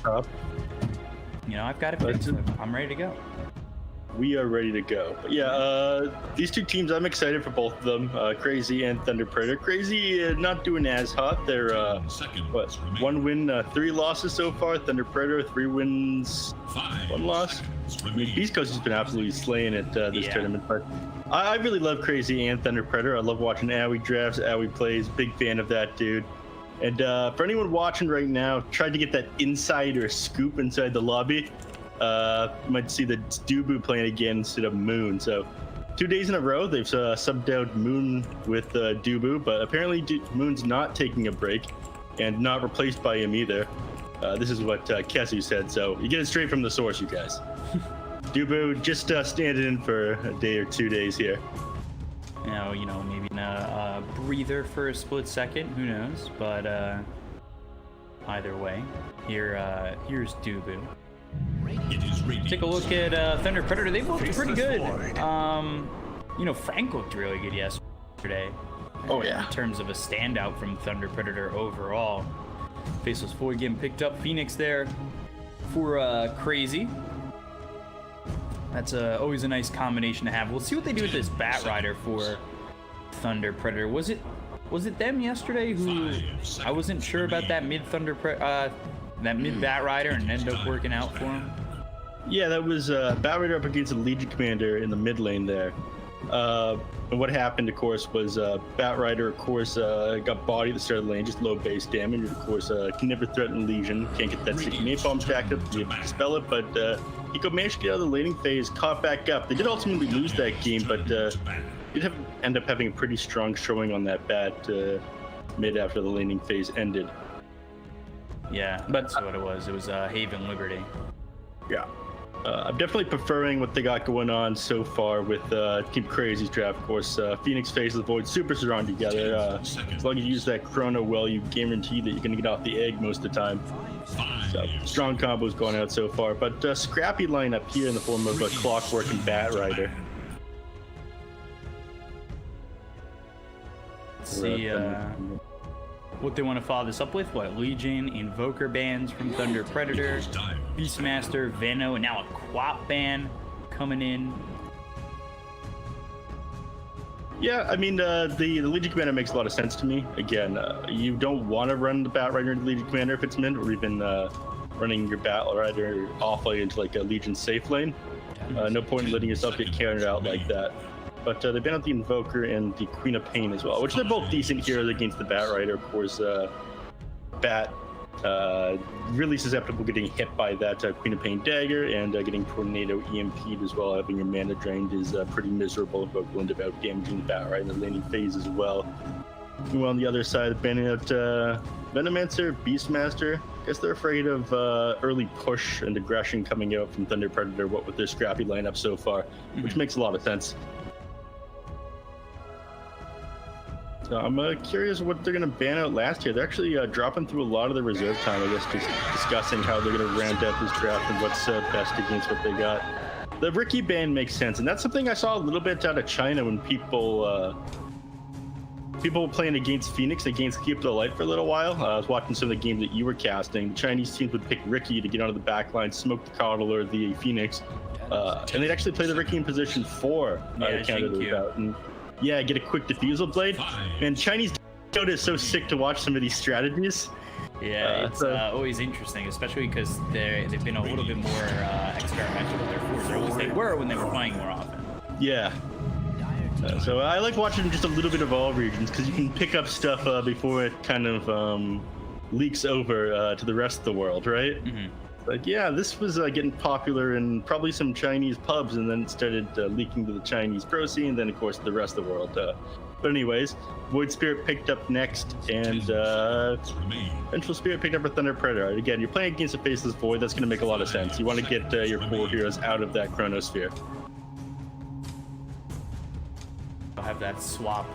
Up. You know, I've got it fixed. I'm ready to go. We are ready to go. But yeah, these two teams, I'm excited for both of them. Crazy and Thunder Predator. Crazy not doing as hot. They're what? 1 win, 3 losses so far. Thunder Predator 3 wins, 1 loss. I mean, Beastcoast has been absolutely slaying it this tournament. But I really love Crazy and Thunder Predator. I love watching Owie drafts, Owie plays. Big fan of that dude. And for anyone watching right now, tried to get that insider scoop inside the lobby. You might see the Dubu playing again instead of Moon. So 2 days in a row, they've subbed out Moon with Dubu, but apparently Moon's not taking a break and not replaced by him either. This is what Kesu said, so you get it straight from the source, you guys. Dubu just standing in for a day or 2 days here. You know, maybe a breather for a split second, who knows? But either way, here's Dubu. Take a look at Thunder Predator. They looked pretty good. You know, Frank looked really good yesterday. Oh yeah. In terms of a standout from Thunder Predator overall. Faceless Void getting picked up. Phoenix there for Crazy. That's always a nice combination to have. We'll see what they do with this Bat Rider for Thunder Predator. Was it them yesterday who I wasn't sure about that mid Bat Rider and ended up working out for him? Yeah, that was Bat Rider up against the Legion Commander in the mid lane there. And what happened, of course, was Bat Rider, of course, got bodied at the start of the lane, just low base damage. Of course, can never threaten Legion. Can't get that sticky napalm stacked up. You have to dispel it, but he could manage to get out of the laning phase, caught back up. They did ultimately lose that game, but did end up having a pretty strong showing on that Bat mid after the laning phase ended. Yeah, that's what it was. It was Haven Liberty. Yeah. I'm definitely preferring what they got going on so far with Team Crazy's draft. Of course, Phoenix Faceless Void super strong together. As long as you use that Chrono well, you guarantee that you're going to get off the egg most of the time. So, strong combos going out so far. But scrappy lineup here in the form of a Clockwork and Bat Rider. Let's see what they want to follow this up with. What? Legion, Invoker bans from Thunder Predator, Beastmaster, Veno, and now a Quap ban coming in. Yeah, I mean, the Legion Commander makes a lot of sense to me. Again, you don't want to run the Bat Rider into Legion Commander if it's mid, or even running your Bat Rider awfully into like a Legion safe lane. No point in letting yourself get countered out like that. But they banned out the Invoker and the Queen of Pain as well, which they're both decent heroes against the Bat Rider. Of course, Bat really susceptible getting hit by that Queen of Pain dagger, and getting Tornado EMP'd as well. Having your mana drained is pretty miserable, but will end up out damaging the Bat Rider in the laning phase as well. Meanwhile, on the other side, banning out Venomancer, Beastmaster. I guess they're afraid of early push and aggression coming out from Thunder Predator, what with their scrappy lineup so far, which makes a lot of sense. So I'm curious what they're going to ban out last year. They're actually dropping through a lot of the reserve time, I guess, just discussing how they're going to round out this draft and what's best against what they got. The Ricky ban makes sense, and that's something I saw a little bit out of China when people were playing against Phoenix, against Keep the Light for a little while. I was watching some of the games that you were casting. The Chinese teams would pick Ricky to get onto the back line, smoke the Coddle or the Phoenix, and they'd actually play the Ricky in position 4 to counter those out. And yeah, get a quick defusal blade. And Chinese It's so sick to watch some of these strategies. Yeah, it's always interesting, especially because they've been a little bit more experimental with their force, or at least they were when they were playing more often. Yeah. So I like watching just a little bit of all regions because you can pick up stuff before it kind of leaks over to the rest of the world, right? Mm-hmm. Like, yeah, this was getting popular in probably some Chinese pubs, and then it started leaking to the Chinese pro scene, and then, of course, the rest of the world. But anyways, Void Spirit picked up next, and Vengeful Spirit picked up a Thunder Predator. Again, you're playing against a Faceless Void. That's going to make a lot of sense. You want to get your core heroes out of that Chronosphere. I'll have that swap.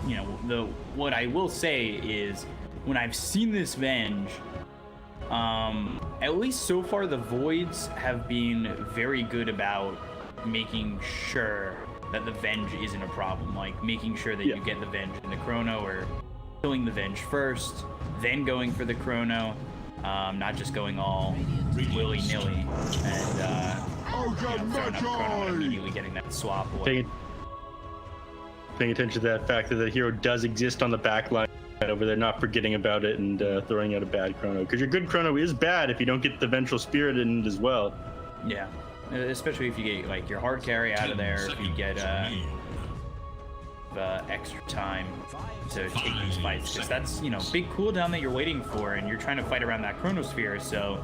You know, what I will say is, when I've seen this Venge, at least so far, the Voids have been very good about making sure that the Venge isn't a problem. Like, making sure that you get the Venge in the Chrono, or killing the Venge first, then going for the Chrono, not just going all willy-nilly and throwing up Chrono and immediately getting that swap away. Paying attention to that fact that the hero does exist on the back line over there, not forgetting about it and throwing out a bad Chrono, because your good Chrono is bad if you don't get the Vengeful Spirit in it as well. Yeah, especially if you get like your hard carry out of there, if you get extra time to take these fights, because that's, you know, big cooldown that you're waiting for, and you're trying to fight around that Chronosphere. So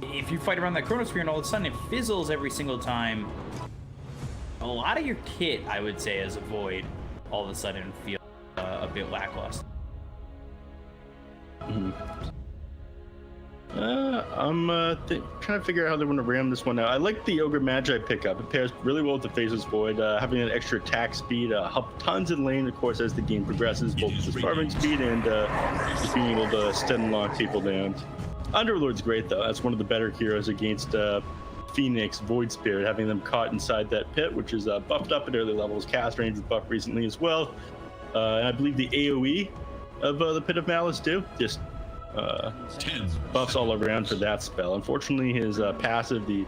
if you fight around that Chronosphere and all of a sudden it fizzles every single time, a lot of your kit, I would say, as a Void, all of a sudden feels a bit lackluster. Mm-hmm. I'm trying to figure out how they want to ram this one out. I like the Ogre Magi pickup. It pairs really well with the Faceless Void, having an extra attack speed, help tons in lane, of course, as the game progresses, both with the farming speed and just being able to stun lock people down. Underlord's great, though. That's one of the better heroes against Phoenix, Void Spirit, having them caught inside that pit, which is buffed up at early levels. Cast range was buffed recently as well. And I believe the AoE of the Pit of Malice too, just buffs all around for that spell. Unfortunately, his passive, the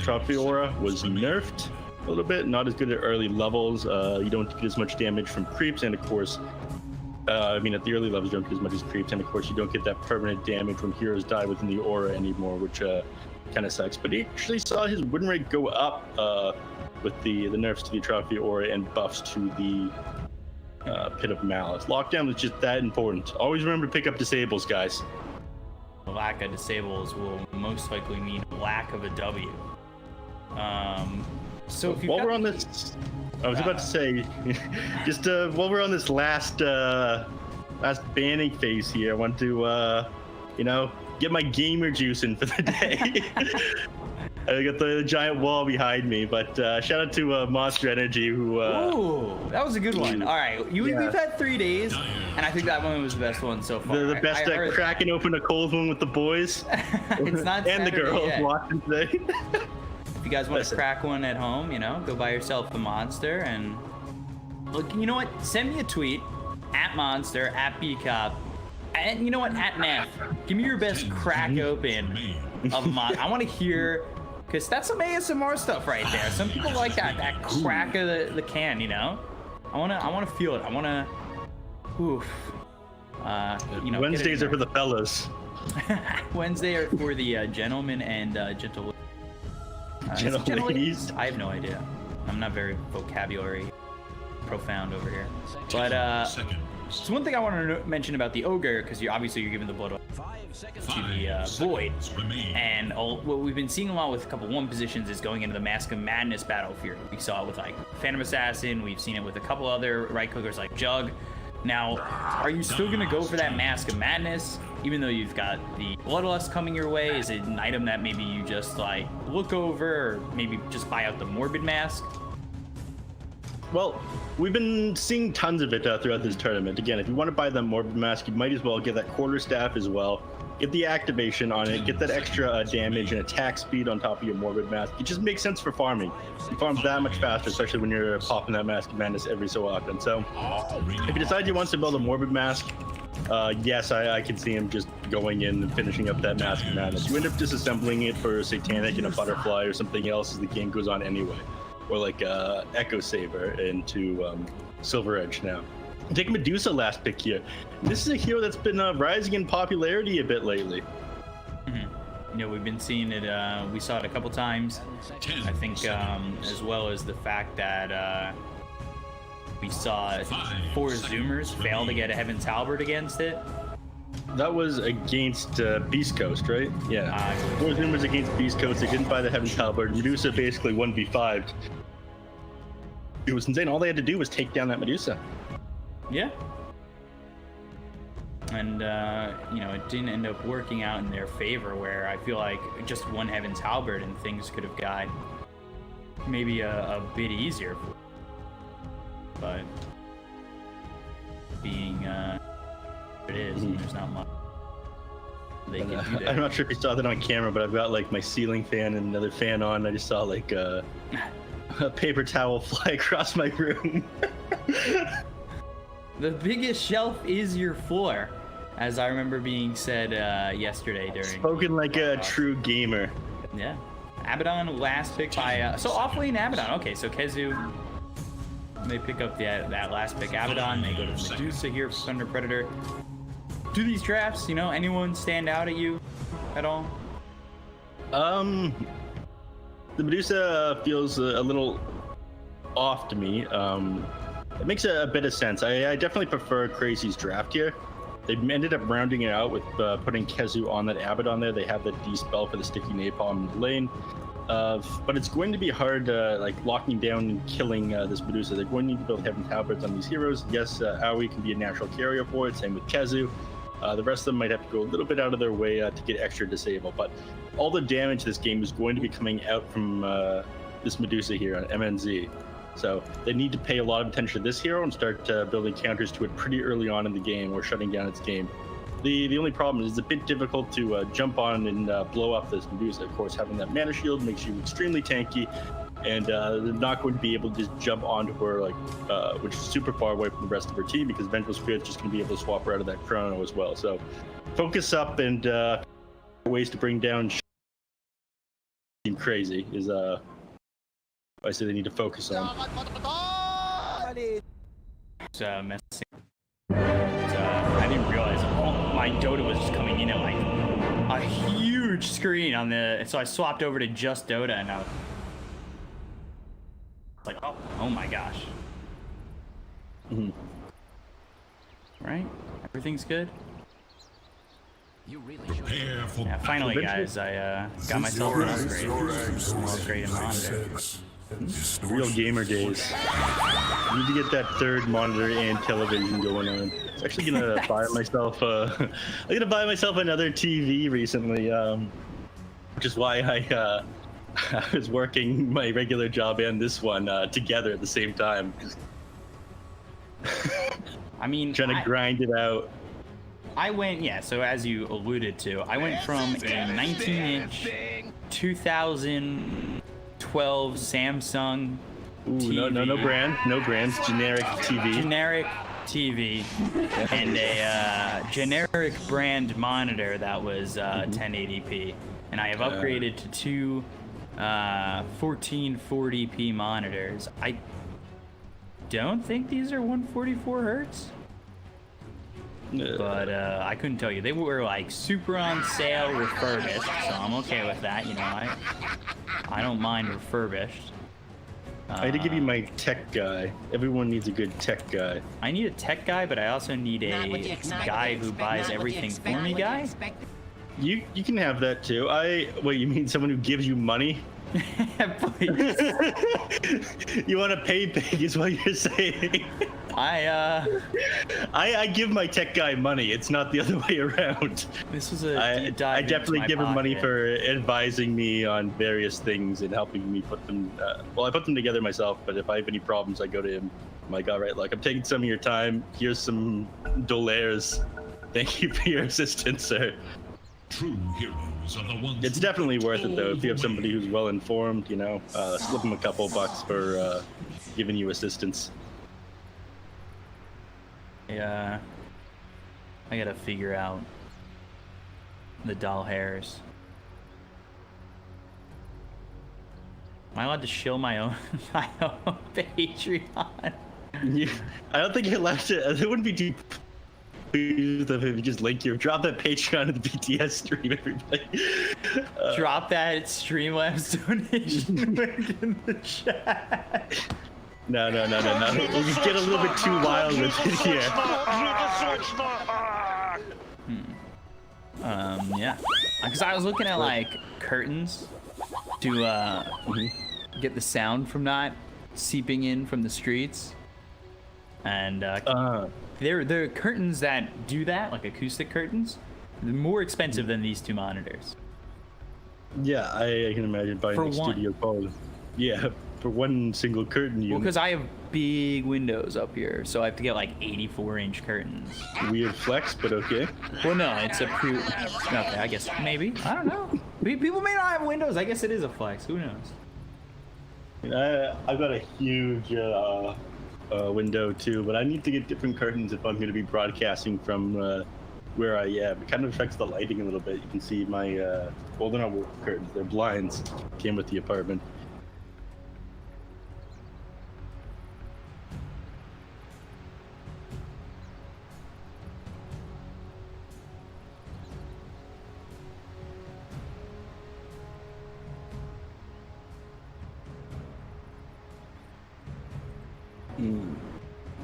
Trophy Aura, was nerfed a little bit, not as good at early levels. You don't get as much damage from creeps, and of course, I mean, at the early levels, you don't get as much as creeps, and of course, you don't get that permanent damage when heroes die within the aura anymore, which kind of sucks. But he actually saw his win rate go up with the nerfs to the Trophy Aura and buffs to the Pit of Malice. Lockdown is just that important. Always remember to pick up disables, guys. Lack of disables will most likely mean lack of a W. So if while we're on this, I was about to say, just while we're on this last banning phase here, I want to, you know, get my gamer juice in for the day. I got the giant wall behind me, but shout out to Monster Energy, who... Ooh, that was a good one. All right, we've had 3 days, and I think that one was the best one so far. The best at cracking open a cold one with the boys. It's not and the girls watching today. If you guys want to crack one at home, you know, go buy yourself a Monster, and look, you know what? Send me a tweet at Monster, at BCop, and you know what? At Neff. Give me your best crack open of a Monster. I want to hear... Because that's some ASMR stuff right there. Some people like that crack of the can, you know? I wanna feel it. I wanna, oof. You know, Wednesdays are for the fellas. Wednesday are for the gentlemen and gentle ladies. I have no idea. I'm not very vocabulary profound over here. But so one thing I want to mention about the Ogre, because you're giving the blood to the Void, and what we've been seeing a lot with a couple one positions is going into the Mask of Madness battlefield. We saw it with like Phantom Assassin. We've seen it with a couple other right clickers like Jug. Now, are you still going to go for that Mask of Madness, even though you've got the Bloodlust coming your way? Is it an item that maybe you just like look over, or maybe just buy out the Morbid Mask? Well, we've been seeing tons of it throughout this tournament. Again, if you want to buy the Morbid Mask, you might as well get that Quarterstaff as well. Get the activation on it, get that extra damage and attack speed on top of your Morbid Mask. It just makes sense for farming. You farm that much faster, especially when you're popping that Mask of Madness every so often. So, if you decide you want to build a Morbid Mask, yes, I can see him just going in and finishing up that Mask of Madness. You end up disassembling it for Satanic and a Butterfly or something else as the game goes on anyway. Or like Echo Saber into Silver Edge now. Take Medusa last pick here. This is a hero that's been rising in popularity a bit lately. You know, we've been seeing it. We saw it a couple times. I think, as well as the fact that we saw 4 Zoomers fail to get a Heaven's Halberd against it. That was against Beastcoast, right? Yeah. 4 Zoomers against Beastcoast. They didn't buy the Heaven's Halberd. Medusa basically 1v5'd. It was insane. All they had to do was take down that Medusa. Yeah. And, you know, it didn't end up working out in their favor, where I feel like just one Heaven's Halberd and things could have got maybe a bit easier. But being it is, and there's not much they can do there. I'm not sure if you saw that on camera, but I've got like my ceiling fan and another fan on. I just saw like a paper towel fly across my room. The biggest shelf is your floor, as I remember being said yesterday during. Spoken like a true gamer. Yeah. Abaddon last pick by so off-lane Abaddon. Okay, so Kezu, they pick up that last pick Abaddon. They go to Medusa here for Thunder Predator. Do these drafts, you know, anyone stand out at you at all? The Medusa feels a little off to me. It makes a bit of sense. I definitely prefer Crazy's draft here. They ended up rounding it out with putting Kezu on that Abaddon there. They have the D-spell for the sticky napalm in the lane. But it's going to be hard like locking down and killing this Medusa. They're going to need to build Heaven's Halberds on these heroes. Yes, Aoi can be a natural carrier for it, same with Kezu. The rest of them might have to go a little bit out of their way to get extra disable. But all the damage this game is going to be coming out from this Medusa here on MNZ. So they need to pay a lot of attention to this hero and start building counters to it pretty early on in the game or shutting down its game. The only problem is it's a bit difficult to jump on and blow up this Medusa. Of course, having that mana shield makes you extremely tanky, and they're not going to be able to just jump onto her, like, which is super far away from the rest of her team, because Vengeful Spirit's just going to be able to swap her out of that Chrono as well. So focus up, and ways to bring down Crazy is I say they need to focus on. It's messing. I didn't realize my Dota was just coming in at like a huge screen on the. So I swapped over to just Dota, and I was like, oh my gosh. Right? Everything's good. Yeah, finally, guys, I got myself an upgrade in monitor. Real gamer days. I need to get that third monitor and television going on. I was actually gonna buy myself I'm gonna buy myself another TV recently, which is why I was working my regular job and this one together at the same time. I mean, trying to grind it out. I went, yeah, so as you alluded to, I went from a 19-inch 2012 Samsung TV. No brands, generic TV. Generic TV and a generic brand monitor that was 1080p. And I have upgraded to two 1440p monitors. I don't think these are 144 hertz. But I couldn't tell you. They were like super on sale, refurbished, so I'm okay with that. You know, I don't mind refurbished. I had to give you my tech guy. Everyone needs a good tech guy. I need a tech guy, but I also need a guy who buys everything for me guy. You can have that too. Wait, you mean someone who gives you money? Please. You want to pay big is what you're saying. I give my tech guy money. It's not the other way around. This was a deep dive. I definitely give him pocket. money for advising me on various things and helping me put them. Well, I put them together myself, but if I have any problems, I go to him. I'm like, all right, look, I'm taking some of your time. Here's some dollars. Thank you for your assistance, sir. True heroes are the ones. It's definitely worth it though if you have somebody who's well informed. You know, slip them a couple bucks for giving you assistance. Yeah, I gotta figure out the doll hairs. Am I allowed to shill my own Patreon? Yeah, I don't think he left it. It wouldn't be too pleased if you just link your drop that Patreon to the BTS stream, everybody. Drop that Streamlabs donation link in the chat. No. We'll just get a little bit too wild with it here. Yeah. Because I was looking at like curtains to get the sound from not seeping in from the streets, and they're curtains that do that, like acoustic curtains. They're more expensive than these two monitors. Yeah, I can imagine buying For a studio phone. Yeah, for one single curtain unit. Well, because I have big windows up here, so I have to get like 84-inch curtains. Weird flex, but okay. Well, no, it's a okay, I guess maybe. I don't know. People may not have windows. I guess it is a flex. Who knows? I've got a huge window too, but I need to get different curtains if I'm going to be broadcasting from where I am. It kind of affects the lighting a little bit. You can see my well, they're not curtains, they're blinds. Came with the apartment.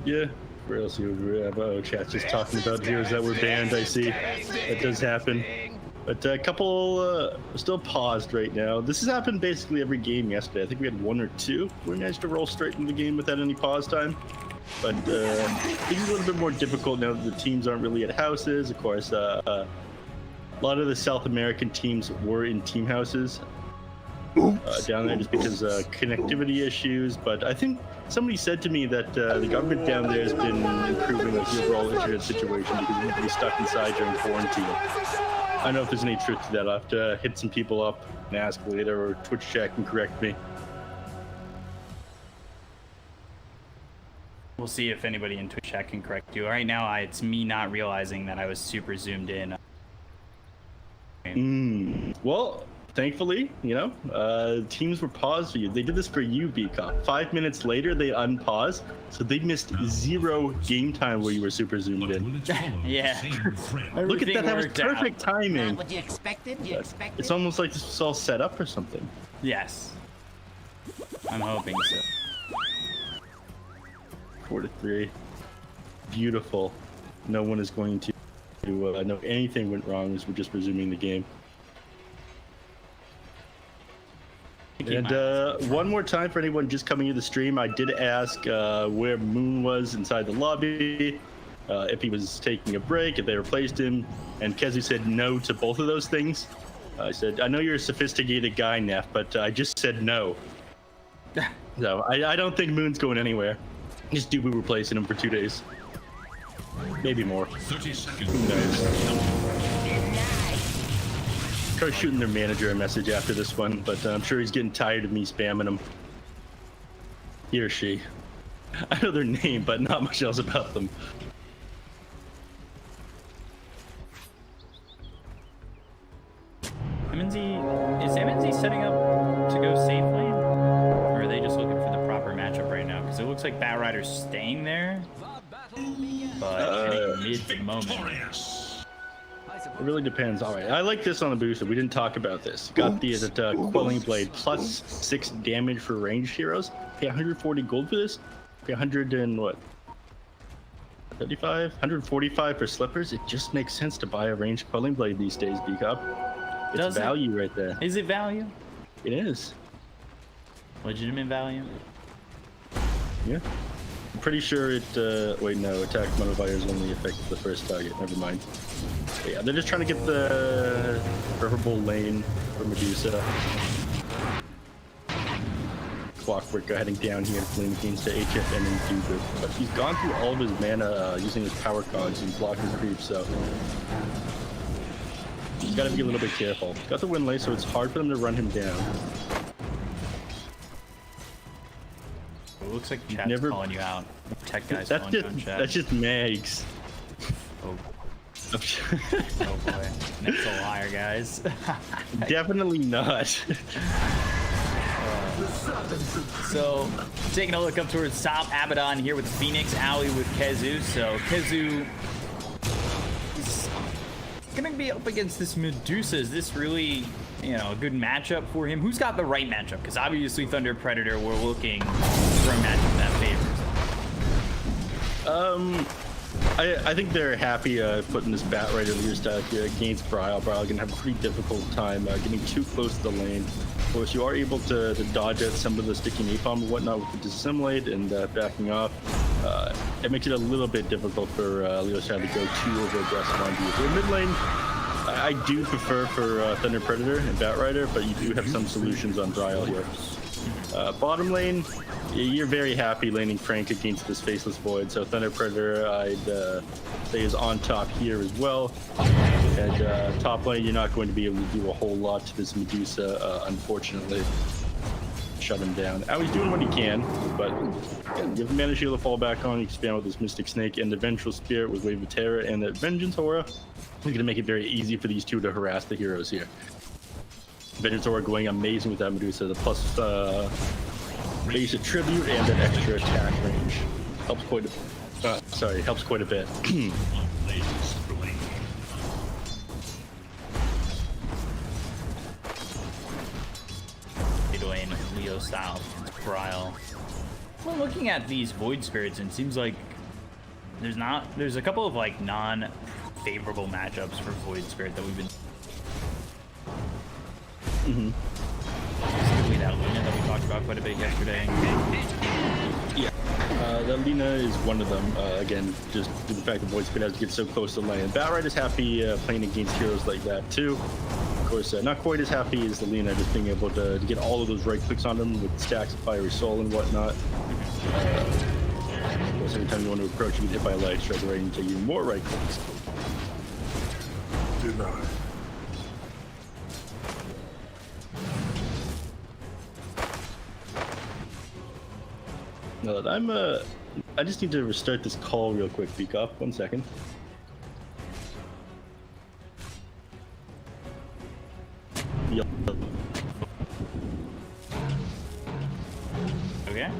Yeah, where else you would have? Oh, chat's just talking about heroes that were banned. I see that does happen, but a couple still paused right now. This has happened basically every game yesterday. I think we had one or two. We managed to roll straight into the game without any pause time, but things are a little bit more difficult now that the teams aren't really at houses. Of course, a lot of the South American teams were in team houses. Down there just because connectivity issues, but I think somebody said to me that the government down there has been improving like, the overall internet situation because you can be stuck inside during quarantine. I don't know if there's any truth to that. I'll have to hit some people up and ask later, or Twitch chat can correct me. We'll see if anybody in Twitch chat can correct you. Right now, it's me not realizing that I was super zoomed in. Well, thankfully, you know, teams were paused for you. They did this for you, BCOP. 5 minutes later, they unpaused, so they missed 0 game time where you were super zoomed in. Yeah. Look at that, that was perfect timing. What you expected? It's almost like this was all set up or something. Yes. I'm hoping so. 4-3. Beautiful. No one is going to know anything went wrong as we're just resuming the game. And one more time for anyone just coming into the stream, I did ask where Moon was inside the lobby, if he was taking a break, if they replaced him, and Kezu said no to both of those things. I said, I know you're a sophisticated guy, Neff, but I just said no. So I don't think Moon's going anywhere. Just Dubu replacing him for 2 days. Maybe more. 30 seconds. Who knows? Try shooting their manager a message after this one, but I'm sure he's getting tired of me spamming him. He or she. I know their name, but not much else about them. Is MNZ setting up to go safe lane? Or are they just looking for the proper matchup right now? Because it looks like Bat Rider's staying there, but hitting mid the moment. It really depends. All right, I like this on the booster. We didn't talk about this. Got the Quelling Blade plus 6 damage for ranged heroes. Pay 140 gold for this. Pay 100 and what? 35, 145 for slippers. It just makes sense to buy a ranged Quelling Blade these days, B-Cup. It's Does value right there. Is it value? It is. Legitimate value? Yeah. I'm pretty sure it, wait, no, attack modifiers only affect the first target. Never mind. But yeah, they're just trying to get the preferable lane for Medusa. Clockwork heading down here, playing against the HFN and Duber. But he's gone through all of his mana using his power cogs and blocking creep, so he's got to be a little bit careful. Got the win lane, so it's hard for them to run him down. It looks like chat's calling you out. Tech guys That's calling you just out in chat. that's just Mags. Oh. Oh boy. Nick's a liar, guys. Definitely not. So, taking a look up towards top, Abaddon here with Phoenix, Owie with Kezu. So, Kezu is going to be up against this Medusa. Is this really, you know, a good matchup for him? Who's got the right matchup? Because obviously Thunder Predator, we're looking for a matchup that favors. I think they're happy putting this Bat Rider leader style here against Bryle. Bryle gonna have a pretty difficult time getting too close to the lane. Of course, you are able to dodge out some of the sticky napalm and whatnot with the disassimilate and backing off. It makes it a little bit difficult for Leo Style to go too over aggressive on you. For mid lane, I do prefer for Thunder Predator and Bat Rider, but you do have some solutions on Bryle here. Bottom lane, you're very happy laning Frank against this Faceless Void, so Thunder Predator, I'd say, is on top here as well. And top lane, you're not going to be able to do a whole lot to this Medusa, unfortunately. Shut him down. He's doing what he can, but you have Mana Shield to fall back on. You expand with this Mystic Snake and the Vengeful Spirit with Wave of Terror and the Vengeance Aura. It's going to make it very easy for these two to harass the heroes here. Vengeance Aura going amazing with that Medusa. The plus base attribute and an extra attack range helps quite a bit. Lane, Leo style, Bryle. Well, looking at these Void Spirits, it seems like there's a couple of like non-favorable matchups for Void Spirit that we've been. Specifically that Luna that we talked about quite a bit yesterday. Yeah, that Luna is one of them. Again, just due to the fact that Void Spirit has to get so close to the lane. Bat Rider is happy playing against heroes like that too. Of course, not quite as happy as the Luna, just being able to get all of those right clicks on them with stacks of Fiery Soul and whatnot. Of course, every time you want to approach, you get hit by a light strike right and take even more right clicks. Denied. No, I just need to restart this call real quick, Beakoff. 1 second. Yep. Okay.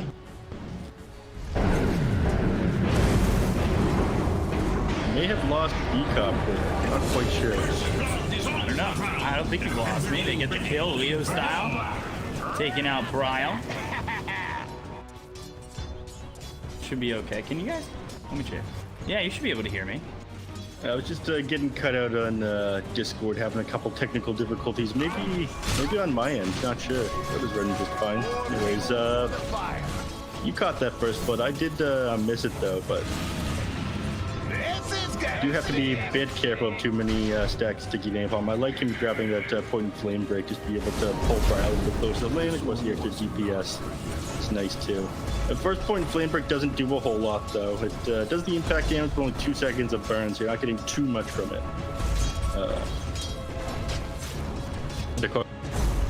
May have lost Beakoff, but I'm not quite sure. I don't know. I don't think you've lost me. They get the kill, Leo style. Taking out Bryle. Should be okay. Can you guys? Let me check. Yeah, you should be able to hear me. I was just getting cut out on Discord, having a couple technical difficulties. Maybe on my end. Not sure. That was running just fine. Anyways, you caught that first blood. I did miss it though, but you have to be a bit careful of too many stacks sticky napalm. I like him grabbing that point and flame break, just to be able to pull Bryle a little bit closer to the lane. Of course, the extra DPS. It's nice too. The first point and flame break doesn't do a whole lot though. It does the impact damage for only 2 seconds of burn, so you're not getting too much from it.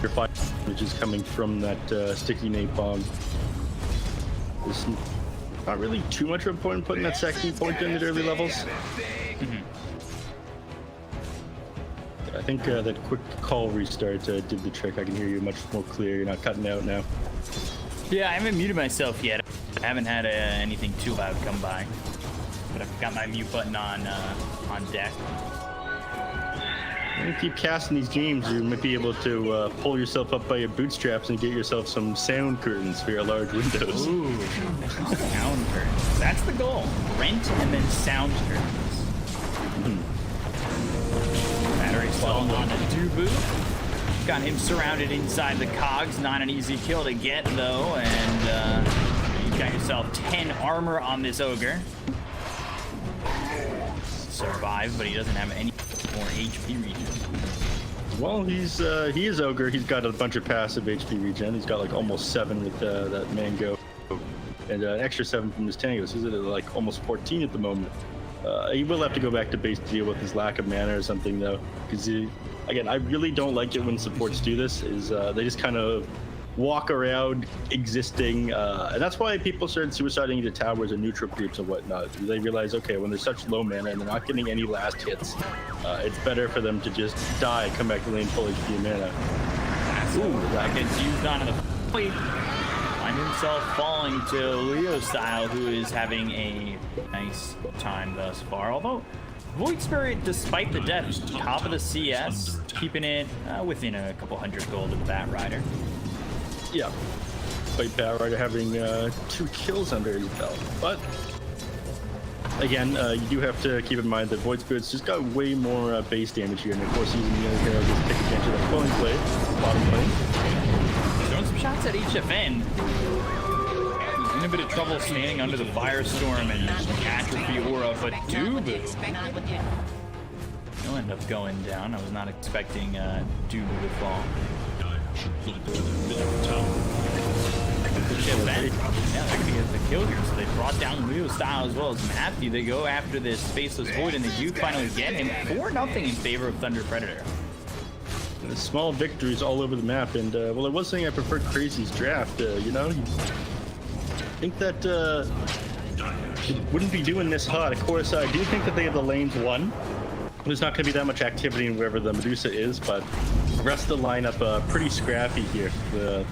Your fire which is coming from that sticky napalm. There's not really too much of a point in putting that second point in at early levels. I think that quick call restart did the trick. I can hear you much more clear. You're not cutting out now. Yeah, I haven't muted myself yet. I haven't had anything too loud come by, but I've got my mute button on deck. When you keep casting these games, you might be able to pull yourself up by your bootstraps and get yourself some sound curtains for your large windows. Ooh, sound curtains. That's the goal. Rent and then sound curtains. Battery falling on a Dubu. Got him surrounded inside the cogs. Not an easy kill to get though, and you got yourself 10 armor on this ogre. Survive, but he doesn't have any more HP regen. Well, he is ogre. He's got a bunch of passive HP regen. He's got like almost 7 with that mango, and an extra 7 from his tango. So he's at like almost 14 at the moment. He will have to go back to base to deal with his lack of mana or something though, because again, I really don't like it when supports do this. They just kind of walk around existing, and that's why people started suiciding into towers and neutral creeps and whatnot. They realize, okay, when they're such low mana and they're not getting any last hits, it's better for them to just die, come back to lane full HP mana. Ooh, that gets used on the Void find himself falling to Leo Style, who is having a nice time thus far. Although Void Spirit, despite the death, top of the CS, keeping it within a couple hundred gold of Bat Rider. Yeah, despite Bat Rider having 2 kills under his belt. But again, you do have to keep in mind that Void Spirit's just got way more base damage here, and of course using the other hero to take advantage of the flowing blade, bottom lane. Throwing some shots at HFN. He's in a bit of trouble standing under the Firestorm and Atrophy Aura, but Dubu, he'll end up going down. I was not expecting Dubu to fall. HFN, yeah, they're gonna get the kill here, so they brought down Leo Style as well as Matthew. They go after this Faceless Void, and they do finally get him 4-0 in favor of Thunder Predator. The small victories all over the map, and well, I was saying I preferred Crazy's draft. You know, you think that it wouldn't be doing this hot. Of course, I do think that they have the lanes won. There's not going to be that much activity in wherever the Medusa is, but the rest of the lineup pretty scrappy here. The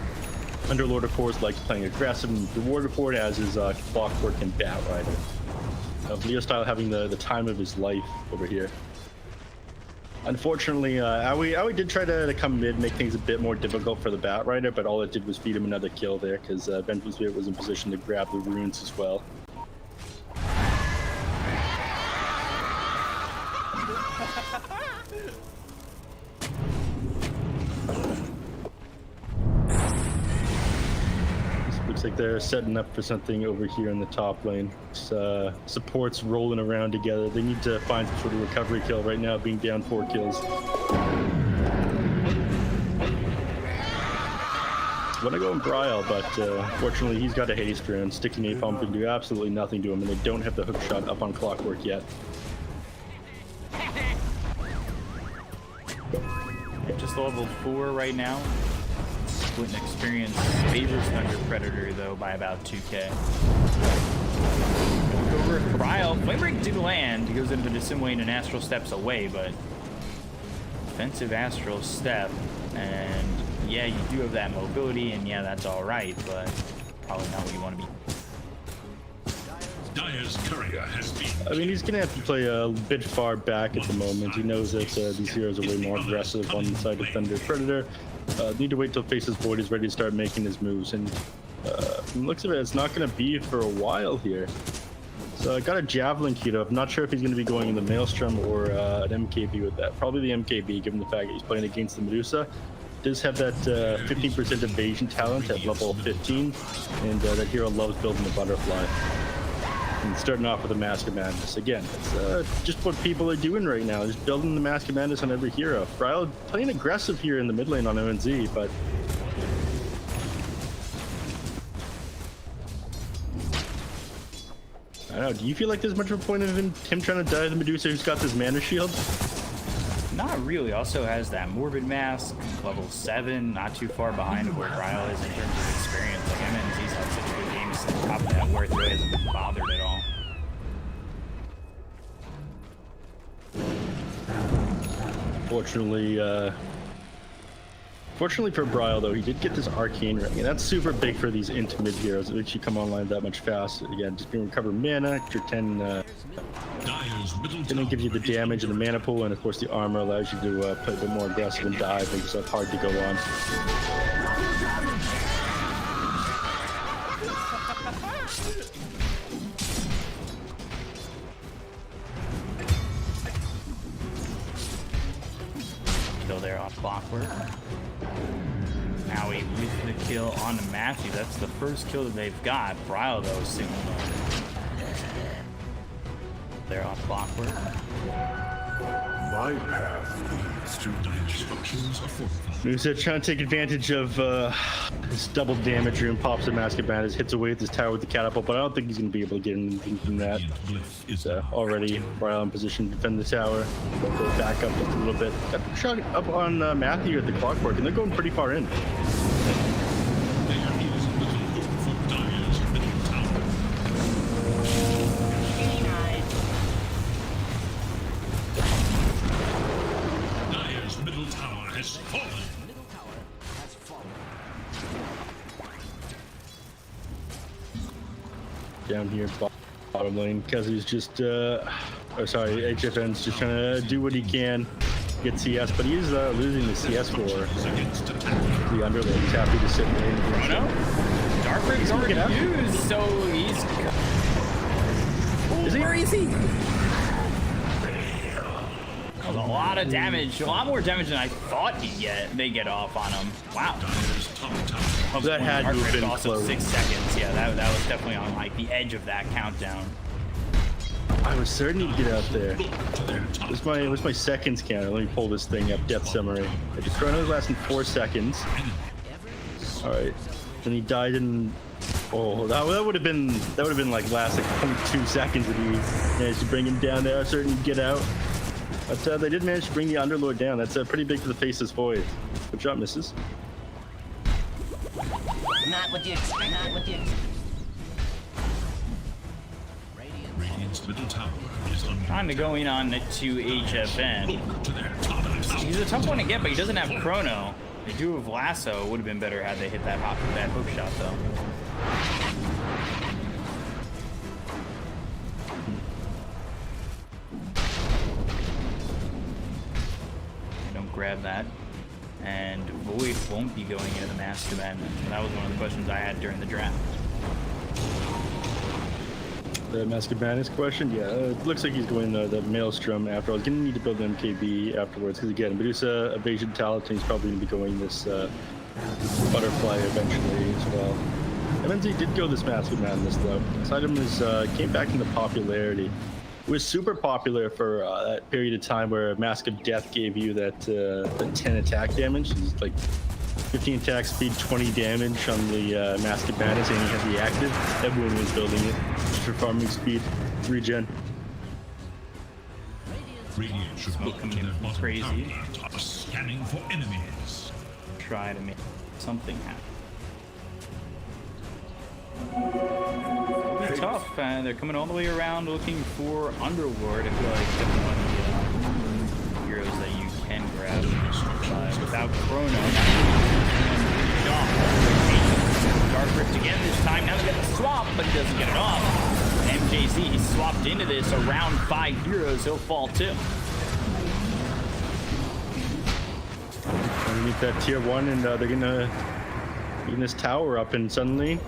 Underlord, of course, likes playing aggressive and rewarded for it, as is Clockwork and Bat Rider. Leo Style having the time of his life over here. Unfortunately, Aoi did try to come mid, make things a bit more difficult for the Bat Rider, but all it did was feed him another kill there, because Vengeful Spirit was in position to grab the runes as well. Looks like they're setting up for something over here in the top lane. Supports rolling around together. They need to find some sort of recovery kill right now, being down 4 kills. Want to go in Bryle, but fortunately he's got a haste rune. Sticking napalm can do absolutely nothing to him, and they don't have the hook shot up on Clockwork yet. Just level 4 right now. Split and experience favors Thunder Predator though by about 2k. Look over at Bryle. Flamebreak did land. He goes into the sim lane and Astral Steps away, but defensive Astral Step, and yeah, you do have that mobility, and yeah, that's all right, but probably not what you want to be. Dire's courier has been. I mean, he's gonna have to play a bit far back at the moment. He knows that these heroes are way more aggressive on the side of Thunder Predator. Need to wait till Faceless Void is ready to start making his moves, and from the looks of it, it's not gonna be for a while here. So I got a Javelin queued up. I'm not sure if he's gonna be going in the Maelstrom or an MKB with that. Probably the MKB, given the fact that he's playing against the Medusa. Does have that 15% evasion talent at level 15, and that hero loves building the butterfly. And starting off with a Mask of Madness. Again, it's just what people are doing right now, just building the Mask of Madness on every hero. Bryle playing aggressive here in the mid lane on ONZ, but I don't know, do you feel like there's much of a point of him trying to die the Medusa who's got this mana shield? Not really. Also has that Morbid Mask, level 7, not too far behind of where Bryle is in terms of experience. Like MNZ's had such a good game, he's on top of that worth really hasn't been bothered at all. Fortunately for Bryle, though, he did get this Arcane Ring, and that's super big for these into-mid heroes. It makes you come online that much faster. Again, just being recover mana, extra 10, then it gives you the damage and the mana pool, and of course the armor allows you to play a bit more aggressive and dive, makes stuff hard to go on. Kill there off Clockwork. Now he with the kill on Matthew. That's the first kill that they've got. Bryle though is sitting there off Clockwork. My path leads to structures are fortified. Musa trying to take advantage of his double damage rune, pops a Mask of Madness, hits away at this tower with the catapult, but I don't think he's going to be able to get anything from that. Already Bryle in position to defend the tower. Go back up just a little bit. Got the shot up on Matthew at the Clockwork, and they're going pretty far in. down here bottom lane because he's just HFN's just trying to do what he can, get CS, but he's losing the CS for the Underlord. He's happy to sit in lane. Chrono? Darkford's already used, so he's... Where is he? That was a lot of damage, a lot more damage than I thought he'd get. They get off on him. Wow. That had to have been also close. 6 seconds. Yeah, that was definitely on like the edge of that countdown. I was certain he'd get out there. What's my seconds counter? Let me pull this thing up. Death summary. The chrono lasted 4 seconds. All right. Then he died in. Oh, that would have been like last like 0.2 seconds if he managed to bring him down there. I was certain he'd get out. But they did manage to bring the Underlord down. That's pretty big for the Faceless Void. Good job, misses. Not what you expect. Not what you expect. Radiant's middle tower is under Trying to go in on to HFN. to their top tower. He's a tough one to get, but he doesn't have Chrono. They do have Lasso. Would have been better had they hit that hook shot though. Grab that, and Void won't be going into the Master Madness. That was one of the questions I had during the draft. The Master Madness question? Yeah, it looks like he's going the Maelstrom after. I was going to need to build an MKB afterwards, because again, Medusa, Evasion, Talent, he's probably going to be going this Butterfly eventually as well. MNZ did go this Master Madness though. This item came back into popularity. It was super popular for that period of time where Mask of Death gave you that 10 attack damage. It's like 15 attack speed, 20 damage on the Mask of Madness, and he had the active. Everyone was building it just for farming speed, regen. Radiant should look to their bottom Crazy. tower, scanning for enemies. Try to make something happen. It's tough. They're coming all the way around looking for Underlord. I feel like it's one of the heroes that you can grab without Chrono. Dark Rift again this time. Now they get the swap, but he doesn't get it off. MJZ, he's swapped into this around 5 heroes. He'll fall too. Underneath that tier 1, and they're gonna get this tower up, and suddenly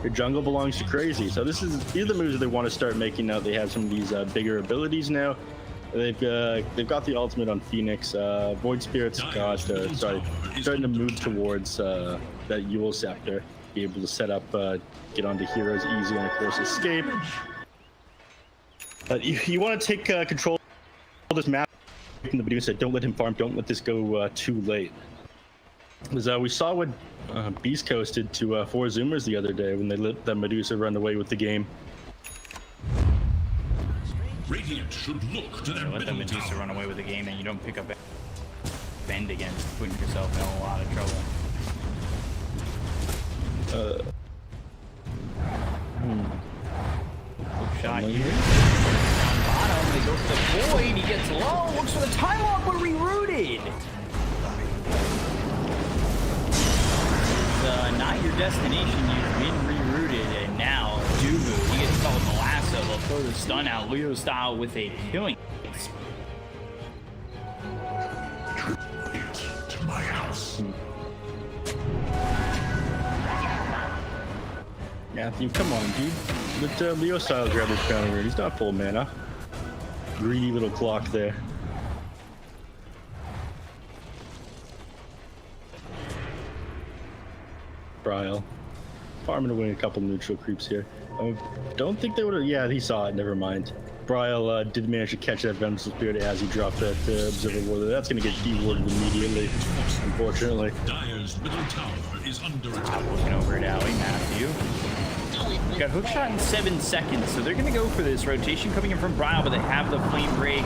your jungle belongs to Crazy. So these are the moves that they want to start making now. They have some of these bigger abilities now. They've got the ultimate on Phoenix. Void Spirit's got starting to move towards that Yule Scepter, be able to set up, get onto heroes easy, and of course escape. You want to take control of this map. The Medusa, don't let him farm. Don't let this go too late. Because we saw what Beastcoast did to 4 Zoomers the other day when they let the Medusa run away with the game. Radiant should look to their Let the middle Medusa tower. run away with the game, and you don't pick up Bend again, putting yourself in a lot of trouble. Hook shot here. Down bottom, they go for the Void. He gets low, looks for the time lock, but rerouted. Not your destination, you've been rerouted, and now Dubu, he gets caught with the lasso. They'll throw the stun out, Leo style, with a killing. To my house. Matthew, come on, dude. Let Leo Style grab his counter. He's not full mana. Greedy little clock there. Bryle. Farming to win a couple neutral creeps here. Don't think they would have. Yeah, he saw it. Never mind. Bryle did manage to catch that Vengeful Spirit as he dropped that Observer Warrior. That's going to get dewarded immediately, unfortunately. Dire's middle tower is under attack. Looking over at Alley, Matthew. Got hook shot in 7 seconds, so they're going to go for this rotation coming in from Bryle, but they have the flame break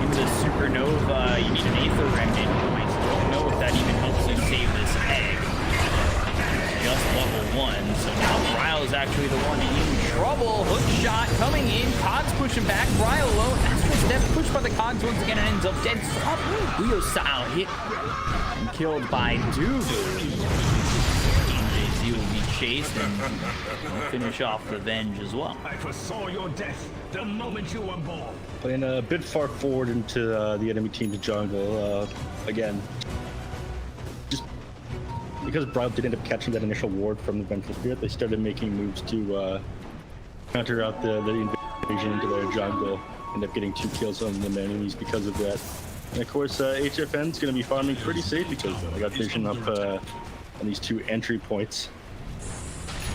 into the supernova. You need an Aether Remnant. I don't know if that even helps you save this egg. Just level 1, so now Bryle is actually the one in trouble. Hook shot coming in, Cogs pushing back, Bryle low. That's pushed by the Cogs once again and ends up dead. Swap Leo style hit and killed by Dubu. MJZ will be chased and finish off the Venge as well. I foresaw your death the moment you were born. Playing a bit far forward into the enemy team's jungle. Again, just because Braille did end up catching that initial ward from the Vengeful Spirit, they started making moves to counter out the invasion into their jungle. End up getting 2 kills on the enemies because of that. And of course, HFN's going to be farming pretty safe because they got vision up on these 2 entry points.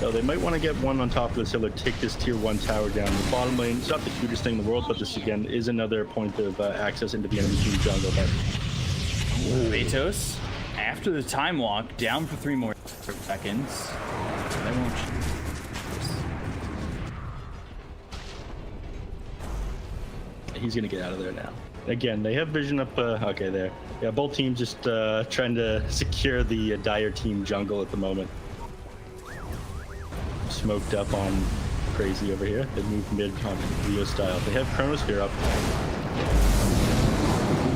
So they might want to get one on top of this hill or take this tier 1 tower down. The bottom lane, it's not the cutest thing in the world, but this again is another point of access into the enemy team jungle. BO2, after the time walk, down for 3 more seconds. They won't. He's going to get out of there now. Again, they have vision up. Okay, there. Yeah, both teams just trying to secure the dire team jungle at the moment. Smoked up on Crazy over here. They moved mid on Leo style. They have Chronosphere up.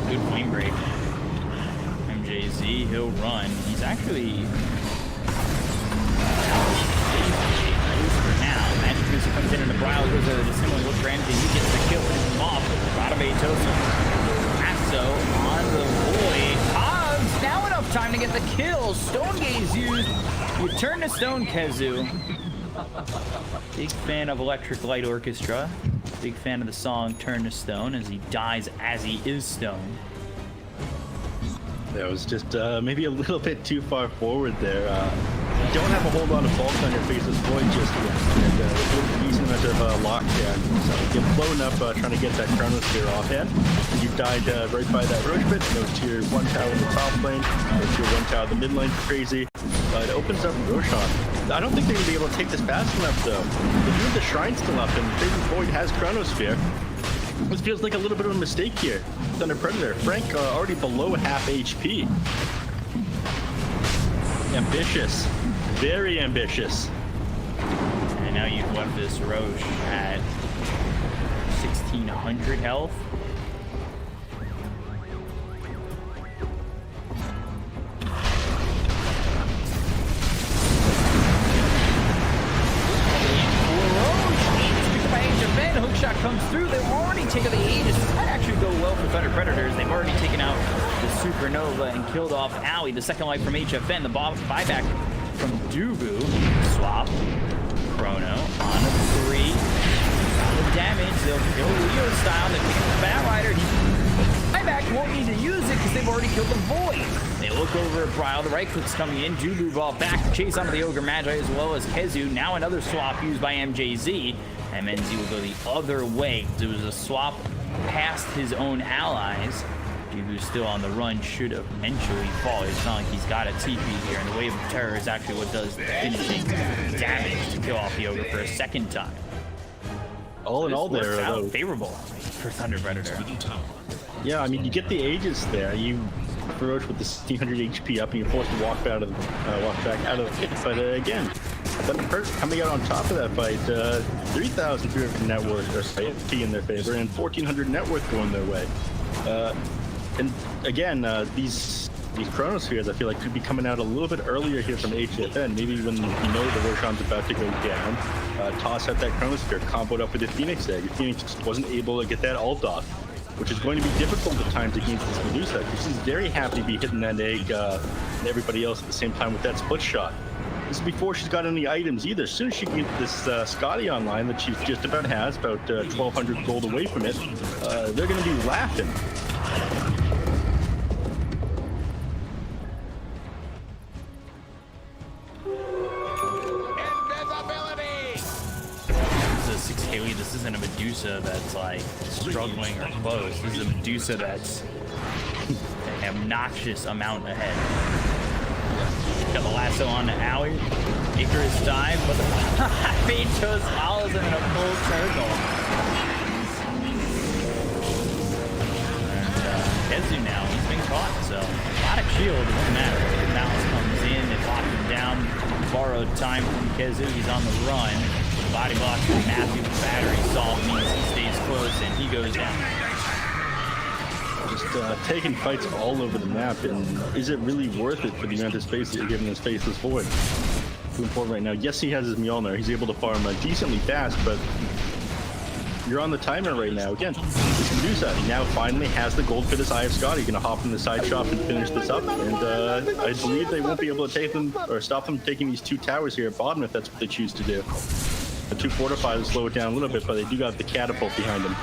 Good flame break. MJZ, he'll run. He's actually for now. Magic Music comes in and the Braille goes over to similar look for MJ. He gets the kill, finishes him off. Bottom Atosa. Lasso on the void. Hobbs, now enough time to get the kill. Stone Gaze used. You turn to Stone Kezu. Big fan of Electric Light Orchestra. Big fan of the song Turn to Stone as he dies as he is stone. That was just maybe a little bit too far forward there. You don't have a whole lot of bulk on your Faceless Void just yet. And there's a decent amount of lockdown. So you get blown up trying to get that Chronosphere offhand. You died right by that Roche pit. No tier 1 tower in the top lane. No tier 1 tower in the mid lane for Crazy. It opens up Roshan. I don't think they're going to be able to take this fast enough though. They do have the Shrine still up and Faceless Void has Chronosphere. This feels like a little bit of a mistake here. Thunder Predator. Frank already below half HP. Ambitious. Very ambitious. And now you've left this Roche at 1600 health. Hookshot comes through. They've already taken the Aegis. This might actually go well for Thunder Predators. They've already taken out the Supernova and killed off Owie. The second life from HFN. The buyback from Dubu. Swap. Chrono on a 3. The damage. They'll kill Leo style. They pick up the Batrider. Buyback won't need to use it because they've already killed the Void. They look over at Braille. The right click's coming in. Dubu ball back to chase onto the Ogre Magi as well as Kezu. Now another swap used by MJZ. MNZ will go the other way. It was a swap past his own allies. Dubu's still on the run, should eventually fall. It's not like he's got a TP here, and the Wave of Terror is actually what does the finishing damage to kill off the Ogre for a second time. All in all there, though. Favorable for Thunder Predator. Yeah, I mean, you get the Aegis there. You approach with the 1600 HP up, and you're forced to walk back out of the pit. But again, Thunder Predator coming out on top of that fight. 3,300 net worth or SP in their favor, and 1,400 net worth going their way. And again, these Chronospheres, I feel like, could be coming out a little bit earlier here from HFN. Maybe when you know the Roshan's about to go down, toss out that Chronosphere, comboed up with the Phoenix Egg. Phoenix just wasn't able to get that ult off, which is going to be difficult at times against this Medusa. She's very happy to be hitting that egg and everybody else at the same time with that split shot. This is before she's got any items either. As soon as she can get this Scotty online that she just about has, about 1,200 gold away from it, they're going to be laughing. Haley, this isn't a Medusa that's like struggling or close. This is a Medusa that's an obnoxious amount ahead. Got the lasso on to Owie. Icarus dive, but the Beastcoast follows him in a full circle. And Kezu now, he's been caught, so a lot of shield, it doesn't matter. Malice comes in, they lock him down. Borrowed time from Kezu, he's on the run. Body block from Matthew, the battery solve means he stays close and he goes down. Just taking fights all over the map, and is it really worth it for the amount of space that you're giving this Faceless Void? too important right now. Yes, he has his Mjolnir. He's able to farm decently fast, but you're on the timer right now. Again, this Medusa now finally has the gold for this Eye of Scotty. Gonna hop in the side shop and finish this up. And I believe they won't be able to take them or stop them taking these 2 towers here at bottom if that's what they choose to do. The 2 fortified will slow it down a little bit, but they do got the catapult behind them.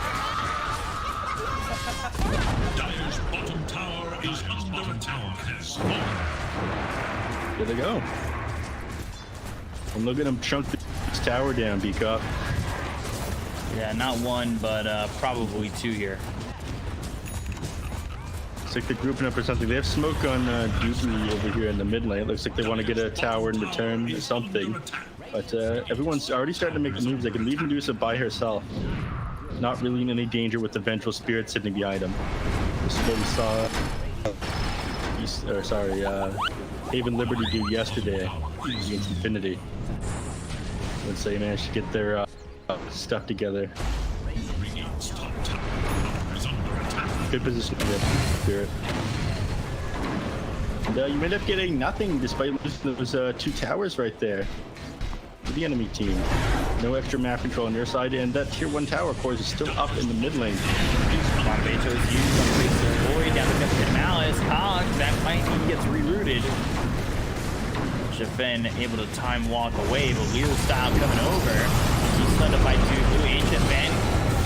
Dire's bottom tower is under attack. Here they go. And look at them chunk this tower down, B-Cop. Yeah, not 1, but probably 2 here. Looks like they're grouping up or something. They have smoke on Doobie over here in the mid lane. It looks like they want to get a tower in return or something. But everyone's already starting to make the moves. They can leave Medusa by herself. Not really in any danger with the Vengeful Spirit sitting behind him. This is what we saw Haven Liberty do yesterday against Infinity. Once they managed to get their stuff together. Good position to get Spirit. And you end up getting nothing despite losing those 2 towers right there for the enemy team. No extra map control on your side, and that tier 1 tower, of course, is still up in the mid lane. Beto is used on the face of the void down the pit Malice. Cogs, that might he gets rerouted. Shafin able to time walk away, but Leo style coming over. He's led up by 2 blue. Ancient Ben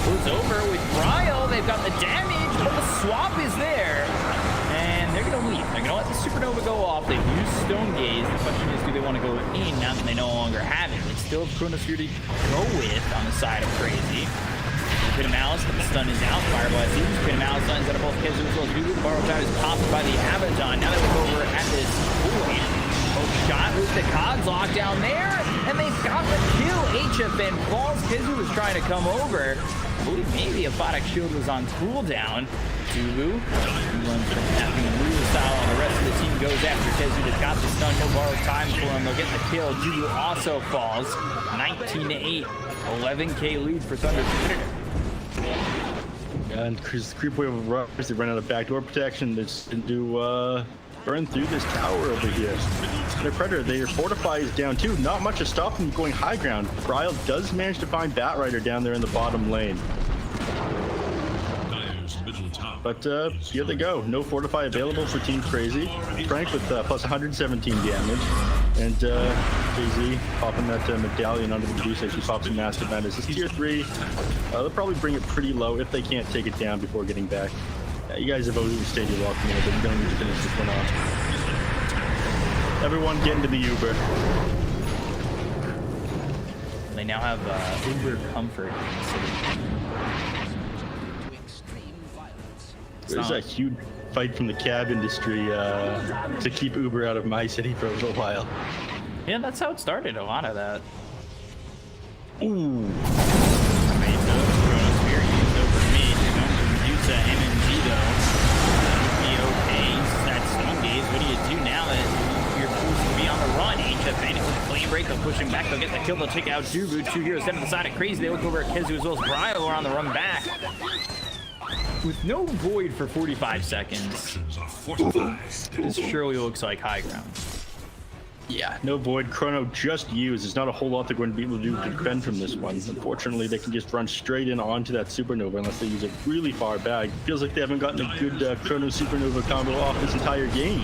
goes over with Bryle. They've got the damage, but the swap is there. And they're going to leave. They're going to let the Supernova go off. They've used Stone Gaze. The question is, do they want to go in now that they no longer have it? They still have Chronosphere to go with on the side of Crazy. Pit of Malice, but the stun is out. Fireball seems. Pit of Malice stuns out of both Kezu as well as Dugu. The borrow shot is popped by the Abaddon. Now they look over at this void. Shot with the Cogs locked down there, and they've got the kill. HFN falls. Kizu was trying to come over. I believe maybe a Photic Shield was on cooldown. Dugu runs from having a real style, and the rest of the team goes after Kizu. They've got the stun, no borrowed time for him. They'll get the kill. Dugu also falls. 19-8, 11k lead for Thunder Predator. And creep wave of rush, they run out of backdoor protection. They just do burn through this tower over here. Their Predator, their Fortify is down too. Not much to stop them going high ground. Bryle does manage to find Batrider down there in the bottom lane. But here they go. No Fortify available for Team Crazy. Frank with plus 117 damage. And KZ popping that medallion under the Medusa. She pops a Massive Madness. This is tier 3. They'll probably bring it pretty low if they can't take it down before getting back. You guys have overstayed your welcome here, but you're going to need to finish this one off. Everyone get into the Uber. They now have Uber Comfort in the city. There's a huge fight from the cab industry to keep Uber out of my city for a little while. Yeah, that's how it started, a lot of that. Ooh. Chronosphere used over mid. Medusa, MMG though. Be okay. That Stone Gaze. What do you do now that you're forced to be on the run? HFN with the Flame Break. They'll push him back. They'll get the kill. They'll take out Dugu. 2 heroes sent to the side of Crazy. They look over at Kizu as well as Bryle are on the run back. With no void for 45 seconds, this surely looks like high ground. Yeah, no void. Chrono just used. There's not a whole lot they're going to be able to do to defend from this one. Unfortunately, they can just run straight in onto that Supernova unless they use it really far back. Feels like they haven't gotten a good Chrono Supernova combo off this entire game.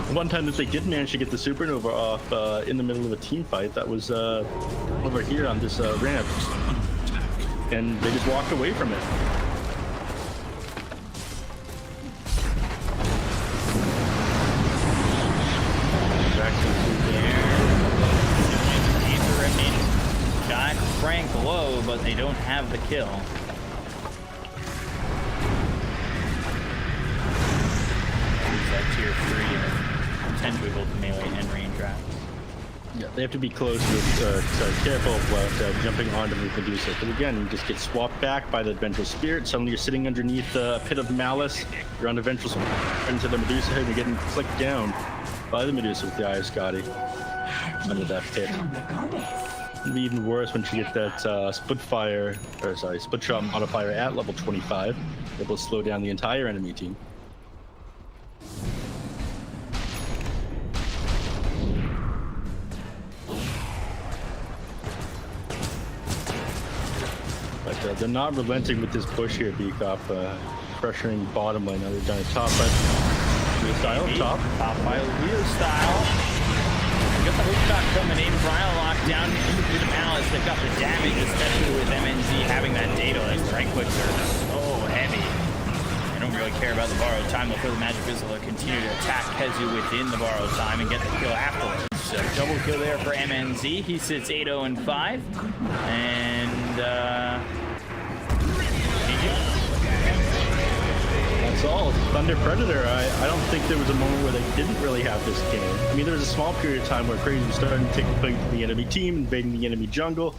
The one time that they did manage to get the Supernova off in the middle of a team fight, that was over here on this ramp. And they just walked away from it. Got Frank low, but they don't have the kill. Use that tier 3 and potentially hold the melee and range rounds. Yeah, they have to be close with, careful about jumping onto the Medusa. But again, you just get swapped back by the Vengeful Spirit. Suddenly you're sitting underneath a pit of Malice. You're on the Vengeful Spirit into the Medusa head and you're getting flicked down by the Medusa with the Eye of Scotty under that pit. It'll be even worse when she gets that split shot modifier at level 25. Able to slow down the entire enemy team. they're not relenting with this push here, Beakoff, pressuring bottom lane. Now they're down to top, but Leo style, top. Top by Leo style. They got the hook shot coming in. Brian locked down into the Malice. They've got the damage, especially with MNZ having that data. Those right clicks are so heavy. They don't really care about the borrowed time. They'll throw the magic missile. They'll continue to attack Kezu within the borrowed time and get the kill afterwards. So double kill there for MNZ. He sits 8-0-5. And That's all. Thunder Predator, I don't think there was a moment where they didn't really have this game. I mean, there was a small period of time where Crazy was starting to take the point to the enemy team, invading the enemy jungle.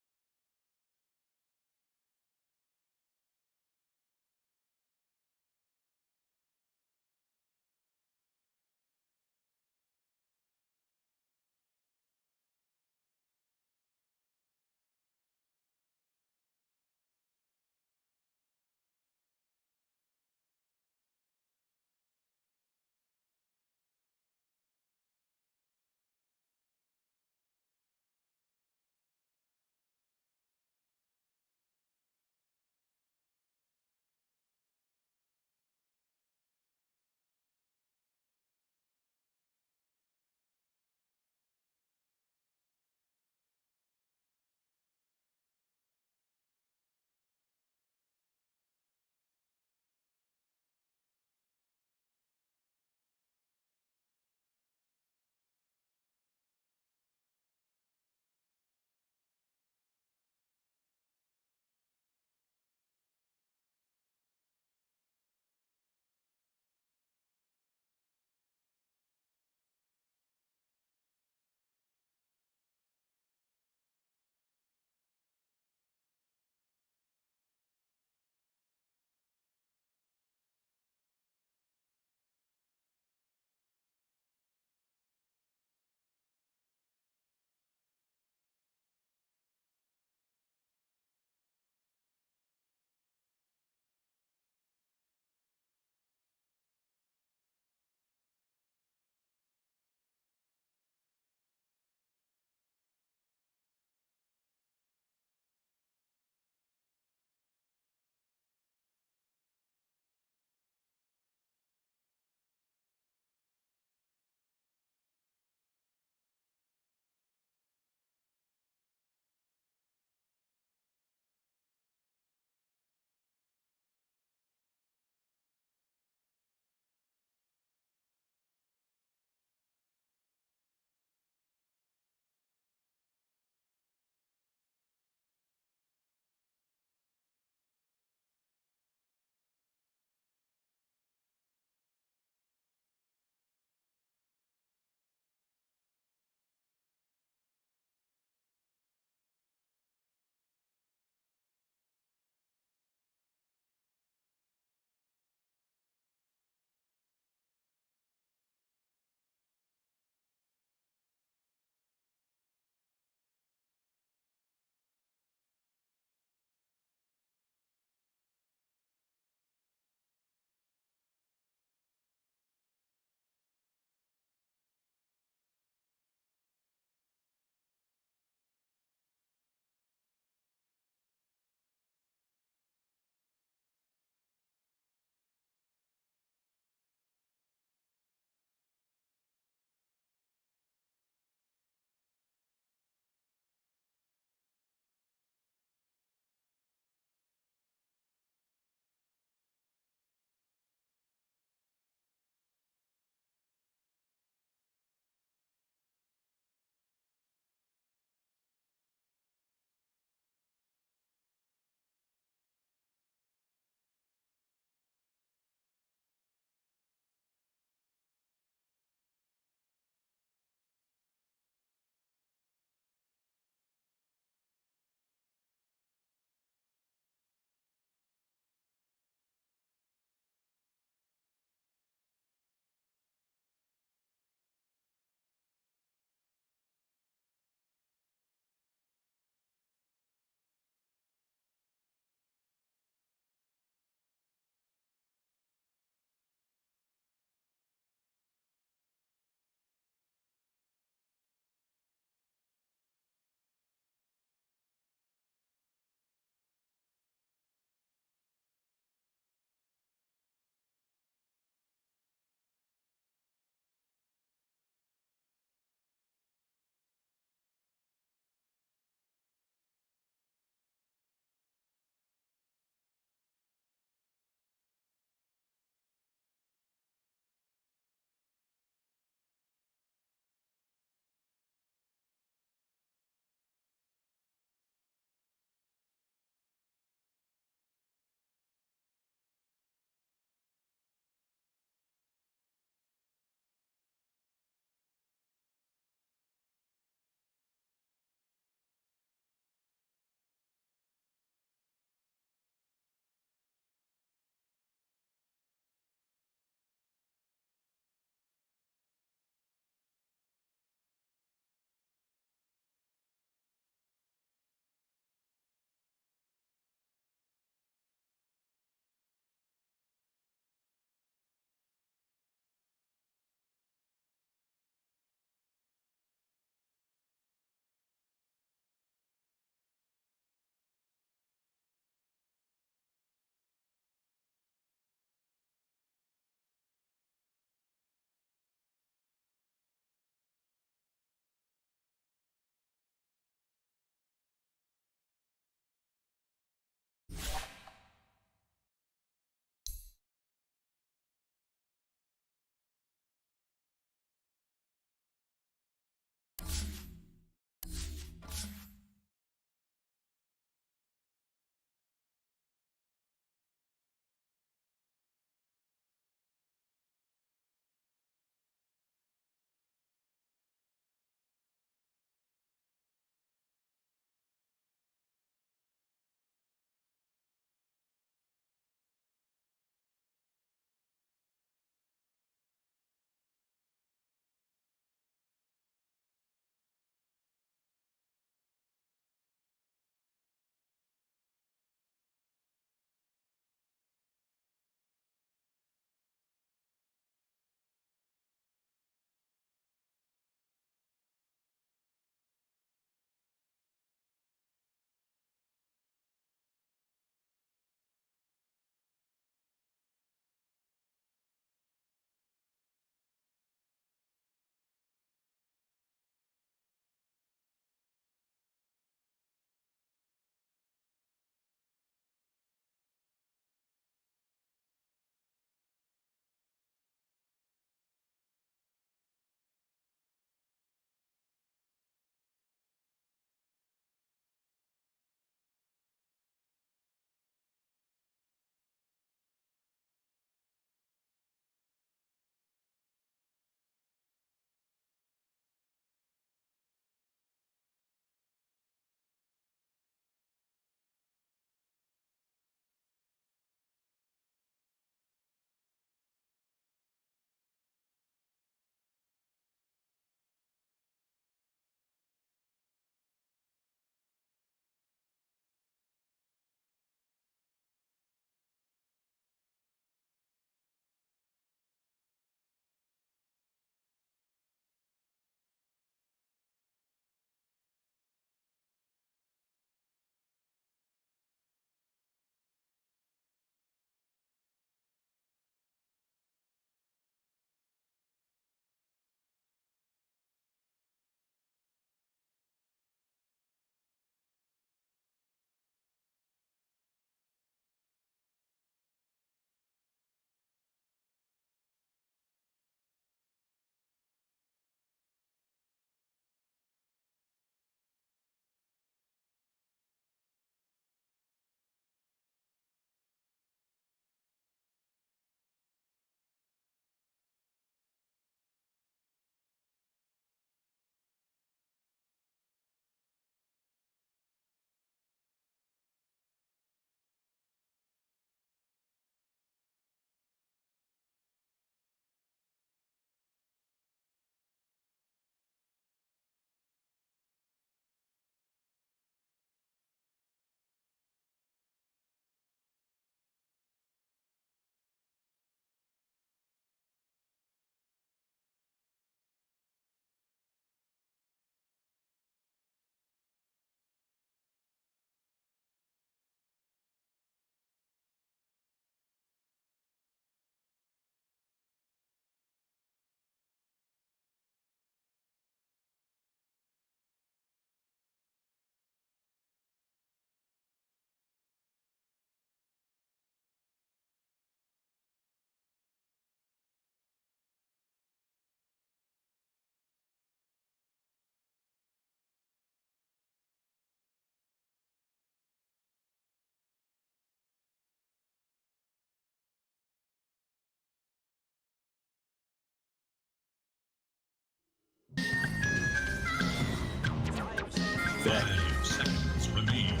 back. 5 seconds remain. It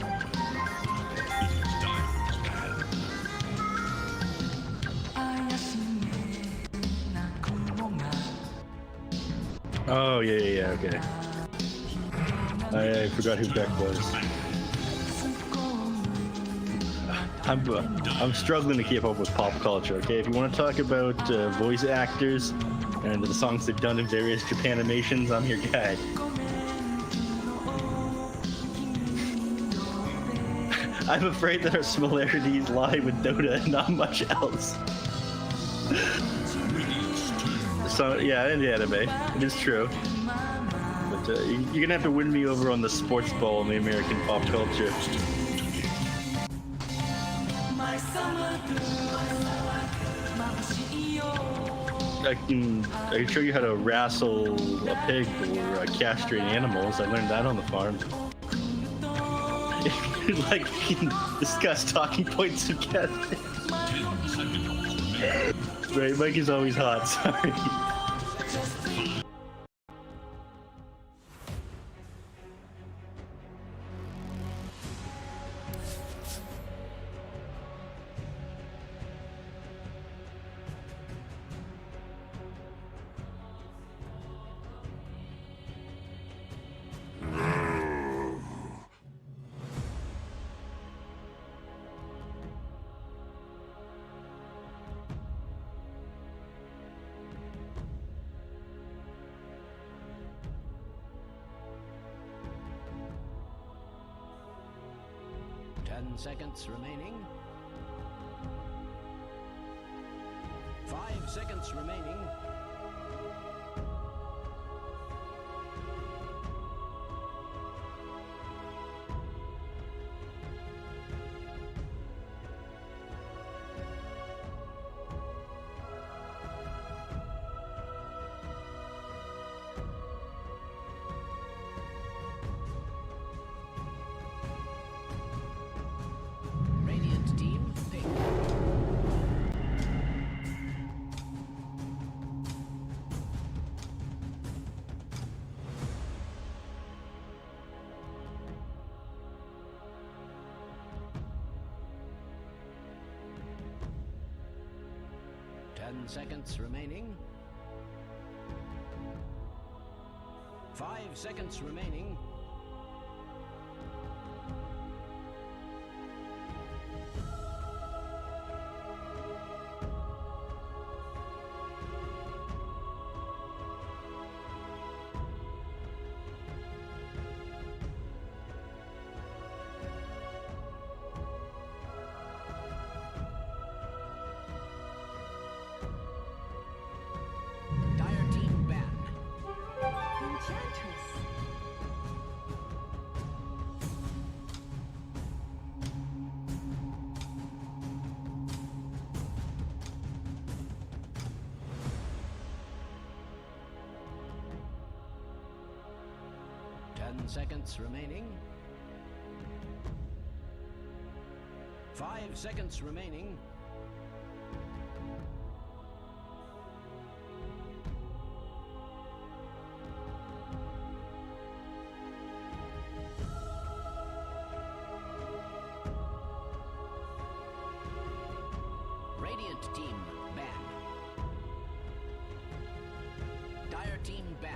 is Diamond's bad. Oh yeah, okay. I forgot who Beck was. I'm struggling to keep up with pop culture. Okay, if you want to talk about voice actors and the songs they've done in various Japanimations, I'm your guy. I'm afraid that our similarities lie with Dota and not much else. So yeah, in the anime, it is true. But you're gonna have to win me over on the sports ball and the American pop culture. I can show you how to wrestle a pig or castrate animals. I learned that on the farm. Like we can discuss talking points of casting. 10 seconds remain. Right, Mike is always hot. Sorry. Seconds remaining. 5 seconds remaining. Radiant team pick. 10 seconds remaining. 5 seconds remaining. Dire team ban. Enchantress. 10 seconds remaining. 5 seconds remaining. Radiant team ban. Dire team ban.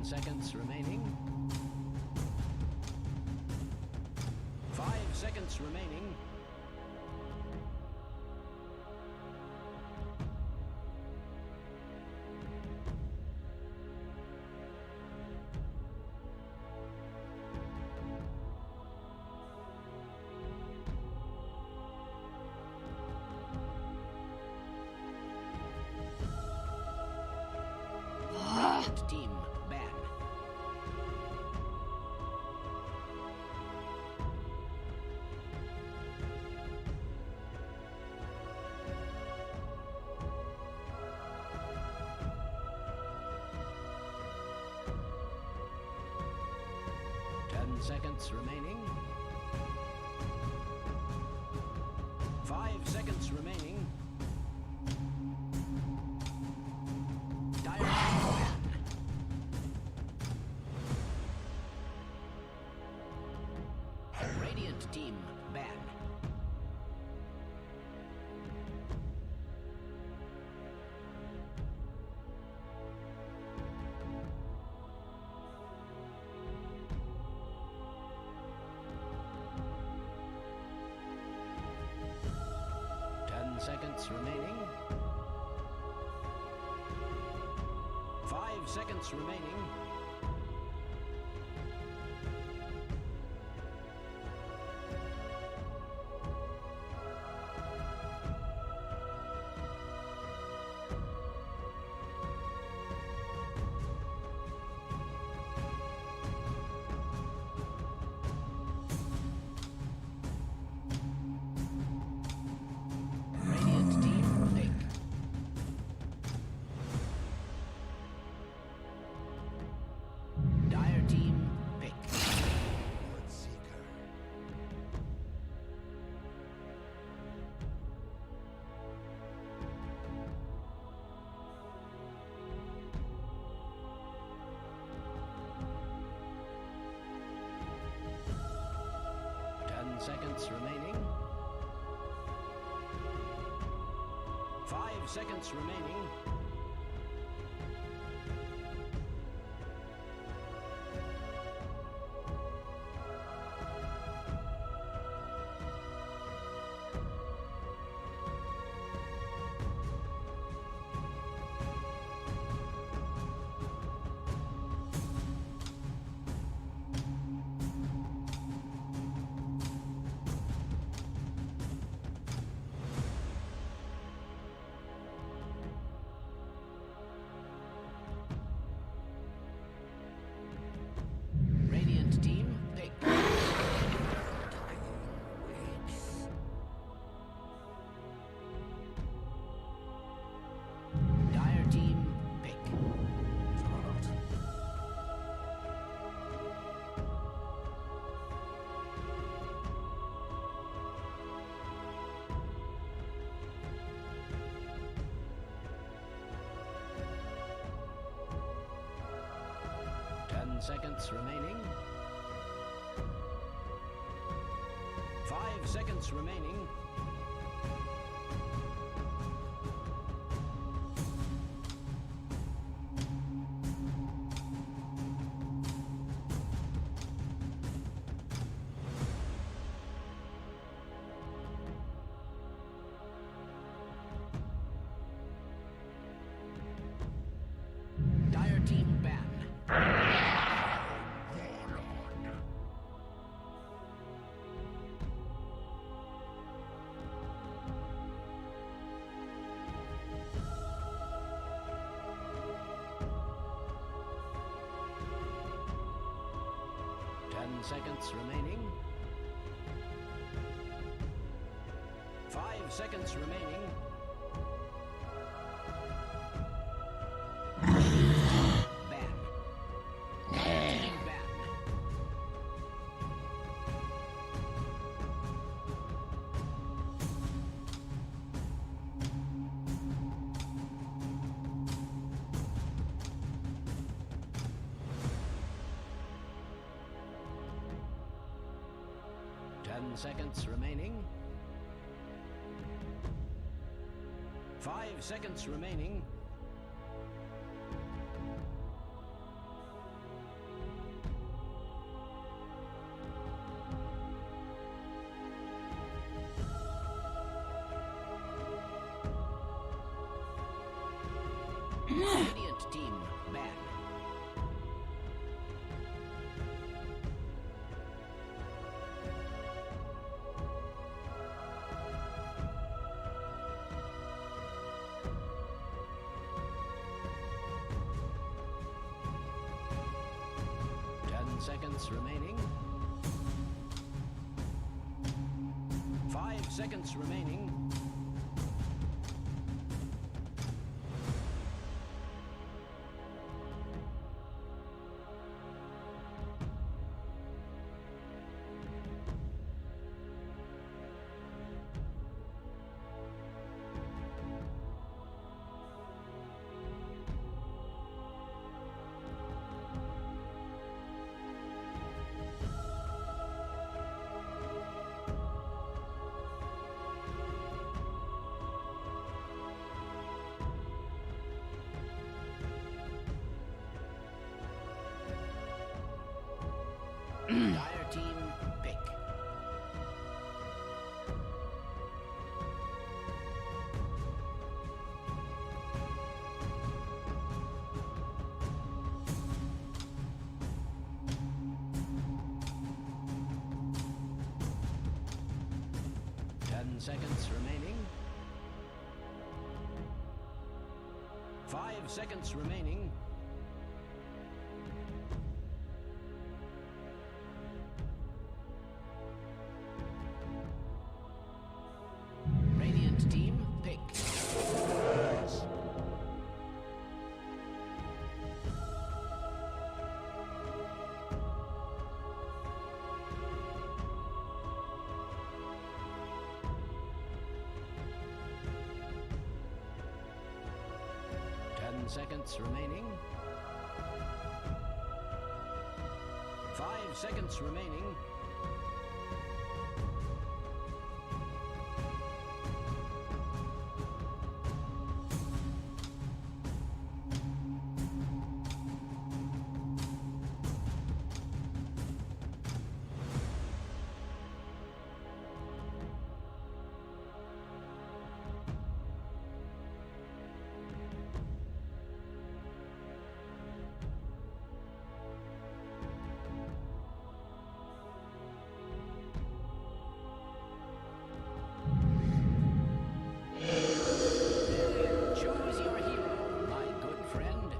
Seconds remaining. 5 seconds remaining. Radiant team ban. seconds remaining. 5 seconds remaining. Dire team ban. Radiant team ban. Seconds remaining. 5 seconds remaining. Radiant team pick. Dire team pick. Bloodseeker. 10 seconds remaining. 5 seconds remaining. Radiant team pick. Dire team pick. 10 seconds remaining. 5 seconds remaining. Dire team ban. 10 seconds remaining. 5 seconds remaining. Ban. Team ban. Seconds remaining. 5 seconds remaining. Radiant team ban. Seconds remaining. 5 seconds remaining. Dire team, pick. Seconds remaining. 5 seconds remaining. Radiant team, pick. Seconds remaining. 5 seconds remaining. Choose your hero, my good friend.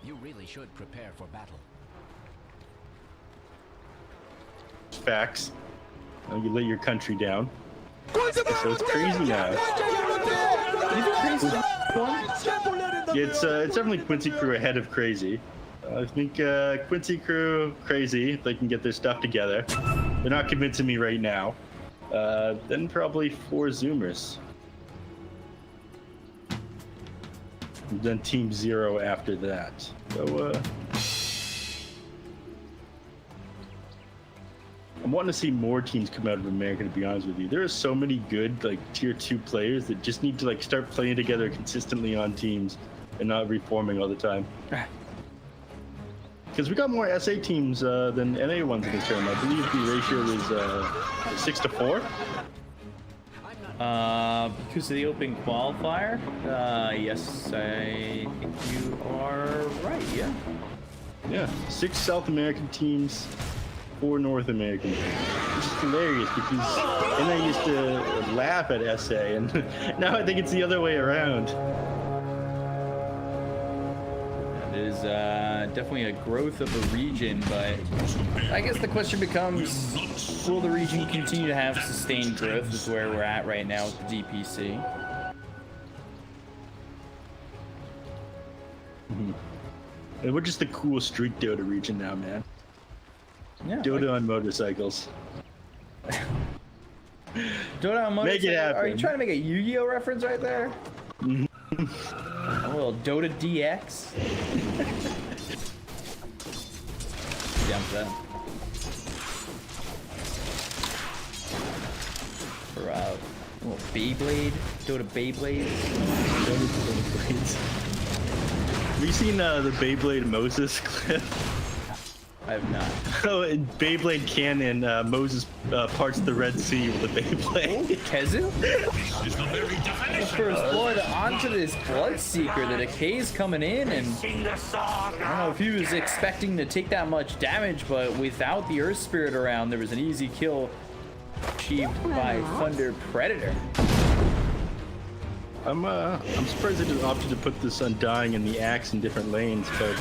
You really should prepare for battle. Facts. You let your country down. So it's crazy now. Yeah, it's definitely Quincy Crew ahead of Crazy. I think Quincy Crew, Crazy, if they can get their stuff together. They're not convincing me right now. Then probably 4 Zoomers. And then Team 0 after that. So, I'm wanting to see more teams come out of America, to be honest with you. There are so many good, like, tier 2 players that just need to, like, start playing together consistently on teams and not reforming all the time. Because we got more SA teams than NA ones in this tournament. I believe the ratio is 6 to 4. Because of the open qualifier, yes, I think you are right, yeah. Yeah, 6 South American teams, 4 North American teams. Which is hilarious because NA used to laugh at SA, and now I think it's the other way around. It is definitely a growth of a region, but I guess the question becomes, will the region continue to have sustained growth is where we're at right now with the DPC. And we're just the cool street Dota region now, man. Yeah. Dota on motorcycles. Dota on Make it motorcycle. Are you happen. trying to make a Yu-Gi-Oh reference right there? A little Dota DX. Down for that. For little Beyblade, Dota Beyblade. Have you seen the Beyblade Moses clip? I have not. Oh, in Beyblade canon, Moses parts the Red Sea with a Beyblade. Kezu? This is the very definition. First blood onto this Bloodseeker. The decay's coming in, and I don't know if he was expecting to take that much damage, but without the Earth Spirit around, there was an easy kill achieved by Thunder Predator. I'm surprised they just opted to put this Undying and the Axe in different lanes, but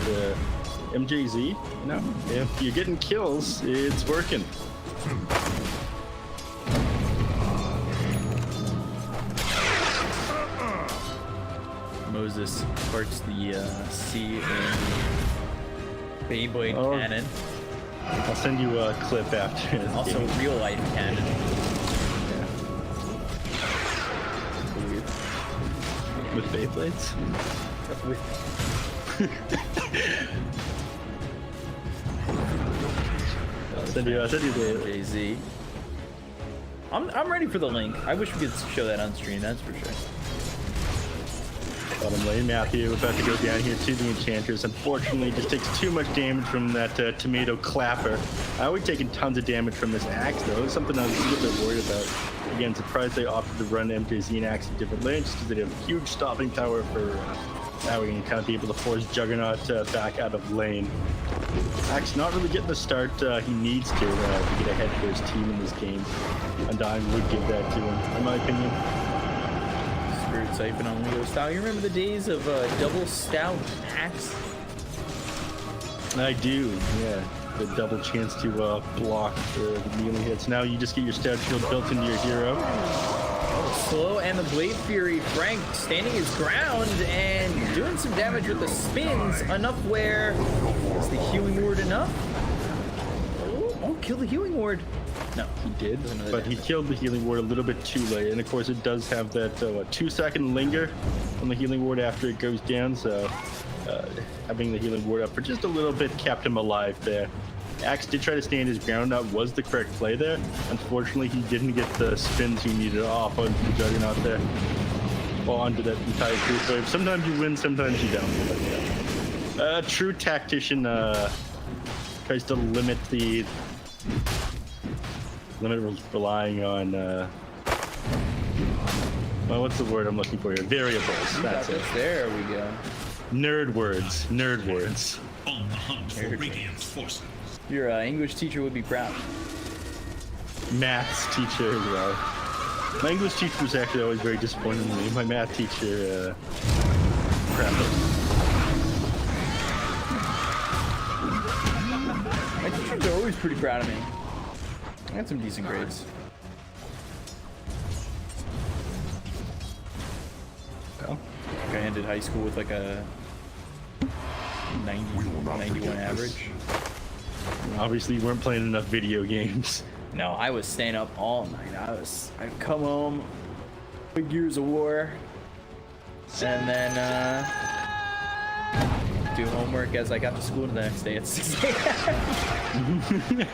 MJZ, you know, if you're getting kills, it's working. Moses parts the sea in Beyblade cannon. I'll send you a clip after. this Also game. real life cannon. With Beyblades? With I'll send you the. Jay-Z. I'm ready for the link. I wish we could show that on stream, that's for sure. Bottom lane, Matthew, about to go down here to the Enchanters. Unfortunately, just takes too much damage from that tomato clapper. I would taken tons of damage from this axe, though. It's something I was a little bit worried about. Again, surprised they opted to run MJZ and axe in different lanes, just because they have huge stopping power for now we can kind of be able to force Juggernaut back out of lane. Axe not really getting the start he needs to get ahead for his team in this game. Undying would give that to him, in my opinion. Spirit Siphon on Leo style. You remember the days of double stout axe? I do, yeah. The double chance to block the melee hits. Now you just get your stout shield built into your hero. Slow and the Blade Fury. Frank standing his ground and doing some damage with the spins. Enough where is the healing ward enough? Oh, kill the healing ward. No, He did, but he killed the healing ward a little bit too late. And of course, it does have that 2-second linger on the healing ward after it goes down. So having the healing ward up for just a little bit kept him alive there. Axe did try to stand his ground. That was the correct play there. Unfortunately, he didn't get the spins he needed off onto the Juggernaut there. Well, onto that entire group wave. Sometimes you win, sometimes you don't. But, yeah. A true tactician tries to limit relying on well, what's the word I'm looking for here? Variables. That's it. There we go. Nerd words. Nerd words. On the hunt for Radiant's forces. Your English teacher would be proud. Maths teacher as well. My English teacher was actually always very disappointed in me. My math teacher, crap. My teachers are always pretty proud of me. I got some decent grades. Well, I ended high school with like a 91 average. obviously you weren't playing enough video games. No, I was staying up all night. I'd come home, play Gears of War, and then do homework as I got to school the next day at 6 a.m.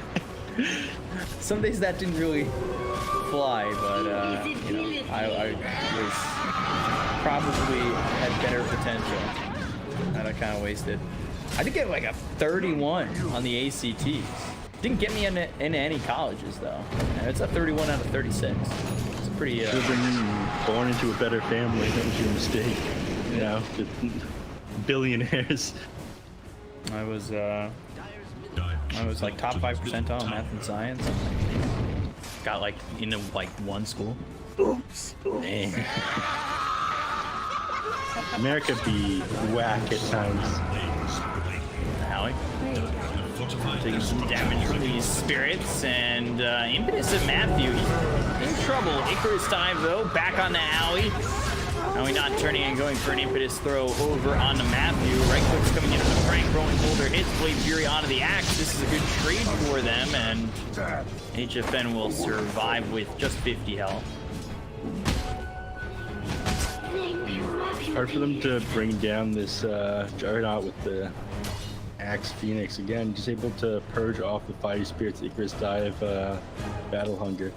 Some days that didn't really fly, but you know, I was probably had better potential, and I kind of wasted. I did get like a 31 on the ACTs. Didn't get me into any colleges though. It's a 31 out of 36. It's a pretty. Should have been born into a better family. That was your mistake. You know, just billionaires. I was like top 5 percentile in math and science. Got like into like one school. Oops. Dang. America be whack at times. Howie. Taking some damage from these spirits, and impetus of Matthew. He's in trouble. Icarus dive though, back on the alley. Now we're not turning and going for an impetus throw over onto Matthew. Right click's coming in from Frank. Rolling Boulder hits. Blade Fury onto the axe. This is a good trade for them, and HFN will survive with just 50 health. Hard for them to bring down this Juggernaut with the Axe Phoenix. Again, just able to purge off the Fiery Spirit's Icarus Dive Battle Hunger.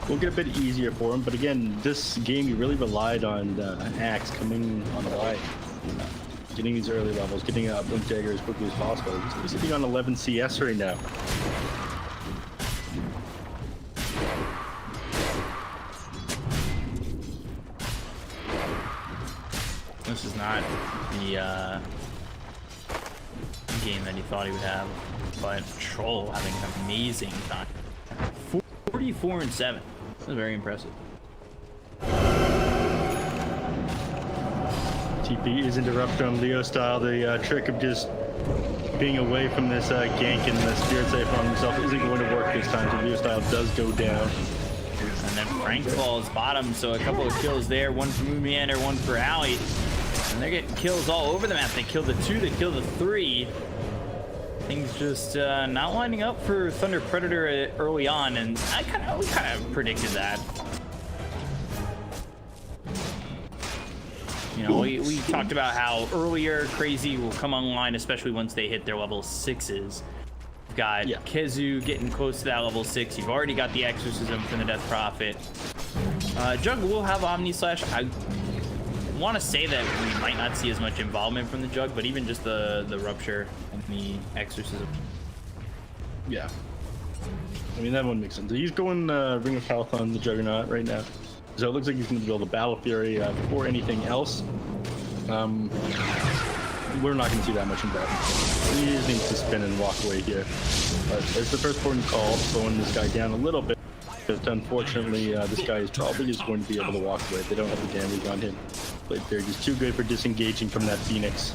Will get a bit easier for him, but again, this game you really relied on Axe coming online. Getting these early levels, getting a Blink Dagger as quickly as possible. He's sitting on 11 CS right now. This is not the game that he thought he would have, but Troll having an amazing time. 44 and 7. This is very impressive. TP is interrupted on Leo style. The trick of just being away from this gank and the Spirit Safe on himself isn't going to work this time, so Leo style does go down. And then Frank falls bottom, so a couple of kills there. One for Moonmeander, one for Alley. And they're getting kills all over the map. They killed the 2, they killed the 3. Things just not lining up for Thunder Predator early on, and we kind of predicted that. You know, we talked about how earlier Crazy will come online, especially once they hit their level 6s. You've got Kezu getting close to that level 6. You've already got the Exorcism from the Death Prophet. Jug will have Omni Slash. I want to say that we might not see as much involvement from the Jug, but even just the Rupture and the Exorcism. Yeah. I mean, that one makes sense. He's going Ring of Health on the Juggernaut right now. So it looks like he's going to build a Battle Fury before anything else. We're not going to see that much in battle. He just needs to spin and walk away here. But there's the first important call, slowing this guy down a little bit. But unfortunately, this guy is probably just going to be able to walk away. They don't have the damage on him. Blade Fury is too good for disengaging from that Phoenix.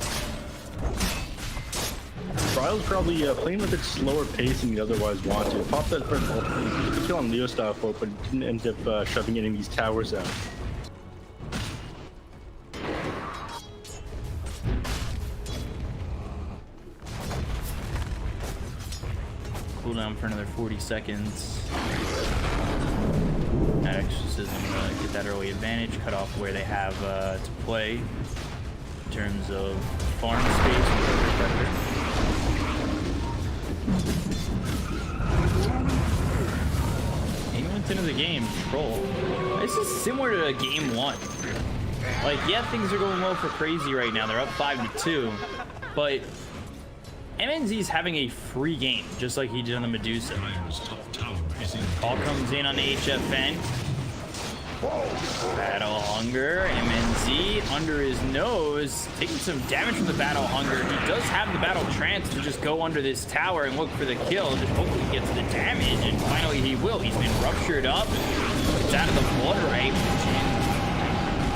Trial's probably playing a bit slower pace than he otherwise want to. Pop that first ult, he could kill on Leo style folk, but didn't end up shoving any of these towers out. Cooldown for another 40 seconds. That Exorcism get that early advantage, cut off where they have to play in terms of farm space with the Predator. Into the game, Troll. This is similar to game 1. Like, yeah, things are going well for Crazy right now. They're up 5-2, but MNZ's having a free game, just like he did on the Medusa. Call comes in on the HFN. Battle Hunger, MNZ under his nose, taking some damage from the Battle Hunger. He does have the Battle Trance to just go under this tower and look for the kill. Just hopefully he gets the damage, and finally he will. He's been ruptured up. It's out of the blood right.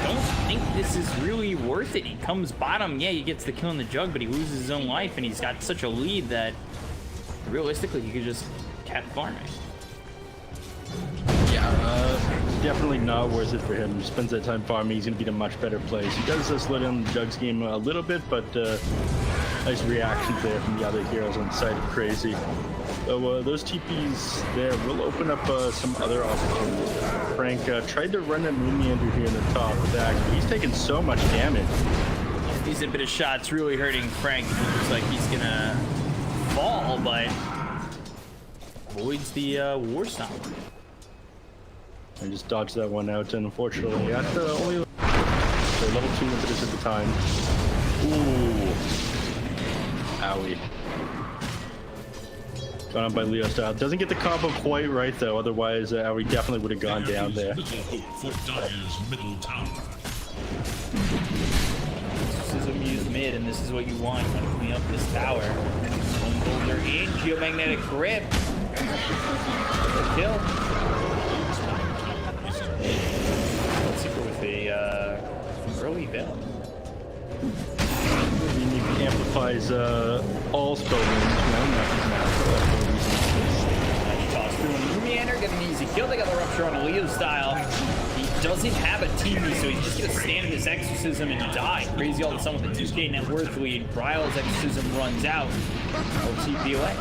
Don't think this is really worth it. He comes bottom. Yeah, he gets the kill in the Jug, but he loses his own life, and he's got such a lead that realistically he could just cap farming. Definitely not worth it for him. He spends that time farming, he's going to be in a much better place. He does slow down the Jug's game a little bit, but nice reactions there from the other heroes on the side of Crazy. So those TPs there will open up some other opportunities. Frank tried to run a Moonmeander here in the top with that, but he's taking so much damage. These a bit of shots really hurting Frank. It looks like he's going to fall, but avoids the War Stomp. I just dodged that one out, and unfortunately, at the only level 2 impetus at the time. Ooh. Owie. Gone on by Leo style. Doesn't get the combo quite right, though. Otherwise, Owie definitely would have gone down there. This is a Muse mid, and this is what you want. You want to clean up this tower. One Boulder in, Geomagnetic Grip. Kill. Super with a early build. He amplifies all spell range. Nice toss through on Moonmeander, getting an easy kill. They got the Rupture on a Leo style. He doesn't have a TV, so he's just gonna stand in his exorcism and die. Crazy all of a sudden with a 2K net worth lead. Bryle's exorcism runs out. He'll TP away.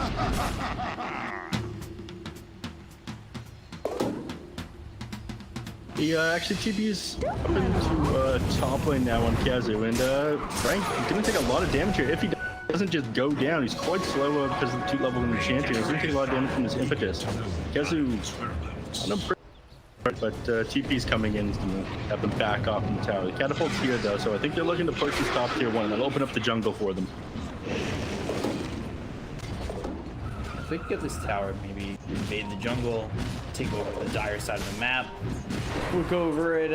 He actually TP's up into top lane now on Kazu, and Frank gonna take a lot of damage here. If he doesn't just go down, he's quite slow because of the 2-level enchanting. He's gonna take a lot of damage from his impetus. Kazu, but TP's coming in, he's gonna have them back off in the tower. The catapult's here though, so I think they're looking to push this top tier 1. That'll open up the jungle for them. If we could get this tower, maybe invade the jungle, take over the dire side of the map, look over at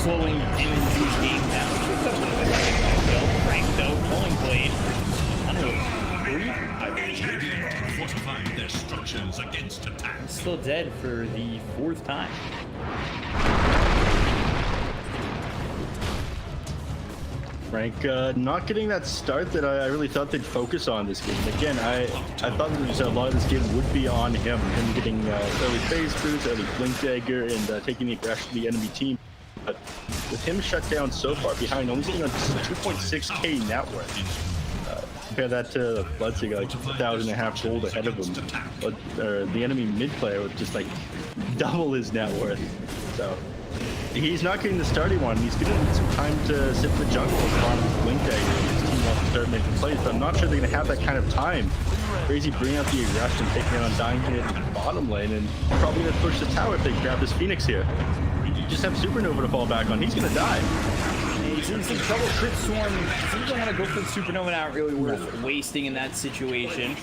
slowing MNZ's game down. Picked up a little bit of kill. Frank though, pulling blade. I don't know, 3, I believe. Fortifying their structures against attack. Still dead for the 4th time. Frank not getting that start that I really thought they'd focus on this game. Again, I thought that a lot of this game would be on him getting early phase boost, early blink dagger, and taking the aggression of the enemy team. But with him shut down so far behind, only sitting on 2.6k net worth. Compare that to Bloodseeker, like 1,500 gold ahead of him. But the enemy mid player with just like double his net worth. So he's not getting the start he wanted. He's gonna need some time to sit in the jungle and spawn his blink dagger. His team wants to start making plays, but I'm not sure they're gonna have that kind of time. Crazy bringing out the aggression, taking it on dying hit in the bottom lane, and probably gonna push the tower if they grab this Phoenix here. You just have Supernova to fall back on. He's gonna die. He's in some trouble. Crit Swarm seems to want to go for the Supernova, not really worth wasting in that situation.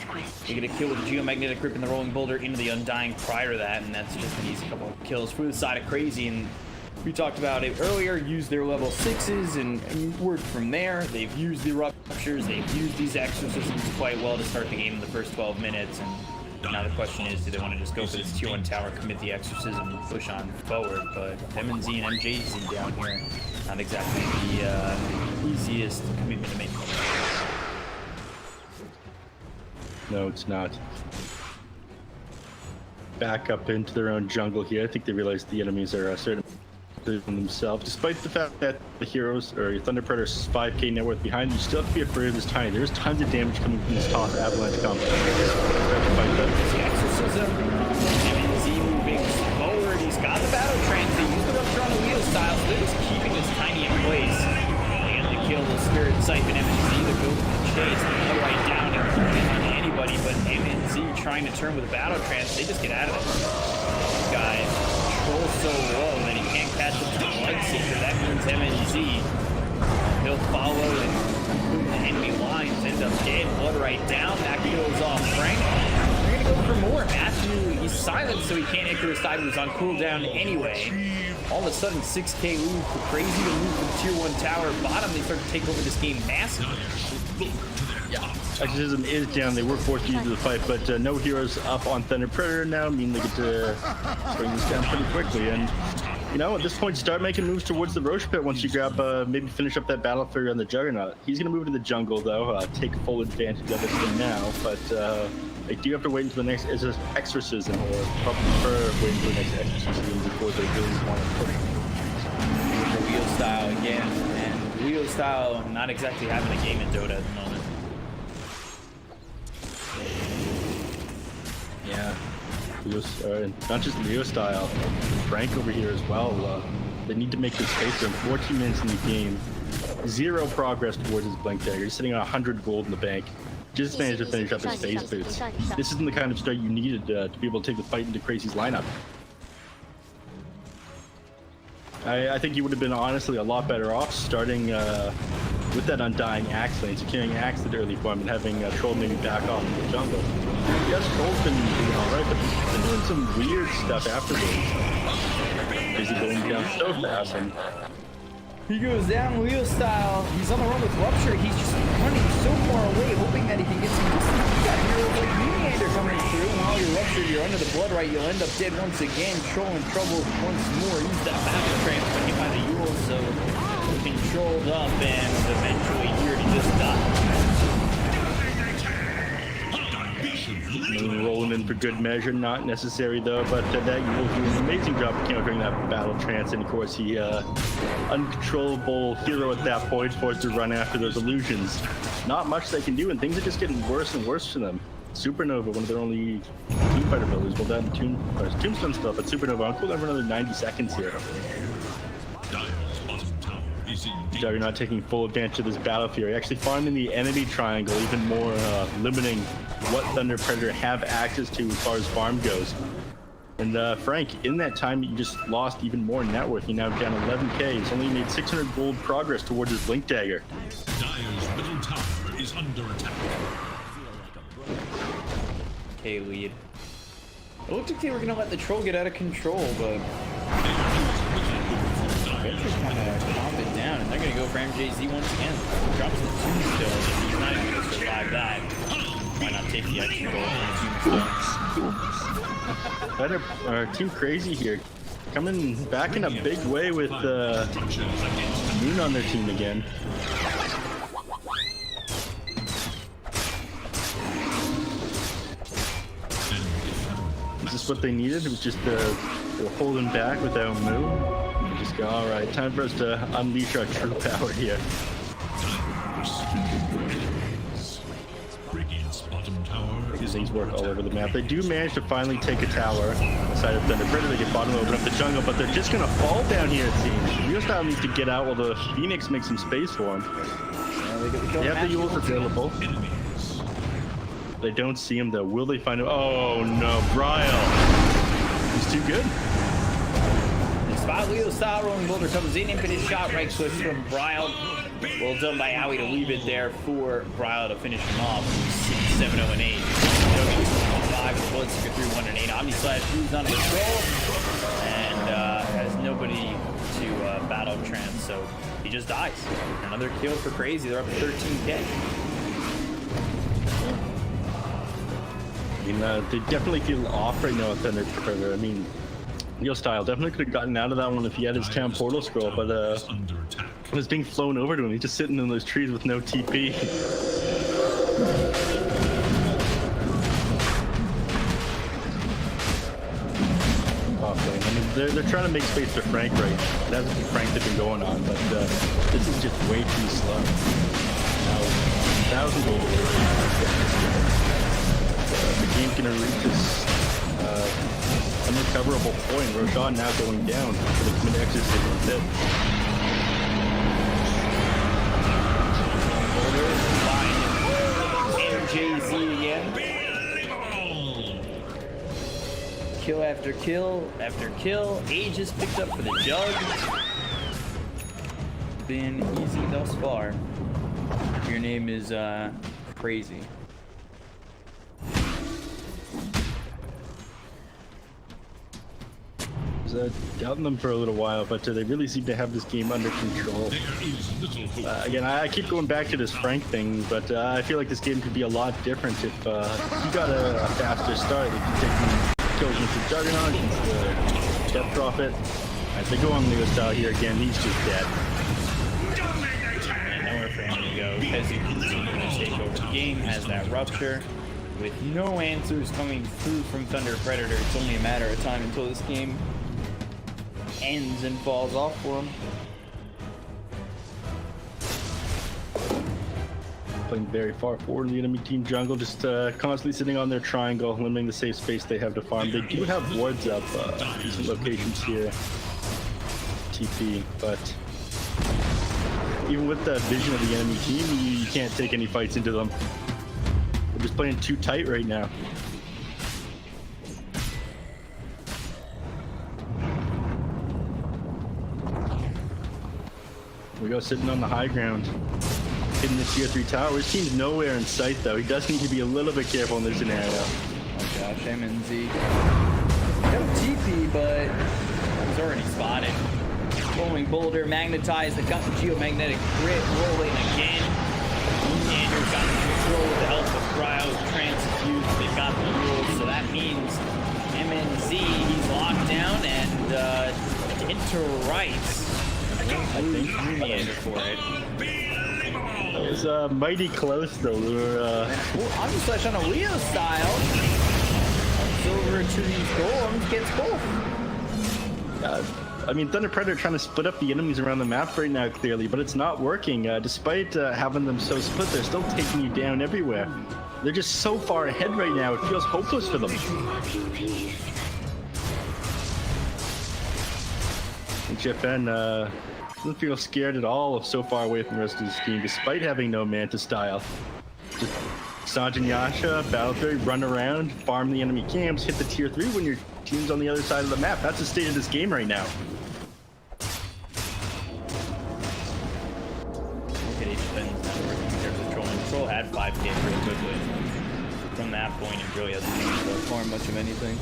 They get a kill with the Geomagnetic Grip and the Rolling Boulder into the Undying prior to that, and that's just an easy couple of kills for the side of Crazy. And we talked about it earlier, used their level 6s and worked from there. They've used the Ruptures, they've used these exorcisms quite well to start the game in the first 12 minutes. And now the question is, do they want to just go for this tier 1 tower, commit the exorcism, and push on forward? But MNZ and MJZ down here, not exactly the easiest commitment to make. No, it's not. Back up into their own jungle here. I think they realize the enemies are certain themselves, despite the fact that the heroes or Thunder Predator's 5k net worth behind you, still have to be afraid of this tiny. There's tons of damage coming from this top avalanche complex. Exorcism, MNZ moving forward. He's got the battle trance. They use the rupture on the wheel style, so they're just keeping this tiny in place. They get to kill the Spirit Siphon. MNZ, the go chase, they right down and keep it on anybody, but MNZ trying to turn with a battle trance, they just get out of it. This guy controls so low that he can't catch up to the Bloodseeker. That means MNZ, he'll follow and the enemy lines, end up dead. Blood right down, that kills off Frank. They're gonna go for more. Matthew, he's silent, so he can't enter his side. He was on cooldown anyway. All of a sudden, 6k loot for Crazy to move from tier 1 tower bottom. They start to take over this game massively. Yeah, Exorcism is down. They were forced to use the fight, but no heroes up on Thunder Predator now. I mean, they get to bring this down pretty quickly. And, you know, at this point, start making moves towards the Roche Pit once you grab, maybe finish up that battle for on the Juggernaut. He's going to move to the jungle, though, take full advantage of it for now. But they do have to wait until the next Exorcism, or probably prefer waiting until the next Exorcism before they really want to push. Wheel style again, and Wheel style not exactly having a game in Dota at the moment. Yeah, not just Leo style, Frank over here as well. They need to make this space. They're in 14 minutes in the game. 0 progress towards his blink dagger. He's sitting on 100 gold in the bank. Just managed to finish up his phase boots. This isn't the kind of start you needed to be able to take the fight into Crazy's lineup. I think you would have been honestly a lot better off starting with that Undying Axe lane, securing Axe at early form and having Troll maybe back off in the jungle. Yes, Troll's been doing alright, but he's been doing some weird stuff afterwards. Crazy going down so fast. And he goes down wheel style. He's on the run with Rupture. He's just running so far away, hoping that he can get some distance. You got heroes like Mediator coming through. While you're Ruptured, you're under the blood right. You'll end up dead once again. Troll in trouble once more. Use that battle trance when you find the Yule, so controlled up and eventually here to just die. Rolling in for good measure, not necessary though, but that will do an amazing job of countering that battle trance, and of course he uncontrollable hero at that point, forced to run after those illusions. Not much they can do, and things are just getting worse and worse for them. Supernova, one of their only team fighter abilities, will down Tombstone still, but Supernova on cooldown for another 90 seconds here. You're not taking full advantage of this battle fury, actually finding the enemy triangle even more limiting what Thunder Predator have access to as far as farm goes. And Frank, in that time you just lost even more net worth. You're now down 11k. He's only made 600 gold progress towards his Blink Dagger. Dire's middle tower is under attack. Okay, lead. It looked like they were gonna let the troll get out of control, but they're just kind of calm it down, and they're gonna go for MJZ once again. Drops the tombstone. If he's not even gonna survive that, why not take the extra gold from the tombstone? Team Crazy here, coming back in a big way with Moon on their team again. Is this what they needed? It was just they were holding back without Moon. They just go, all right, time for us to unleash our true power here. These things work all over the map. They do manage to finally take a tower on the side of Thunder Predator. They get bottom open up the jungle, but they're just gonna fall down here, it seems. Real Style needs to get out while the Phoenix makes some space for him. They have the Yules available. They don't see him though. Will they find him? Oh no, Bryle. He's too good. The spot Leo style rolling boulder comes in, infinite shot, right click from Bryle. Well done by Howie to leave it there for Bryle to finish him off. 6, 7, 0, and 8. 5 with Bloodseeker 3, 1, and 8. Omni/Slash moves on to the troll and has nobody to battle trance, so he just dies. Another kill for Crazy. They're up to 13k. I mean, they definitely feel off right now with Thunder Predator. I mean, Real Style definitely could have gotten out of that one if he had his town portal scroll, but when it's being flown over to him, he's just sitting in those trees with no TP. I mean, they're trying to make space for Frank right now. That's what Frank has been going on, but this is just way too slow. Now, 1,000 gold. The game's gonna reach this unrecoverable point. Roshan now going down for the commit exorcism instead. MJZ again. Kill after kill after kill. Age is picked up for the jug. Been easy thus far. Your name is Crazy. Doubting them for a little while, but they really seem to have this game under control. Again, I keep going back to this Frank thing, but I feel like this game could be a lot different if you got a faster start. They can take kills into Juggernaut, into the Death Prophet. As they go on Leo Style here again, he's just dead. And nowhere for him to go because he continues to take over the game, has that rupture. With no answers coming through from Thunder Predator, it's only a matter of time until this game ends and falls off for him. Playing very far forward in the enemy team jungle, just constantly sitting on their triangle, limiting the safe space they have to farm. They do have wards up, decent locations here. TP, but even with the vision of the enemy team, you can't take any fights into them. They're just playing too tight right now. We go sitting on the high ground, hitting the tier 3 tower. His team's nowhere in sight though. He does need to be a little bit careful in this scenario. Oh gosh, MNZ. No TP, but he's already spotted. Rolling boulder, magnetized, the geomagnetic grit rolling again. Andrew's got control with the help of Cryo, transfused. They've got the rules, so that means MNZ, he's locked down and into rights. I think Meander for it. It was mighty close though. We were, Omni Slash on a Leo style. It's over to these golems, gets both. I mean, Thunder Predator trying to split up the enemies around the map right now, clearly, but it's not working. Despite having them so split, they're still taking you down everywhere. They're just so far ahead right now, it feels hopeless for them. HFN doesn't feel scared at all, so far away from the rest of his team, despite having no Manta style. Just Sanj and Yasha, Battlefield, run around, farm the enemy camps, hit the tier 3 when your team's on the other side of the map. That's the state of this game right now. Look at HFN's network in terms of trolling. Troll had 5k real quickly. From that point, it really hasn't changed so far much of anything.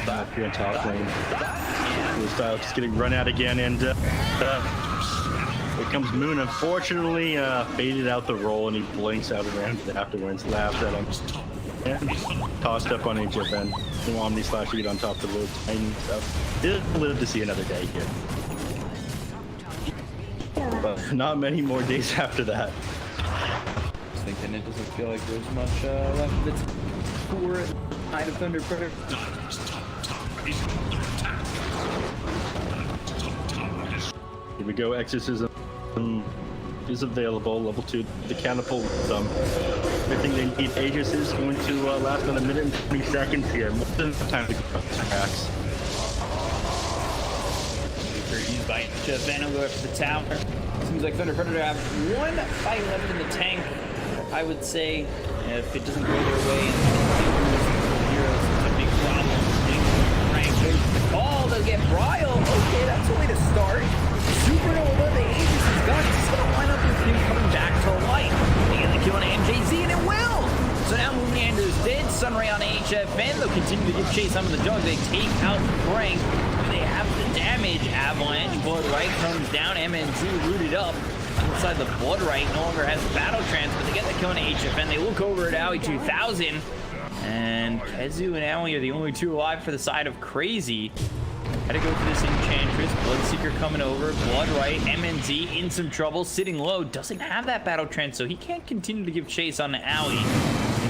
Back here on top lane. Blue style just getting run out again, and here comes Moon. Unfortunately, faded out the roll, and he blinks out around it afterwards, laughs at him. And tossed up on HFN. The Omni Slash to get on top of the loop. And stuff. Didn't live to see another day here. But not many more days after that. Just thinking it doesn't feel like there's much left of its poor Night of Thunder Predator. Here we go, Exorcism is available, level 2, the catapult everything they need. Aegis is going to last on 1 minute and 20 seconds here, more than enough time to go up the tracks. Used by HFN will go after the tower. Seems like Thunder Predator have one fight left in the tank. I would say if it doesn't go their way, heroes, it's a big problem. Oh, they'll get Bryle. Okay, that's a way to start. Supernova, the Aegis is gone. It's going to line up with him coming back to life. They get the kill on MJZ, and it will. So now Moonlander is dead. Sunray on HFN. They'll continue to give chase on the Jug. They take out Frank. They have the damage. Avalanche, Blood Right comes down. MNZ rooted up. Inside the Blood Right no longer has battle trance, but they get the kill on HFN. They look over at Aoi 2000. And Kezu and Aoi are the only two alive for the side of Crazy. Had to go for this Enchantress. Bloodseeker coming over. Blood Right. MNZ in some trouble. Sitting low. Doesn't have that battle trance, so he can't continue to give chase on the Aoi.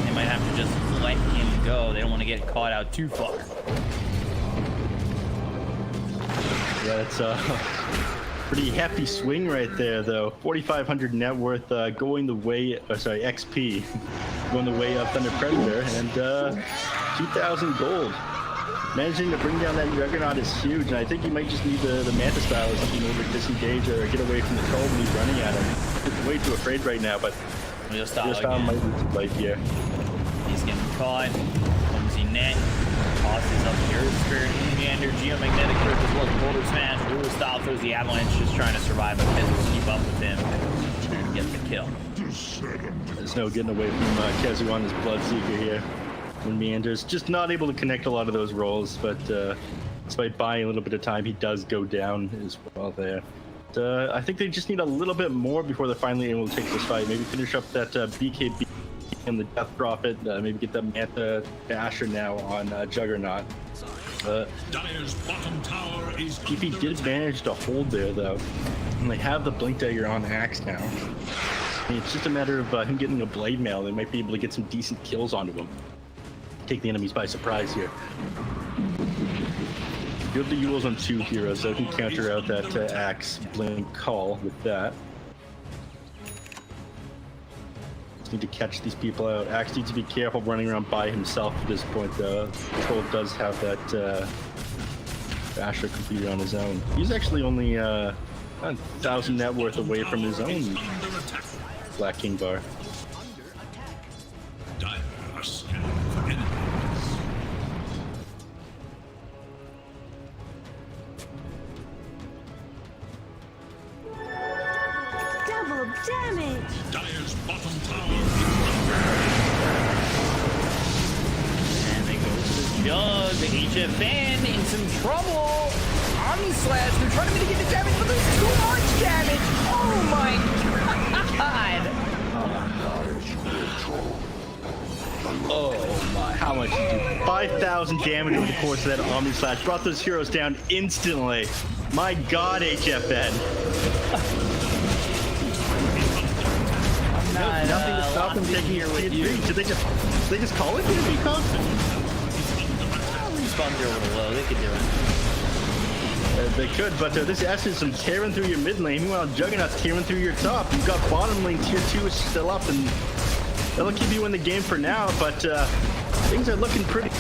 They might have to just let him go. They don't want to get caught out too far. Yeah, it's a pretty hefty swing right there, though. 4,500 net worth going the way, XP going the way of Thunder Predator, and 2,000 gold. Managing to bring down that Juggernaut is huge, and I think he might just need the Manta style or something in order to disengage or get away from the troll when he's running at him. He's way too afraid right now, but Real style might be too late here. He's getting caught. Clumsy net. Tosses up here. Spirit, Meander, Geomagnetic Grip as well as Boulder Smash. Real style throws the Avalanche, just trying to survive, but Kezu will keep up with him and get the kill. There's no getting away from Kezu on his Bloodseeker here. When Meander's just not able to connect a lot of those rolls, but despite buying a little bit of time, he does go down as well there. I think they just need a little bit more before they're finally able to take this fight. Maybe finish up that BKB and the Death Prophet. Maybe get that Manta Basher now on Juggernaut. Dyer's bottom tower is TP did manage to hold there, though. And they have the Blink Dagger on Axe now. I mean, it's just a matter of him getting a Blade Mail. They might be able to get some decent kills onto him. Take the enemies by surprise here. You have the Yules on 2 heroes, so I can counter out that Axe Blink Call with that. Just need to catch these people out. Axe needs to be careful running around by himself at this point, though. Troll does have that Basher completed on his own. He's actually only 1,000 net worth away from his own Black King bar. Dire are scanning for enemies. Double damage! Dyer's bottom tower is And they go to the Jug. The HFN in some trouble. Omni Slash, they're trying to mitigate the damage, but there's too much damage. Oh my god! Oh my, how much did you do? 5,000 damage over the course of that Omni Slash. Brought those heroes down instantly. My God, HFN. Nothing to stop them taking your lead. Did they just call it here, Beastcoast? Respawn there with a low. They could do it. They could, but this S is some tearing through your mid lane. Meanwhile, Juggernaut's tearing through your top. You've got bottom lane tier 2 is still up, and that'll keep you in the game for now. But things are looking pretty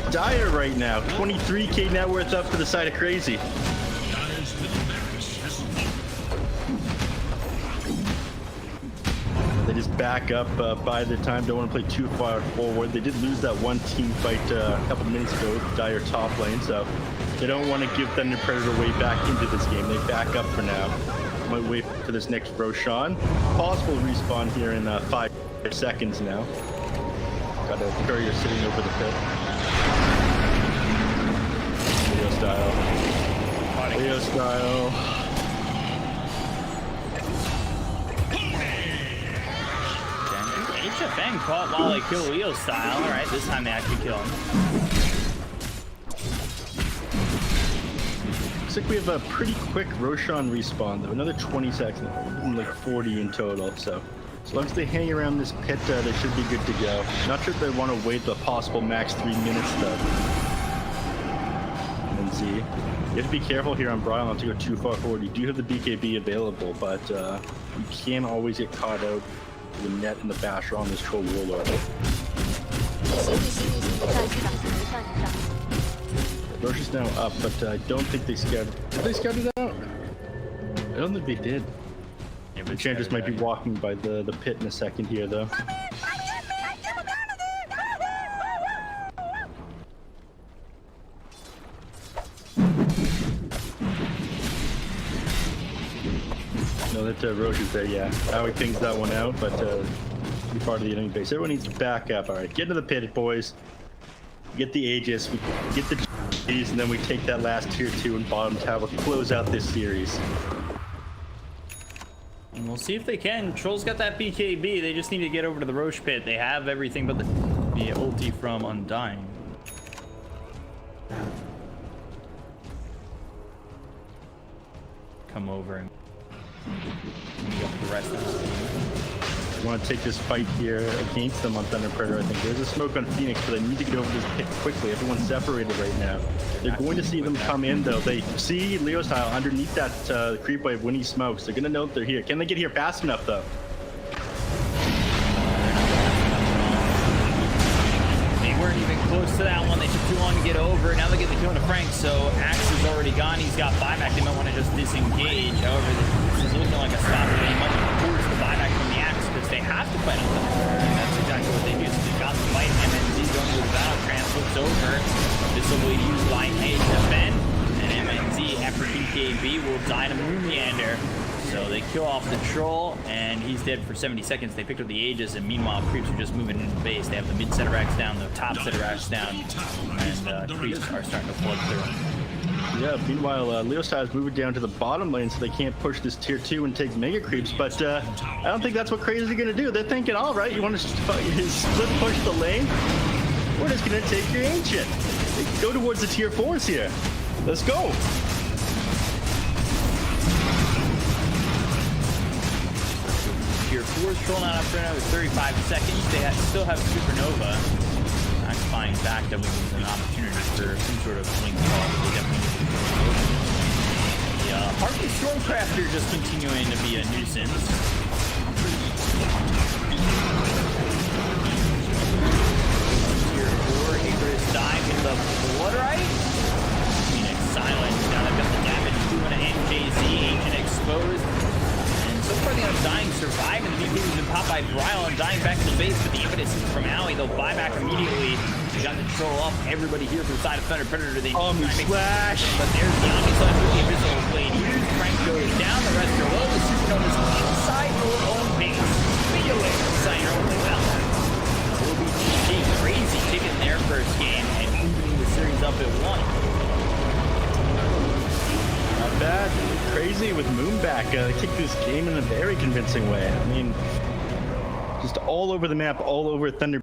dire right now. 23k net worth up to the side of Crazy. They just back up by the time. Don't want to play too far forward. They did lose that one team fight a couple minutes ago with Dire top lane, so they don't want to give Thunder Predator way back into this game. They back up for now. Might wait for this next Roshan. Possible respawn here in 5 seconds now. Got a courier sitting over the pit. Leo style. Leo style. HFN caught while they kill Leo style. Alright, this time they actually kill him. Looks like we have a pretty quick Roshan respawn though. Another 20 seconds, like 40 in total. So as long as they hang around this pit, they should be good to go. Not sure if they want to wait the possible max 3 minutes though. And see. You have to be careful here on Brian not to go too far forward. You do have the BKB available, but you can always get caught out. The net and the basher on this troll warlord. Roche is now up, but I don't think they scouted. Did they scout it out? I don't think they did. Yeah, Enchantress might be walking by the pit in a second here, though. No, that Roche is there, yeah. Now he pings that one out, but be part of the enemy base. Everyone needs to back up. All right, get into the pit, boys. Get the Aegis, we get the G's, and then we take that last tier 2 and bottom tower, close out this series. And we'll see if they can. Troll's got that BKB. They just need to get over to the Roche pit. They have everything but the ulti from Undying. Come over and go for the rest of the team. I want to take this fight here against them on Thunder Predator, I think. There's a smoke on Phoenix, but they need to get over this pit quickly. Everyone's separated right now. They're going to see them come in, though. They see Leo style underneath that creep wave when he smokes. They're going to know that they're here. Can they get here fast enough, though? They weren't even close to that one. They took too long to get over. Now they get the kill to Frank, so Axe is already gone. He's got buyback. They might want to just disengage. However, this is looking like a stop. They might force the buyback from the Axe because they have to fight on them. And that's exactly what they do. So they got the fight. MNZ going to the battle trans looks over. This will be used by HFN. And MNZ, after BKB, will die to Moon Meander. So they kill off the troll, and he's dead for 70 seconds. They picked up the Aegis, and meanwhile, creeps are just moving into the base. They have the mid set of racks down, the top set of racks down, and creeps are starting to flood through. Yeah, meanwhile, Leo Style is moving down to the bottom lane so they can't push this tier 2 and take mega creeps, but I don't think that's what Crazy is going to do. They're thinking, all right, you want to split push the lane? We're just going to take your Ancient. Go towards the tier 4s here. Let's go. Tier 4 is trolling out after another 35 seconds. They still have Supernova. Not flying back, that was an opportunity for some sort of link call. They definitely the Harpy Stormcrafter just continuing to be a nuisance. Tier 4, Icarus dive in the Bloodrite. Phoenix silent. Now they've got the damage doing to NJZ. Agent exposed. So far, the Undying survive, and the BKB has been popped by Bryle. Undying back to the base, but the impetus is from Owie. They'll buy back immediately. They got the troll up. Everybody here from the side of Thunder Predator. They Slash! But there's the Omni Slash with the Invisible Blade used. Frank goes down. The rest are low. The Supernova's inside your own base. Be away inside your own well. Will be TG Crazy taking their first game and moving the series up at 1. Not bad. Crazy with Moonback. They kicked this game in a very convincing way. I mean, just all over the map, all over Thunder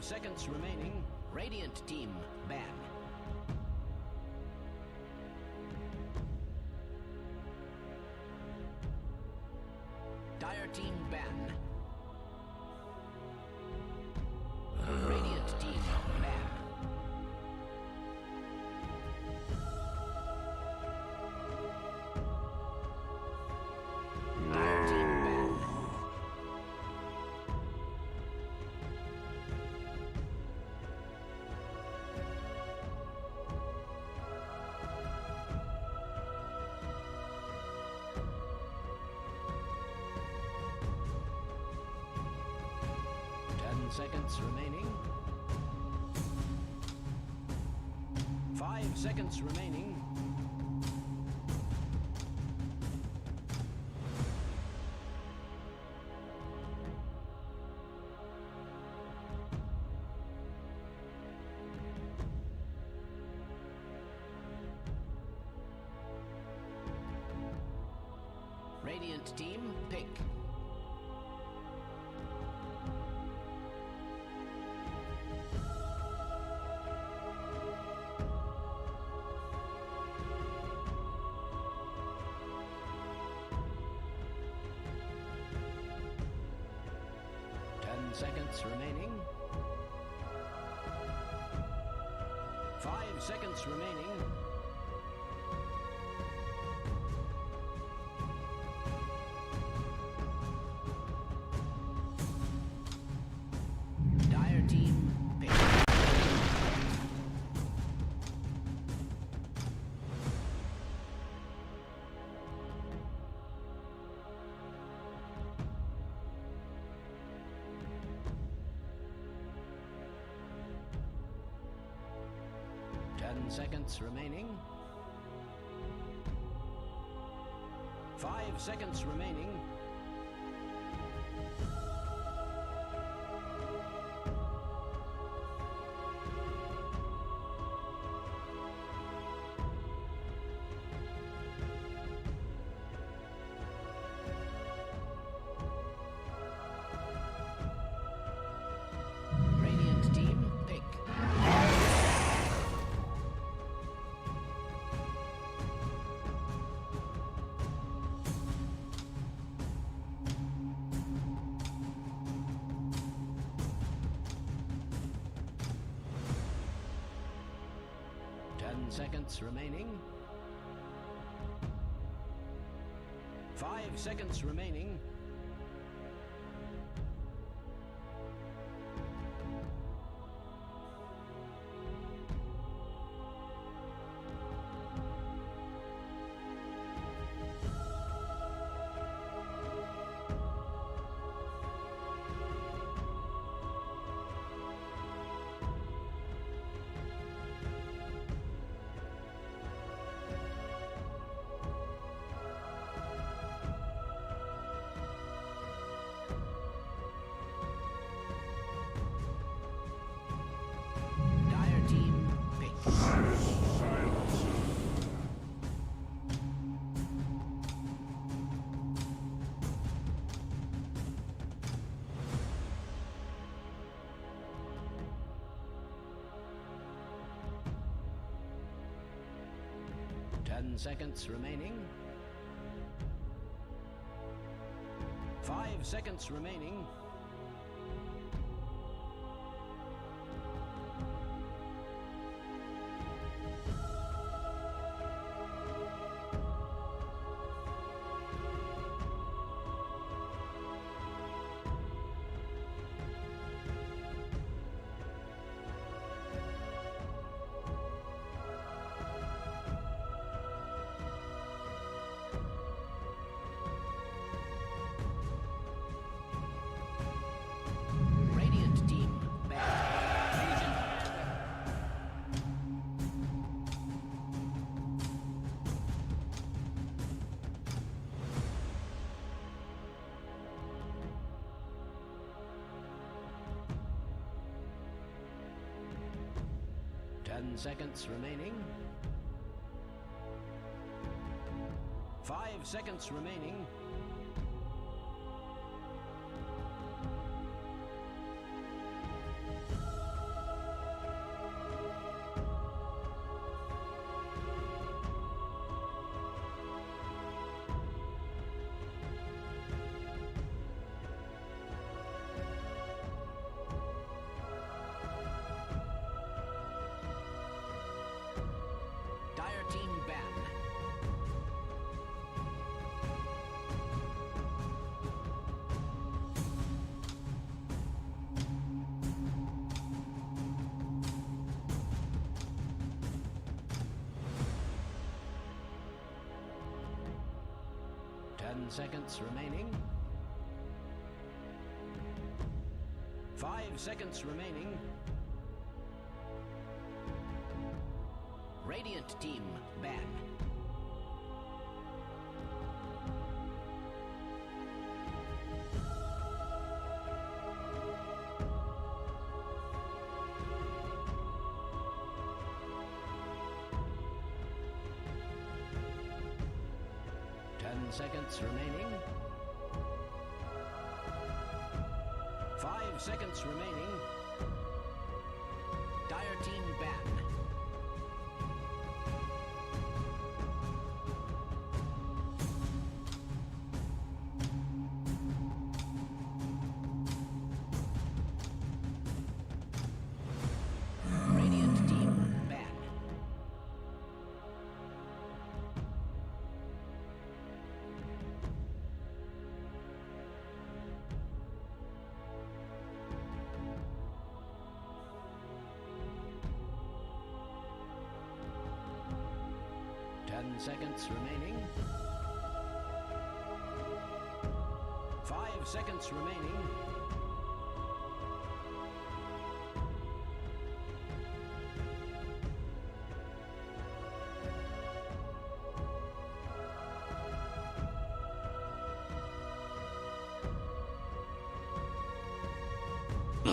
seconds remaining. Radiant team ban. Dire team ban. Radiant team ban. Dire team ban. Seconds remaining. 5 seconds remaining. Radiant team, pick. Seconds remaining. 5 seconds remaining. Dire team pick. Seconds remaining. 5 seconds remaining. Radiant team pick. 10 seconds remaining. 5 seconds remaining. Dire team pick. 10 seconds remaining. 5 seconds remaining. Radiant team back. Fusion. 10 seconds remaining. 5 seconds remaining. 10 seconds remaining. 5 seconds remaining. Radiant team ban. Seconds remaining. 5 seconds remaining. Dire team ban. Radiant team ban. 10 seconds remaining. 5 seconds remaining.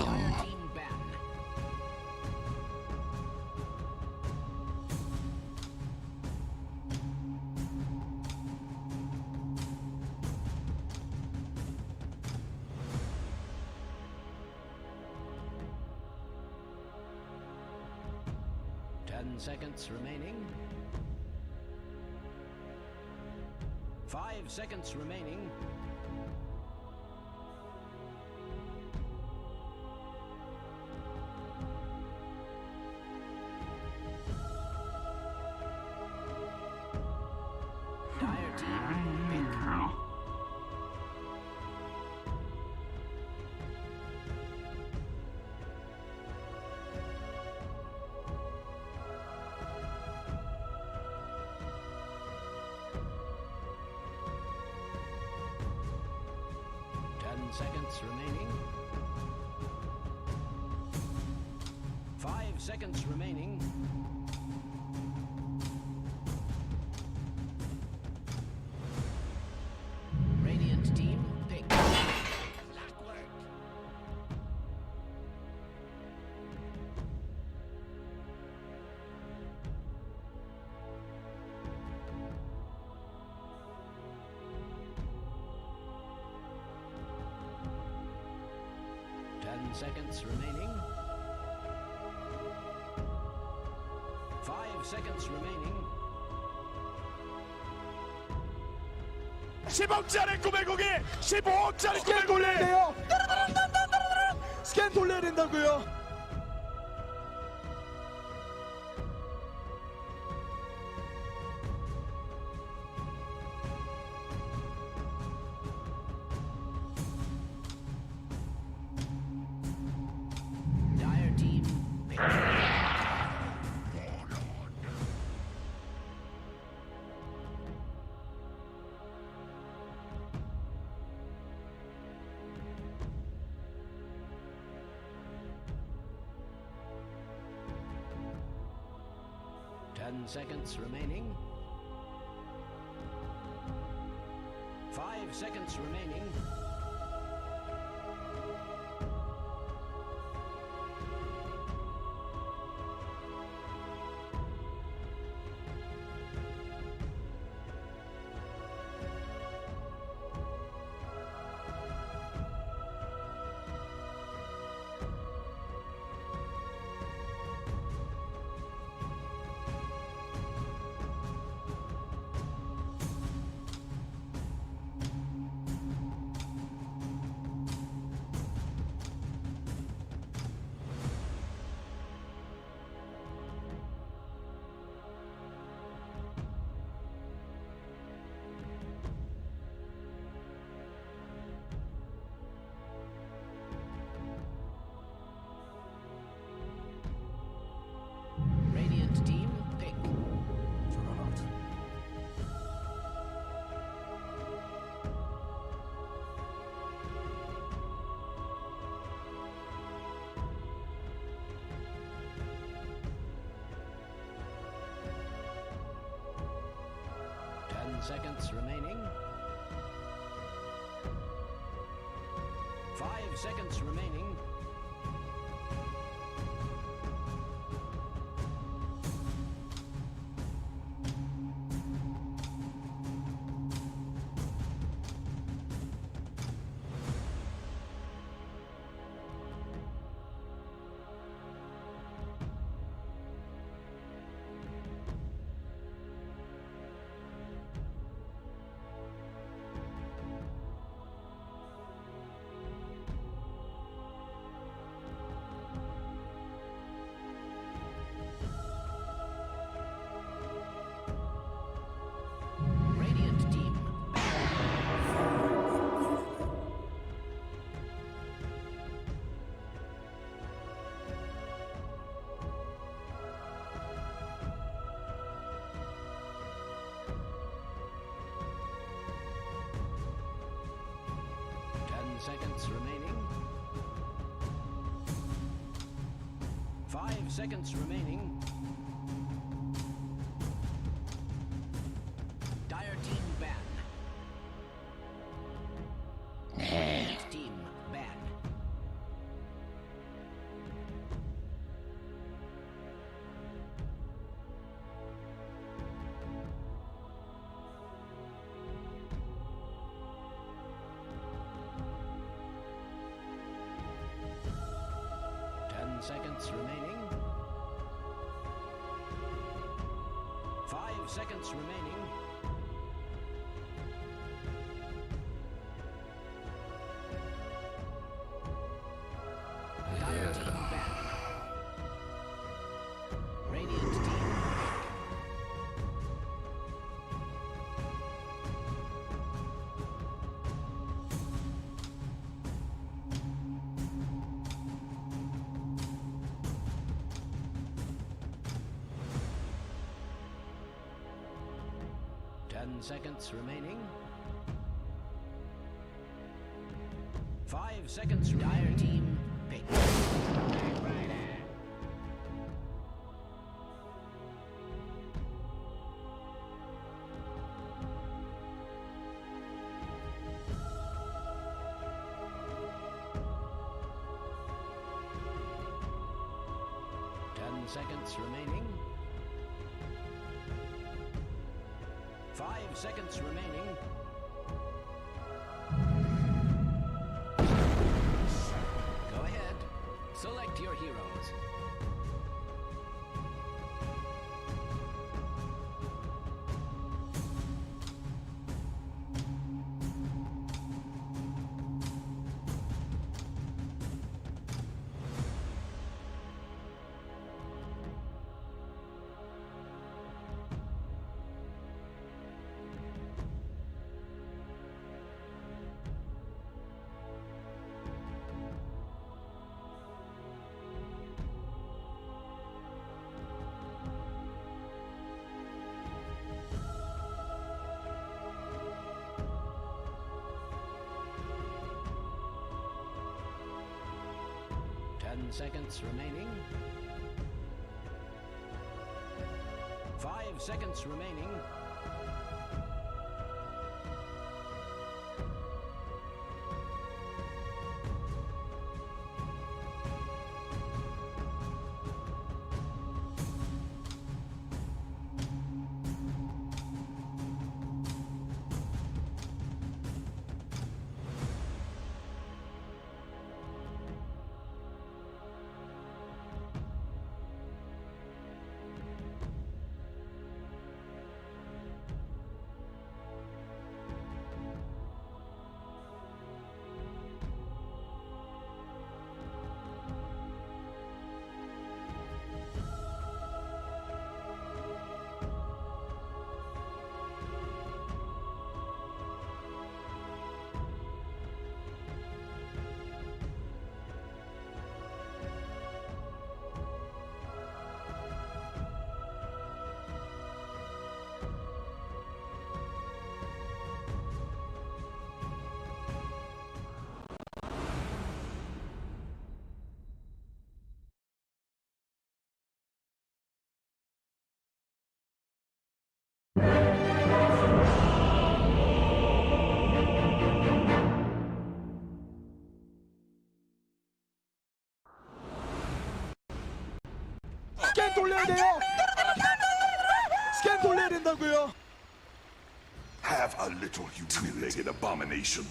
Entire team ban. 10 seconds remaining. 5 seconds remaining. Dire team pick. Seconds remaining. 5 seconds remaining. Radiant team pick. Backward. Seconds remaining. 5 seconds remaining. 10억짜리 구매고기 15억짜리 구매고기 스캔 돌려야 된다고요. Dire team pick. 10 seconds remaining. 5 seconds remaining. seconds remaining. 5 seconds remaining. Radiant team. 10 seconds remaining. 5 seconds remaining. Dire team ban. Radiant team ban. Seconds remaining. 5 seconds remaining. Dire team back. Radiant team back. Seconds remaining. 5 seconds. Dire team pick. 10 seconds remaining. 5 seconds remaining. Go ahead. Select your heroes. Seconds remaining. 5 seconds remaining. 스캔 돌려야 돼요. 스캔 돌려야 된다고요. Have a little two-legged abomination.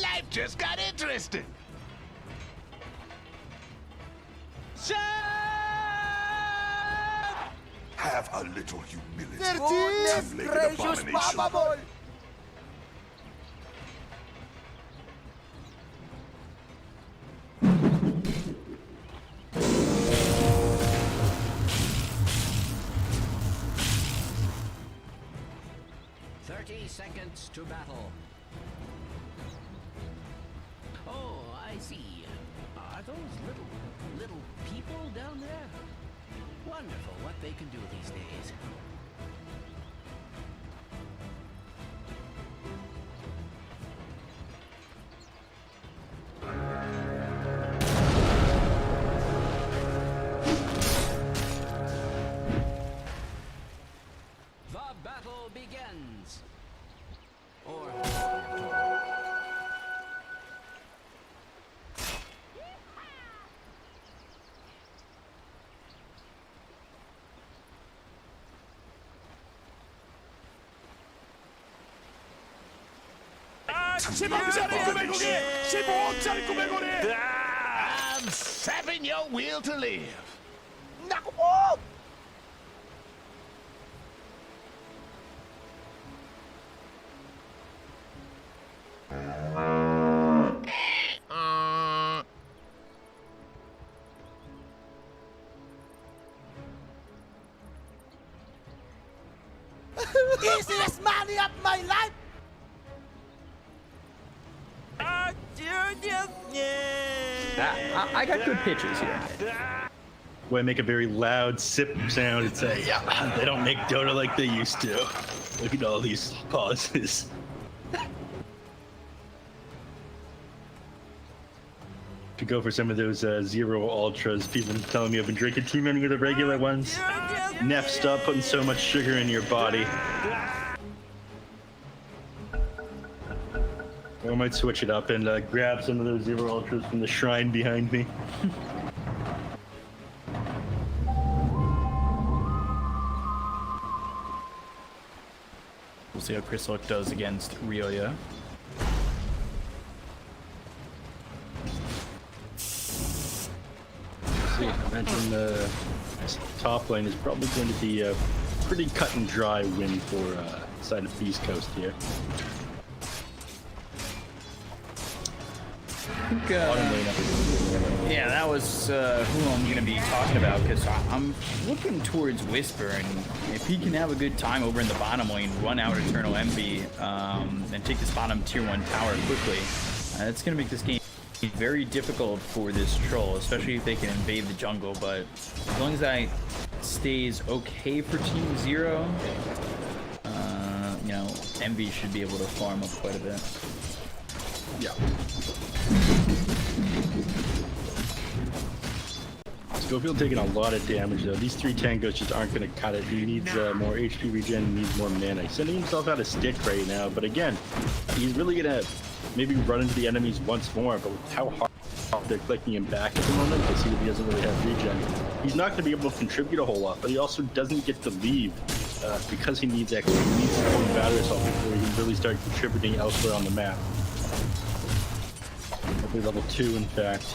Life just got interesting. Have a little humility. Goodness Two-legged gracious, abomination. Papa Ball. Seconds to battle. Oh, I see. Are those little people down there? Wonderful what they can do these days. The battle begins. Or 아, 10억짜리 구매고기! 15억짜리 구매고기! I'm sapping your will to live. 나고 뭐! Easiest money of my life! I got good pitches here. Boy, make a very loud sip sound and say, yeah, they don't make Dota like they used to. Look at all these pauses. To go for some of those zero ultras, people been telling me I've been drinking too many of the regular ones. Neff, stop putting so much sugar in your body. Or I might switch it up and grab some of those zero ultras from the shrine behind me. We'll see how Chris Luck does against Rioya. I mentioned the top lane is probably going to be a pretty cut and dry win for side of Beastcoast here. Bottom lane. Yeah, that was who I'm going to be talking about, because I'm looking towards Whisper, and if he can have a good time over in the bottom lane, run out Eternal Envy, and take this bottom tier 1 tower quickly, it's going to make this game very difficult for this troll, especially if they can invade the jungle. But as long as that stays okay for Team Zero, you know, Envy should be able to farm up quite a bit. Yeah. Schofield taking a lot of damage though. These 3 tangos just aren't going to cut it. He needs more HP regen, he needs more mana. He's sending himself out of stick right now, but again, he's really going to maybe run into the enemies once more, but with how hard they're clicking him back at the moment, they see that he doesn't really have regen. He's not going to be able to contribute a whole lot, but he also doesn't get to leave because he needs extra. He needs to fully battle himself before he can really start contributing elsewhere on the map. Probably level 2, in fact.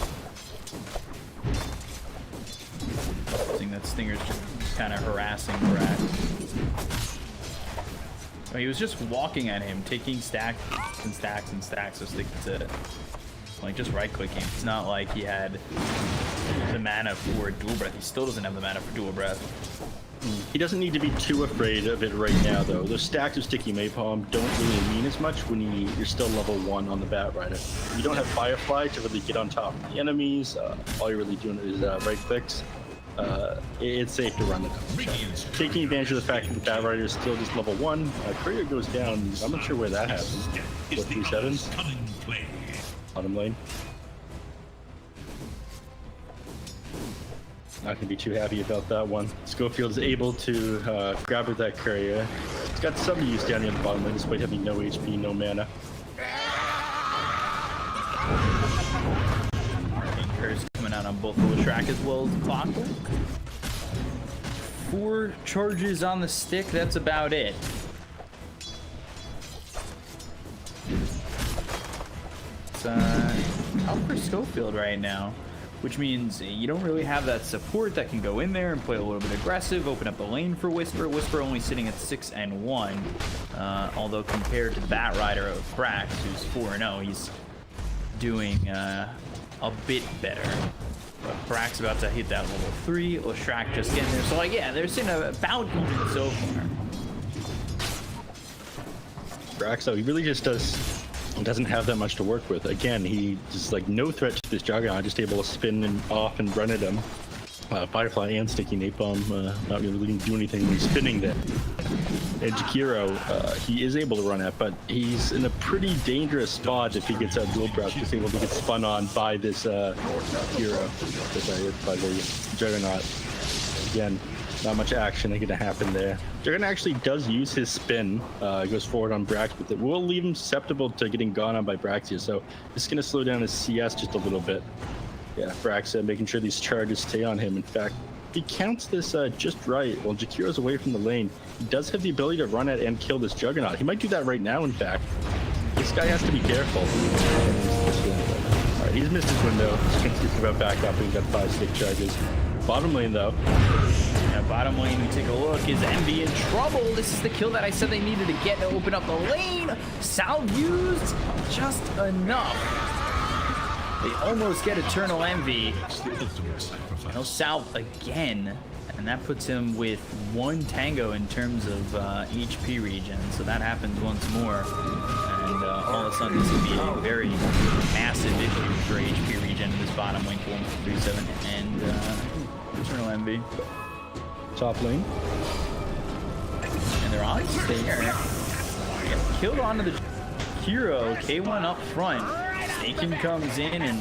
I think that Stinger's just kind of harassing Brad. Oh, he was just walking at him, taking stacks and stacks and stacks of stick to it. like just right-clicking. It's not like he had the mana for dual breath. He still doesn't have the mana for dual breath. He doesn't need to be too afraid of it right now, though. Those stacks of sticky napalm don't really mean as much when you're still level 1 on the Bat Rider. You don't have Firefly to really get on top of the enemies. All you're really doing is right clicks. It's safe to run it. So, taking advantage of the fact that the Bat Rider is still just level 1, Courier goes down. I'm not sure where that happens. What, 3-7s? Bottom lane. Not gonna be too happy about that one. Schofield is able to grab with that Courier. He's got some use down here at the bottom lane, despite having no HP, no mana. Curse coming out on both the track as well as the clockwork. 4 charges on the stick, that's about it. It's out for Schofield right now, which means you don't really have that support that can go in there and play a little bit aggressive, open up the lane for Whisper. Whisper only sitting at 6-1, although compared to the Bat Rider of Brax, who's 4-0, he's doing a bit better. But Brax about to hit that level 3, Leshrac just getting there. So like, yeah, they're sitting about even so far. Brax, though, he really just doesn't have that much to work with. Again, he just like no threat to this Juggernaut, just able to spin and off and run at him. Firefly and Sticky Napalm not really do anything when spinning there. And Jakiro, he is able to run at, but he's in a pretty dangerous spot if he gets that dual breath, just able to get spun on by this hero, by the Juggernaut. Again, not much action going to happen there. Juggernaut actually does use his spin. Goes forward on Brax, but it will leave him susceptible to getting gone on by Brax here. So this is going to slow down his CS just a little bit. Yeah, Brax making sure these charges stay on him. In fact, he counts this just right. While Jakiro's away from the lane, he does have the ability to run at and kill this Juggernaut. He might do that right now, in fact. This guy has to be careful. All right, he's missed his window. He's going to think about back up. He's got 5 stick charges. Bottom lane, though. Yeah, bottom lane, we take a look. Is Envy in trouble? This is the kill that I said they needed to get to open up the lane. Salve used just enough. They almost get Eternal Envy. No Salve again. And that puts him with 1 tango in terms of HP regen. So that happens once more. And all of a sudden, this would be a very massive issue for HP regen in this bottom lane for 137 and Eternal Envy. Top lane. And they're on there. Killed onto the hero. K1 up front. Aiken comes in and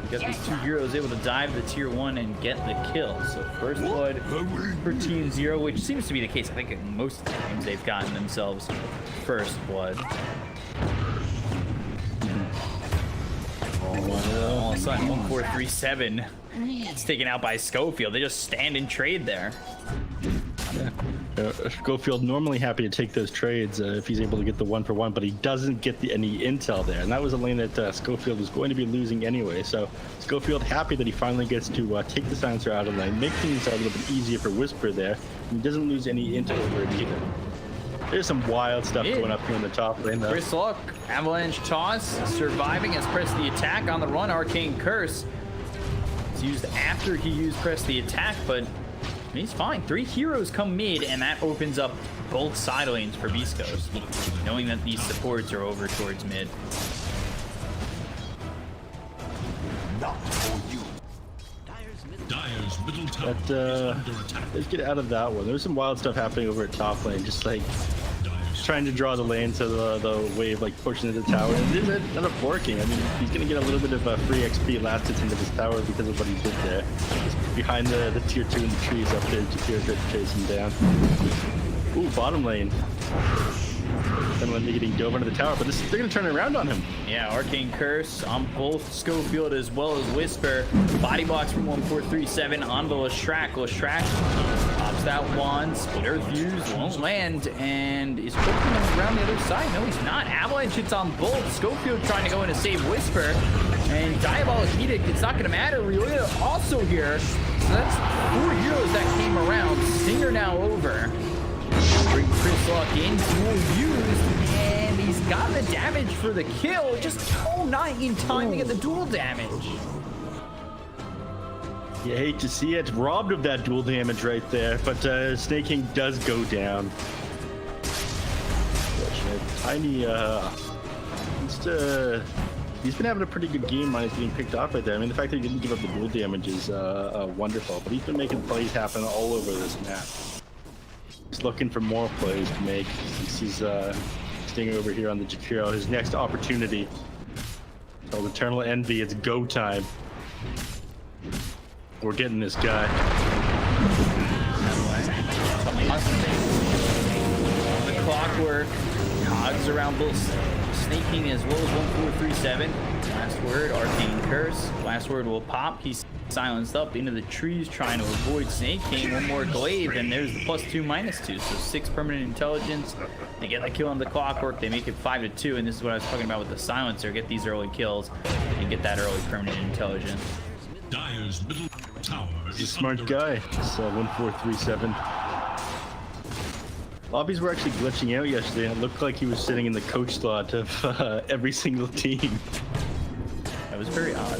we got these 2 heroes able to dive the tier 1 and get the kill. So first blood for Team 0, which seems to be the case. I think in most of the times they've gotten themselves first blood. All of a sudden, 1437 gets taken out by Schofield. They just stand and trade there. Schofield normally happy to take those trades if he's able to get the 1-for-1, but he doesn't get any intel there. And that was a lane that Schofield was going to be losing anyway. So Schofield happy that he finally gets to take the silencer out of the lane, make things a little bit easier for Whisper there. And he doesn't lose any intel over it either. There's some wild stuff going up here in the top lane, though. Chris Luck, Avalanche Toss, surviving as press the attack on the run. Arcane Curse. It's used after he used press the attack, but he's fine. 3 heroes come mid, and that opens up both side lanes for Beastcoast, knowing that these supports are over towards mid. Not for you. Dyer's middle tower But is under attack. let's get out of that one. There's some wild stuff happening over at top lane, just like trying to draw the lane to the wave, like pushing into the tower. And it ended up working. I mean, he's going to get a little bit of free XP last hits into this tower because of what he did there. Just behind the tier 2 in the trees up there, Jakiro tried to chase him down. Ooh, bottom lane. Then when they're getting dove under the tower, but they're going to turn it around on him. Yeah, Arcane Curse on both Schofield as well as Whisper. Body blocks from 1437 onto Leshrac. Leshrac pops that wand. Split Earth Fuse won't land and is poking him around the other side. No, he's not. Avalanche hits on both. Schofield trying to go in to save Whisper. And Diabolic Edict, it's not going to matter. Relia also here. So that's 4 heroes that came around. Stinger now over. Bring Chris Luck in, dual used, and he's got the damage for the kill, just not in time to get the dual damage. You hate to see it. Robbed of that dual damage right there, but Snake King does go down. Tiny, he's been having a pretty good game minus getting picked off right there. I mean, the fact that he didn't give up the dual damage is wonderful, but he's been making plays happen all over this map. He's looking for more plays to make since he's staying over here on the Jakiro. His next opportunity. So Eternal Envy, it's go time. We're getting this guy. The clockwork, cogs around both Snake King as well as 1437. Last word, Arcane Curse. Last word will pop. He's silenced up into the trees trying to avoid Snake King. One more glaive, and there's the +2, -2. So 6 permanent intelligence. They get the kill on the clockwork. They make it 5-2, and this is what I was talking about with the silencer. Get these early kills and get that early permanent intelligence. Dire's middle tower He's a is smart under guy. So 1437. Lobbies were actually glitching out yesterday, and it looked like he was sitting in the coach slot of every single team. That was very odd.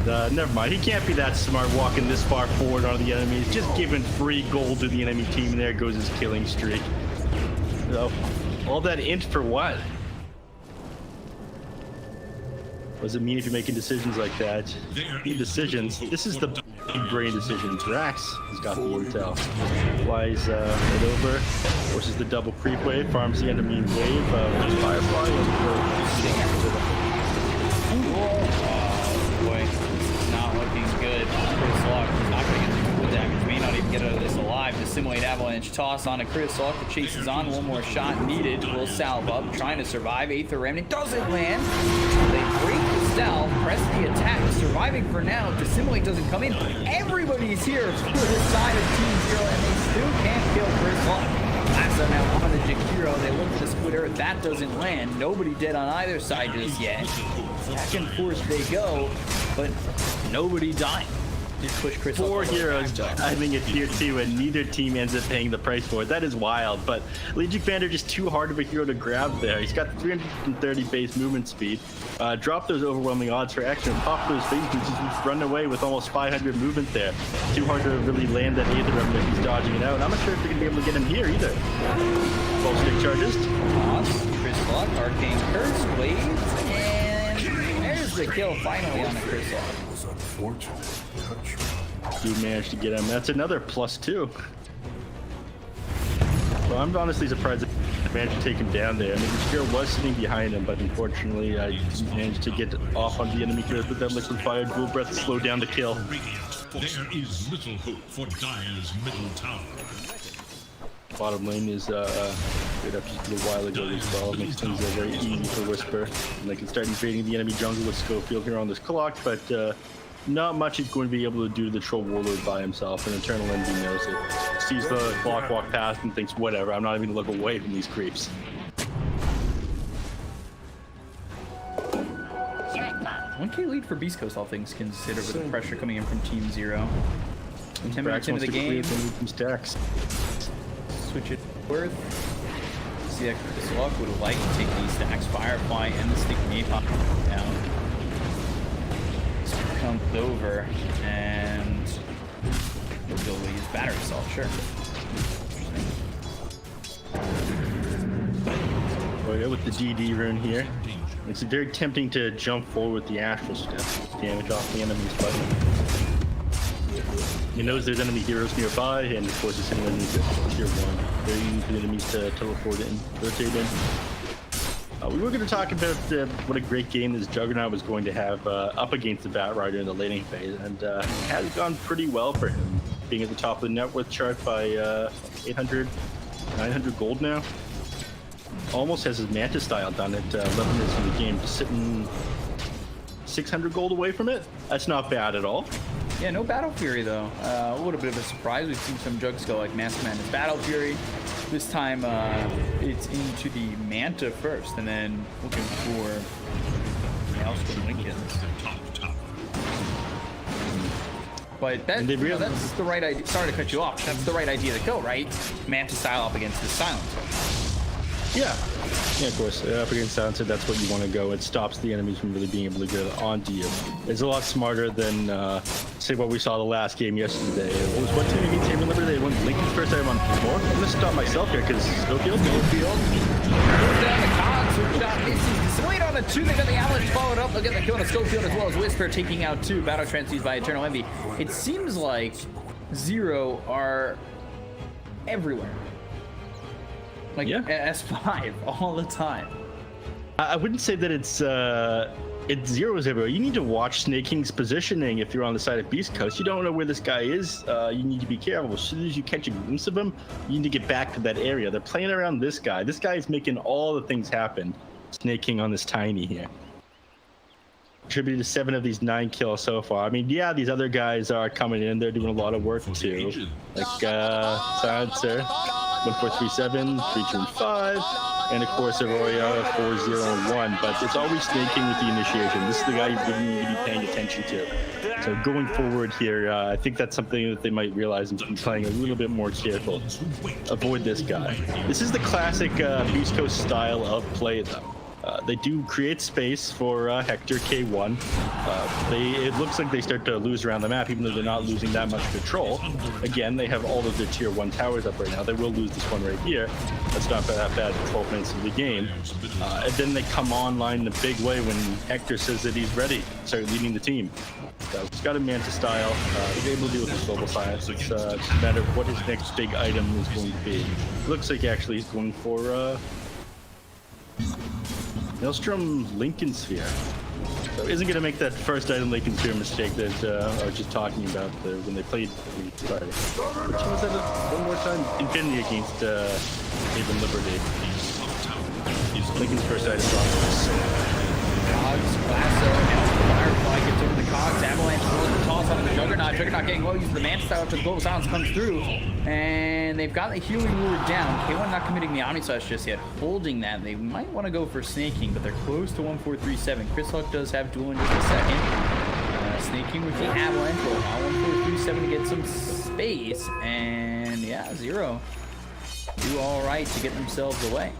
But, never mind. He can't be that smart walking this far forward on the enemies. Just giving free gold to the enemy team, and there goes his killing streak. So, all that int for what? What does it mean if you're making decisions like that? Big decisions. This is the big brain decisions. Rax has got the intel. Flies right over, forces the double creep wave, farms the enemy wave, just Firefly, and Boy, this is not looking good. Chris Lock is not going to get the dual damage. May not even get out of this alive. The simulate avalanche toss on a Chris Lock. The chase is on. One more shot needed. Will salve up, trying to survive. Aether Remnant doesn't land. They break the salve, press the attack, surviving for now. The simulate doesn't come in. Everybody's here for the side of Team Zero, and they still can't kill Chris Lock. Last time out on the Jakiro, they look for the split earth. That doesn't land. Nobody dead on either side just yet. Back and forth they go, but nobody dying. Just push Chris 4 heroes diving at tier 2, and neither team ends up paying the price for it. That is wild, but Legion Commander just too hard of a hero to grab there. He's got 330 base movement speed. Drop those overwhelming odds for action, pop those phase boots, he's run away with almost 500 movement there. Too hard to really land that Aether Remnant if he's dodging it out. I'm not sure if they're going to be able to get him here either. 12 stick charges. Chris Lock, Arcane Curse, Blades, and there's the kill finally on the Chris Lock. Do manage to get him. That's another +2. Well, I'm honestly surprised that he managed to take him down there. I mean, the Jakiro was sitting behind him, but unfortunately, I didn't manage to get off on the enemy hero with that liquid fire dual breath to slow down the kill. There is little hope for Dire's middle tower. Bottom lane is straight up just a little while ago as well. It makes things very easy for Whisper. And they can start invading the enemy jungle with Schofield here on this clock, but not much he's going to be able to do to the Troll Warlord by himself, and Eternal Envy knows it. Sees the clock walk past and thinks, whatever, I'm not even going to look away from these creeps. 1K lead for Beastcoast, all things considered, with the pressure coming in from Team Zero. 10 minutes into the game. Stacks. Switch it worth. See that Chris Lock would like to take these stacks, Firefly and the stick napalm down. Comes over and we'll be able to use battery assault, sure. We'll go with the DD rune here. It's very tempting to jump forward with the Astral Step, damage off the enemies, but he knows there's enemy heroes nearby, and of course it's enemies at tier 1. Very easy for the enemies to teleport in, rotate in. We were going to talk about what a great game this Juggernaut was going to have up against the Bat Rider in the laning phase, and it has gone pretty well for him, being at the top of the net worth chart by 800, 900 gold now. Almost has his Manta style done at 11 minutes in the game, just sitting 600 gold away from it. That's not bad at all. Yeah, no Battle Fury though. A little bit of a surprise. We've seen some jugs go like Master Madness Battle Fury. This time it's into the Manta first, and then looking for Maelstrom Lincolns. But that, that's the right idea. Sorry to cut you off. That's the right idea to go, right? Manta style up against the Silencer. Yeah, of course. Up against Silencer, that's what you want to go. It stops the enemies from really being able to get onto you. It's a lot smarter than, say, what we saw the last game yesterday. It was what team against Haven Liberty? They went Lincoln's first time on 4. I'm going to stop myself here because Schofield. Down the cog, switch shot misses. Wait on a 2. They got the Avalanche followed up. They'll get the kill on Schofield as well as Whisper taking out 2. Battle transfused by Eternal Envy. It seems like Zero are everywhere. Like S5 all the time. I wouldn't say that it's zeros everywhere. You need to watch Snake King's positioning if you're on the side of Beastcoast. You don't know where this guy is. You need to be careful. As soon as you catch a glimpse of him, you need to get back to that area. They're playing around this guy. This guy is making all the things happen. Snake King on this tiny here. Contributed to 7 of these 9 kills so far. I mean, yeah, these other guys are coming in. They're doing a lot of work too. Like Silencer, 1437, 3215, and of course Arroyo 401. But it's always Snake King with the initiation. This is the guy you really need to be paying attention to. So going forward here, I think that's something that they might realize and be playing a little bit more careful. Avoid this guy. This is the classic Beastcoast style of play, though. They do create space for Hector K1. It looks like they start to lose around the map, even though they're not losing that much control. Again, they have all of their tier 1 towers up right now. They will lose this one right here. That's not that bad for 12 minutes of the game. And then they come online in a big way when Hector says that he's ready to start leading the team. So he's got a Manta style. He's able to deal with his global science. It's just a matter of what his next big item is going to be. Looks like actually he's going for Maelstrom Lincoln Sphere. So isn't going to make that first item Lincoln Sphere mistake that I was just talking about when they played Friday. Which was that one more time? Infinity against Haven Liberty. Lincoln's first item dropped. Cogs, Lasso, now Firefly gets over the Cogs. Avalanche rolls the toss on the Juggernaut. Juggernaut getting low, uses the Manta style after the Global Silence comes through. And they've got the healing lure down. K1 not committing the Omni Slash just yet. Holding that, they might want to go for Snake King, but they're close to 1437. Chris Huck does have duel in just a second. Snake King with the Avalanche roll on 1437 to get some space. And yeah, Zero do all right to get themselves away.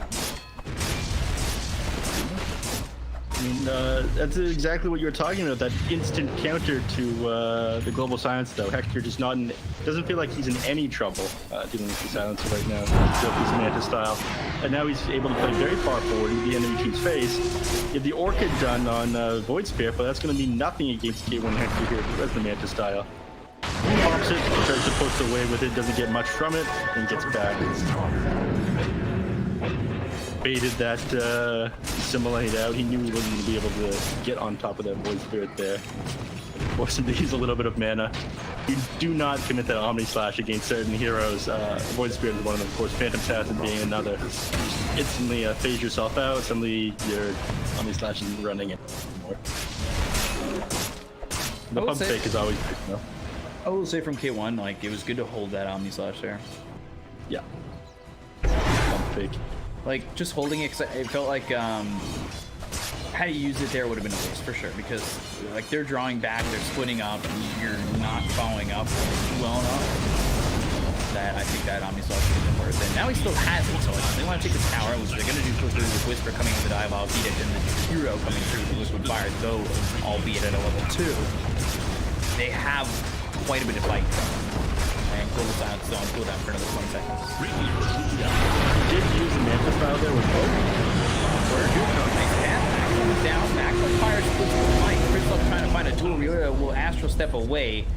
I mean, that's exactly what you were talking about, that instant counter to the global silence, though. Hector just doesn't feel like he's in any trouble dealing with the silencer right now. He's built his Manta style, and now he's able to play very far forward in the enemy team's face. If the Orchid done on Void Spear, but that's going to mean nothing against K1 Hector here as the Manta style. He pops it, tries to push away with it, doesn't get much from it, and gets back. Baited that Assimilate out. He knew he wasn't going to be able to get on top of that Void Spirit there. Forced him to use a little bit of mana. You do not commit that Omni Slash against certain heroes. Void Spirit is one of them, of course. Phantom Assassin being another. Instantly phase yourself out. Suddenly your Omni Slash isn't running it anymore. The pump fake is always good, though. I will say from K1, like, it was good to hold that Omni Slash there. Yeah. Pump fake. Like, just holding it, it felt like, had you used it there, it would have been a waste for sure, because, like, they're drawing back, they're splitting up, and you're not following up well enough. That I think that Omni Slash would have been worth it. Now he still has it, so they want to take this tower, which they're going to do quickly with Whisper coming with the Diabolic Edict, and the Hero coming through with the Liquid Fire, though, albeit at a level 2. They have quite a bit of fight. And Global Silence is on cooldown for another 20 seconds. Did use the Manta style there with both. Nice path. Back down. Back with fire splits with Mike. Crystal trying to find a duel. Riola will Astral Step away.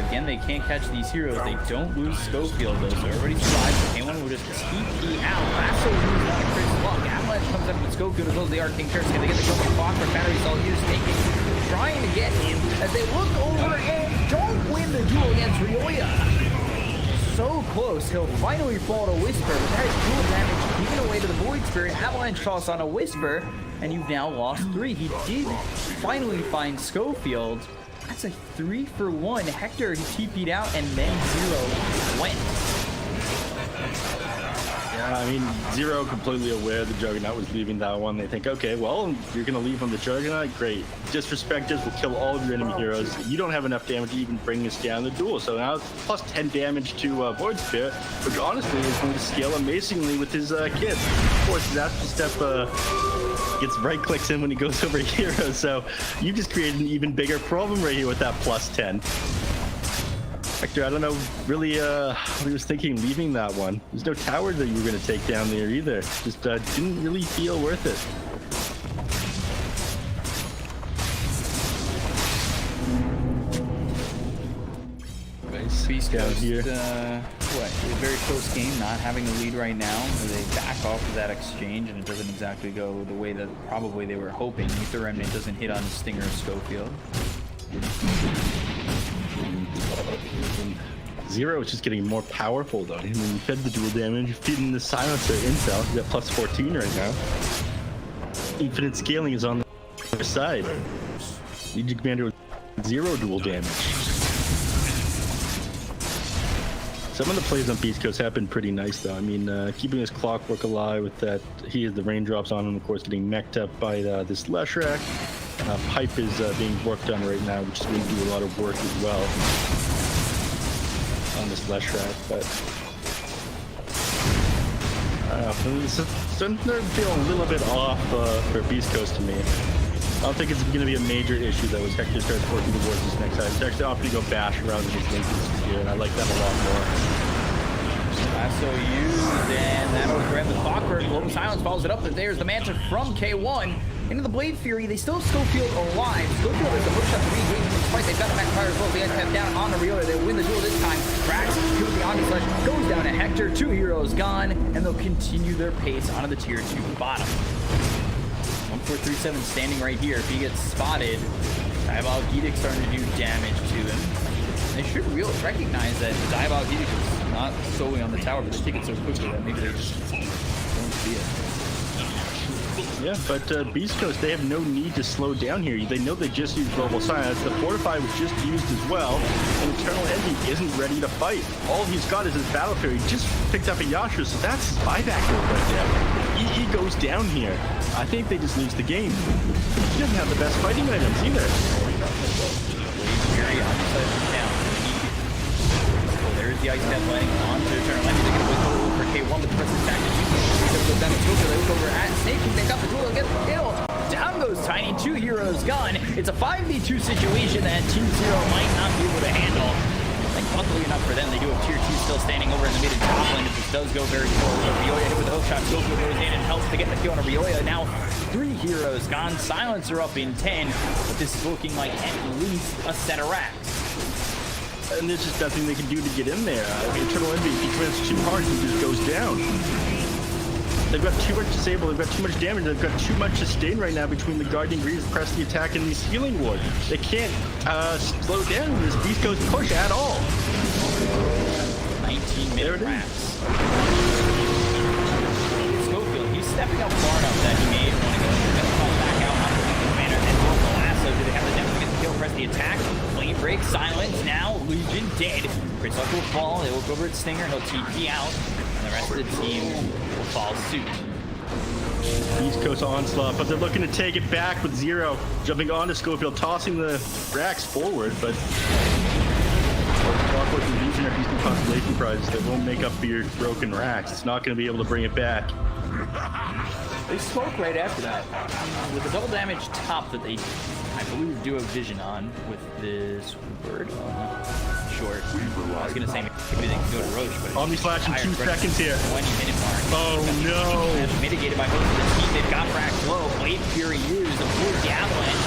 Again, they can't catch these heroes. They don't lose Schofield though, so everybody survives. Anyone will just TP out. Lasso loses on a Chris Luck. Avalanche comes up with Schofield as well as the Arcane Curse. Can they get the Global Clock for batteries all used? Taking, trying to get him as they look over and don't win the duel against Riola. So close, he'll finally fall to Whisper, but that is dual damage taken away to the Void Spirit. Avalanche toss on a Whisper, and you've now lost 3. He did finally find Schofield. That's a 3-for-1. Hector, he TP'd out, and then Zero went. Yeah, Yeah, I mean, Zero completely aware the Juggernaut was leaving that one. They think, okay, well, you're going to leave on the Juggernaut? Great. Disrespectors will kill all of your enemy heroes. You don't have enough damage to even bring us down the duel. So now it's plus 10 damage to Void Spirit, which honestly is going to scale amazingly with his kit. Of course, his Astral Step gets right clicks in when he goes over heroes. So you just created an even bigger problem right here with that plus 10. Hector, I don't know really what he was thinking leaving that one. There's no towers that you were going to take down there either. Just didn't really feel worth it. Nice. Beastcoast, down here. What? A very close game, not having the lead right now. They back off of that exchange, and it doesn't exactly go the way that probably they were hoping. Ether Remnant doesn't hit on Stinger or Schofield. Zero is just getting more powerful though. I mean, you fed the dual damage, feeding the silencer intel. He's at plus 14 right now. Infinite scaling is on the other side. Legion Commander with 0 dual damage. Some of the plays on Beastcoast have been pretty nice though. I mean, keeping his Clockwork alive with that. He has the raindrops on him, of course, getting mech'd up by this Leshrac. Pipe is being worked on right now, which is going to do a lot of work as well on this Leshrac, but it's starting to feel a little bit off for Beastcoast to me. I don't think it's going to be a major issue though as Hector starts working towards this next side. He's actually opting to go bash around in his Lincolns here, and I like that a lot more. Lasso used, and that'll grab the Clockwork. Global Silence follows it up, but there's the Manta from K1. Into the Blade Fury, they still have Schofield alive. Schofield is the hook shot to re-engage them twice. They've got the Magpire as well. They have down on the Rio. They'll win the duel this time. Brax, kills the Omni Slash, goes down to Hector. 2 heroes gone, and they'll continue their pace onto the tier 2 bottom. 1437 standing right here. If he gets spotted, Diabolic Edict starting to do damage to him. They should really recognize that Diabolic Edict is not solely on the tower, but they take it so quickly that maybe they just don't see it. Yeah, but Beastcoast, they have no need to slow down here. They know they just used Global Silence. The Fortify was just used as well, and Eternal Envy isn't ready to fight. All he's got is his Battle Fury. He just picked up a Yasha, so that's his buyback goal right there. He goes down here. I think they just lose the game. He doesn't have the best fighting items either. Very there's the Ice Step landing on to Eternal Envy. They're going to wait for K1, but the rest of the attack is used. Goes down to Schofield. They look over at Snake. They got the duel. They get the kill. Down goes Tiny. 2 heroes gone. It's a 5v2 situation that Team Zero might not be able to handle. Like, luckily enough for them, they do have tier 2 still standing over in the mid and top lane. This does go very forward. Rioya hit with a hook shot. Schofield goes in and helps to get the kill on a Rioya. Now 3 heroes gone. Silencer up in 10. But this is looking like at least a set of racks. And there's just nothing they can do to get in there. Eternal Envy, if he commits too hard, he just goes down. They've got too much disable, they've got too much damage, they've got too much sustain right now between the Guardian Greaves, press the attack, and these Healing Ward. They can't slow down this Beastcoast push at all. 19-minute racks. Schofield, he's stepping up far enough that he may want to go back out on the commander and then the lasso. Do they have the depth to get the kill? Press the attack. Flame break, silence. Now Legion dead. Chris will fall. They look over at Stinger. He'll TP out. And the rest of the team will follow suit. East Coast onslaught, but they're looking to take it back with Zero. Jumping onto Schofield, tossing the racks forward, but Clockwork and Legion are decent constellation prizes that won't make up for your broken racks. It's not going to be able to bring it back. They smoke right after that. With the double damage top that they, I believe, do have vision on with this word. Short. I was gonna say maybe they can go to Roche, but Omni Slash in 2 seconds here. 20-minute mark. Oh no! Mitigated by most of the team. They've got Rack low. Blade Fury used. The full Javelin.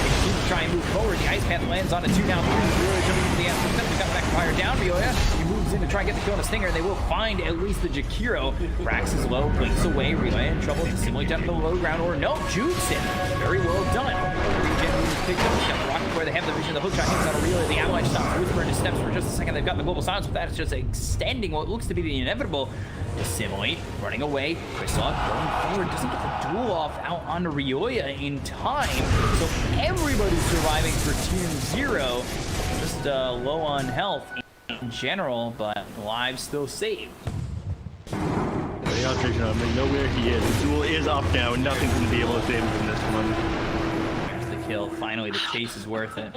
They keep trying to move forward. The Ice Path lands on a 2 down. Rioya jumping into the Astral Step. They got back fire down. Rioya. He moves in to try and get the kill on a Stinger, and they will find at least the Jakiro. Rax is low, blinks away. Rioya in trouble to simulate down to the low ground, or no, jukes it. Very well done. Regen picked up. Got the Rocket where they have the vision. The hook shot hits on a Rioya. The Avalanche stops with his steps for just a second. They've got the global silence, but that is just extending what looks to be the inevitable. Assimilate, running away. Kristov going forward, doesn't get the duel off out onto Rioya in time. So everybody's surviving for Team Zero. Just low on health in general, but lives still saved. They out vision on him. They know where he is. The duel is up now, and nothing's going to be able to save him from this one. There's the kill. Finally, the chase is worth it.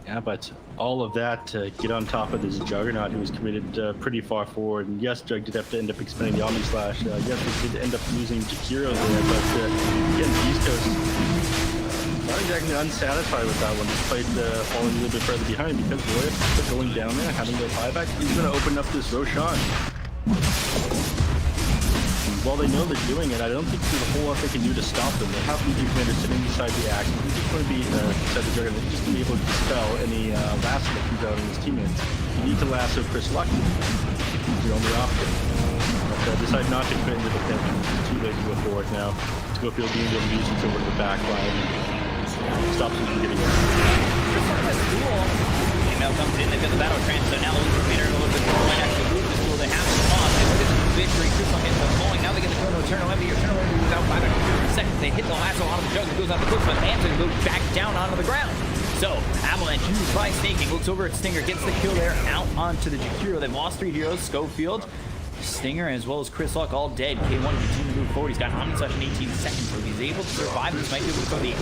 Yeah, but all of that to get on top of this Juggernaut who was committed pretty far forward. And yes, Jug did have to end up expending the Omni Slash. Yes, we did end up losing Jakiro there, but again, Beastcoast not exactly unsatisfied with that one, despite falling a little bit further behind, because Roy going down there, having the buyback, he's going to open up this Roshan. While they know they're doing it, I don't think there's a whole lot they can do to stop them. They have BT Commander sitting beside the axe. He's just going to be beside the Juggernaut. They're just going to be able to dispel any lasso that comes out on his teammates. You need to lasso Chris Lucky. You're on the option. But decide not to commit into the pin. It's too late to go forward now. Schofield being able to use it over to the back line and stops him from getting in. Now comes in, they've got the battle trance, so now losing Commander a little bit more. Might actually lose this duel. They have to pause. They look at the victory. Chris Lucky ends up falling. Now they get the Eternal Envy. Eternal Envy goes out 5 seconds. They hit the lasso out of the Jug. It goes out the cliff, but Anson goes back down onto the ground. So, Avalanche used by Snaking, looks over at Stinger, gets the kill there, out onto the Jakiro. They've lost 3 heroes, Schofield, Stinger, as well as Chris Luck, all dead. K1 continuing to move forward. He's got Omni Slash in 18 seconds, so if he's able to survive, this might be able to go the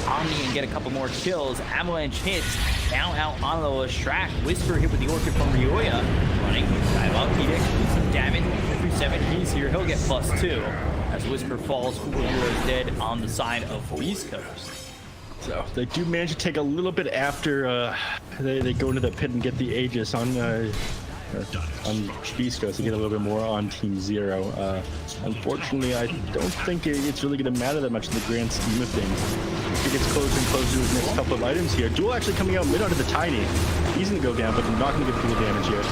Omni and get a couple more kills. Avalanche hits, now out on the Lashrak. Whisper hit with the Orchid from Ryoya. Running, dive up, Edict, some damage, 3-7, he's here, he'll get +2. As Whisper falls, 4 heroes dead on the side of Beastcoast. So they do manage to take a little bit after they go into the pit and get the Aegis on Beastcoast to get a little bit more on Team Zero. Unfortunately, I don't think it's really going to matter that much in the grand scheme of things. It gets closer and closer to his next couple of items here. Duel actually coming out mid onto the Tiny. He's going to go down, but they're not going to get full damage here.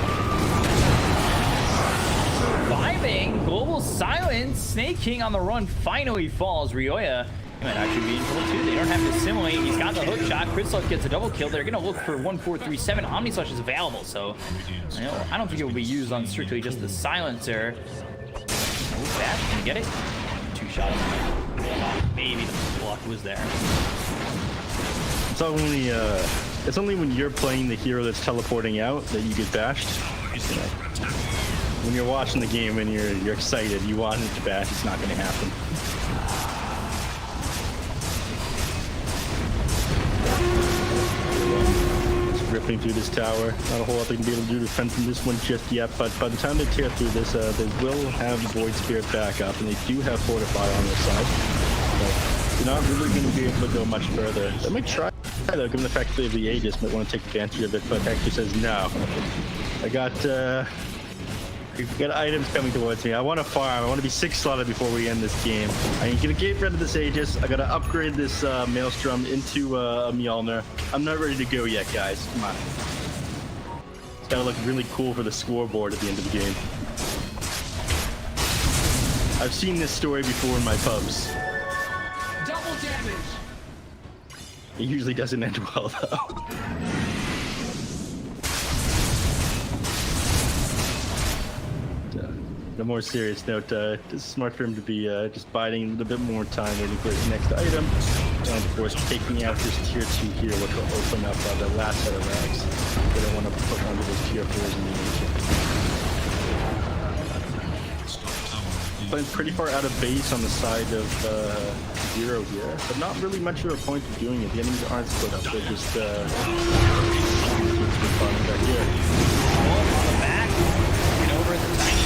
Surviving, Global Silence, Snake King on the run finally falls. Ryoya, he might actually be in trouble too. They don't have to assimilate. He's got the hook shot. Chris Luck gets a double kill. They're going to look for 1-4-3-7. Omni Slash is available, so I don't think it will be used on strictly just the silencer. Oh, Bash, can you get it? 2 shots. Maybe the block was there. It's only when you're playing the hero that's teleporting out that you get bashed. When you're watching the game and you're excited, you want it to bash. It's not going to happen. Ripping through this tower. Not a whole lot they can be able to do to defend from this one just yet, but by the time they tear through this, they will have Void Spirit back up, and they do have Fortify on their side. But they're not really going to be able to go much further. They might try, though, given the fact that they have the Aegis, might want to take advantage of it, but Hector says, no. I got items coming towards me. I want to farm. I want to be 6 slotted before we end this game. I'm gonna get rid of this Aegis. I gotta upgrade this Maelstrom into a Mjolnir. I'm not ready to go yet, guys. Come on. It's gotta look really cool for the scoreboard at the end of the game. I've seen this story before in my pubs. Double damage. It usually doesn't end well, though. On a more serious note, it's smart for him to be just biding a little bit more time waiting for his next item. And of course, taking out this tier 2 here, which will open up the last set of racks that I want to put onto those tier 4s in the ancient. Playing pretty far out of base on the side of Zero here, but not really much of a point of doing it. The enemies aren't split up, they're just back here. On the back, and over at the Tiny.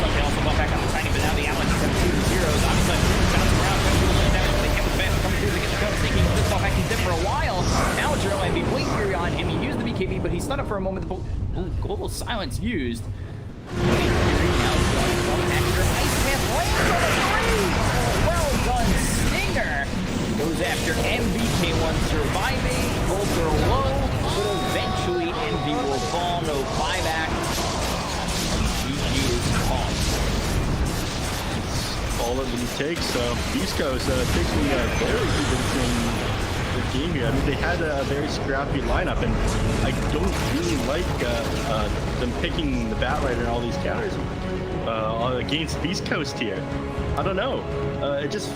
They also bought back on the Tiny, but now the Avalanche have 2 heroes. Obviously, bouncing around, trying to do a little damage, but they can't fast coming through. They get the gun, Snaking this ball back. He's dead for a while. Now it's Eternal Envy, Blink Fury on him. He used the BKB, but he stunned up for a moment. The Global Silence used. Blink Fury now going from Hector. Ice Path lands on the 3. Well done, Stinger. Goes after MVK1 surviving. Both are low, but eventually MV will fall. No buyback. All of them takes. Beastcoast taking a very good game here. I mean, they had a very scrappy lineup, and I don't really like them picking the Batrider and all these counters against Beastcoast here. I don't know. It just.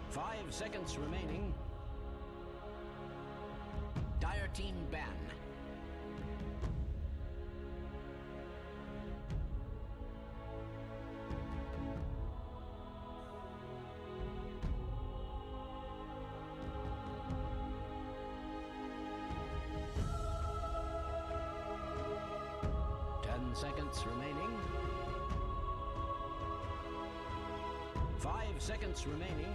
5 seconds remaining. Dire team ban. Seconds remaining. 5 seconds remaining.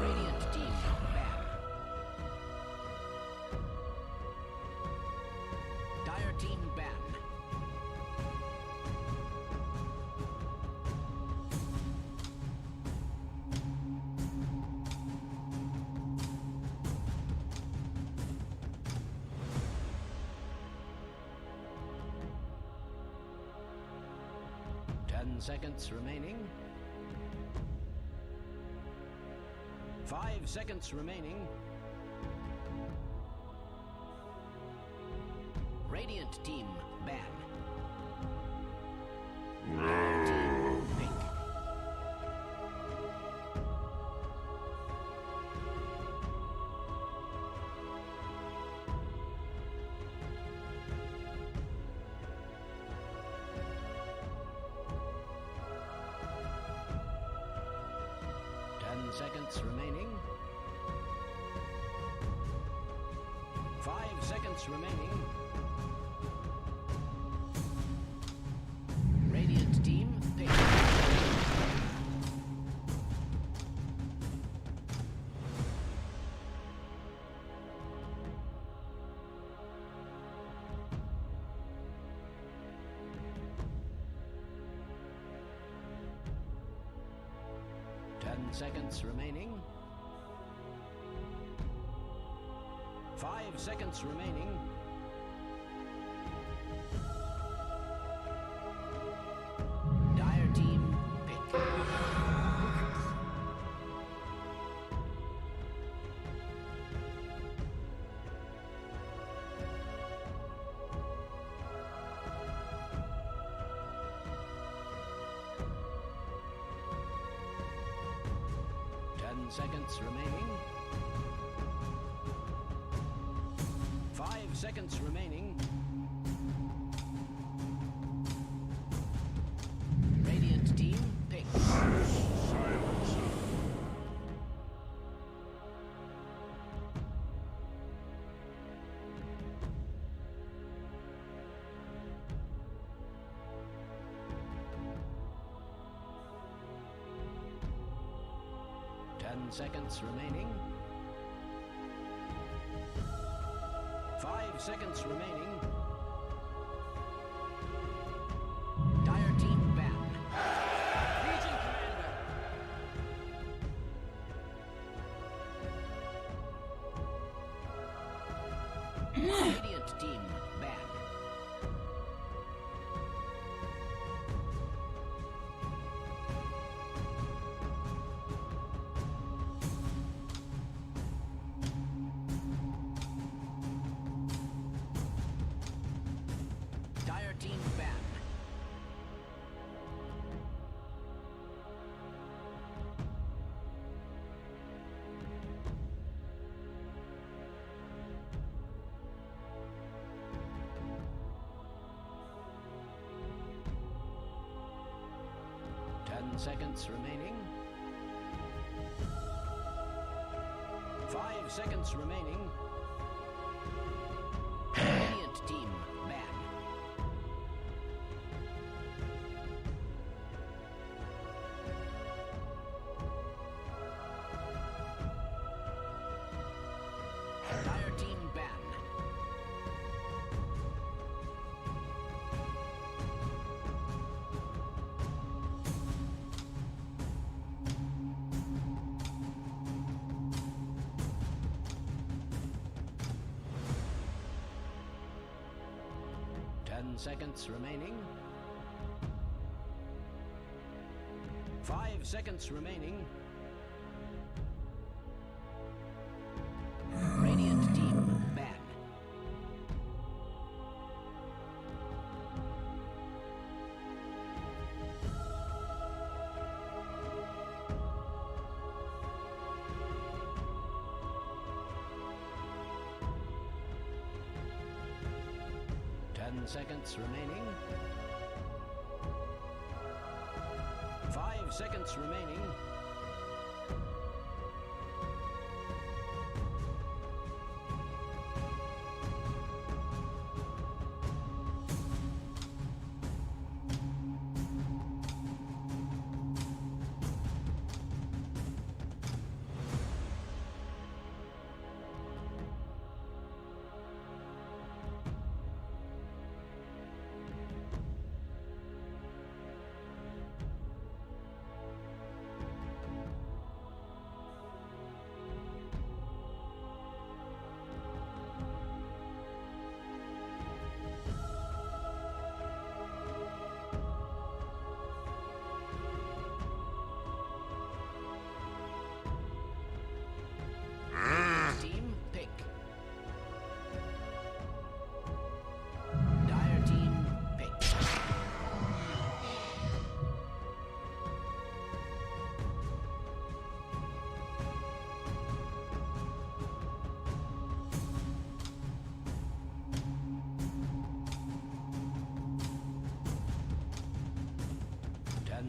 Radiant team back. Dire team ban. Seconds remaining. 5 seconds remaining. Radiant team ban. Team pink. Seconds remaining. 5 seconds remaining. Radiant team pick. Seconds remaining. 5 seconds remaining. Dire team pick. Seconds remaining. 5 seconds remaining. Radiant team pick. Silence. 10 seconds remaining. 5 seconds remaining. Dire team ban. Legion Commander. Radiant team ban. Team ban. Seconds remaining. 5 seconds remaining. Radiant team ban. Dire team ban. 10 seconds remaining. 5 seconds remaining. Radiant team ban. 10 seconds remaining. 5 seconds remaining. Team pick. Dire team pick.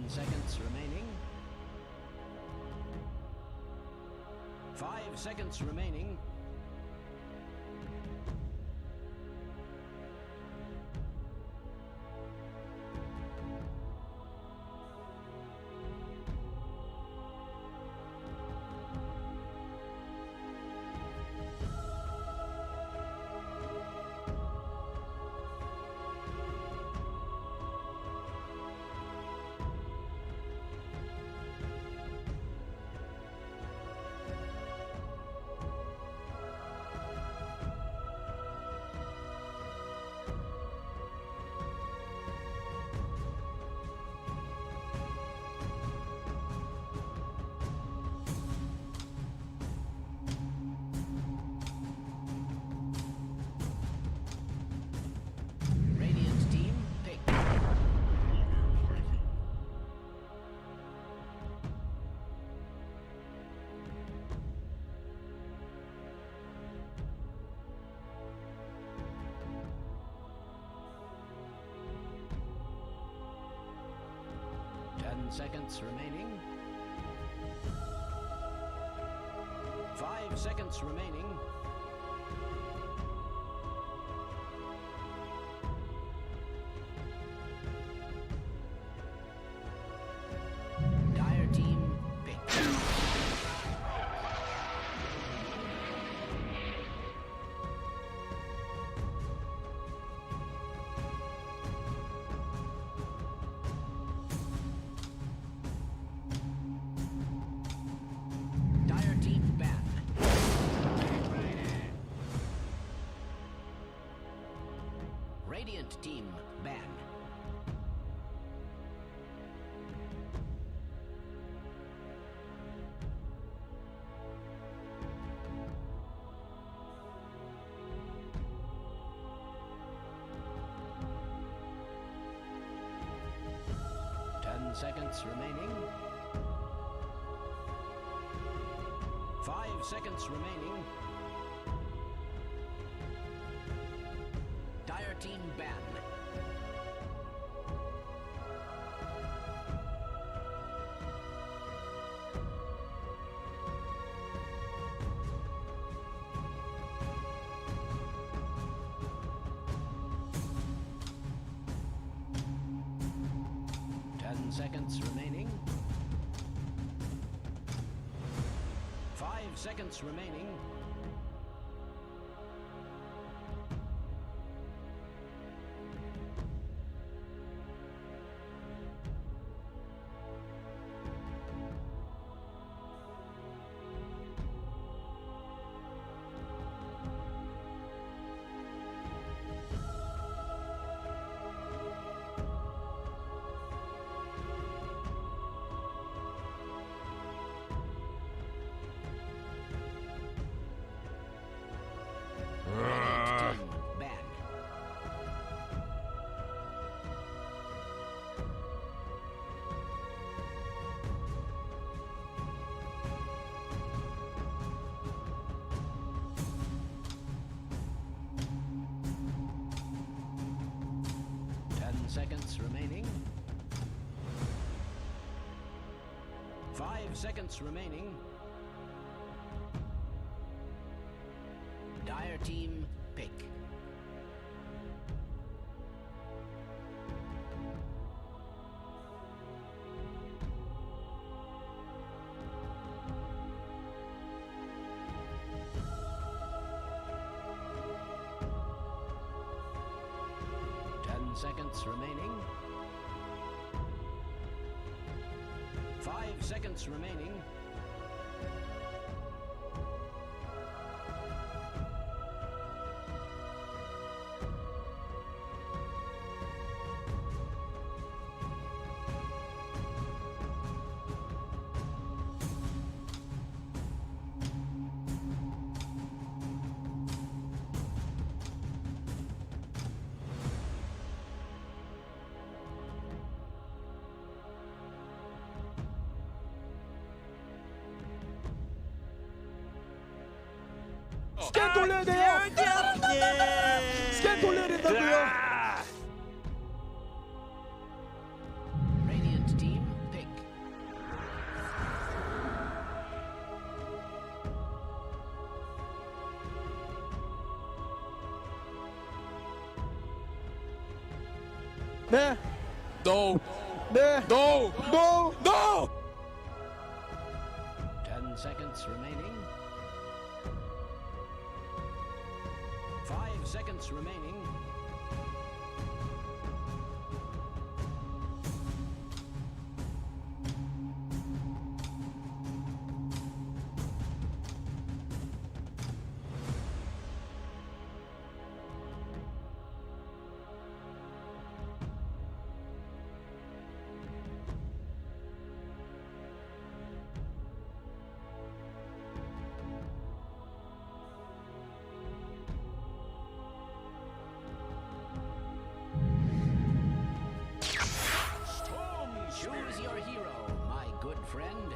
Seconds remaining. 5 seconds remaining. Radiant team pick. 10 seconds remaining. 5 seconds remaining. Dire team pick. Dire team ban. Radiant team ban. Seconds remaining. 5 seconds remaining. Dire team ban. Seconds remaining. 5 seconds remaining. seconds remaining. 5 seconds remaining. Dire team, pick. Seconds remaining. 5 seconds remaining. Skandolé der! Skandolé der! Radiant team, pick. Ne? No! Ne? No! No! No! 10 seconds remaining. 5 seconds remaining. Choose your hero, my good friend.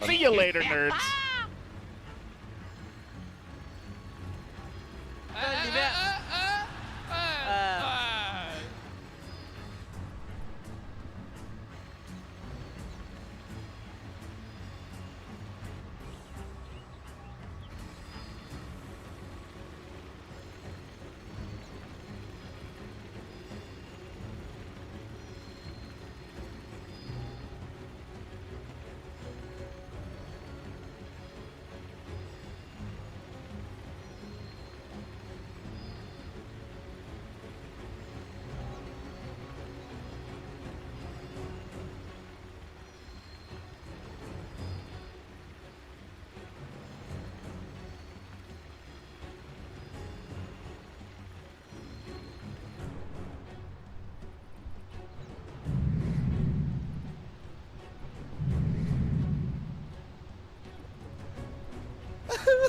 See you later, nerds.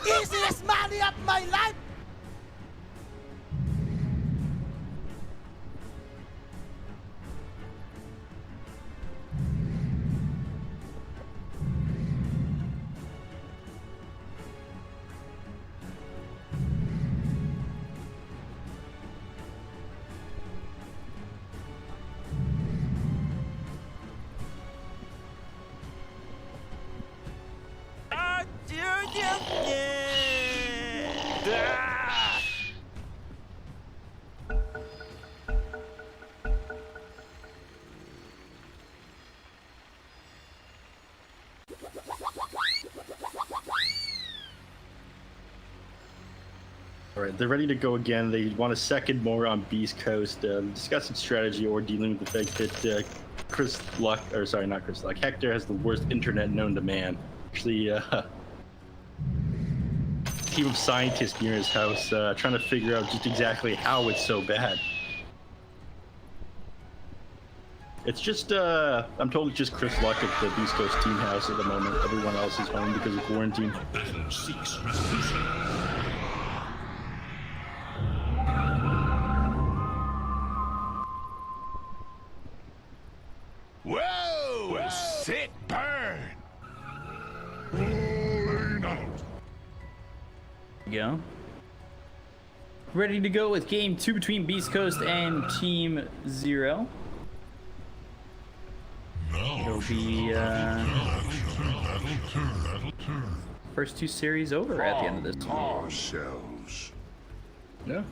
Easiest money of my life! All right, they're ready to go again. They want a second more on Beastcoast, discussing strategy or dealing with the fact that Hector has the worst internet known to man. Actually, team of scientists near his house trying to figure out just exactly how it's so bad. It's just, I'm told it's just Chris Luck at the Beastcoast team house at the moment. Everyone else is home because of quarantine. Battle seeks resolution. Whoa! Sick burn! Rolling out. Go. Ready to go with game 2 between Beastcoast and Team 0. It'll be first 2 series over at the end of this one. Ourselves. Yeah.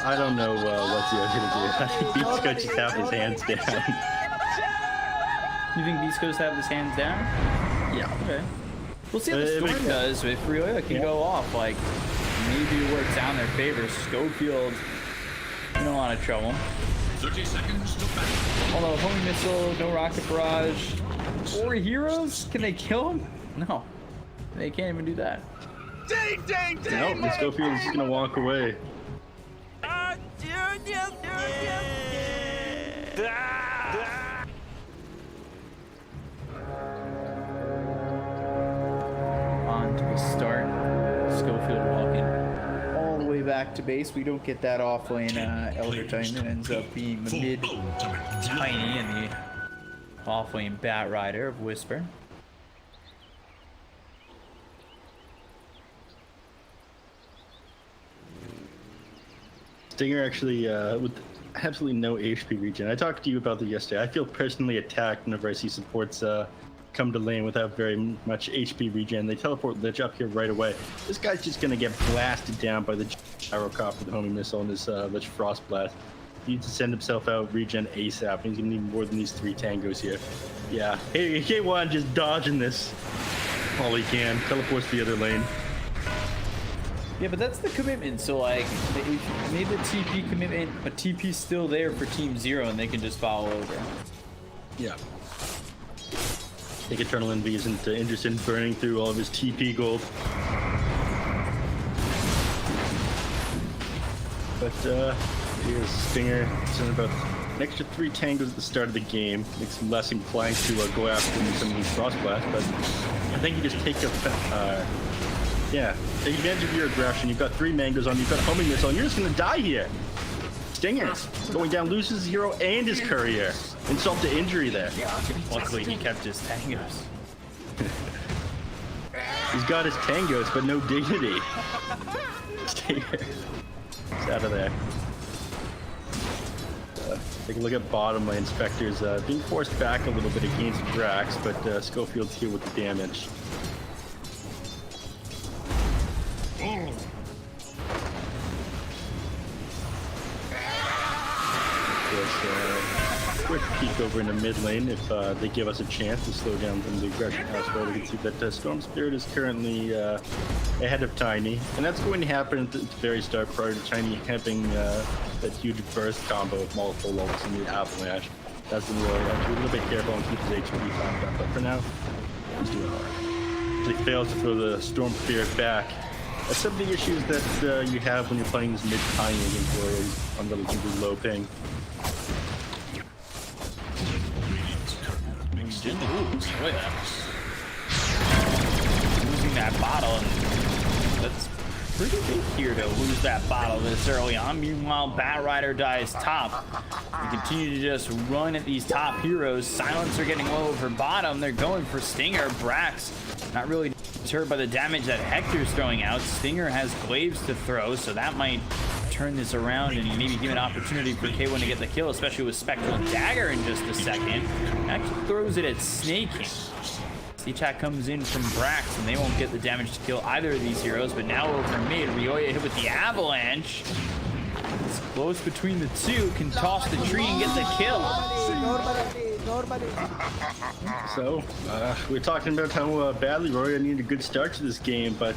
I don't know what Zio's gonna do. I think Beastcoast just have his hands down. You think Beastcoast have his hands down? Yeah. Okay. We'll see how the Storm does. If Rioja can go off, like, maybe it works out in their favor. Schofield in a lot of trouble. 30 seconds to battle. Although homing missile, no rocket barrage, 4 heroes, can they kill him? No, they can't even do that. Ding, ding, ding! Nope, Schofield's just gonna walk away. On to the start. Schofield walking all the way back to base. We don't get that off-lane Elder Titan. It ends up being the mid Tiny and the off-lane Bat Rider of Whisper. Stinger actually with absolutely no HP regen. I talked to you about this yesterday. I feel personally attacked whenever I see supports come to lane without very much HP regen. They teleport Lich up here right away. This guy's just gonna get blasted down by the Gyrocop with the homing missile and his Lich Frost Blast. He needs to send himself out, regen ASAP. He's gonna need more than these 3 tangos here. Yeah, hey, K1 just dodging this all he can. Teleports to the other lane. Yeah, but that's the commitment. So, like, they made the TP commitment, but TP's still there for Team 0, and they can just follow over. Yeah. Take Eternal Envy isn't interested in burning through all of his TP gold. But here's Stinger. Sending about an extra 3 tangos at the start of the game. Makes him less inclined to go after some of these Frost Blasts, but I think you just take take advantage of your aggression. You've got 3 mangoes on you, you've got a homing missile, and you're just gonna die here. Stinger going down, loses his hero and his courier. Insult to injury there. Luckily, he kept his tangos. He's got his tangos, but no dignity. Stinger. He's out of there. Take a look at bottom lane. Spectre's being forced back a little bit against Drax, but Schofield's here with the damage. Quick peek over into mid lane if they give us a chance to slow down some of the aggression elsewhere. We can see that Storm Spirit is currently ahead of Tiny, and that's going to happen at the very start prior to Tiny having that huge burst combo with multiple levels in the avalanche. That's the really have to be a little bit careful and keep his HP farmed up, but for now, he's doing alright. He fails to throw the Storm Spirit back. That's some of the issues that you have when you're playing this mid Tiny against warriors on relatively low ping. didn't lose. Look at that. Losing that bottle, and that's pretty big here to lose that bottle this early on. Meanwhile, Bat Rider dies top. We continue to just run at these top heroes. Silencer getting low over bottom. They're going for Stinger. Brax not really deterred by the damage that Hector's throwing out. Stinger has glaives to throw, so that might turn this around and maybe give an opportunity for K1 to get the kill, especially with Spectral Dagger in just a second. Actually throws it at Snaking. C-Chat comes in from Brax, and they won't get the damage to kill either of these heroes, but now over mid, Ryoya hit with the Avalanche. It's close between the two, can toss the tree and get the kill. So, we're talking about how badly Ryoya needed a good start to this game, but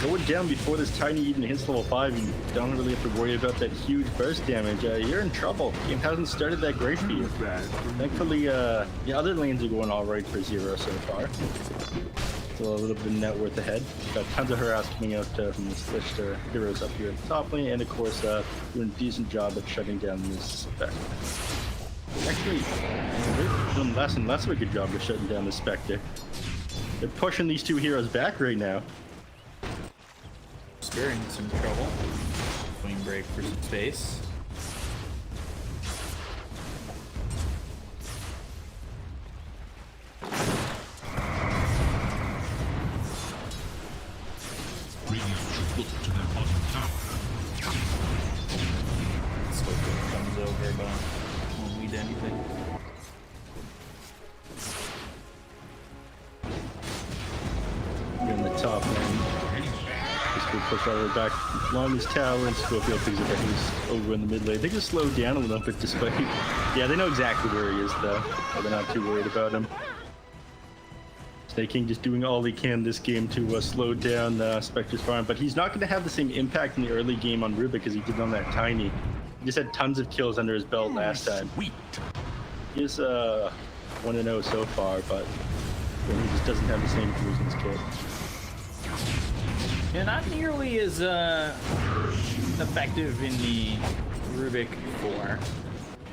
going down before this Tiny even hits level 5, you don't really have to worry about that huge burst damage. You're in trouble. The game hasn't started that great for you. Thankfully, the other lanes are going all right for Zero so far. Still a little bit of net worth ahead. Got tons of harass coming out from the switched heroes up here at the top lane, and of course, doing a decent job at shutting down this Spectre. Actually, they're doing less and less of a good job of shutting down the Spectre. They're pushing these two heroes back right now. Spear in some trouble. Flame break for some space. Radiant should look to their bottom tower. Scope comes over, but won't lead to anything. You're in the top lane. Just gonna push all the way back along his tower, and Scorpio picks it up. He's over in the mid lane. They just slowed down a little bit despite... Yeah, they know exactly where he is though. So they're not too worried about him. Snake King just doing all he can this game to slow down Spectre's farm, but he's not going to have the same impact in the early game on Rubik as he did on that Tiny. He just had tons of kills under his belt last time. Sweet. He is 1-0 so far, but he just doesn't have the same tools in his kit. Yeah, not nearly as effective in the Rubik 4.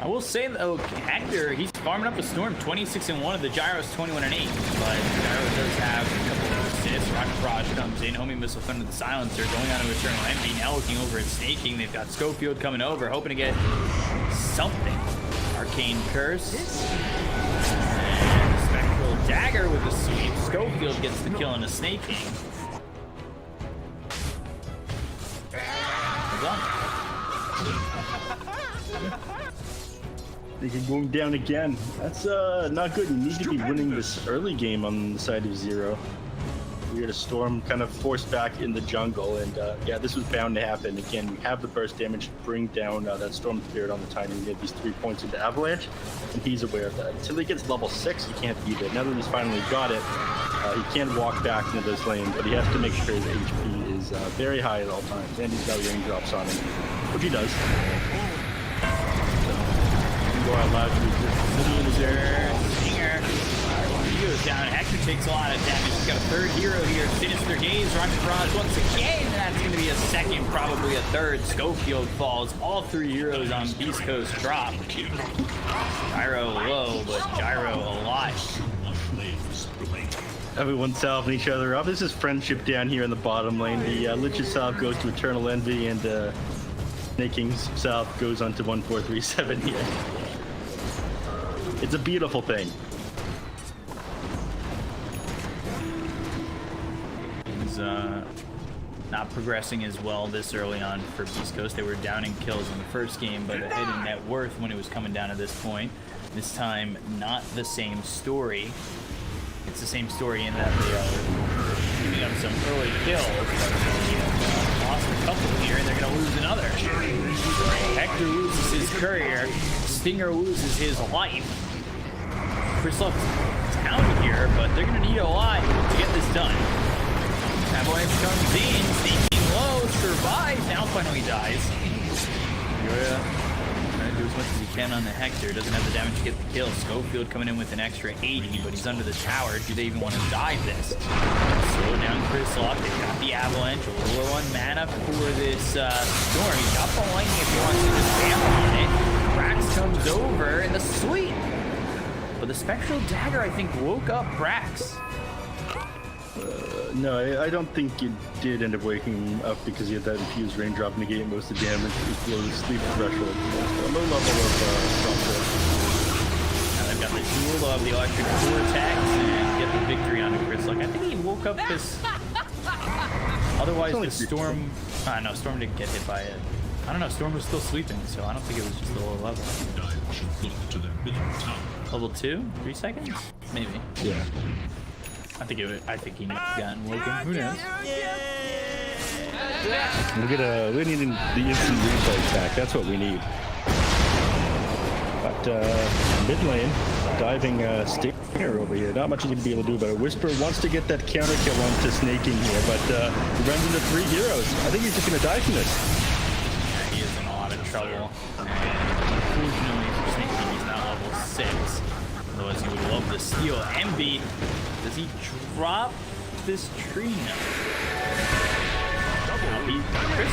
I will say though, Hector, he's farming up a Storm 26-1, the Gyro's 21-8, but Gyro does have a couple of assists. Rocket Barrage comes in, Homing Missile Thunder the Silencer, going on to Eternal Envy, now looking over at Snaking. They've got Schofield coming over, hoping to get something. Arcane Curse. And Spectral Dagger with the sweep. Schofield gets the kill on the Snaking. Well done. They keep going down again. That's not good. You need to be winning this early game on the side of Zero. We had a Storm kind of forced back in the jungle, and yeah, this was bound to happen. Again, we have the burst damage to bring down that Storm Spirit on the Tiny. We get these 3 points into Avalanche, and he's aware of that. Until he gets level 6, he can't beat it. Now that he's finally got it, he can walk back into this lane, but he has to make sure his HP is very high at all times, and he's got raindrops on him, which he does. Go out loud to Stinger. He goes down. Hector takes a lot of damage. He's got a third hero here. Sinister Gaze. Rocket Barrage once again. That's going to be a second, probably a third. Schofield falls. All 3 heroes on Beastcoast drop. Gyro low, but Gyro alive. Everyone's salving each other up. This is friendship down here in the bottom lane. The Lich's salve goes to Eternal Envy, and Snake King's salve goes on to 1437 here. It's a beautiful thing. He's not progressing as well this early on for Beastcoast. They were down in kills in the first game, but ahead in net worth when it was coming down to this point. This time, not the same story. It's the same story in that they are giving up some early kills, but they lost a couple here, and they're going to lose another. Hector loses his courier. Stinger loses his life. Chris Love's down here, but they're going to need a lot to get this done. Avalanche comes in, sneaking low, survives, now finally dies. Yeah. Trying to do as much as he can on the Hector. Doesn't have the damage to get the kill. Schofield coming in with an extra 80, but he's under the tower. Do they even want to dive this? Slow down Chris Love. They've got the Avalanche. A little low on mana for this Storm. He's got the lightning if he wants to just spam on it. Brax comes over, and the sweep. But But the Spectral Dagger, I think, woke up Brax. No, I don't think it did end up waking him up because he had that infused raindrop negate most of the damage below the sleep threshold. A low level of Now they've got the duel of the electric vortex and get the victory on Chris. Like, I think he woke up this. Otherwise, the Storm. No, Storm didn't get hit by it. I don't know. Storm was still sleeping, so I don't think it was just the lower level. Level 2, 3 seconds, maybe. Yeah. I think he might have gotten woken. Who knows? We need the instant replay back. That's what we need. But mid lane, diving Stinger over here. Not much he's going to be able to do about it. Whisper wants to get that counter kill onto Snaking here, but he runs into 3 heroes. I think he's just going to die from this. Yeah, he is in a lot of trouble. And unfortunately for Snaking, he's now level 6. Otherwise, he would love to steal Envy. Does he drop this tree now? Chris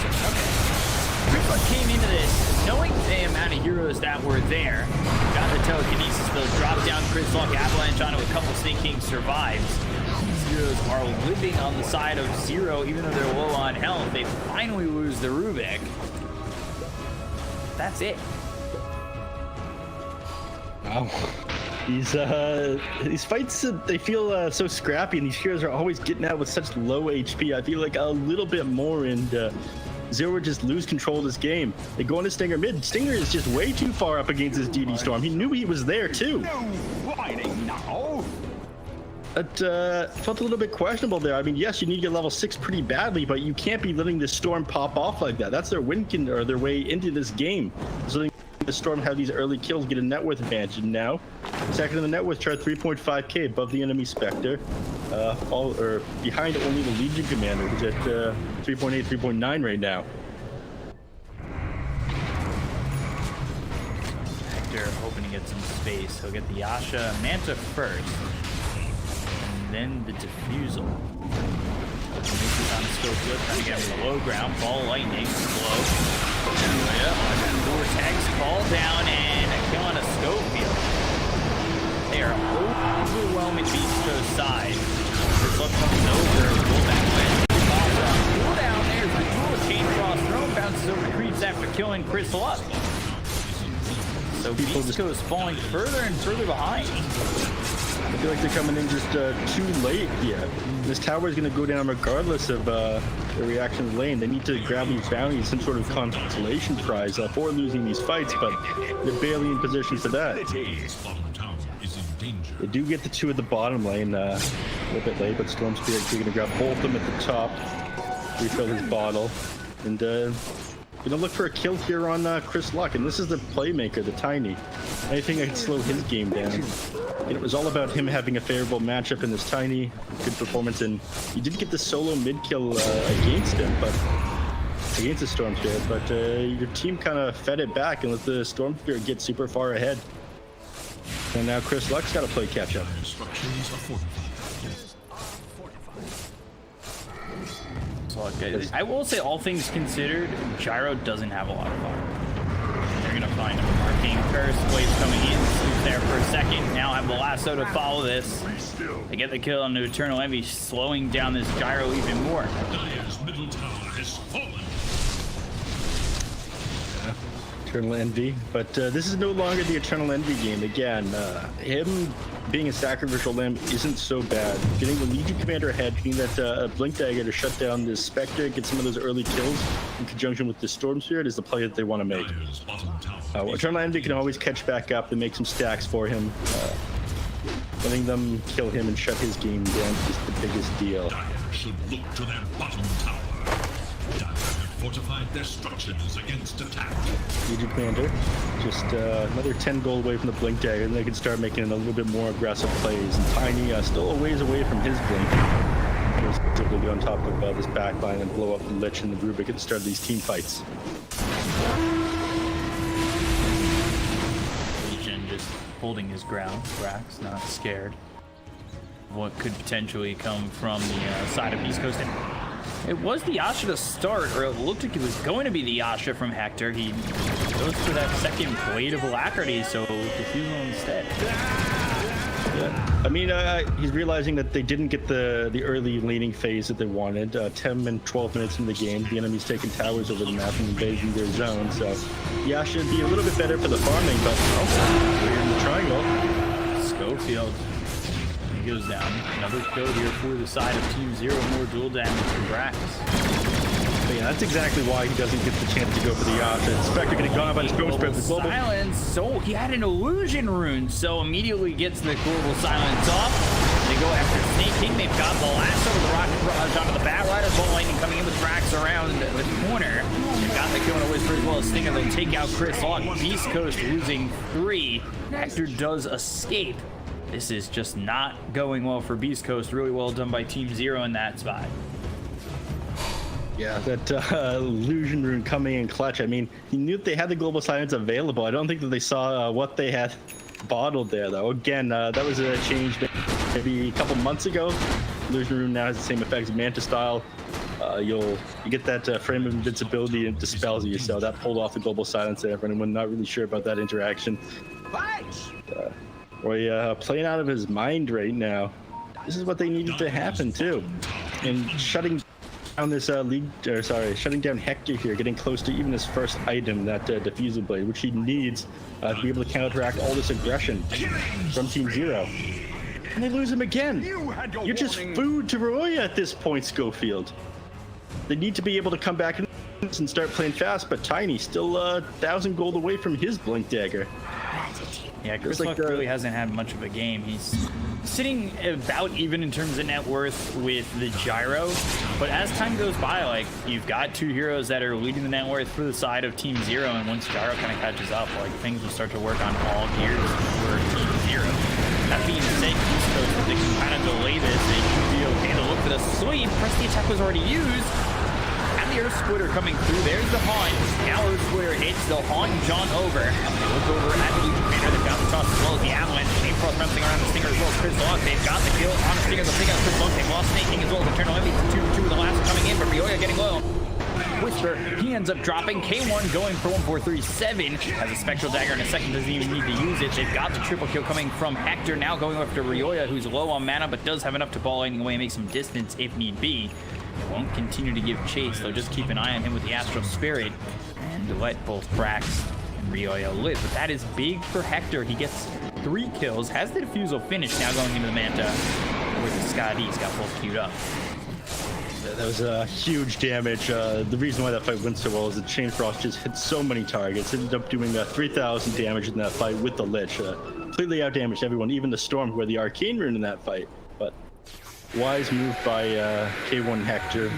came into this knowing the amount of heroes that were there. Got the telekinesis build, dropped down Chris Luck, avalanche onto a couple. Snake King survives. These heroes are living on the side of 0, even though they're low on health. They finally lose the Rubik. That's it. Wow. These fights, they feel so scrappy, and these heroes are always getting out with such low HP. I feel like a little bit more, and Zero would just lose control of this game. They go into Stinger mid. Stinger is just way too far up against his DD Storm. He knew he was there, too. It felt a little bit questionable there. I mean, yes, you need to get level 6 pretty badly, but you can't be letting this Storm pop off like that. That's their their way into this game. So the Storm have these early kills, get a net worth advantage. And now, second in the net worth chart, 3.5k above the enemy Spectre, behind only the Legion Commander, who's at 3.8, 3.9 right now. Hector hoping to get some space. He'll get the Asha Manta first, and then the Diffusal. Misses on the skill flip, trying to get him in the low ground. Ball lightning, slow. Vortex, fall down, and a kill on a Schofield. They are overwhelming Beastcoast side. Chris Luck comes over, pull back win. Pull down, there's the dual chain cross thrown, bounces over creeps after killing Chris Luck. So Beastcoast falling further and further behind. I feel like they're coming in just too late here. This tower is going to go down regardless of their reaction to the lane. They need to grab these bounties, some sort of consolation prize for losing these fights, but they're barely in position for that. They do get the 2 at the bottom lane a little bit late, but Storm Spirit's going to grab both of them at the top, refill his bottle, and gonna look for a kill here on Chris Luck. And this is the playmaker, the Tiny. Anything that can slow his game down. It was all about him having a favorable matchup in this Tiny, good performance, and you did get the solo mid kill against him, but against the Storm Spirit, but your team kind of fed it back and let the Storm Spirit get super far ahead. And now Chris Luck's got to play catch up. I will say, all things considered, Gyro doesn't have a lot of fire. They're gonna find him. Arcane Curse, waves coming in, sleeps there for a second. Now have the lasso to follow this. They get the kill on the Eternal Envy, slowing down this Gyro even more. Dire's middle tower has fallen. Eternal Envy, but this is no longer the Eternal Envy game. Again, him being a sacrificial limb isn't so bad. Getting the Legion Commander ahead, getting that Blink Dagger to shut down this Spectre, get some of those early kills in conjunction with the Storm Spirit is the play that they want to make. Eternal Envy can always catch back up and make some stacks for him. Letting them kill him and shut his game down is the biggest deal. Dire should look to their bottom tower. Dire have fortified their structures against attack. Legion Commander, just another 10 gold away from the Blink Dagger, and they can start making a little bit more aggressive plays. And Tiny still a ways away from his Blink. He's able to get on top of this backline and blow up the Lich and the Rubik at the start of these team fights. Legion just holding his ground. Brax not scared. What could potentially come from the side of Beastcoast. It was the Asha to start, or it looked like it was going to be the Asha from Hector. He goes for that second Blade of Alacrity, so Diffusal instead. I mean, he's realizing that they didn't get the early laning phase that they wanted. 10 and 12 minutes in the game, the enemy's taking towers over the map and invading their zone. So, yeah, should be a little bit better for the farming, but we're in the triangle. Schofield goes down. Another kill here for the side of Team Zero. More dual damage from Brax. But yeah, that's exactly why he doesn't get the chance to go for the offense. Spectre getting gone by the Stone Spread. The global silence. So he had an illusion rune, so immediately gets the global silence off. They go after Snake King. They've got the lasso of the rocket barrage onto the Bat Riders. Ball lightning coming in with Brax around the corner. They've got the kill on a Whisper as well as Stinger. They'll take out Chris Hawk. Beastcoast losing 3. Hector does escape. This is just not going well for Beastcoast. Really well done by Team Zero in that spot. Yeah, that illusion rune coming in clutch. I mean, he knew that they had the global silence available. I don't think that they saw what they had bottled there, though. Again, that was a change maybe a couple months ago. Illusion rune now has the same effect as Manta style. You get that frame of invincibility and it dispels you. So that pulled off the global silence there for anyone not really sure about that interaction. Roy playing out of his mind right now. This is what they needed to happen too, and shutting down this shutting down Hector here, getting close to even his first item, that diffuser blade, which he needs to be able to counteract all this aggression from Team Zero. And they lose him again. You're just food to Roy at this point, Schofield. They need to be able to come back and start playing fast, but Tiny still 1,000 gold away from his Blink Dagger. Yeah, Chris Luck really hasn't had much of a game. He's sitting about even in terms of net worth with the Gyro, but as time goes by, like, you've got 2 heroes that are leading the net worth for the side of Team Zero, and once Gyro kind of catches up, like, things will start to work on all gears for Team Zero. That being said, Beastcoast, they can kind of delay this. They should be okay to look for the sweep. Press the attack was already used. Earth Splitter coming through. There's the haunt. Now Earth Splitter hits. They'll haunt John over. They look over at the Legion Commander. They've got the toss as well as the Avalanche. Snake Frost bouncing around the Stinger as well as Chris Log. They've got the kill on the Stinger. They'll pick out Chris Log. They've lost Snake King as well as Eternal Envy. 2-2 with the last coming in, but Ryoya getting low. Whisper, he ends up dropping. K1 going for 1-4-3-7. Has a Spectral Dagger in a second, doesn't even need to use it. They've got the triple kill coming from Hector, now going after Ryoya, who's low on mana, but does have enough to ball lightning away and make some distance if need be. Won't continue to give chase, though. Just keep an eye on him with the Astral Spirit and let both Brax and Ryoya live. But that is big for Hector. He gets 3 kills, has the defusal finished, now going into the Manta with Scott East, got both queued up. That was huge damage. The reason why that fight went so well is that Chain Frost just hit so many targets. Ended up doing 3,000 damage in that fight with the Lich. Completely outdamaged everyone, even the Storm, who had the Arcane Rune in that fight. But wise move by K1 Hector,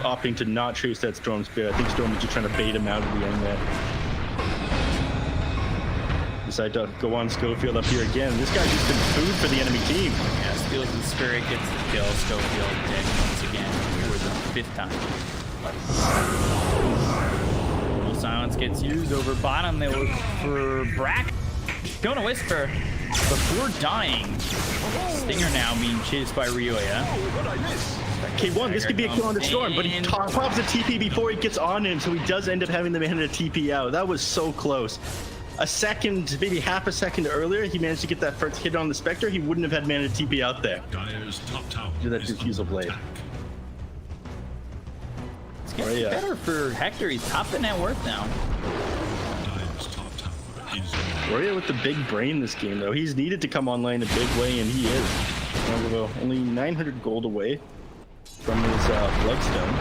opting to not chase that Storm Spirit. I think Storm was just trying to bait him out at the end there. Decide to go on Schofield up here again. This guy's just been food for the enemy team. Yeah, steals the Spirit, gets the kill. Schofield dead once again for the 5th time. Little silence gets used over bottom. They look for Brack. Going to Whisper before dying. Stinger now being chased by Ryoya. K1, this could be a kill on the Storm, but he pops the TP before he gets on him, so he does end up having the mana to TP out. That was so close. A second, maybe half a second earlier, he managed to get that first hit on the Spectre. He wouldn't have had mana to TP out there. Dyer's top tower Do that diffusal blade. It's getting better for Hector. He's top the net worth now. Dyer's top tower is Warrior with the big brain this game, though. He's needed to come online a big way, and he is. Only 900 gold away from his Bloodstone.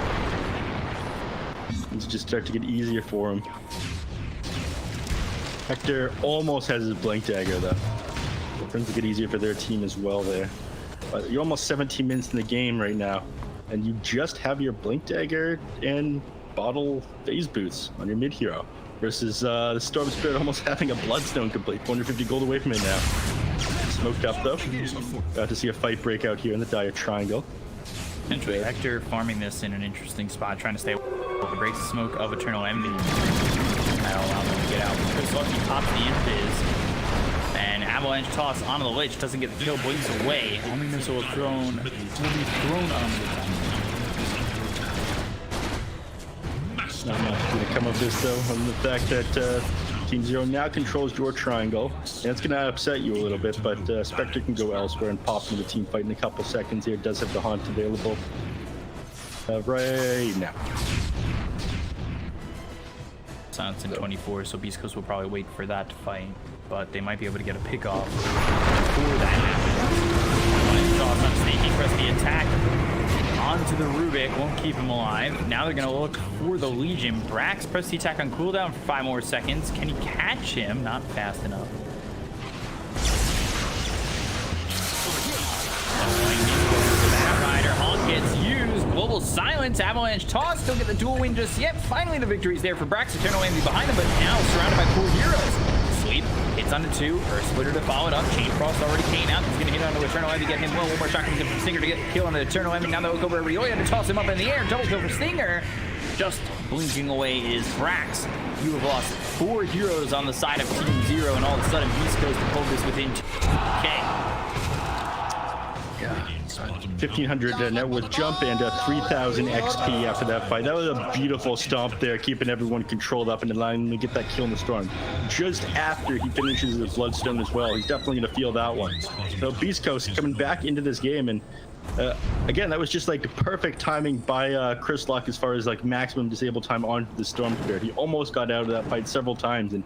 Things just start to get easier for him. Hector almost has his Blink Dagger, though. Things get easier for their team as well there. But you're almost 17 minutes in the game right now, and you just have your Blink Dagger and bottle phase boots on your mid hero. Versus the Storm Spirit almost having a Bloodstone complete. 450 gold away from it now. Smoked up, though. Got to see a fight break out here in the Dire Triangle. Interesting. Hector farming this in an interesting spot, trying to stay away. Breaks the smoke of Eternal Envy. That'll allow them to get out. Chris Lucky pops the Invis. And Avalanche toss onto the Lich. Doesn't get the kill, blinks away. Only missile will be thrown on the Not much going to come of this, though, on the fact that Team Zero now controls your triangle, and it's going to upset you a little bit, but Spectre can go elsewhere and pop into the team fight in a couple seconds here. Does have the Haunt available right now. Silence in 24, so Beastcoast will probably wait for that to fight, but they might be able to get a pick off before that happens. Toss on Sneaky, press the attack onto the Rubik, won't keep him alive. Now they're going to look for the Legion. Brax press the attack on cooldown for 5 more seconds. Can he catch him? Not fast enough. Batrider, Haunt gets used. Global Silence, Avalanche Toss, still get the dual win just yet. Finally the victory's there for Brax. Eternal Envy behind him, but now surrounded by 4 heroes. Sweep hits onto 2, Earth Splitter to follow it up. Chain Frost already came out. He's going to hit onto Eternal Envy, get him low. One more shot comes in from Stinger to get the kill on the Eternal Envy. Now they'll look over at Rioya to toss him up in the air. Double kill for Stinger. Just blinking away is Brax. You have lost 4 heroes on the side of Team Zero, and all of a sudden Beastcoast pulled this within 2K. 1,500 net worth jump and 3,000 XP after that fight. That was a beautiful stomp there, keeping everyone controlled up and allowing them to get that kill in the storm. Just after he finishes his Bloodstone as well, he's definitely going to feel that one. So Beast Coast coming back into this game, and again, that was just like perfect timing by Chris Luck as far as like maximum disable time onto the Storm Spirit. He almost got out of that fight several times, and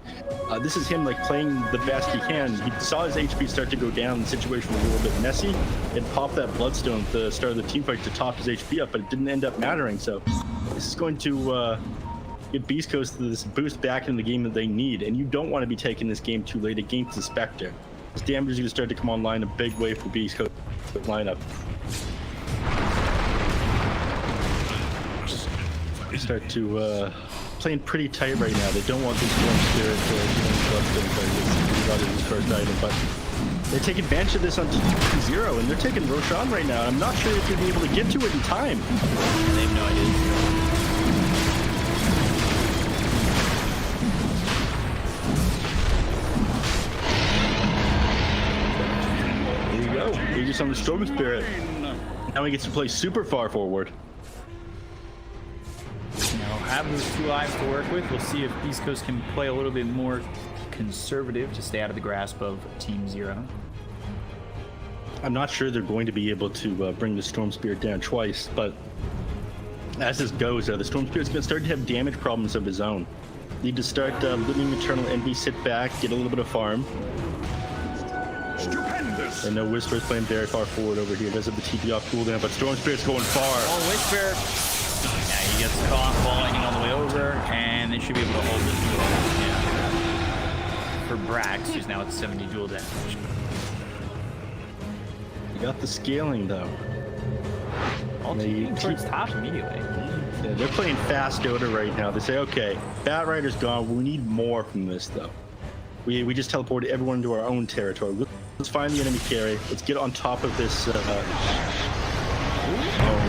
this is him like playing the best he can. He saw his HP start to go down. The situation was a little bit messy. It popped that Bloodstone at the start of the team fight to top his HP up, but it didn't end up mattering. So this is going to get Beast Coast this boost back in the game that they need, and you don't want to be taking this game too late against the Spectre. This damage is going to start to come online a big way for Beast Coast lineup. They start to playing pretty tight right now. They don't want this Storm Spirit to his first item, but they take advantage of this on Team Zero, and they're taking Roshan right now. I'm not sure if they'll be able to get to it in time. They have no idea. Aegis on the Storm Spirit. Now he gets to play super far forward. Now have those 2 lives to work with. We'll see if Beast Coast can play a little bit more conservative to stay out of the grasp of Team Zero. I'm not sure they're going to be able to bring the Storm Spirit down twice, but as this goes, the Storm Spirit's going to start to have damage problems of his own. Need to start living Eternal Envy, sit back, get a little bit of farm. Stupendous. And no Whisper's playing very far forward over here. Does have the TP off cooldown, but Storm Spirit's going far. Oh, Whisper. Yeah, he gets caught falling all the way over, and they should be able to hold this duel. Yeah. For Brax, who's now at 70 duel damage. You got the scaling though. All team towards top immediately. Yeah, they're playing fast Dota right now. They say, okay, Batrider's gone. We need more from this though. We just teleported everyone into our own territory. Let's find the enemy carry. Let's get on top of this. Oh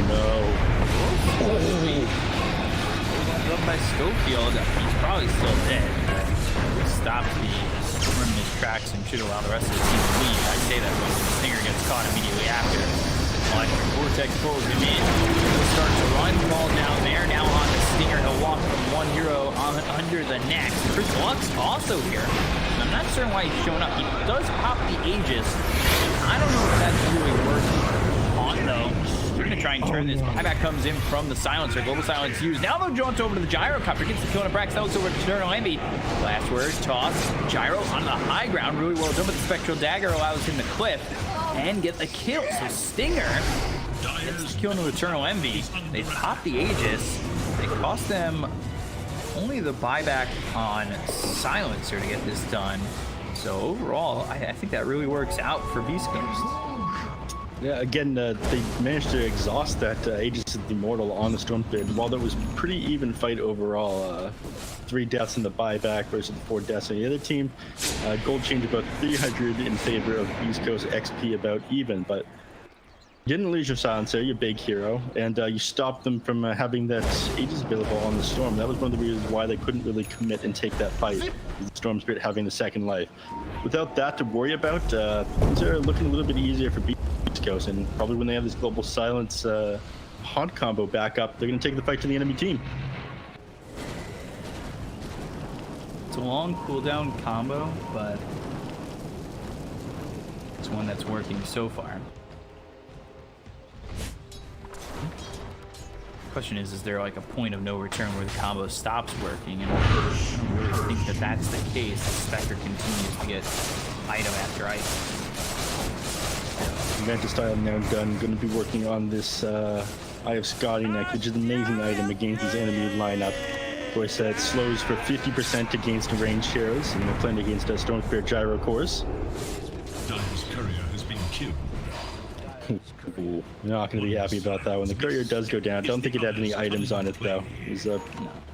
no. Up by Schofield. He's probably still dead. We stopped the storm in his tracks and should allow the rest of the team to leave. I say that when Stinger gets caught immediately after. Electric Vortex pulls him in. He'll start to run. Ball down there. Now on the Stinger. He'll walk from 1 hero under the next. Chris Luck's also here. I'm not certain why he's showing up. He does pop the Aegis. I don't know if that's really working. On though. We're going to try and turn this. Buyback comes in from the Silencer. Global Silence used. Now they'll jaunt over to the Gyrocopter. Gets the kill on a Brax. That looks over to Eternal Envy. Last word. Toss. Gyro on the high ground. Really well done, but the Spectral Dagger allows him to clip and get the kill. So Stinger gets the kill into Eternal Envy. They pop the Aegis. They cost them only the buyback on Silencer to get this done. So overall, I think that really works out for Beastcoast. Yeah, again, they managed to exhaust that Aegis of the Immortal on the Storm Spirit. While that was pretty even fight overall, 3 deaths in the buyback versus the 4 deaths on the other team. Gold change about 300 in favor of Beast Coast, XP about even, but you didn't lose your Silencer, your big hero, and you stopped them from having that Aegis available on the Storm. That was one of the reasons why they couldn't really commit and take that fight, the Storm Spirit having the second life. Without that to worry about, things are looking a little bit easier for Beast Coast, and probably when they have this Global Silence Haunt combo back up, they're going to take the fight to the enemy team. So a long cooldown combo, but it's one that's working so far. Question is there like a point of no return where the combo stops working? And I don't really think that that's the case. The Spectre continues to get item after item. Advantage style now done. Going to be working on this Eye of Scotty Neck, which is an amazing item against his enemy lineup. Of course, it slows for 50% against ranged heroes, and they're playing against a Storm Spirit Gyro Cores. Dive's courier has been killed. Ooh, not going to be happy about that one. The courier does go down. Don't think it had any items on it though. He's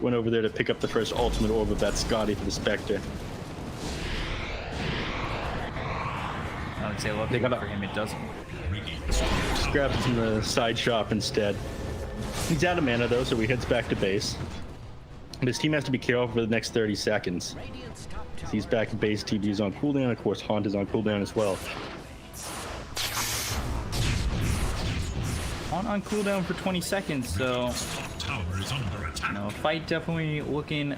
went over there to pick up the first ultimate orb of that Scotty for the Spectre. I would say luckily for him it doesn't. Just grabs it from the side shop instead. He's out of mana though, so he heads back to base. His team has to be careful for the next 30 seconds. So he's back to base. TB is on cooldown. Of course, Haunt is on cooldown as well. On cooldown for 20 seconds, so you know, fight definitely looking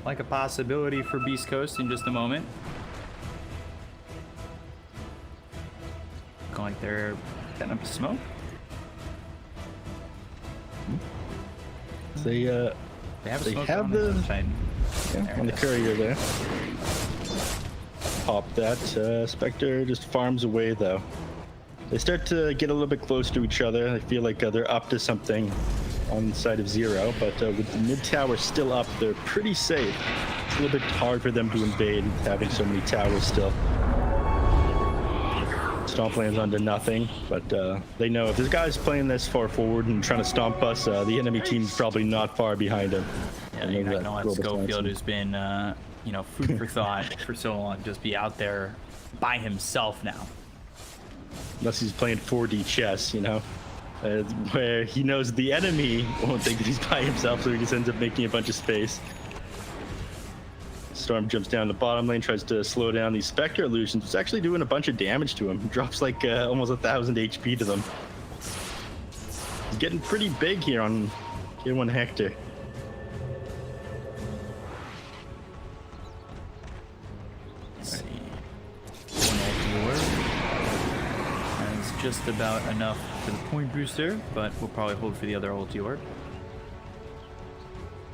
like a possibility for Beastcoast in just a moment. Looking like they're setting up smoke. They have the Titan. Yeah, on the courier there. Pop that. Spectre just farms away though. They start to get a little bit close to each other. I feel like they're up to something on the side of Zero, but with the mid tower still up, they're pretty safe. It's a little bit hard for them to invade, having so many towers still. Stomp lands onto nothing, but they know if this guy's playing this far forward and trying to stomp us, the enemy team's probably not far behind him. Yeah, you're not gonna let Schofield, who's been, you know, food for thought for so long, just be out there by himself now. Unless he's playing 4D chess, you know, where he knows the enemy won't think that he's by himself, so he just ends up making a bunch of space. Storm jumps down the bottom lane, tries to slow down these Spectre illusions. It's actually doing a bunch of damage to him. Drops like almost 1,000 HP to them. He's getting pretty big here on Tier 1 Hector. Let's see. One ulti orb. That's just about enough for the point booster, but we'll probably hold for the other ulti orb.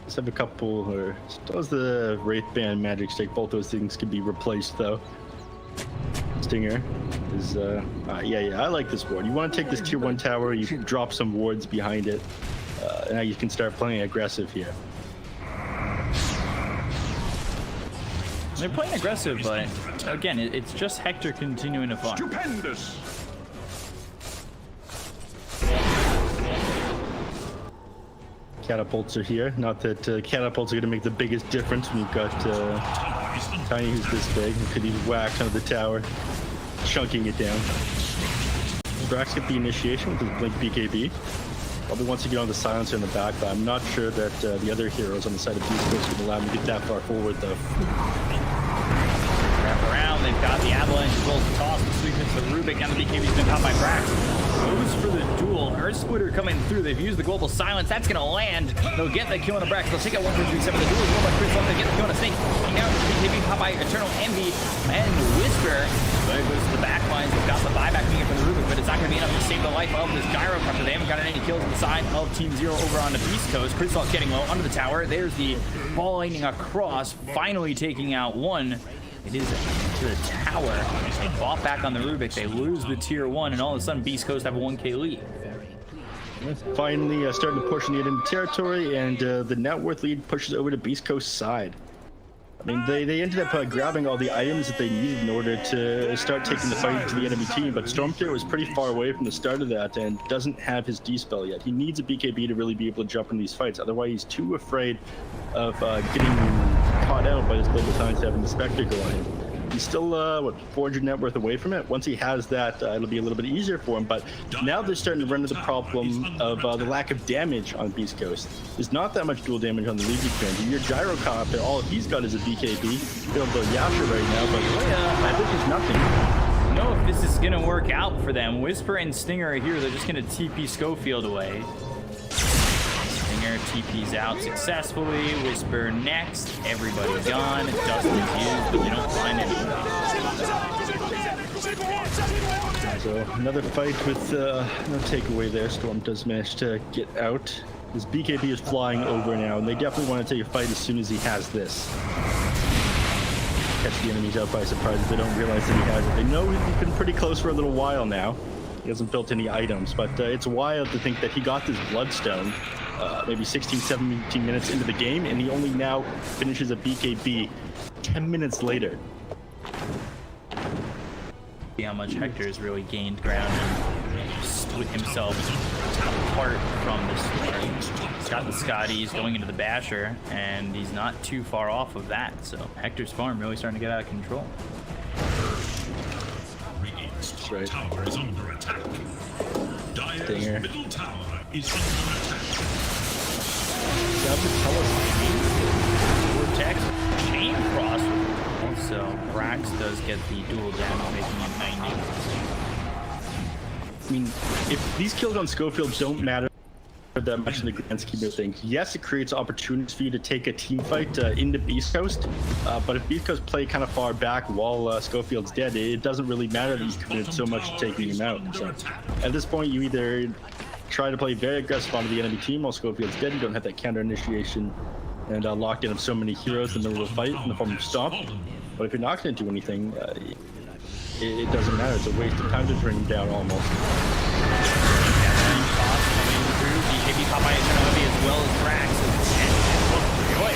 Let's have a couple, or still has the Wraith Band Magic Stick. Both those things can be replaced though. Stinger is, yeah, I like this ward. You want to take this Tier 1 tower, you drop some wards behind it. Now you can start playing aggressive here. They're playing aggressive, but again, it's just Hector continuing to farm. Stupendous! Catapults are here. Not that catapults are going to make the biggest difference when you've got Tiny who's this big and could even whack under the tower, chunking it down. Brax get the initiation with his Blink BKB. Probably wants to get on the silencer in the back, but I'm not sure that the other heroes on the side of Beastcoast would allow him to get that far forward though. Wrap around, they've got the Avalanche as well as the toss, the sweep into the Rubik, and the BKB's been caught by Brax. Goes for the duel. Earth Splitter coming through. They've used the global silence. That's going to land. They'll get the kill on the Brax. They'll take out 1, 2, 3, 7. The duel is rolled by Chris Love. They get the kill on a Snake. Now BKB caught by Eternal Envy and Whisper. There goes to the back lines. They've got the buyback being from the Rubik, but it's not going to be enough to save the life of this Gyro Crusher. They haven't gotten any kills on the side of Team Zero over on the Beast Coast. Chris Love getting low under the tower. There's the ball lightning across, finally taking out one. It is to the tower. They bought back on the Rubik. They lose the Tier 1, and all of a sudden, Beast Coast have a 1K lead. Finally starting to push the enemy territory, and the net worth lead pushes over to Beast Coast's side. I mean, they ended up grabbing all the items that they needed in order to start taking the fight to the enemy team, but Stormclear was pretty far away from the start of that and doesn't have his D-spell yet. He needs a BKB to really be able to jump in these fights, otherwise he's too afraid of getting caught out by his global silence having the Spectre go on him. He's still, what, 400 net worth away from it. Once he has that, it'll be a little bit easier for him, but now they're starting to run into the problem of the lack of damage on Beast Coast. There's not that much dual damage on the Legion Friend. Your Gyrocopter, all he's got is a BKB. Build the Yasha right now, but this is nothing. I don't know if this is going to work out for them. Whisper and Stinger are here. They're just going to TP Schofield away. Stinger TP's out successfully. Whisper next. Everybody gone. Dust is used, but they don't find anyone. So another fight with no takeaway there. Storm does manage to get out. His BKB is flying over now, and they definitely want to take a fight as soon as he has this. Catch the enemies out by surprise if they don't realize that he has it. They know he's been pretty close for a little while now. He hasn't built any items, but it's wild to think that he got this Bloodstone maybe 16, 17 minutes into the game, and he only now finishes a BKB 10 minutes later. See how much Hector's really gained ground and split himself apart from the Storm. He's got the Scotty, he's going into the Basher, and he's not too far off of that, so Hector's farm really starting to get out of control. Radiant's right. tower is under attack. Dire's Stinger. middle tower is under attack. Vortex, Chain Cross. Also, Brax does get the dual damage, making it 90. I mean, if these kills on Schofield don't matter that much in the grand scheme of things, yes, it creates opportunities for you to take a team fight into Beastcoast, but if Beastcoast play kind of far back while Schofield's dead, it doesn't really matter that he's committed so much to taking him out. So at this point, you either try to play very aggressive onto the enemy team while Schofield's dead, you don't have that counter initiation and locked in of so many heroes in the middle of the fight in the form of Stomp. But if you're not going to do anything, it doesn't matter. It's a waste of time to bring him down almost. BKB top by Shinobi as well as Brax. And Joy.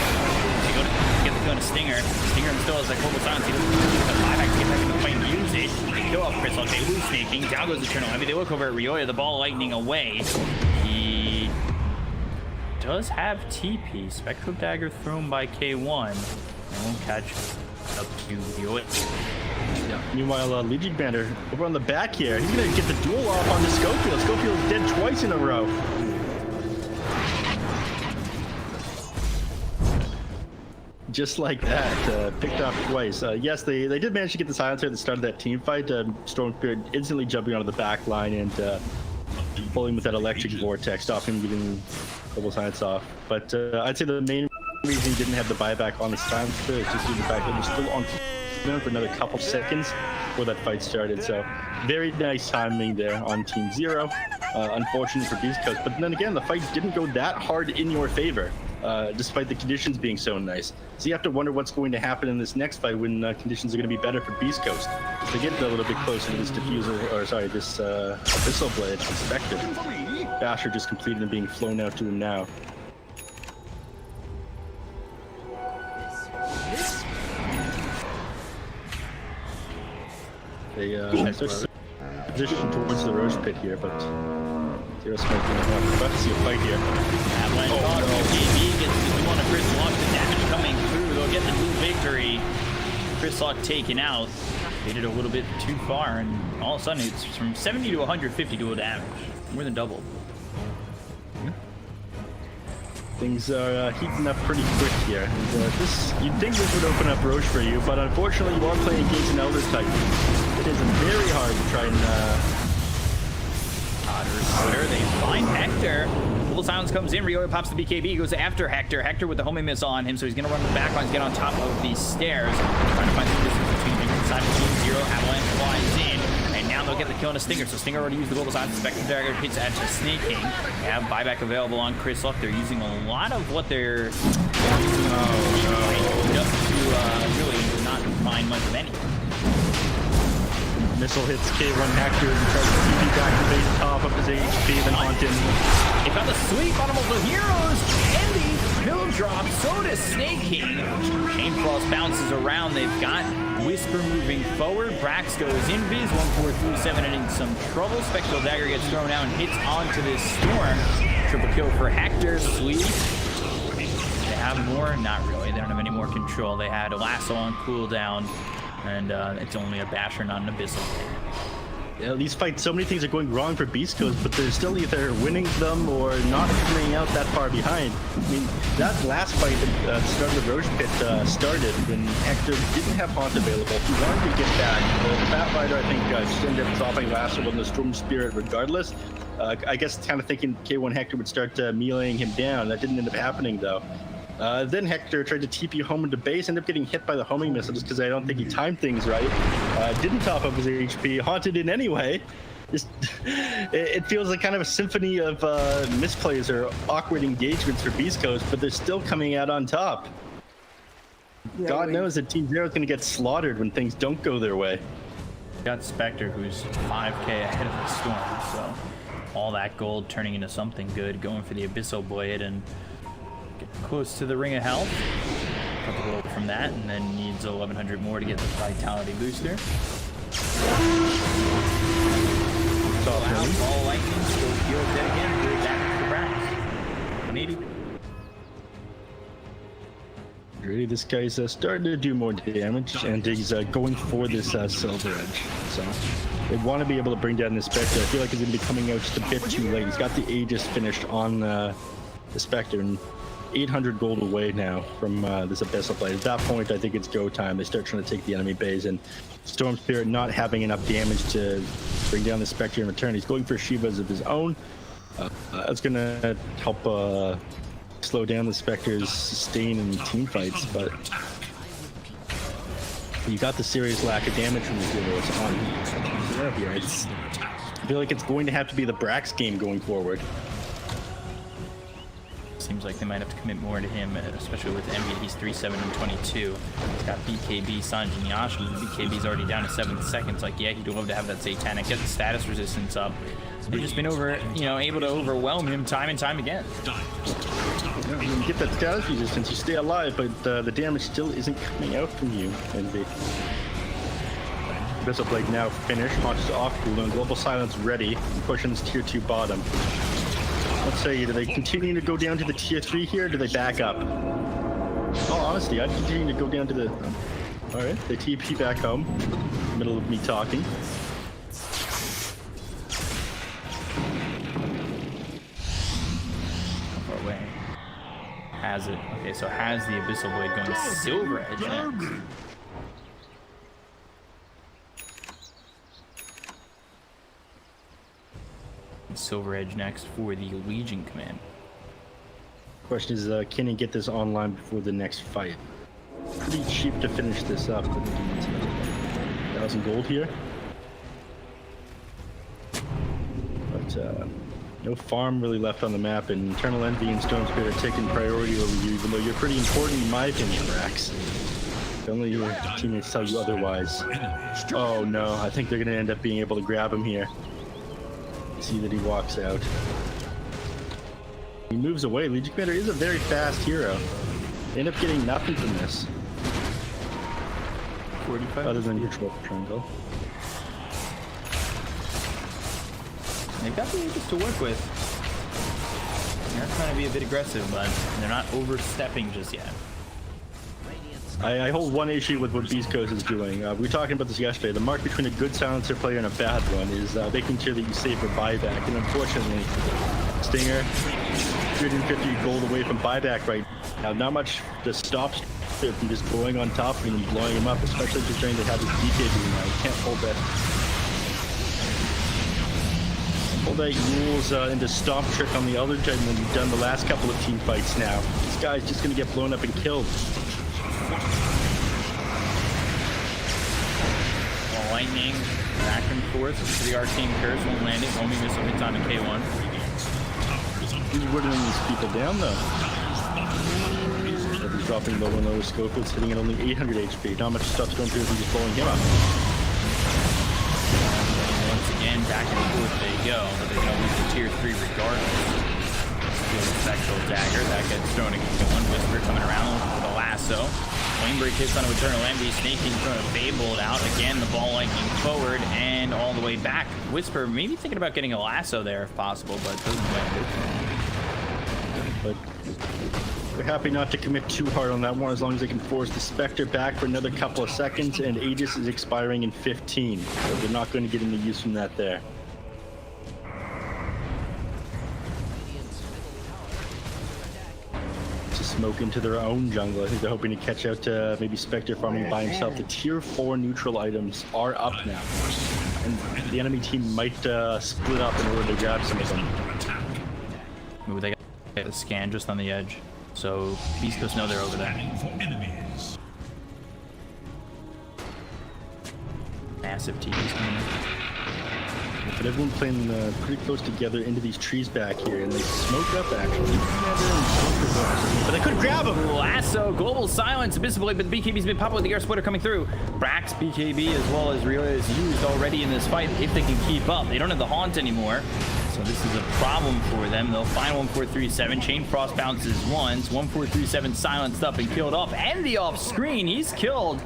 You go to get the kill on Stinger. Stinger still has that global silence. He doesn't use the buyback to get back in the fight and use it. They kill off Crystal. They lose sneaking. Down goes the Chernobyl. They look over at Ryoya. The ball lightning away. He does have TP. Spectral Dagger thrown by K1. They won't catch up to Ryoya. Yeah. Meanwhile, Legion Commander over on the back here, he's gonna get the duel off on the Schofield. Schofield's dead twice in a row. Just like that, picked off twice. Yes, they did manage to get the silencer at the start of that team fight. Storm Spirit instantly jumping onto the back line and pulling with that electric vortex, stopping him getting double silence off. But I'd say the main reason he didn't have the buyback on the silencer is just due to the fact that he was still on for another couple seconds before that fight started. So very nice timing there on Team Zero. Unfortunate for Beastcoast, but then again, the fight didn't go that hard in your favor, despite the conditions being so nice. So you have to wonder what's going to happen in this next fight when conditions are going to be better for Beastcoast. If they get a little bit closer to this diffuser, or sorry, this Abyssal Blade, Spectre. Basher just completed and being flown out to him now. They position towards the Roche Pit here, but Zero Smoke we're about to see a fight here. Avalanche BKB gets the one of Chris Lock. The damage coming through. They'll get the blue victory. Chris Lock taken out. They did a little bit too far, and all of a sudden it's from 70 to 150 dual damage. More than double. Things are heating up pretty quick here. And, you'd think this would open up Roche for you, but unfortunately you are playing against an Elder Titan. It is very hard to try and They find Hector. Full silence comes in. Ryoya pops the BKB, goes after Hector. Hector with the homing missile on him, so he's going to run the back lines, get on top of these stairs. Trying to find some distance between him inside of Team Zero. Avalanche flies in, and now they'll get the kill on a Stinger. So Stinger already used the global silence. Spectre Dagger hits at Snake King. They have buyback available on Chris Luck. They're using a lot of what they're using just to really not find much of any. Missile hits K1 Hector and tries to TP back to base top of his HP, then hunt him. They found the sweep on almost the heroes, and the pill drop. So does Snake King. Chain Frost bounces around. They've got Whisper moving forward. Brax goes in biz 1437 and in some trouble. Spectral Dagger gets thrown out and hits onto this Storm. Triple kill for Hector. Sweep. They have more? Not really. They don't have any more control. They had a lasso on cooldown. And it's only a Basher, not an Abyssal. these fights, so many things are going wrong for Beastcoast, but they're still either winning them or not coming out that far behind. I mean, that last fight at the start of the Roche Pit started when Hector didn't have Haunt available. He wanted to get back. The Fat Rider, I think, just ended up dropping Lasso on the Storm Spirit regardless. I guess kind of thinking K1 Hector would start meleeing him down. That didn't end up happening, though. Then Hector tried to TP home into base, ended up getting hit by the homing missile just because I don't think he timed things right. Didn't top up his HP, haunted in anyway. Just, it feels like kind of a symphony of misplays or awkward engagements for Beastcoast, but they're still coming out on top. Yeah, God knows that Team Zero is going to get slaughtered when things don't go their way. Got Spectre, who's 5k ahead of the Storm, so all that gold turning into something good, going for the Abyssal Blade and getting close to the Ring of Health. Couple gold from that, and then needs 1100 more to get the Vitality booster. Ball lightning, still healed dead again. We're back to the Brax. 180. Really, this guy's starting to do more damage, and he's going for this Silver Edge. So they want to be able to bring down the Spectre. I feel like he's going to be coming out just a bit too late. He's got the Aegis finished on the Spectre, and 800 gold away now from this Abyssal Blade. At that point, I think it's go time. They start trying to take the enemy base, and Storm Spirit not having enough damage to bring down the Spectre in return. He's going for Shivas of his own. That's going to help slow down the Spectre's sustain in team fights, but you got the serious lack of damage from the heroes on here. I feel like it's going to have to be the Brax game going forward. Seems like they might have to commit more to him, especially with Envy. He's 3-7 and 22. He's got BKB, Sanjin, Yashi. BKB's already down to 7 seconds. Like, yeah, he'd love to have that Satanic, get the status resistance up. They've just been able to overwhelm him time and time again. Yeah, you can get that status resistance, you stay alive, but the damage still isn't coming out from you, Envy. Abyssal Blade now finished, launches off cooldown, Global Silence ready, and pushing this tier 2 bottom. Let's say, do they continue to go down to the tier 3 here, or do they back up? Oh, honestly, I'd continue to go down to the... Alright, they TP back home, middle of me talking. Has it. Okay, so has the Abyssal Blade going to Silver Edge next. Silver Edge next for the Legion command. Question is, can he get this online before the next fight? Pretty cheap to finish this up. 1,000 gold here. But no farm really left on the map, and Eternal Envy and Storm Spirit are taking priority over you, even though you're pretty important in my opinion, Brax. Only your teammates tell you otherwise. Oh no, I think they're going to end up being able to grab him here. See that he walks out. He moves away. Legion Commander is a very fast hero. They end up getting nothing from this. 45. Other than your triangle. They've got the Aegis to work with. They're trying to be a bit aggressive, but they're not overstepping just yet. I hold one issue with what Beastcoast is doing. We were talking about this yesterday. The mark between a good silencer player and a bad one is making sure that you save for buyback. And unfortunately, Stinger, 350 gold away from buyback right now. Not much to stop it from just going on top of him and blowing him up, especially considering they have this BKB now. You can't hold that. Hold that rules into Stomp Trick on the other gentleman you've done the last couple of team fights now. This guy's just going to get blown up and killed. Well, lightning back and forth to the Arcane Curse, won't land it. Only missile hits on the K1. He's whittling these people down though. He's dropping low and lower scope. It's hitting at only 800 HP. Not much stuff's going through, he's just blowing him up. Once again, back and forth they go, but they're going to lose the tier 3 regardless. Feels a Sexual Dagger. That gets thrown against one Whisper coming around with a lasso. Flame Break hits on a Eternal Envy, snaking from a Fabled out. Again, the ball lightning forward and all the way back. Whisper maybe thinking about getting a lasso there if possible, but doesn't land it. But They're happy not to commit too hard on that one as long as they can force the Spectre back for another couple of seconds, and Aegis is expiring in 15. So they're not going to get any use from that there. Smoke into their own jungle. I think they're hoping to catch out to maybe Spectre farming by himself. The tier 4 neutral items are up now, and the enemy team might split up in order to grab some of them. Ooh, they got the scan just on the edge, so Beastcoast know they're over there. Massive TVs coming in. But everyone playing pretty close together into these trees back here, and they smoked up actually. But they couldn't grab him. Lasso, global silence, Abyssal Blade, but the BKB's been popped with the air splitter coming through. Brax, BKB, as well as Rio is used already in this fight if they can keep up. They don't have the haunt anymore, so this is a problem for them. They'll find 1437. Chain Frost bounces once. 1437 silenced up and killed off. And the off screen, he's killed.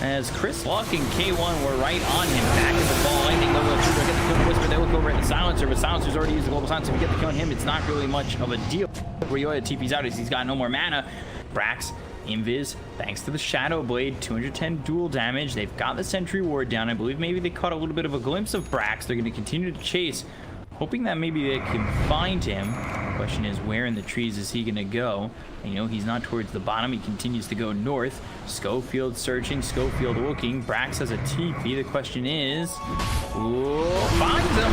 As Chris Luck and K1 were right on him. Back at the ball, lightning level 2. They'll get the kill with Whisper. They look over at the silencer, but silencer's already used the global silence. If you get the kill on him, it's not really much of a deal. Ryoya TP's out as he's got no more mana. Brax, Invis, thanks to the Shadow Blade, 210 dual damage. They've got the Sentry Ward down. I believe maybe they caught a little bit of a glimpse of Brax. They're going to continue to chase, hoping that maybe they can find him. The question is, where in the trees is he going to go? And, you know, he's not towards the bottom. He continues to go north. Schofield searching, Schofield looking. Brax has a TP. The question is, finds him.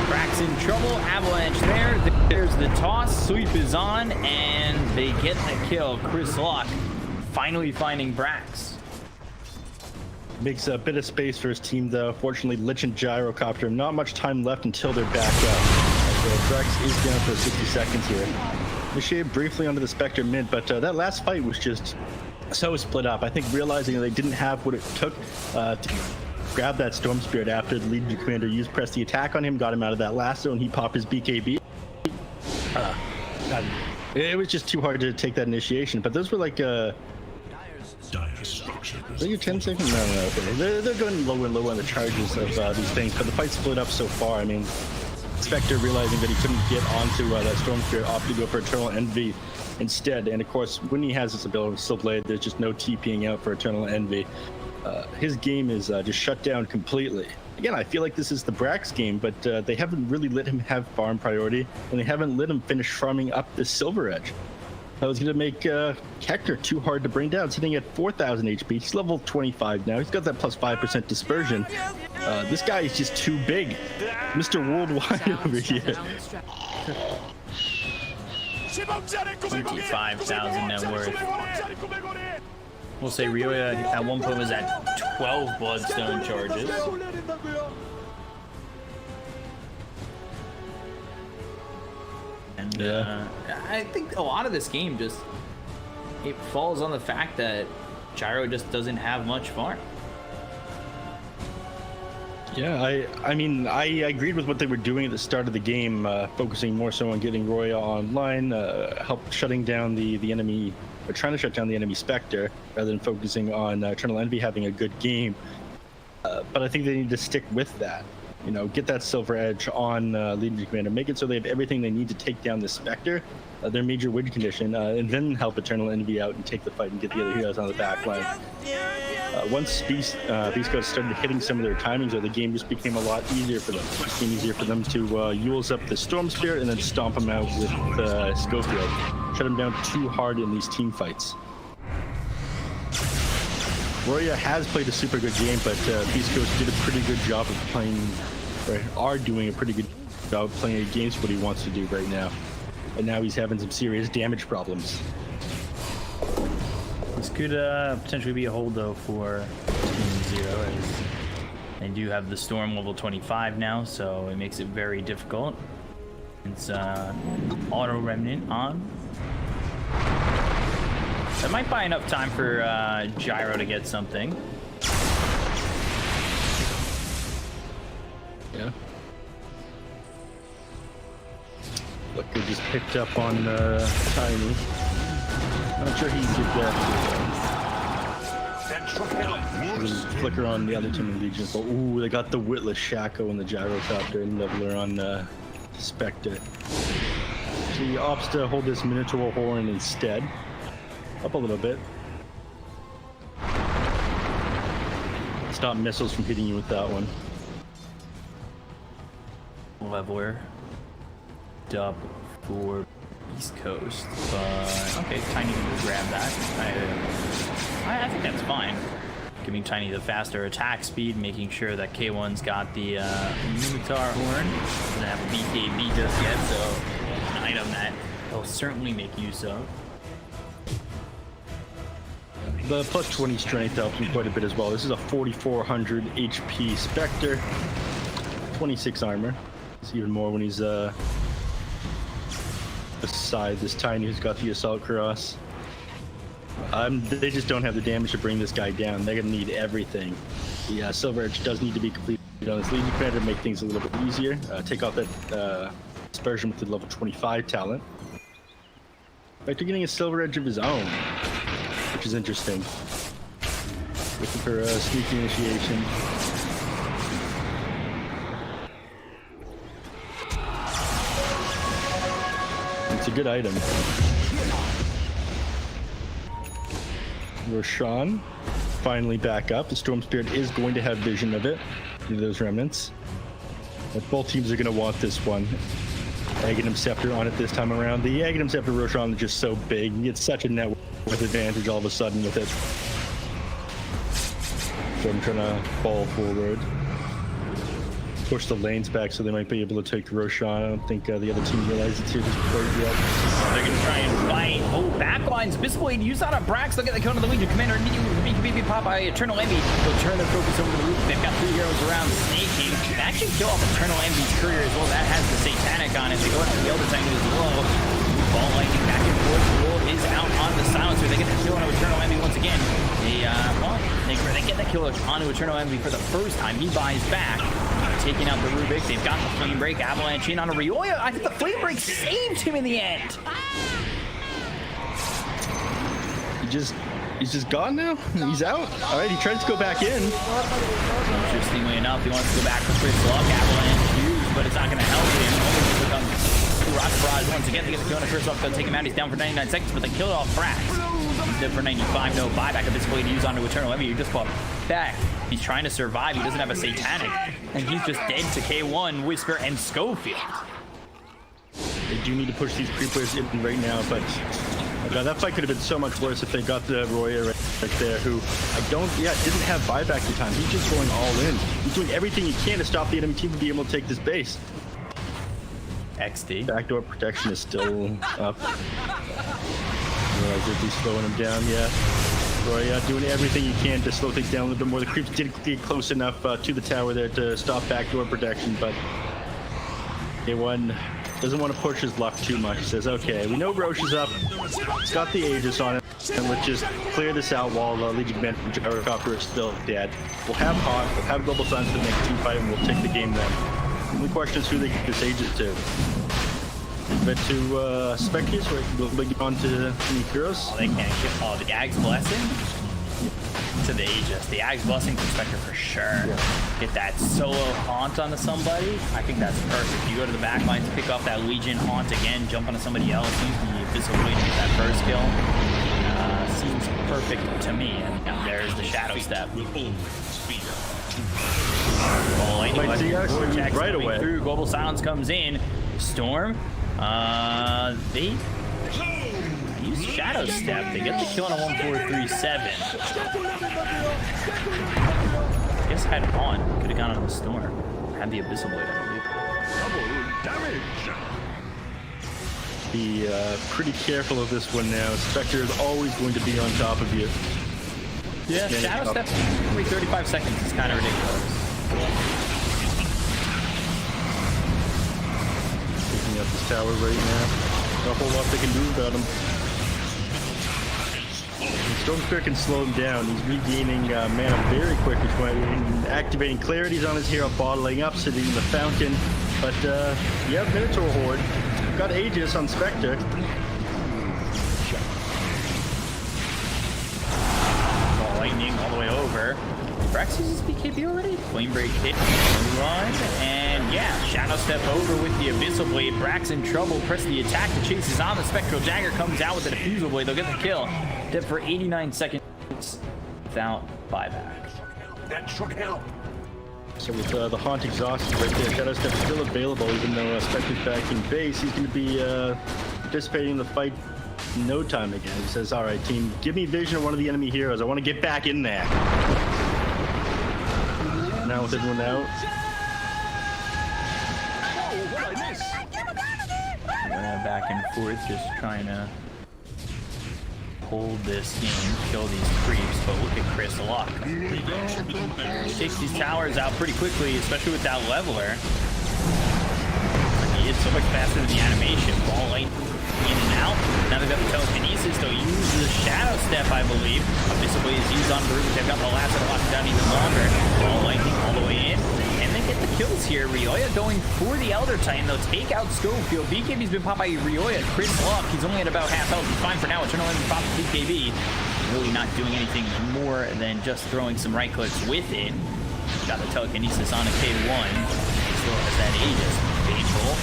Brax in trouble. Avalanche there. There's the toss. Sweep is on, and they get the kill. Chris Locke finally finding Brax. Makes a bit of space for his team, though. Fortunately, Lich and Gyrocopter, not much time left until they're back up. So Brax is down for 60 seconds here. Initiated briefly onto the Spectre mid, but that last fight was just so split up. I think realizing they didn't have what it took to grab that Storm Spirit after the Legion Commander used press the attack on him, got him out of that lasso, and he popped his BKB. It was just too hard to take that initiation, but those were like are you 10 seconds? No, okay. They're going low and low on the charges of these things, but the fight split up so far. I mean, Spectre realizing that he couldn't get onto that Storm Spirit, opted to go for Eternal Envy instead. And of course, when he has this ability with Steel Blade, there's just no TPing out for Eternal Envy. His game is just shut down completely. Again, I feel like this is the Brax game, but they haven't really let him have farm priority, and they haven't let him finish farming up the Silver Edge. That was going to make Hector too hard to bring down, sitting at 4,000 HP. He's level 25 now. He's got that plus 5% dispersion. This guy is just too big. Mr. Worldwide over here. 25,000 net worth. We'll say Ryoya at one point was at 12 Bloodstone charges. And I think a lot of this game just, it falls on the fact that Gyro just doesn't have much farm. Yeah, I mean, I agreed with what they were doing at the start of the game, focusing more so on getting Roya online, shutting down the enemy, or trying to shut down the enemy Spectre, rather than focusing on Eternal Envy having a good game. But I think they need to stick with that. You know, get that Silver Edge on Legion Commander, make it so they have everything they need to take down the Spectre, their major win condition, and then help Eternal Envy out and take the fight and get the other heroes on the back line. Once Beastcoast started hitting some of their timings, the game just became a lot easier for them. It became easier for them to use up the Storm Spirit and then stomp them out with Schofield. Shut them down too hard in these team fights. Roya has played a super good game, but Beastcoast did a pretty good job of playing, or are doing a pretty good job of playing against what he wants to do right now. And now he's having some serious damage problems. This could potentially be a hold, though, for Team Zero, as they do have the Storm level 25 now, so it makes it very difficult. It's Auto Remnant on. That might buy enough time for Gyro to get something. Yeah. Look, they just picked up on Tiny. I'm not sure he did that. Flicker on the other team in Legion. But ooh, they got the Witless Shaco and the Gyrocopter and Leveler on Spectre. He opts to hold this Minotaur horn instead. Up a little bit. Stop missiles from hitting you with that one. Leveler. Dub for Beastcoast. But okay, Tiny will grab that. I think that's fine. Giving Tiny the faster attack speed, making sure that K1's got the Minotaur horn. Doesn't have a BKB just yet, so an item that he'll certainly make use of. The plus 20 strength helps him quite a bit as well. This is a 4,400 HP Spectre, 26 armor. It's even more when he's beside this Tiny who's got the Assault Cross. They just don't have the damage to bring this guy down. They're gonna need everything. The Silver Edge does need to be completed on this Legion Commander to make things a little bit easier. Take off that dispersion with the level 25 talent. Spectre getting a Silver Edge of his own, which is interesting. Looking for a sneaky initiation. It's a good item. Roshan finally back up. The Storm Spirit is going to have vision of it, those remnants. But both teams are going to want this one. Aghanim Scepter on it this time around. The Aghanim Scepter Roshan is just so big. You get such a net with advantage all of a sudden with it. So I'm trying to fall forward. Push the lanes back so they might be able to take the Roshan. I don't think the other team realizes it's here just quite yet. They're going to try and fight. Oh, backlines. Bissblade used out of Brax. Look at the count of the Legion Commander. Immediately pop by Eternal Envy. They'll turn their focus over to the roof. They've got 3 heroes around. Snake King can actually kill off Eternal Envy's courier as well. That has the Satanic on it. They go after the Elder Titan as well. Ball lightning back and forth. Roll is out on the silencer. They get the kill on Eternal Envy once again. They get the kill onto Eternal Envy for the first time. He buys back. Taking out the Rubik. They've got the Flame Break. Avalanche in on a Rioya. I think the Flame Break saved him in the end. He's just gone now? He's out? All right, he tries to go back in. Interestingly enough, he wants to go back for Chris Luck. Avalanche used, but it's not going to help him. Only becomes Rock Barrage once again. They get the kill on Chris Luck. They'll take him out. He's down for 99 seconds, but they kill it off Brax. He's dead for 95. No buyback of this blade used onto Eternal Envy. You just fought back. He's trying to survive. He doesn't have a Satanic. And he's just dead to K1, Whisper, and Schofield. They do need to push these creepers in right now, but that fight could have been so much worse if they got the Roya right there, who didn't have buyback the time. He's just going all in. He's doing everything he can to stop the enemy team from being able to take this base. XD. Backdoor protection is still up. Realize he's slowing him down, yeah. Roy doing everything he can to slow things down a little bit more. The creeps did get close enough to the tower there to stop backdoor protection, but K1 doesn't want to push his luck too much. He says, okay, we know Roche is up. He's got the Aegis on it, and let's just clear this out while Legion Commander Gyrocopter is still dead. We'll have Hawk, we'll have Global Suns to make a team fight, and we'll take the game then. The only question is who they get this Aegis to. But to Spectres, we'll get on to Heroes. Oh, they can't get the Ag's Blessing to the Aegis. The Ag's Blessing perspective for sure. Yeah. Get that solo haunt onto somebody. I think that's perfect. You go to the back line to pick off that Legion haunt again, jump onto somebody else, use the Abyssal Blade to get that first kill. Seems perfect to me. And there's the Shadow Step. Right away. Through. Global Silence comes in. Storm. They use Shadow Step. They get the kill on a 1437. I guess had on. Could have gone on the Storm. Had the Abyssal Blade, I believe. Be pretty careful of this one now. Spectre is always going to be on top of you. Yeah, Shadow Step every 35 seconds is kind of ridiculous. Picking up this tower right now. Not a whole lot they can do about him. Storm Spirit can slow him down. He's regaining mana very quickly, activating Clarities on his hero, bottling up, sitting in the fountain. But yeah, Minotaur Horde. Got Aegis on Spectre. Lightning all the way over. Brax uses BKB already? Flame Break hit, run, and yeah, Shadow Step over with the Abyssal Blade. Brax in trouble, press the attack to chase is on. The Spectral Dagger comes out with the Diffusal Blade. They'll get the kill. Dead for 89 seconds without buyback. That should help. So with the Haunt exhausted right there, Shadow Step still available, even though Spectre's back in base. He's going to be participating in the fight in no time again. He says, all right, team, give me vision of one of the enemy heroes. I want to get back in there. Now with everyone out. Back and forth, just trying to hold this game, kill these creeps, but look at Chris Luck. He takes these towers out pretty quickly, especially with that leveler. He hits so much faster than the animation. Ball light in and out. Now they've got the telekinesis. They'll use the Shadow Step, I believe. Obviously, is used on Bruce. They've got the last to lock it down even longer. Ball lightning all the way in. And they get the kills here. Ryoya going for the Elder Titan. They'll take out Schofield. BKB's been popped by Ryoya. Chris Luck, he's only at about half health. He's fine for now. Eternal Enemy pops BKB. Really not doing anything more than just throwing some right clicks with it. Got the telekinesis on a K1. Still has that Aegis. Painful.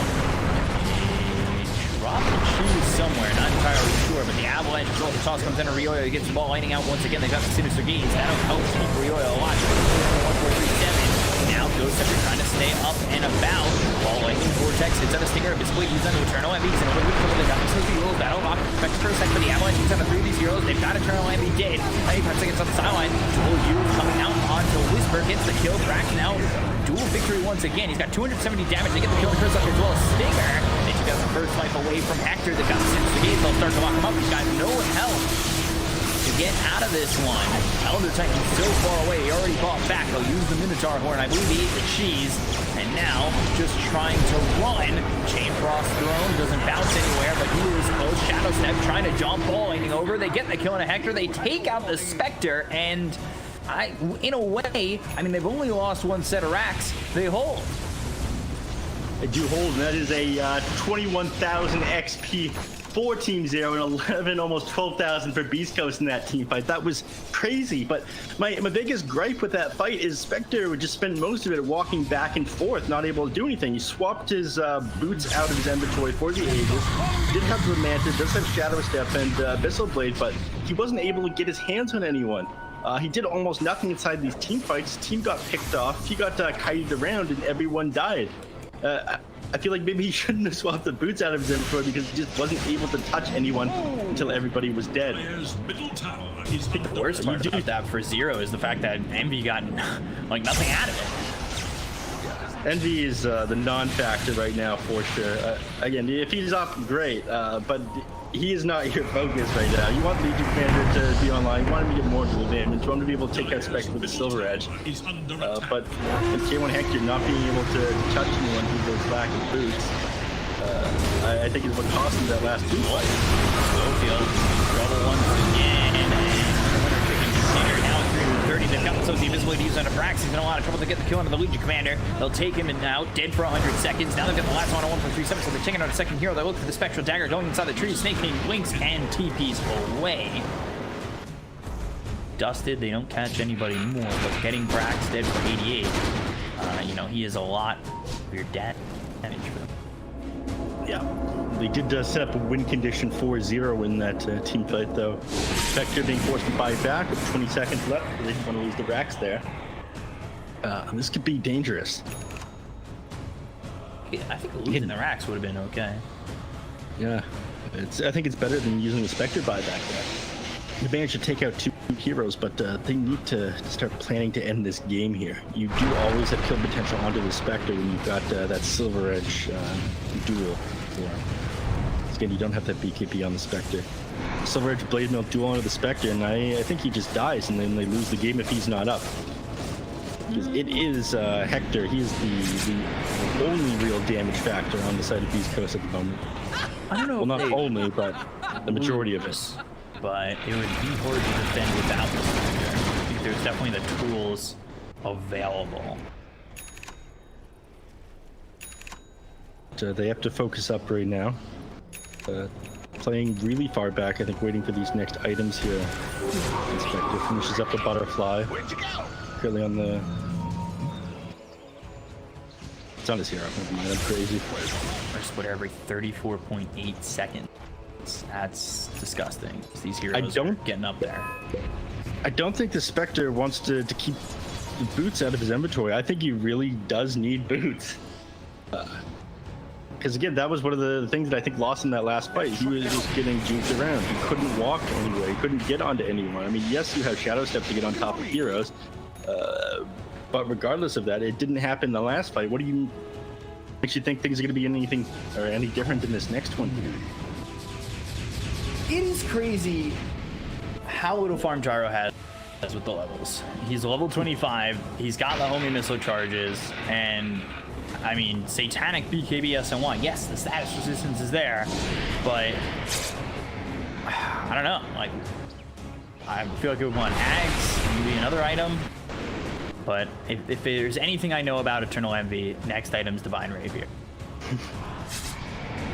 Drop the shoes somewhere, not entirely sure, but the avalanche as well. The toss comes in to Ryoya. He gets the ball lighting out once again. They got the Sinister Gaze. That'll help keep Ryoya alive. 1-4-3-7. Now Ghost Scepter trying to stay up and about. Ball lightning vortex hits on a stinger. Basically he's under Eternal Envy. And over the they got the heroes. Battle lock. Effects for a second for the avalanche. He's on 3 of these heroes. They've got Eternal Envy dead. 95 seconds on the sideline. Dual U coming out onto Whisper. Gets the kill. Brax now. Dual victory once again. He's got 270 damage. They get the kill on Curse as well as Stinger. They took out the first life away from Hector. They've got the Sinister Gaze. They'll start to lock him up. He's got no health to get out of this one. Elder Titan's so far away. He already fought back. They'll use the Minotaur Horn. I believe he ate the cheese. And now, just trying to run. Chain Frost Throne doesn't bounce anywhere, but he is close. Shadow Step trying to jump, ball lightning over. They get the kill on a Hector. They take out the Spectre, and in a way, I mean, they've only lost one set of racks. They hold. They do hold, and that is a 21,000 XP for Team Zero and 11, almost 12,000 for Beastcoast in that team fight. That was crazy, but my biggest gripe with that fight is Spectre would just spend most of it walking back and forth, not able to do anything. He swapped his boots out of his inventory for the Aegis. Did have the Manta, does have Shadow Step and Abyssal Blade, but he wasn't able to get his hands on anyone. He did almost nothing inside these team fights. His team got picked off. He got kited around, and everyone died. I feel like maybe he shouldn't have swapped the boots out of his inventory because he just wasn't able to touch anyone until everybody was dead. The worst part about that for Zero is the fact that Envy got like nothing out of it. Envy is the non-factor right now for sure. Again, if he's up, great, but he is not your focus right now. You want Legion Commander to be online. You want him to get more dual damage. You want him to be able to take out Spectre with the Silver Edge. But with K1 Hector not being able to touch anyone who goes back in boots, I think is what cost him that last 2 fights. Schofield, trouble once again, and winner taking container now at 330. They've got the Invisible to use on a Brax. He's in a lot of trouble to get the kill under the Legion Commander. They'll take him and now dead for 100 seconds. Now they've got the last one on 1.37, so they're taking out a second hero. They look for the Spectral Dagger going inside the tree. Snake King blinks and TP's away. Dusted, they don't catch anybody more, but getting Brax dead for 88. You know, he is a lot of your damage for them. Yeah, they did set up a win condition 4-0 in that team fight, though. Spectre being forced to buy back with 20 seconds left. They didn't want to lose the racks there. This could be dangerous. Yeah, I think losing the racks would have been okay. Yeah, I think it's better than using the Spectre buyback there. They managed to take out 2 heroes, but they need to start planning to end this game here. You do always have kill potential onto the Spectre when you've got that Silver Edge duel for him. Again, you don't have that BKB on the Spectre. Silver Edge Blade Mill duel onto the Spectre, and I think he just dies, and then they lose the game if he's not up. Because it is Hector. He is the only real damage factor on the side of Beastcoast at the moment. I don't know. Well, not only, but the majority of it. But it would be hard to defend without the Spectre. I think there's definitely the tools available. They have to focus up right now. Playing really far back, I think, waiting for these next items here. Spectre finishes up the butterfly. accurately on the... It's on his hero. Never mind, I'm crazy. Or split every 34.8 seconds. That's disgusting. These heroes are getting up there. I don't think the Spectre wants to keep the boots out of his inventory. I think he really does need boots. Because again, that was one of the things that I think lost in that last fight. He was just getting juked around. He couldn't walk anywhere. He couldn't get onto anyone. I mean, yes, you have Shadow Step to get on top of heroes. But regardless of that, it didn't happen in the last fight. What do you... makes you think things are going to be anything or any different than this next one here? It is crazy how little farm Gyro has with the levels. He's level 25. He's got the homing missile charges, and I mean, Satanic BKBSN1. Yes, the status resistance is there, but I don't know. Like, I feel like it would want Ags, maybe another item. But if there's anything I know about Eternal Envy, next item's Divine Rapier.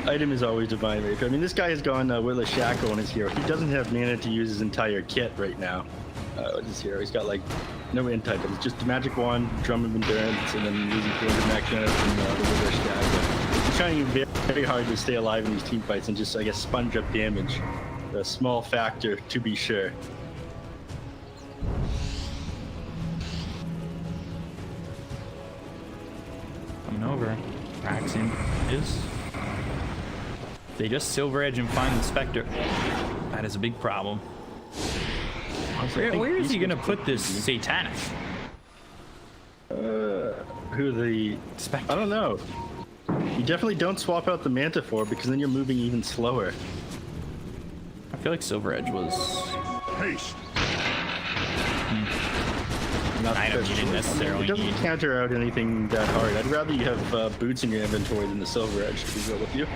Item is always Divine Rapier. I mean, this guy has gone Witless Shackle on his hero. He doesn't have mana to use his entire kit right now. This hero, he's got like no int items, just Magic Wand, Drum of Endurance, and then using 400 max mana from the Witless Shackle. He's trying very, very hard to stay alive in these team fights and just, I guess, sponge up damage. A small factor, to be sure. Coming over. Praxin is... They just Silver Edge and find the Spectre. That is a big problem. Where is he going to put this Satanic? Who the... Spectre? I don't know. You definitely don't swap out the Manta for, because then you're moving even slower. I feel like Silver Edge was... Haste. An item you didn't necessarily It doesn't need. counter out anything that hard. I'd rather you have boots in your inventory than the Silver Edge, to be real with you.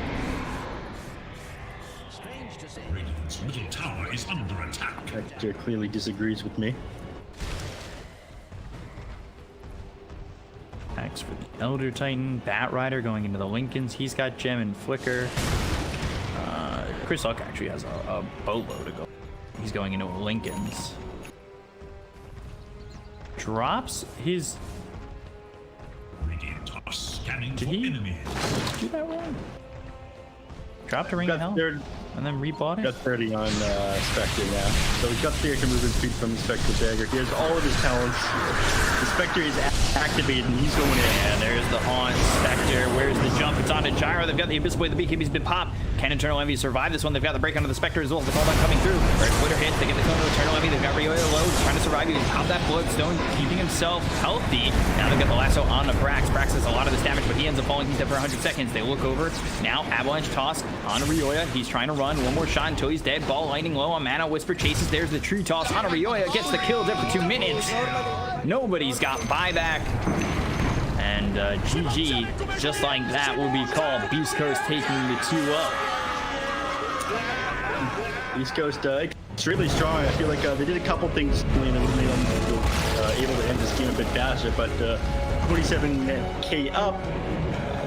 Radiant's middle tower is under attack. Hector clearly disagrees with me. Axe for the Elder Titan. Bat Rider going into the Lincolns. He's got Gem and Flicker. Chris Luck actually has a boatload to go. He's going into a Lincolns. Drops his... Radiant are scanning Did for he? enemies. Do that wrong? Dropped a Ring of Hell and then rebought it? Got 30 on Spectre now. So he's got the extra movement speed from the Spectre Dagger. He has all of his talents. The Spectre is activated and he's going in. Yeah, there's the Haunt, Spectre. Where's the jump? It's onto Gyro. They've got the Abyss Blade. The BKB's been popped. Can Eternal Envy survive this one? They've got the break onto the Spectre as well. The callback coming through. Red Twitter hits. They get the kill to Eternal Envy. They've got Rioya low. Trying to survive. He can pop that Bloodstone, keeping himself healthy. Now they've got the lasso on the Brax. Brax has a lot of this damage, but he ends up falling. He's dead for 100 seconds. They look over. Now Avalanche toss on Rioya. He's trying to run. One more shot until he's dead. Ball lightning low on mana. Whisper chases. There's the tree toss on Rioya. Gets the kill. Dead for 2 minutes. Nobody's got buyback. And GG, just like that, will be called. Beastcoast taking the 2-0. Beastcoast extremely strong. I feel like they did a couple things that made them able to end this game a bit faster, but 27k up.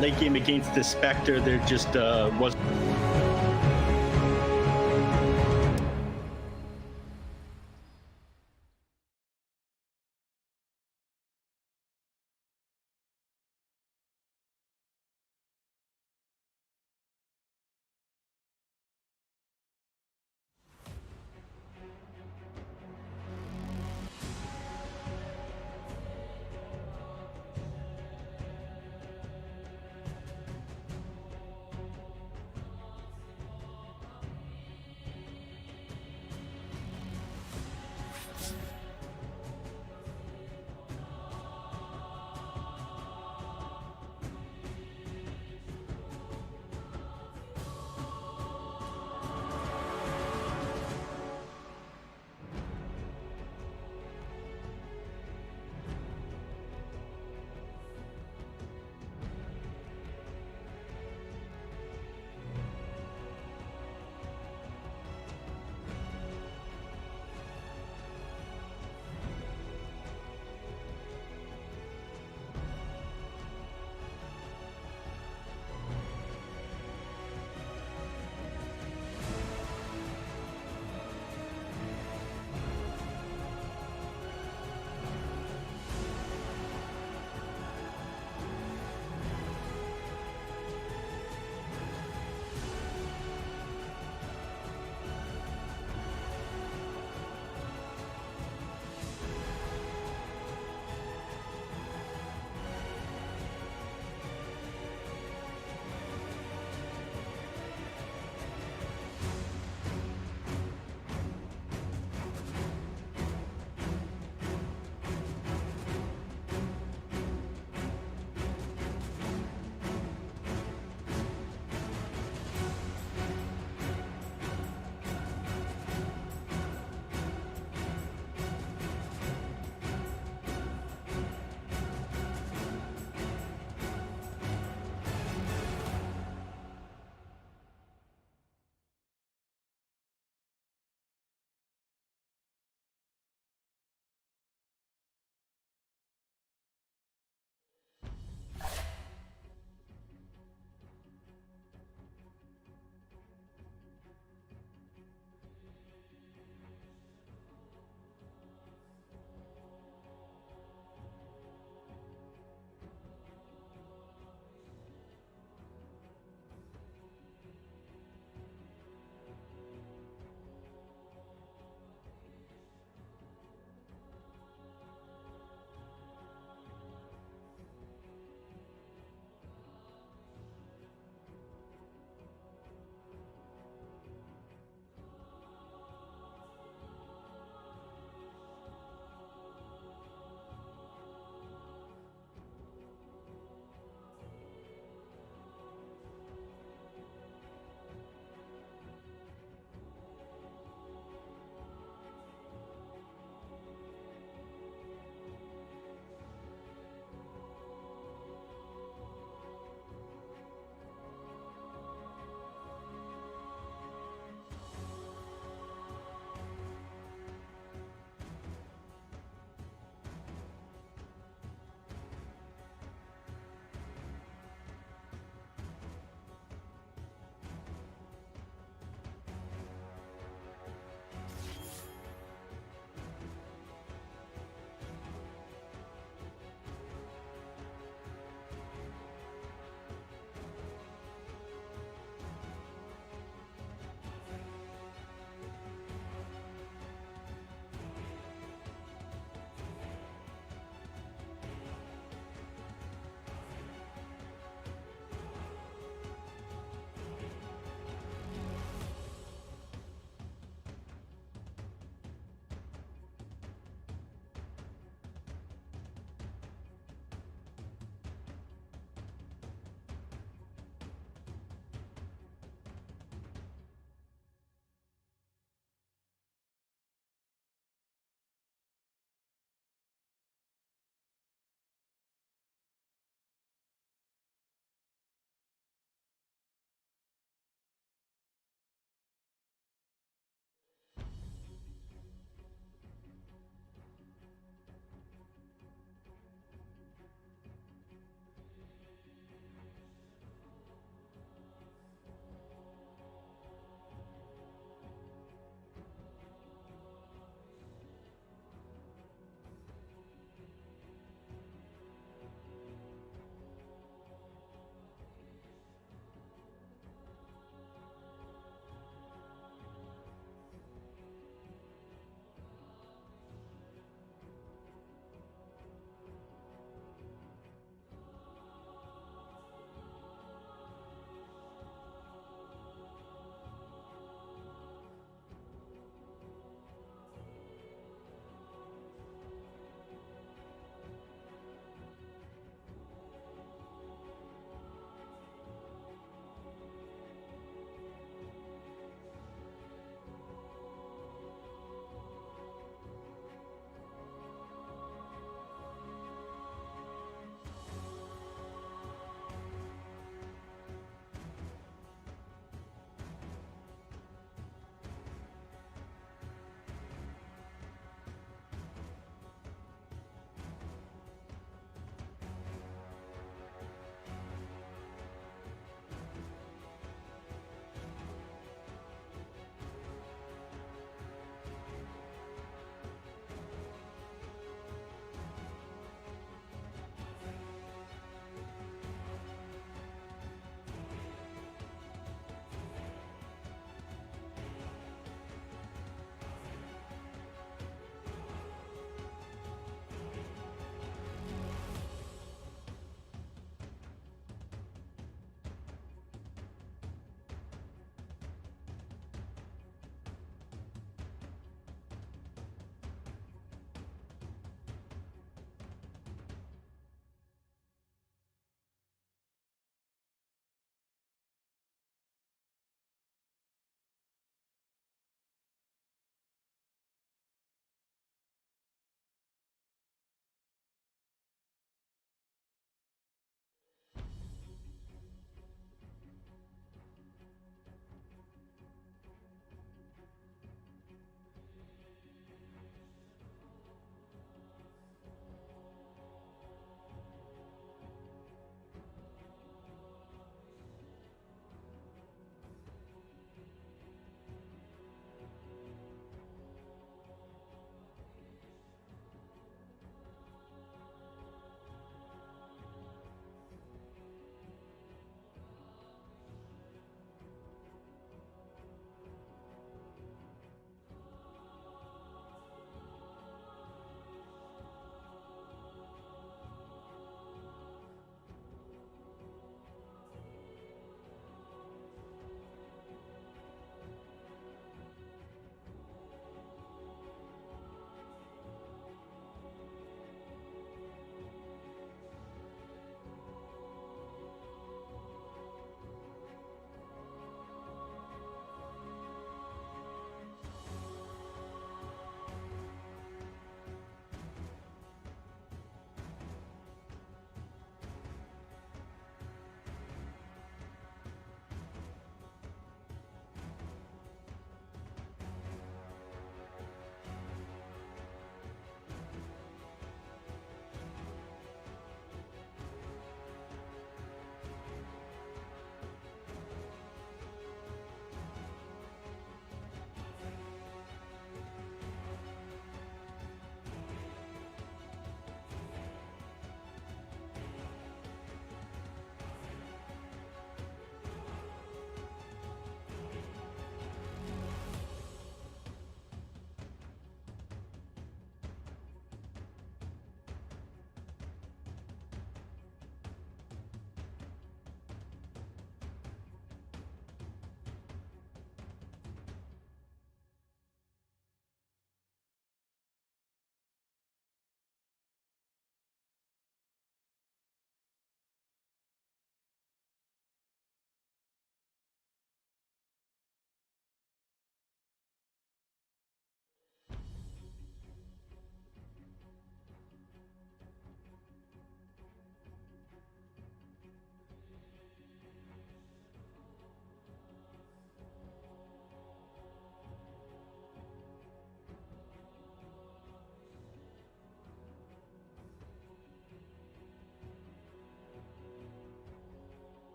Late game against the Spectre, there just wasn't.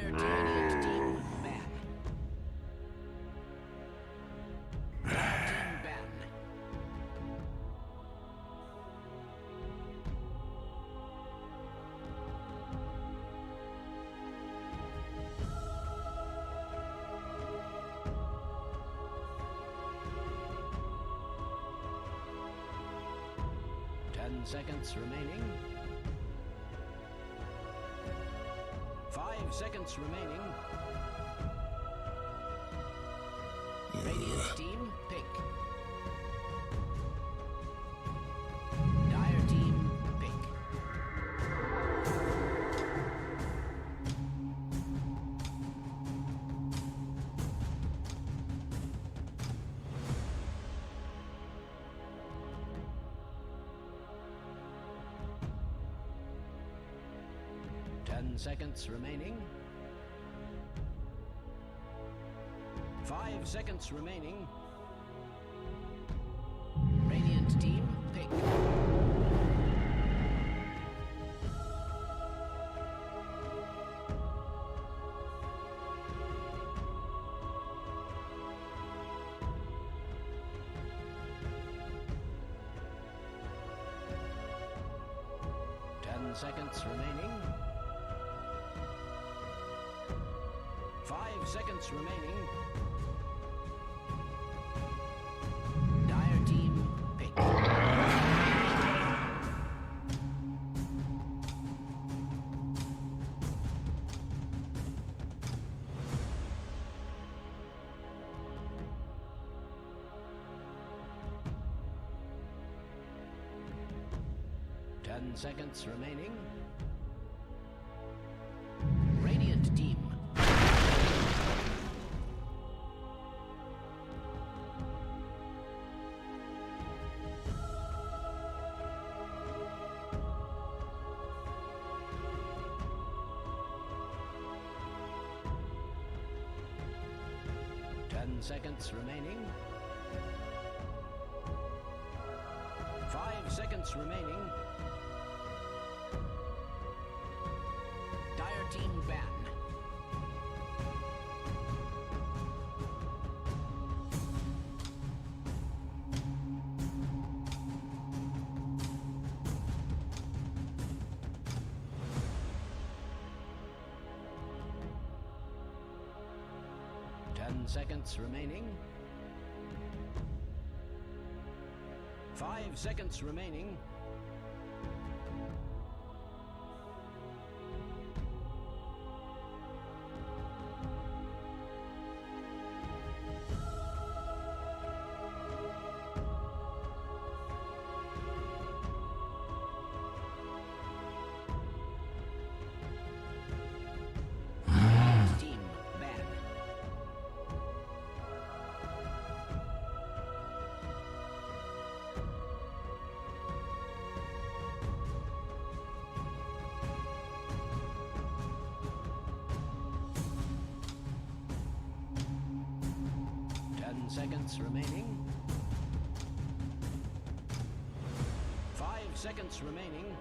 Dire Radiant team ban. Team ban. Seconds remaining. 5 seconds remaining. Radiant team, pick. Dire team, pick. Seconds remaining. 5 seconds remaining. Radiant team, pick. Seconds remaining. 5 seconds remaining. Dire team, pick. Seconds remaining. Radiant team. Seconds remaining. 5 seconds remaining. Dire team ban. Seconds remaining. 5 seconds remaining. Team ban. Seconds remaining. 5 seconds remaining.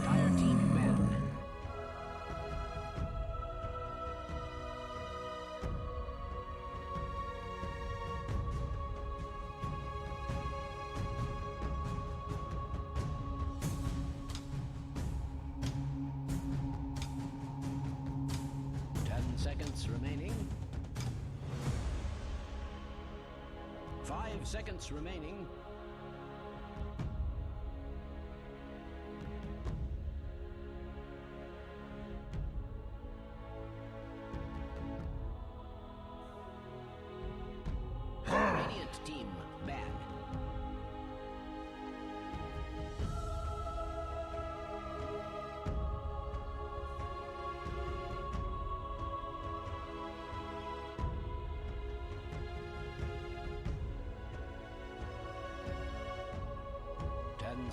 Dire team ban. 10 seconds remaining. 5 seconds remaining. Radiant team ban.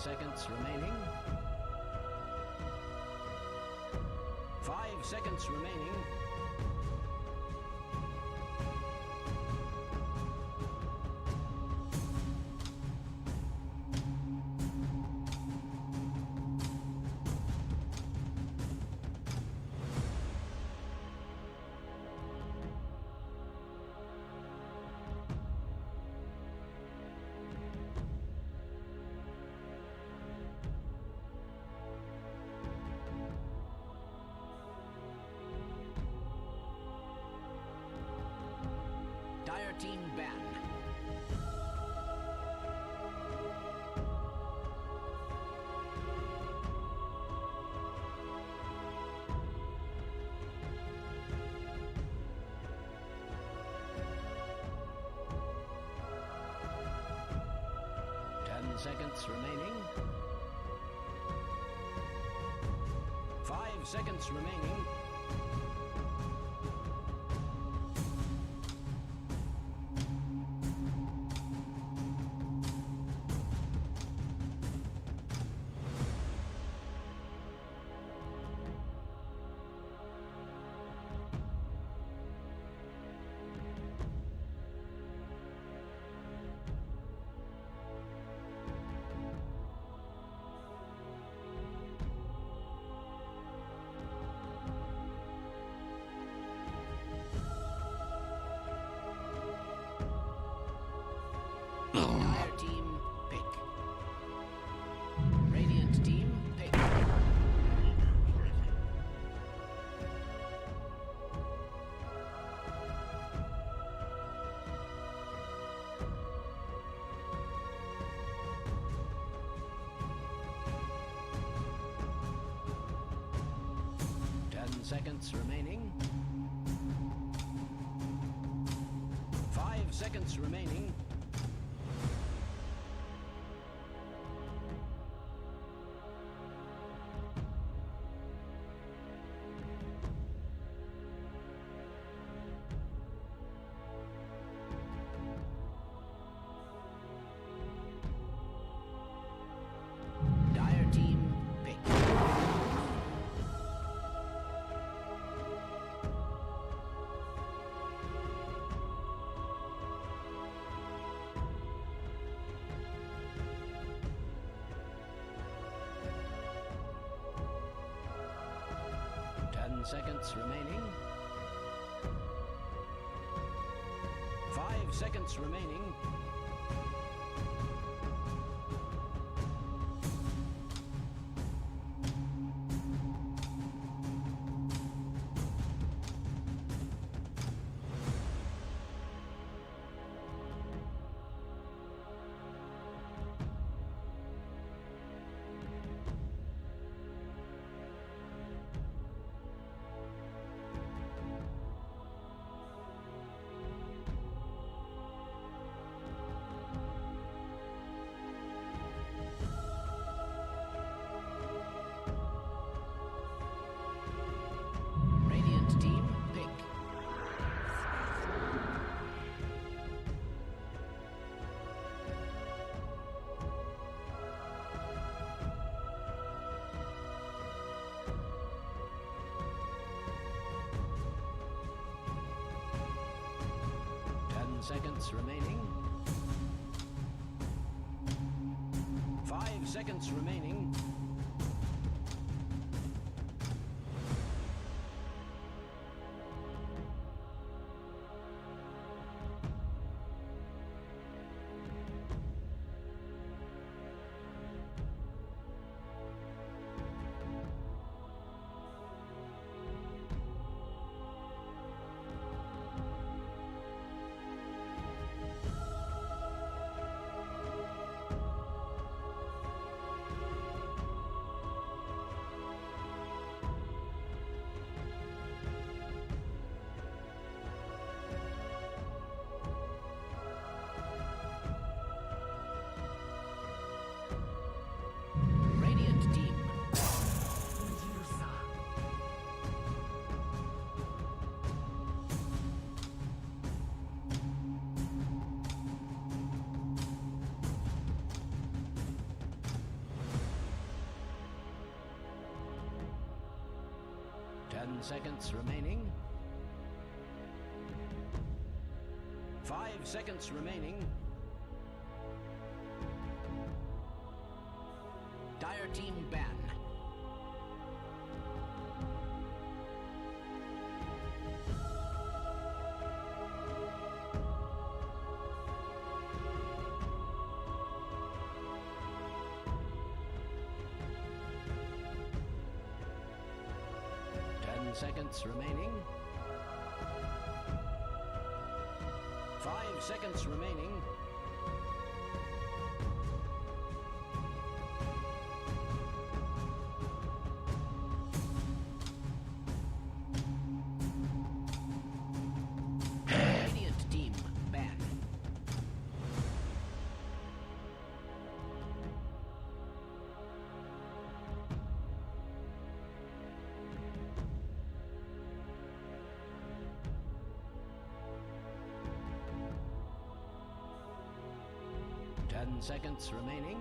seconds remaining. 5 seconds remaining. Dire team banned. Seconds remaining. 5 seconds remaining. Dire team pick. Radiant team pick. Seconds remaining. 5 seconds remaining. Dire team pick. 10 seconds remaining. 5 seconds remaining. Radiant team pick. Seconds remaining. 5 seconds remaining. 10 seconds remaining. 5 seconds remaining. Dire team ban. Seconds remaining. 5 seconds remaining. Radiant team ban. Seconds remaining.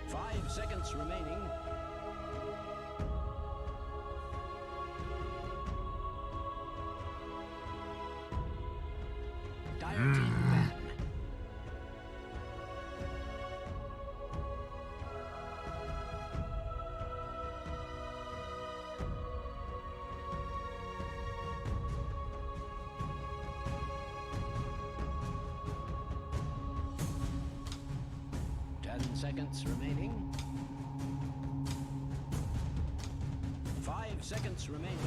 5 seconds remaining. Dire team ban. Seconds remaining. 5 seconds remaining.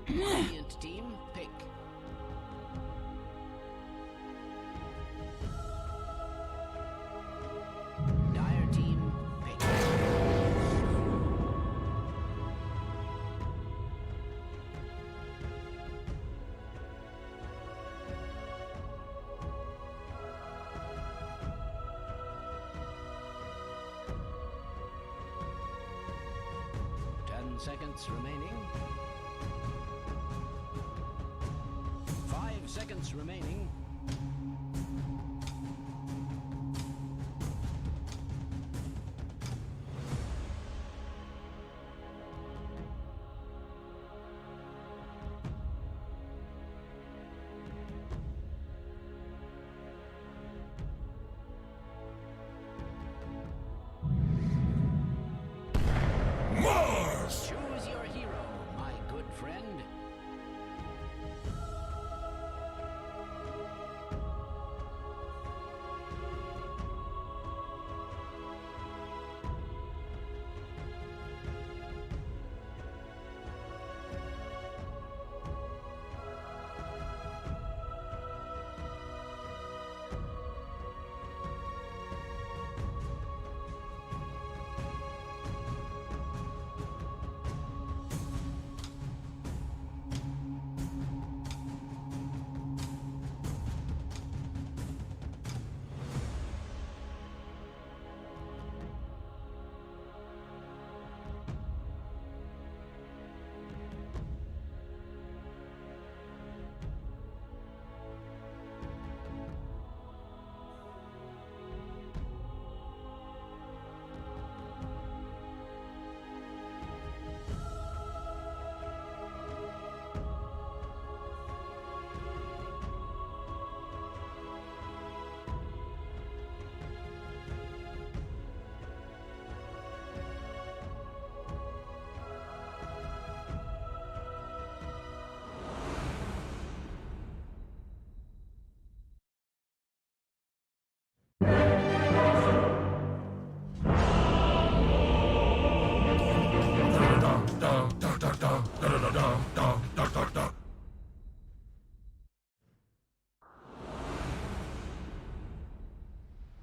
Radiant team pick. Seconds remaining. 5 seconds remaining. Choose your hero, my good friend.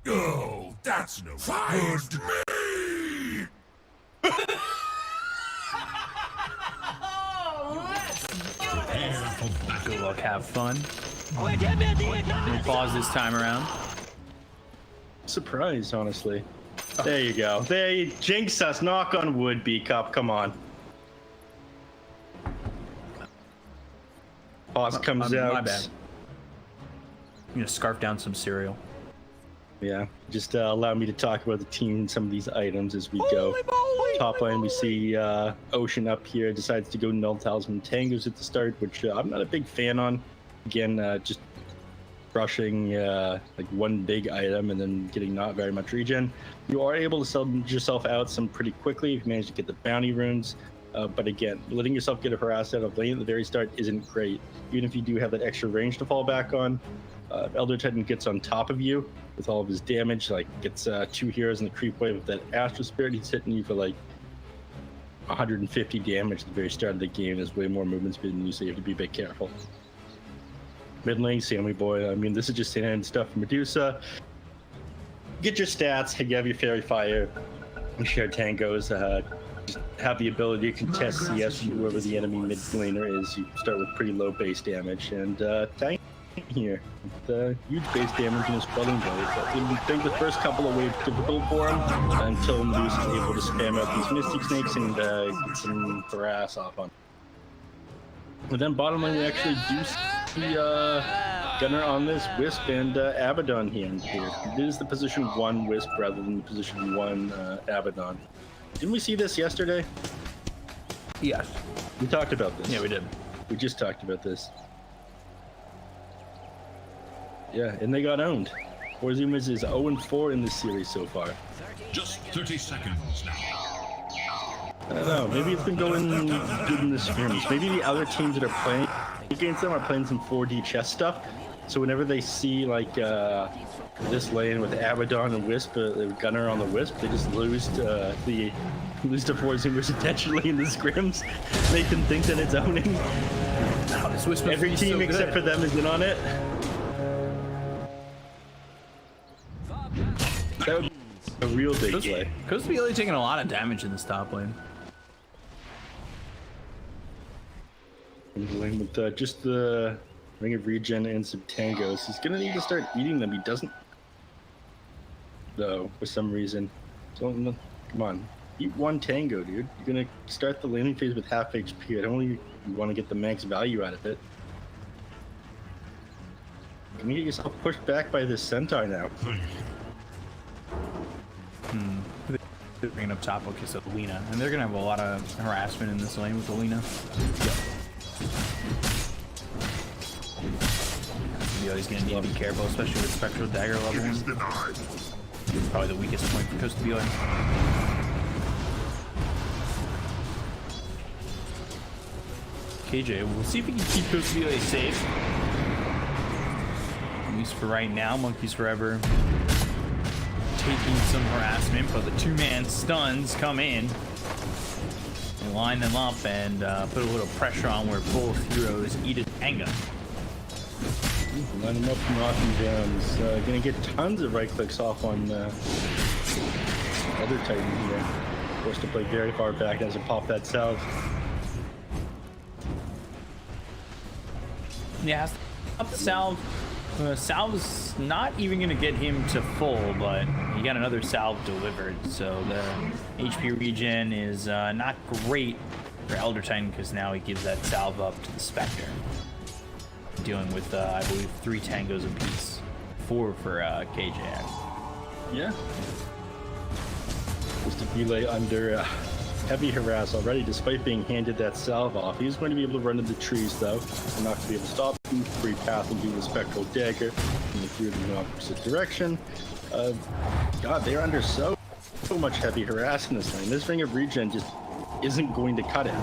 Oh, that's no good. Me! Good luck, have fun. Let me pause this time around. Surprised, honestly. There you go. There you jinx us. Knock on wood, B-Cup. Come on. Boss comes out. My bad. I'm gonna scarf down some cereal. Yeah, just allow me to talk about the team and some of these items as we go. Top lane, we see Ocean up here decides to go null talisman tangos at the start, which I'm not a big fan on. Again, just rushing like one big item and then getting not very much regen. You are able to sell yourself out some pretty quickly if you manage to get the bounty runes. But again, letting yourself get harassed out of lane at the very start isn't great. Even if you do have that extra range to fall back on, Elder Titan gets on top of you with all of his damage, like gets 2 heroes in the creep wave with that Astral Spirit. He's hitting you for like 150 damage at the very start of the game. There's way more movement speed than you, so you have to be a bit careful. Mid lane, Sammy Boy. I mean, this is just standard stuff for Medusa. Get your stats, you have your Fairy Fire, you share tangos, just have the ability to contest CS from whoever the enemy mid laner is. You start with pretty low base damage, and Tank here with huge base damage in his Quelling Blade. I think the first couple of waves difficult for him until Medusa is able to spam out these Mystic Snakes and get some harass off on. But then bottom lane, we actually do see Gunner on this Wisp and Abaddon here. It is the position 1 Wisp rather than the position 1 Abaddon. Didn't we see this yesterday? Yes. We talked about this. Yeah, we did. We just talked about this. Yeah, and they got owned. Zoomers is 0-4 in this series so far. Just 30 seconds now. I don't know, maybe it's been going good in the skirmish. Maybe the other teams that are playing against them are playing some 4D chess stuff. So whenever they see like this lane with Abaddon and Wisp, the Gunner on the Wisp, they just lose to Zoomers intentionally in the scrims. They can think that it's owning. Oh, this Wisp Every team so except for them is in on it. That would be a real big play. Coast really taking a lot of damage in this top lane. With just the Ring of Regen and some tangos, he's gonna need to start eating them. He doesn't, though, for some reason. So come on, eat 1 tango, dude. You're gonna start the laning phase with half HP. I don't really want to get the max value out of it. Can you get yourself pushed back by this Centaur now? They're bringing up top because of Lina, and they're gonna have a lot of harassment in this lane with Lina. He's gonna need to be careful, especially with Spectral Dagger level 1. Probably the weakest point for Coast BO2. KJ, we'll see if we can keep Coast BO2 safe. At least for right now, Monkeys Forever taking some harassment, but the 2-man stuns come in and line them up and put a little pressure on where both heroes eat a tango. Line him up and knocking down. He's gonna get tons of right clicks off on other Titan here. Forced to play very far back as it pop that salve. Yeah, up the salve. Salve's not even gonna get him to full, but he got another salve delivered. So the HP regen is not great for Elder Titan because now he gives that salve up to the Spectre. Dealing with, I believe, 3 tangos apiece. 4 for KJ. Yeah. Just a relay under heavy harass already, despite being handed that salve off. He's going to be able to run into the trees, though. And not going to be able to stop him. Free path and do the Spectral Dagger. And if you're in the opposite direction. God, they're under so much heavy harass in this lane. This Ring of Regen just isn't going to cut it.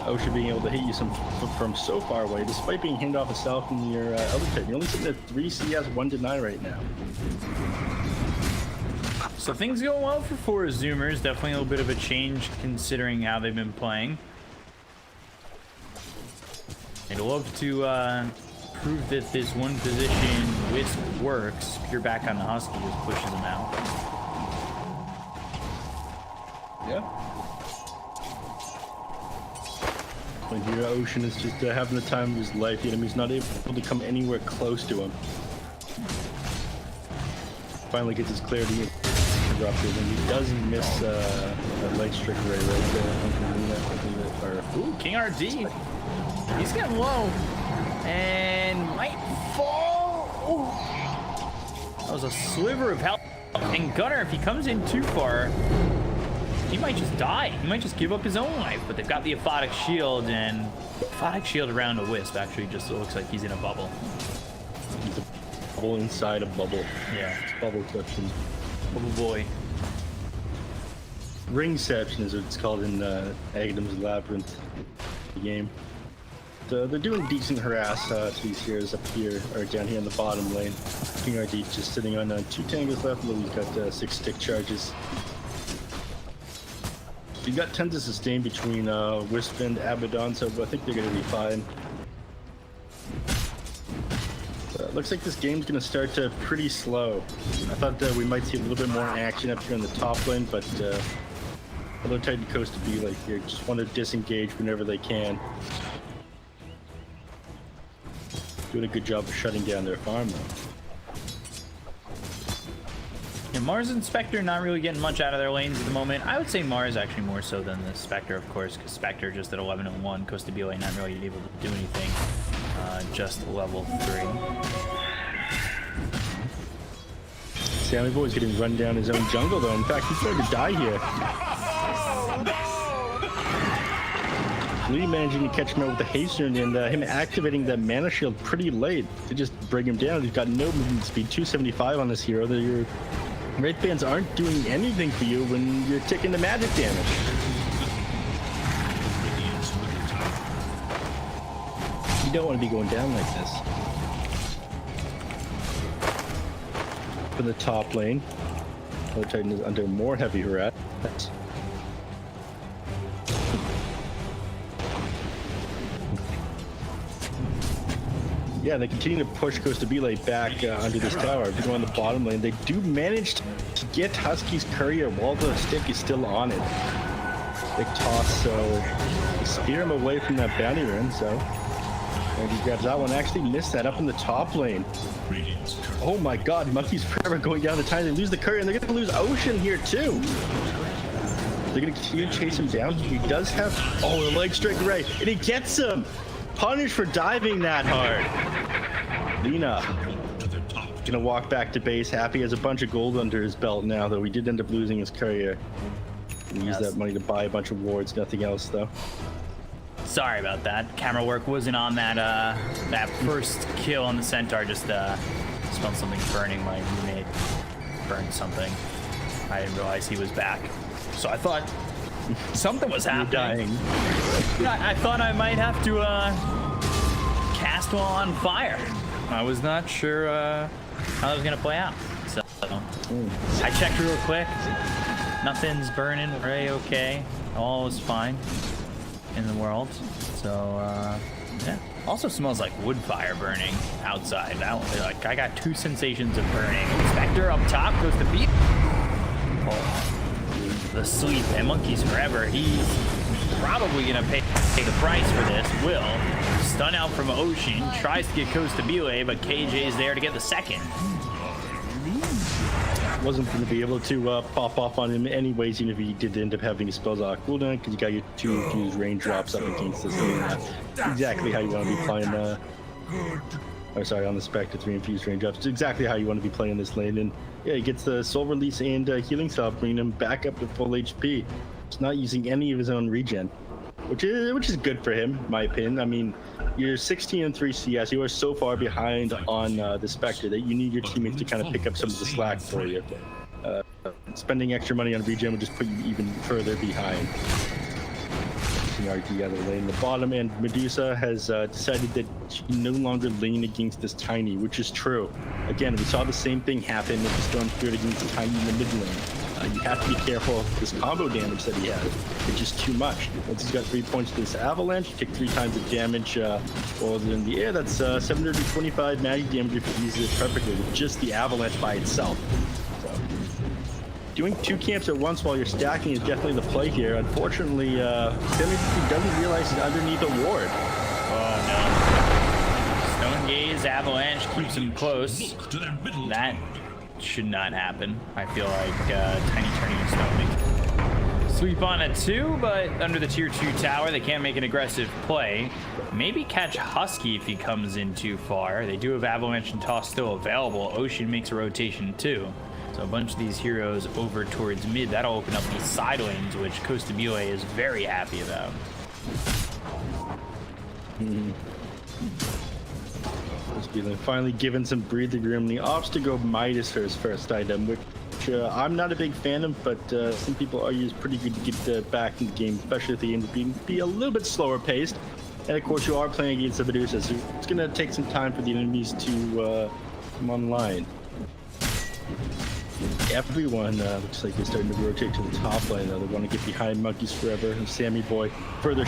Osha being able to hit you from so far away, despite being handed off itself in your Elder Titan. You're only sitting at 3 CS, 1 deny right now. So things go well for Zoomers. Definitely a little bit of a change considering how they've been playing. I'd love to prove that this one position Wisp works. You're back on the Husky, just pushes them out. Yeah. But here, Ocean is just having the time of his life. The enemy's not able to come anywhere close to him. Finally gets his clarity interrupted, and he does miss a light strike right there. Ooh, King RD. He's getting low. And might fall. Ooh. That was a sliver of health. And Gunner, if he comes in too far, he might just die. He might just give up his own life. But they've got the aphotic shield, and aphotic shield around a wisp actually just looks like he's in a bubble. He's a bubble inside a bubble. Yeah. It's bubble collection. Bubble boy. Ringception is what it's called in Aghadom's Labyrinth game. They're doing decent harass to these heroes up here, or down here in the bottom lane. King RD just sitting on 2 tangles left, but he's got 6 stick charges. You've got tons of sustain between Wisp and Abaddon, so I think they're going to be fine. Looks like this game's going to start pretty slow. I thought we might see a little bit more action up here on the top lane, but although Titan Coast to be like here, just want to disengage whenever they can. Doing a good job of shutting down their farm though. Yeah, Mars and Spectre not really getting much out of their lanes at the moment. I would say Mars actually more so than the Spectre, of course, because Spectre just at 11-1, Costa BOA not really able to do anything. Just level 3. Sammy Boy's getting run down his own jungle though. In fact, he's going to die here. Lee managing to catch him out with the hasten and him activating that mana shield pretty late to just bring him down. He's got no movement speed, 275 on this hero. Your Wraith Bands aren't doing anything for you when you're taking the magic damage. You don't want to be going down like this. For the top lane, Titan is under more heavy harass. Yeah, they continue to push Costa Belay back under this tower. If you go on the bottom lane, they do manage to get Husky's courier while the stick is still on it. Big toss, so they steer him away from that bounty run, so. And he grabs that one. Actually missed that up in the top lane. Oh my god, Monkey's Forever going down the time. They lose the courier, and they're going to lose Ocean here too. They're going to continue to chase him down. He does have, oh, a leg strike right, and he gets him. Punished for diving that hard. Lina gonna walk back to base. Happy has a bunch of gold under his belt now, though. We did end up losing his courier. He used that money to buy a bunch of wards, nothing else, though. Sorry about that. Camera work wasn't on that that first kill on the Centaur. Just smelled something burning. My roommate burned something. I didn't realize he was back, so I thought something was happening. I thought I might have to cast while on fire. I was not sure how that was gonna play out. So I checked real quick. Nothing's burning. Very okay. All is fine in the world. So yeah. Also smells like wood fire burning outside. Like I got 2 sensations of burning. Spectre up top goes to beat. Oh. The sleep and Monkeys Forever. He's probably gonna pay the price for this. Will stun out from Ocean, tries to get Costa Belay, but KJ's there to get the second. Wasn't going to be able to pop off on him anyways, even if he did end up having his spells on cooldown, because you got your 2 infused raindrops up against this thing. Exactly how you want to be playing. On the Spectre, 3 infused raindrops. It's exactly how you want to be playing this lane. And yeah, he gets the soul release and healing salve, bringing him back up to full HP. He's not using any of his own regen, which is good for him, in my opinion. I mean, you're 16-3 CS. You are so far behind on the Spectre that you need your teammates to kind of pick up some of the slack for you. Spending extra money on regen would just put you even further behind. RT out of the lane. The bottom, and Medusa has decided that she can no longer lane against this Tiny, which is true. Again, we saw the same thing happen with the Storm Spirit against the Tiny in the mid lane. You have to be careful of this combo damage that he has. It's just too much. Once he's got 3 points to this Avalanche, you take 3 times the damage while it's in the air. That's 725 magic damage if he uses it perfectly with just the Avalanche by itself. Doing 2 camps at once while you're stacking is definitely the play here. Unfortunately, Sammy doesn't realize he's underneath a ward. Oh no. Stone Gaze, Avalanche keeps him close. That should not happen. I feel like Tiny turning his stomach. Sweep on a 2, but under the tier 2 tower, they can't make an aggressive play. Maybe catch Husky if he comes in too far. They do have Avalanche and Toss still available. Ocean makes a rotation too. So a bunch of these heroes over towards mid. That'll open up these side lanes, which Costabile is very happy about. Finally given some breathing room. The opts to go Midas for his first item, which I'm not a big fan of, but some people argue is pretty good to get back in the game, especially if the game be a little bit slower paced. And of course, you are playing against the Medusa, so it's going to take some time for the enemies to come online. Everyone looks like they're starting to rotate to the top lane. They want to get behind Monkeys Forever, and Sammy Boy further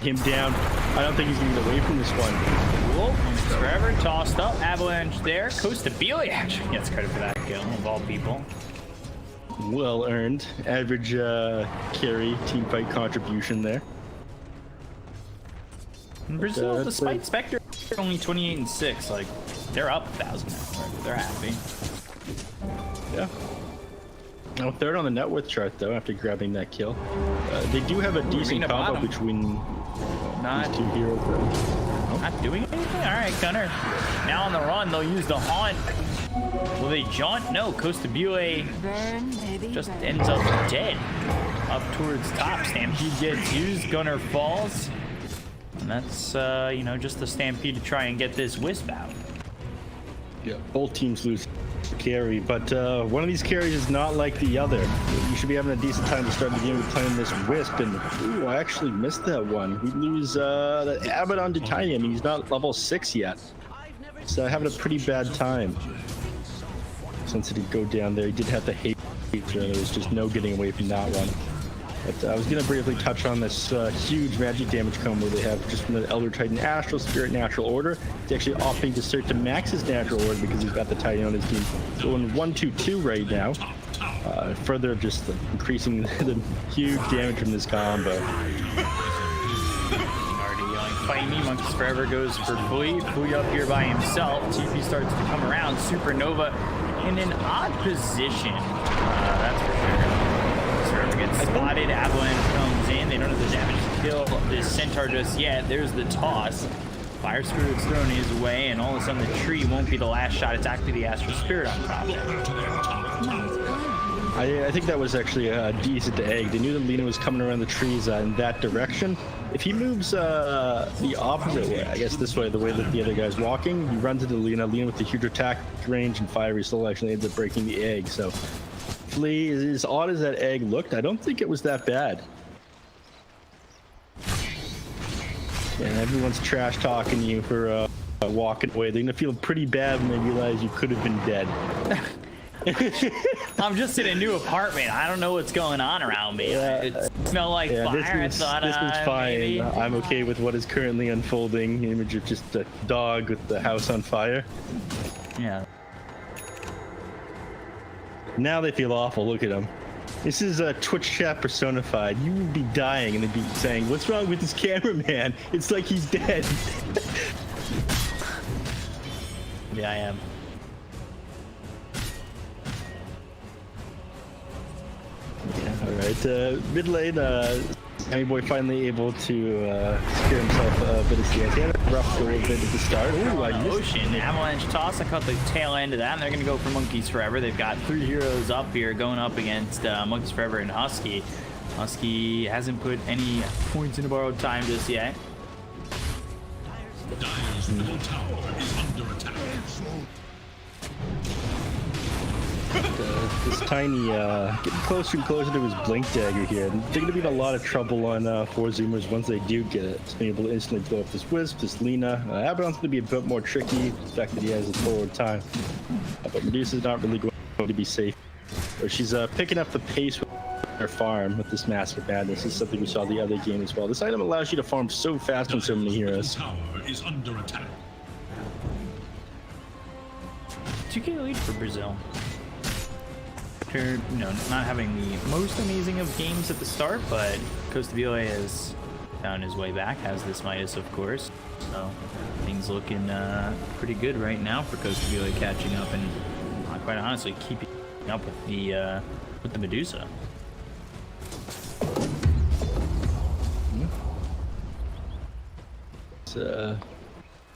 him down. I don't think he's going to get away from this one. Cool. Forever tossed up. Avalanche there. Costabile actually gets credit for that kill of all people. Well earned. Average carry team fight contribution there. In Brazil, despite Spectre only 28 and 6, like they're up 1,000 now. They're happy. Yeah. Now third on the net worth chart though, after grabbing that kill. They do have a decent combo between these two heroes though. Not doing anything? Alright, Gunner. Now on the run, they'll use the haunt. Will they jaunt? No, Costabile just ends up dead. Up towards top. Stampede gets used, Gunner falls. And that's, you know, just the Stampede to try and get this Wisp out. Yeah, both teams lose carry, but one of these carries is not like the other. You should be having a decent time to start the game with playing this Wisp, and ooh, I actually missed that one. We lose the Abaddon to Titanium. He's not level 6 yet, so having a pretty bad time. Since he did go down there, he did have the hate. There was just no getting away from that one. But I was going to briefly touch on this huge magic damage combo they have just from the Elder Titan Astral Spirit Natural Order. He's actually opting to start to max his Natural Order because he's got the Titan on his team. Going 1-2-2 right now. Further just increasing the huge damage from this combo. Already yelling, fight me. Monkeys Forever goes for Flea. Flea up here by himself. TP starts to come around. Supernova in an odd position. That's for sure. Gets spotted, Avalanche comes in, they don't have the damage to kill this Centaur just yet. There's the toss. Fire Spirit's thrown his way, and all of a sudden the tree won't be the last shot. It's actually the Astral Spirit on top. I think that was actually a decent egg. They knew that Lina was coming around the trees in that direction. If he moves the opposite way, I guess this way, the way that the other guy's walking, he runs into Lina. Lina with the huge attack range and fiery soul actually ends up breaking the egg. So Flea, as odd as that egg looked, I don't think it was that bad. And everyone's trash talking you for walking away. They're gonna feel pretty bad when they realize you could have been dead. I'm just in a new apartment. I don't know what's going on around me. It smells like fire. This is fine. Maybe. I'm okay with what is currently unfolding. Image of just a dog with the house on fire. Yeah. Now they feel awful. Look at them. This is a Twitch chat personified. You would be dying and they'd be saying, "What's wrong with this cameraman? It's like he's dead." Yeah, I am. Yeah, all right. Mid lane, Sammy Boy finally able to secure himself a bit of CS. He had a rough go a bit at the start. Ooh, I missed Ocean, Avalanche toss. I caught the tail end of that, and they're going to go for Monkeys Forever. They've got 3 heroes up here going up against Monkeys Forever and Husky. Husky hasn't put any points into borrowed time just yet. Dire's middle tower is under attack. This Tiny getting closer and closer to his Blink Dagger here. And they're going to be in a lot of trouble on 4 Zoomers once they do get it. It's being able to instantly blow up this Wisp, this Lina. Abaddon's going to be a bit more tricky, the fact that he has a forward time. But Medusa's not really going to be safe. Or she's picking up the pace with her farm with this Massive Madness. This is something we saw the other game as well. This item allows you to farm so fast on so many heroes. Tower is under attack. 2K lead for Brazil. After, you know, not having the most amazing of games at the start, but Costabile has found his way back, has this Midas, of course. So things looking pretty good right now for Costabile catching up, and not quite quite honestly, keeping up with the Medusa. It's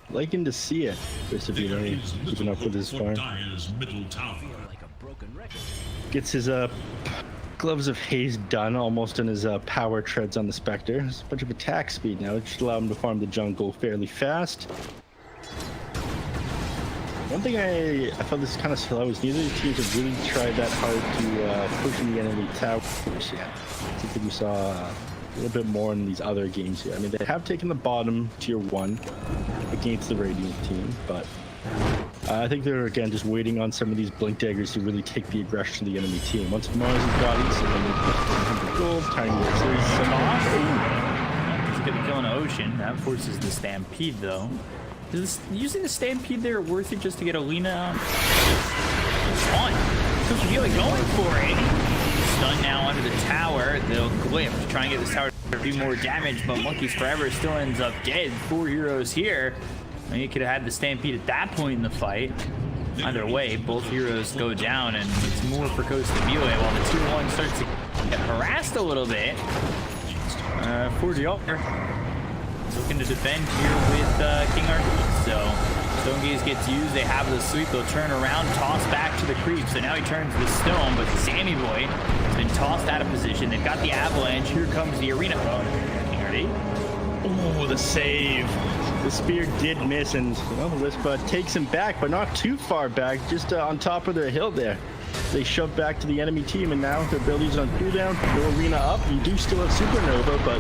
liking to see it. Persevere, keeping up with his farm. Dire's middle tower. Like a broken record. Gets his gloves of haze done almost in his power treads on the Spectre. There's a bunch of attack speed now, which should allow him to farm the jungle fairly fast. One thing I felt this kind of slow is neither of the teams have really tried that hard to push in the enemy towers yet. I think we saw a little bit more in these other games here. I mean, they have taken the bottom tier 1 against the Radiant team, but I think they're, again, just waiting on some of these Blink Daggers to really take the aggression to the enemy team. Once Mars has got it, so then they put 100 gold, tiny He's going to kill an Ocean. That forces the Stampede, though. Is using the Stampede there worth it just to get Alina out? It's fun. So really going for it. Stun now under the tower. They'll glyph to try and get this tower to do more damage, but Monkeys Forever still ends up dead. 4 heroes here. I mean, you could have had the Stampede at that point in the fight. Either way, both heroes go down, and it's more for Coast to Bue while the tier 1 starts to get harassed a little bit. 4DR looking to defend here with King Arcade. So Stone Gaze gets used. They have the sweep. They'll turn around, toss back to the creep. So now he turns the stone, but Sammy Boy has been tossed out of position. They've got the avalanche. Here comes the arena. King Arcade. Oh, the save. The spear did miss, and the Wisp takes him back, but not too far back, just on top of their hill there. They shove back to the enemy team, and now their abilities on cooldown. No arena up. You do still have Supernova, but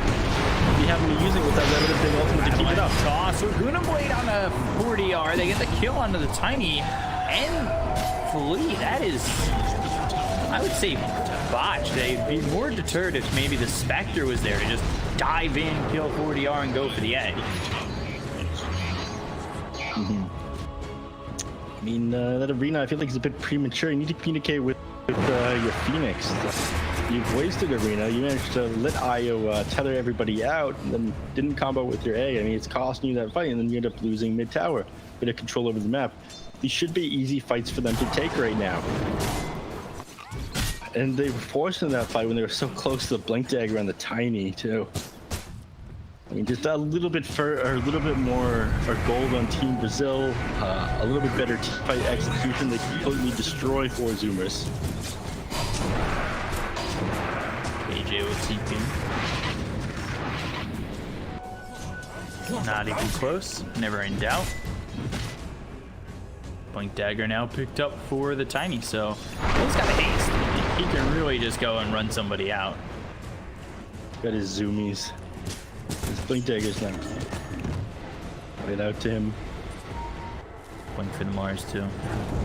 you haven't been using it with that relative thing ultimate to keep it up. Toss. Laguna Blade on the 40R. They get the kill onto the Tiny and Flee. That is, I would say, botch. They'd be more deterred if maybe the Spectre was there to just dive in, kill 40R, and go for the edge. I mean, that arena, I feel like is a bit premature. You need to communicate with your Phoenix. You've wasted arena. You managed to let Io tether everybody out, and then didn't combo with your A. I mean, it's costing you that fight, and then you end up losing mid tower. Bit of control over the map. These should be easy fights for them to take right now. And they were forced in that fight when they were so close to the Blink Dagger on the Tiny, too. I mean, just a little bit more for gold on Team Brazil, a little bit better team fight execution. They completely destroy 4 Zoomers. AJ with TP. Not even close, never in doubt. Blink Dagger now picked up for the Tiny, so he's got a haste. He can really just go and run somebody out. Got his zoomies. His Blink Dagger's now right out to him. Blink for the Mars too.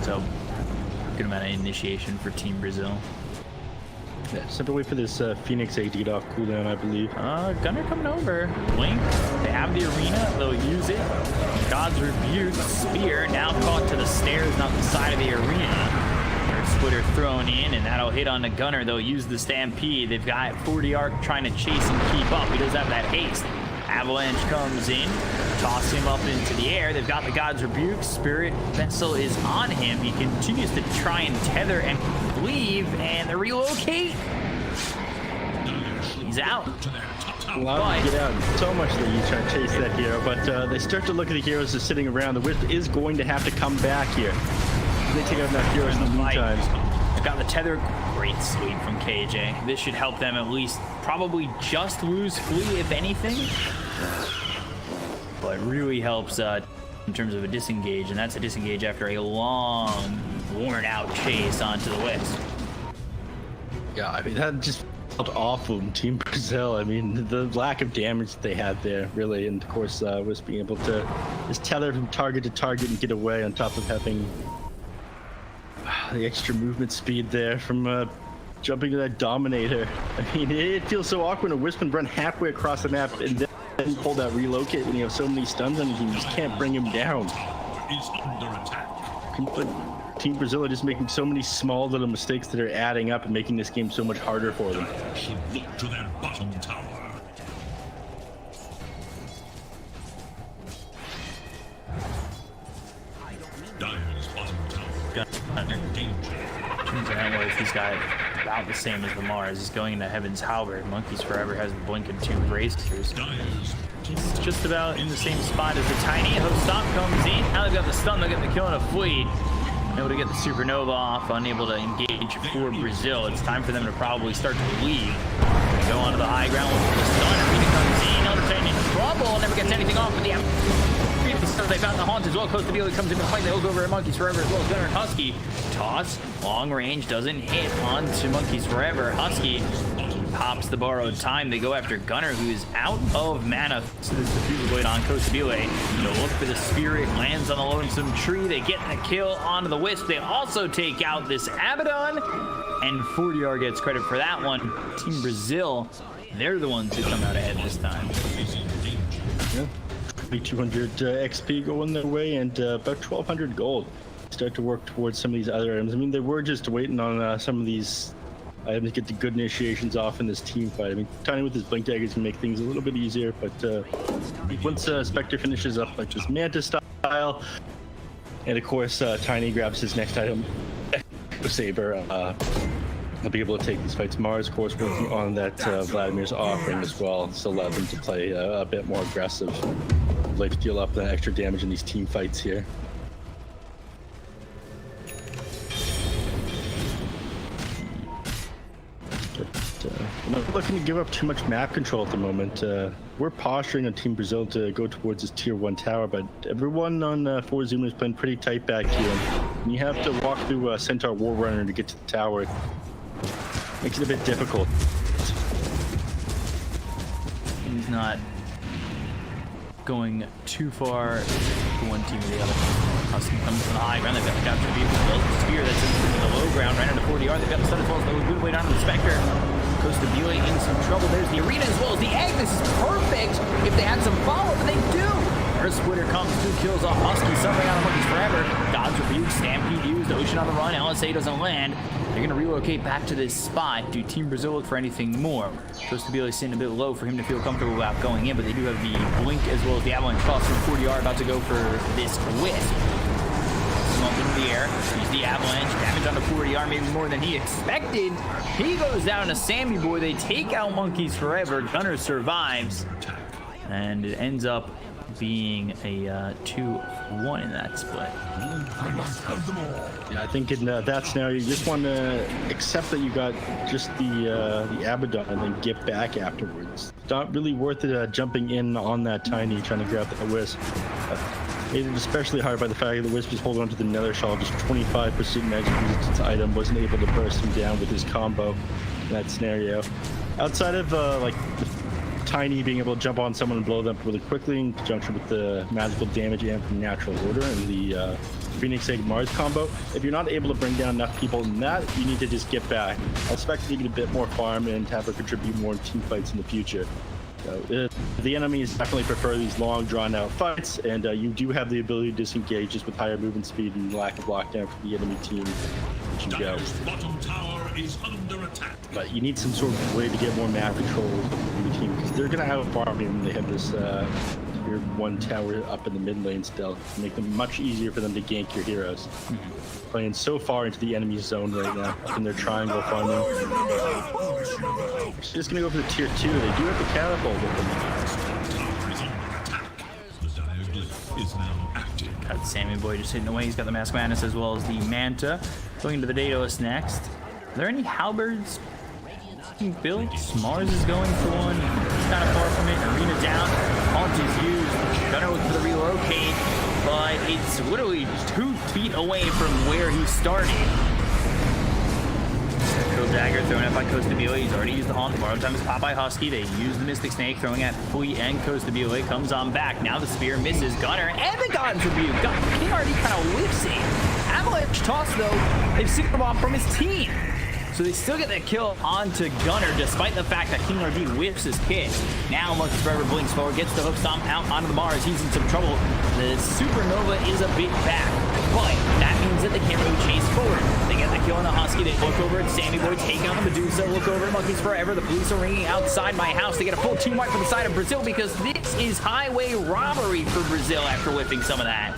So good amount of initiation for Team Brazil. Yeah, simply wait for this Phoenix egg to get off cooldown, I believe. Gunner coming over. Blink. They have the arena. They'll use it. God's Rebuke. Spear now caught to the stairs, not the side of the arena. Splitter thrown in, and that'll hit on the Gunner. They'll use the Stampede. They've got 40 Arc trying to chase and keep up. He does have that haste. Avalanche comes in, toss him up into the air. They've got the God's Rebuke. Spirit Vessel is on him. He continues to try and tether and leave, and the relocate. He's out. Allowed to get out so much that you try to chase that hero, but they start to look at the heroes that's sitting around. The Wisp is going to have to come back here. They take out enough heroes in the meantime. They've got the tether. Great sweep from KJ. This should help them at least probably just lose Flea, if anything. But it really helps in terms of a disengage, and that's a disengage after a long, worn-out chase onto the Wisp. Yeah, I mean, that just felt awful in Team Brazil. I mean, the lack of damage that they had there, really, and of course, Wisp being able to just tether from target to target and get away on top of having the extra movement speed there from jumping to that Dominator. I mean, it feels so awkward when a Wisp can run halfway across the map and then pull that relocate when you have so many stuns on him. You just can't bring him down. Is under attack. Team Brazil are just making so many small little mistakes that are adding up and making this game so much harder for them. Should look to their bottom tower. Dire's bottom tower If he's got about the same as the Mars, he's going into Heaven's Halberd. Monkeys Forever has the Blink and 2 bracers. He's just about in the same spot as the Tiny. Hope Stop comes in. Now they've got the stun, they'll get the kill on a fleet. Able to get the Supernova off, unable to engage for Brazil. It's time for them to probably start to leave. They go onto the high ground with the stun. Arena comes in, Undertale in trouble, never gets anything off, but they found the Haunt as well. Close to BO2 comes in to fight. They look over at Monkeys Forever as well as Gunner and Husky. Toss, long range, doesn't hit onto Monkeys Forever. Husky pops the borrowed time. They go after Gunner, who is out of mana. So this Diffuser Blade on Kostabile. They'll look for the Spirit, lands on the Lonesome Tree. They get the kill onto the Wisp. They also take out this Abaddon, and 40R gets credit for that one. Team Brazil, they're the ones who come out ahead this time. Yeah. 200 XP going their way, and about 1,200 gold. Start to work towards some of these other items. I mean, they were just waiting on some of these items to get the good initiations off in this team fight. I mean, Tiny with his Blink Daggers can make things a little bit easier, but once Spectre finishes up like this Manta style, and of course Tiny grabs his next item, Saber, they'll be able to take these fights. Mars, of course, working on that Vladimir's offering as well, to allow them to play a bit more aggressive. Like to deal up that extra damage in these team fights here. But, we're not looking to give up too much map control at the moment. We're posturing on Team Brazil to go towards this tier 1 tower, but everyone on 4 Zoom is playing pretty tight back here. And you have to walk through Centaur Warrunner to get to the tower. Makes it a bit difficult. He's not going too far to one team or the other. Husky comes to the high ground. They've got the capture vehicle. The spear that's in the low ground right under 40R. They've got the stun as well as the good way down to the Spectre. Kostabile in some trouble. There's the Arena as well as the Egg. This is perfect if they had some follow, but they do. Earth Splitter comes, 2 kills off Husky, suffering out of Monkeys Forever. God's Rebuke, Stampede used, Ocean on the run, LSA doesn't land. They're going to relocate back to this spot. Do Team Brazil look for anything more? Kostabile sitting a bit low for him to feel comfortable about going in, but they do have the Blink as well as the Avalanche Cross from 40R about to go for this Wisp. Up into the air, use the Avalanche, damage on the 40R, maybe more than he expected. He goes down to Sammy Boy. They take out Monkeys Forever. Gunner survives, and it ends up being a 2-1 in that split. Yeah, I think in that scenario, you just want to accept that you got just the Abaddon and then get back afterwards. It's not really worth it jumping in on that Tiny, trying to grab that Wisp. Made it especially hard by the fact that the Wisp is holding onto the Nether Shawl, just 25% magic resistance item, wasn't able to burst him down with his combo in that scenario. Outside of like the Tiny being able to jump on someone and blow them up really quickly in conjunction with the magical damage and from natural order and the Phoenix Egg Mars combo, if you're not able to bring down enough people in that, you need to just get back. I expect to get a bit more farm and have her contribute more in team fights in the future. So, the enemies definitely prefer these long, drawn-out fights, and you do have the ability to disengage just with higher movement speed and lack of lockdown for the enemy team. You go. Bottom tower is under attack. But you need some sort of way to get more map control in the team, because they're going to out-farm you when they have this tier 1 tower up in the mid lane still. Make them much easier for them to gank your heroes. Playing so far into the enemy zone right now, up in their triangle farming. She's just going to go for the tier 2. They do have the catapult with them. The diaglyph is now active. Got Sammy Boy just hitting away. He's got the Mask Madness as well as the Manta. Going into the Daedalus next. Are there any halberds being built? Mars is going for one. He's kind of far from it. Arena down. Haunt is used. Gunner looking for the relocate, but it's literally 2 feet away from where he started. Dagger thrown out by Kostabile. He's already used the Haunt. Borrowed time is popped by Husky. They use the Mystic Snake, throwing at Fleet and Kostabile. Comes on back. Now the spear misses Gunner and the God's Rebuke. King already kind of whiffs it. Avalanche toss though. They've sicked him off from his team. So they still get that kill onto Gunner, despite the fact that King RD whiffs his kick. Now Monkeys Forever blinks forward, gets the hook stomp out onto the Mars. He's in some trouble. The Supernova is a bit back, but that means that they can't really chase forward. They get the kill on the Husky. They look over at Sammy Boy, take out the Medusa, look over at Monkeys Forever. The police are ringing outside my house. They get a full team wipe for the side of Brazil because this is highway robbery for Brazil after whipping some of that.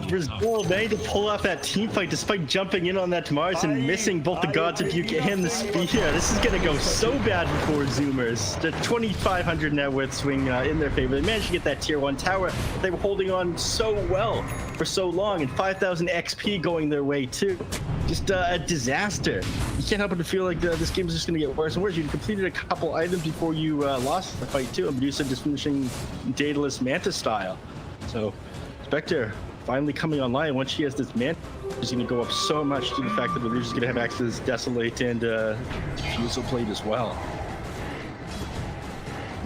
Brazil managed to pull off that team fight despite jumping in on that Mars and missing both the Gods of Duke and the Spear. This is going to go so bad for Zoomers. The 2,500 net worth swing in their favor. They managed to get that tier 1 tower. They were holding on so well for so long, and 5,000 XP going their way too. Just a disaster. You can't help but to feel like this game is just going to get worse and worse. You completed a couple items before you lost the fight too, and Medusa just finishing Daedalus Manta style. So Spectre finally coming online. Once she has this Manta, she's going to go up so much to the fact that Medusa's going to have access to this Desolate and Diffusal Plate as well.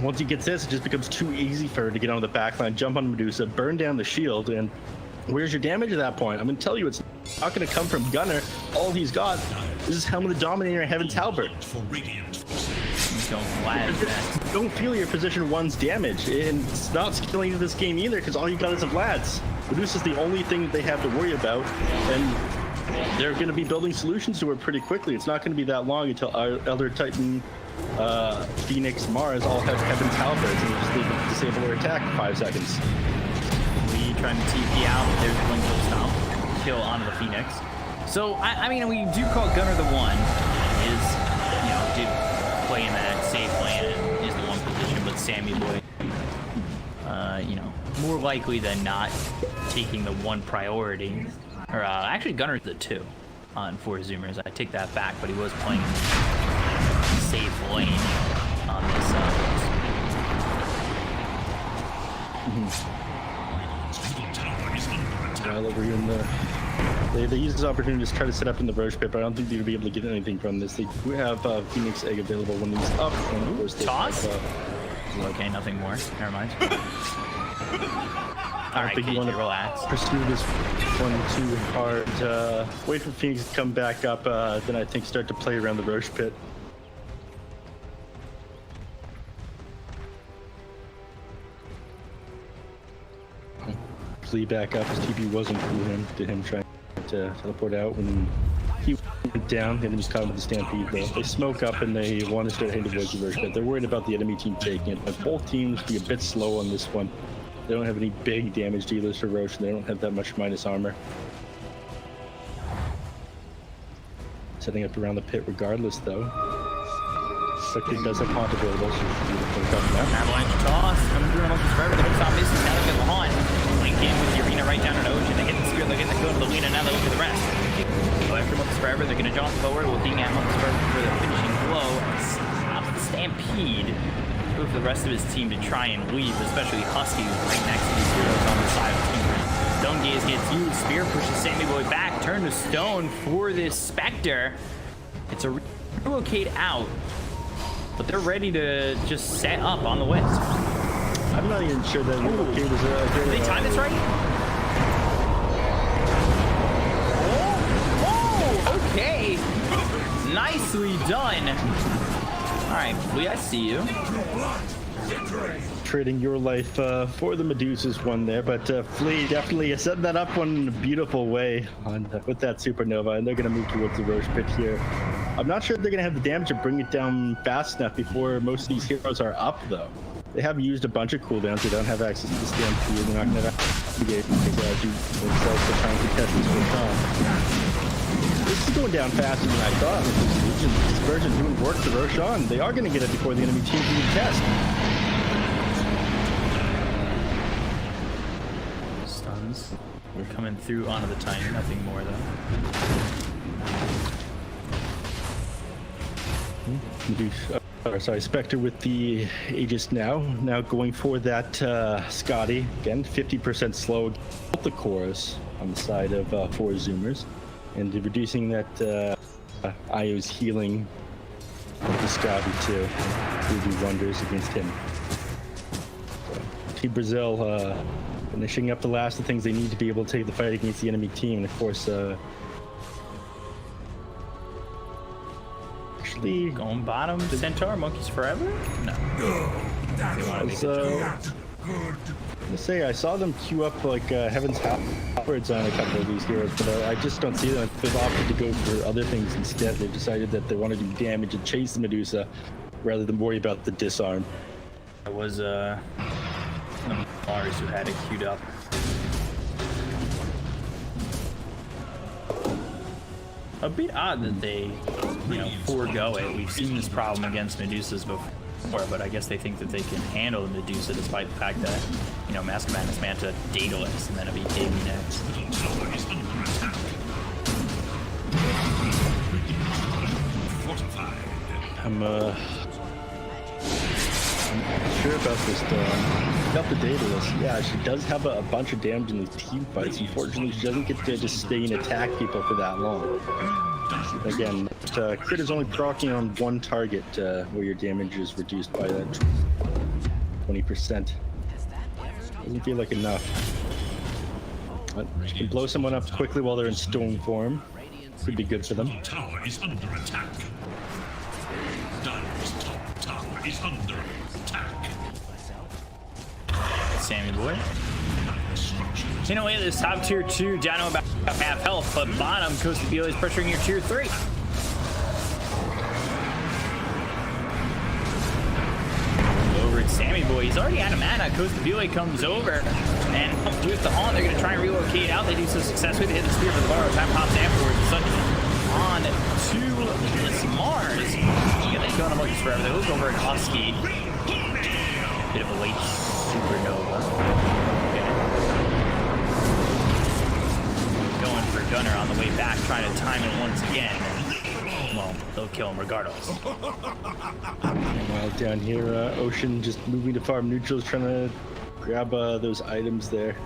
Once he gets this, it just becomes too easy for her to get on the backline, jump on Medusa, burn down the shield, and where's your damage at that point? I'm going to tell you, it's not going to come from Gunnar. All he's got is Helm of the Dominator and Heaven's Halberd. Don't feel your position 1's damage, and it's not scaling into this game either because all you got is a Vlad's. Medusa's the only thing that they have to worry about, and they're going to be building solutions to it pretty quickly. It's not going to be that long until our Elder Titan, Phoenix, Mars all have Heaven's Halberds, and you just need to disable their attack for 5 seconds. We trying to TP out, but there's going to stop. Kill onto the Phoenix. So, I mean, we do call Gunnar the one. Is, you know, did play in that safe lane and is the one position, but Sammy Boy, you know, more likely than not taking the 1 priority. Or, actually, Gunnar's the 2 on 4 Zoomers. I take that back, but he was playing safe lane on this While over in the, they use this opportunity to try to set up in the Roche pit, but I don't think they're gonna be able to get anything from this. They do have Phoenix Egg available when he's up, and of course they toss. Okay, nothing more. Never mind. All right, think you want to relax. Pursue this one too hard. Wait for Phoenix to come back up, then I think start to play around the Roche pit. Flee back up. His TP wasn't for him. Did him trying to teleport out when he went down. The enemy's caught him with the stampede though. They smoke up and they want to start heading towards the Roche pit. They're worried about the enemy team taking it, but both teams be a bit slow on this one. They don't have any big damage dealers for Roche, and they don't have that much minus armor. Setting up around the pit regardless though. Spectre does have haunt available, so she can put it up. Avalanche toss coming through on Monkey's Forever. They don't stop missing. Now they get the haunt. Link in with the arena right down an ocean. They get the spear, they get the kill to the Lena. Now they look for the rest. So after Monkey's Forever, they're going to jump forward, looking at Monkey's Forever for the finishing blow. Stops the stampede. For the rest of his team to try and leave, especially Husky, who's right next to these heroes on the side of the team. Stone Gaze gets used. Spear pushes Sammy Boy back. Turn to stone for this Spectre. It's a relocate out, but they're ready to just set up on the west. I'm not even sure that relocate is a... Did they time this right? Oh, okay. Nicely done. All right, Flea, I see you. Trading your life for the Medusa's one there, but Flea definitely setting that up one in a beautiful way with that supernova, and they're going to move towards the Roche pit here. I'm not sure if they're going to have the damage to bring it down fast enough before most of these heroes are up, though. They have used a bunch of cooldowns. They don't have access to the stampede. They're not going to have to get as you themselves to try and contest this one time. This is going down faster than I thought. This version doing work to Roshan. They are going to get it before the enemy team can contest. Stuns. We're coming through onto the Tiny. Nothing more, though. Sorry, Spectre with the Aegis now going for that Scotty. Again, 50% slow. Both the chorus on the side of 4 Zoomers. And reducing that Io's healing of the Scotty too. Will do wonders against him. So, Team Brazil finishing up the last of the things they need to be able to take the fight against the enemy team. And of course, actually... Going bottom, Centaur, Monkeys Forever? No. So... I say I saw them queue up like Heaven's Halberds on a couple of these heroes, but I just don't see them. They've opted to go for other things instead. They've decided that they want to do damage and chase the Medusa rather than worry about the disarm. It was Mars who had it queued up. a bit odd that they, forego it. We've seen this problem against Medusas before, but I guess they think that they can handle the Medusa despite the fact that, Mask of Madness Manta Daedalus and then a BKB next. I'm sure about this though. About the Daedalus, yeah, she does have a bunch of damage in these team fights. Unfortunately, she doesn't get to just stay and attack people for that long. Again, crit is only proccing on one target where your damage is reduced by that 20%. Doesn't feel like enough. But she can blow someone up quickly while they're in stone form. Could be good for them. Tower is under attack. Dire's top tower is under attack. Sammy boy. In a way, this top tier 2 down to about half health, but bottom Coast of BO is pressuring your tier 3. Over at Sammy boy, he's already out of mana. Coast of BO comes over, and with the on, they're going to try and relocate out. They do so successfully. They hit the spear for the borrow. Time pops afterwards. The sun on to this Mars. Yeah, they go on Marcus forever. They look over at Husky. Bit of a late supernova. Going for Gunner on the way back, trying to time it once again. Well, they'll kill him regardless. While down here, Ocean just moving to farm neutrals, trying to grab those items there.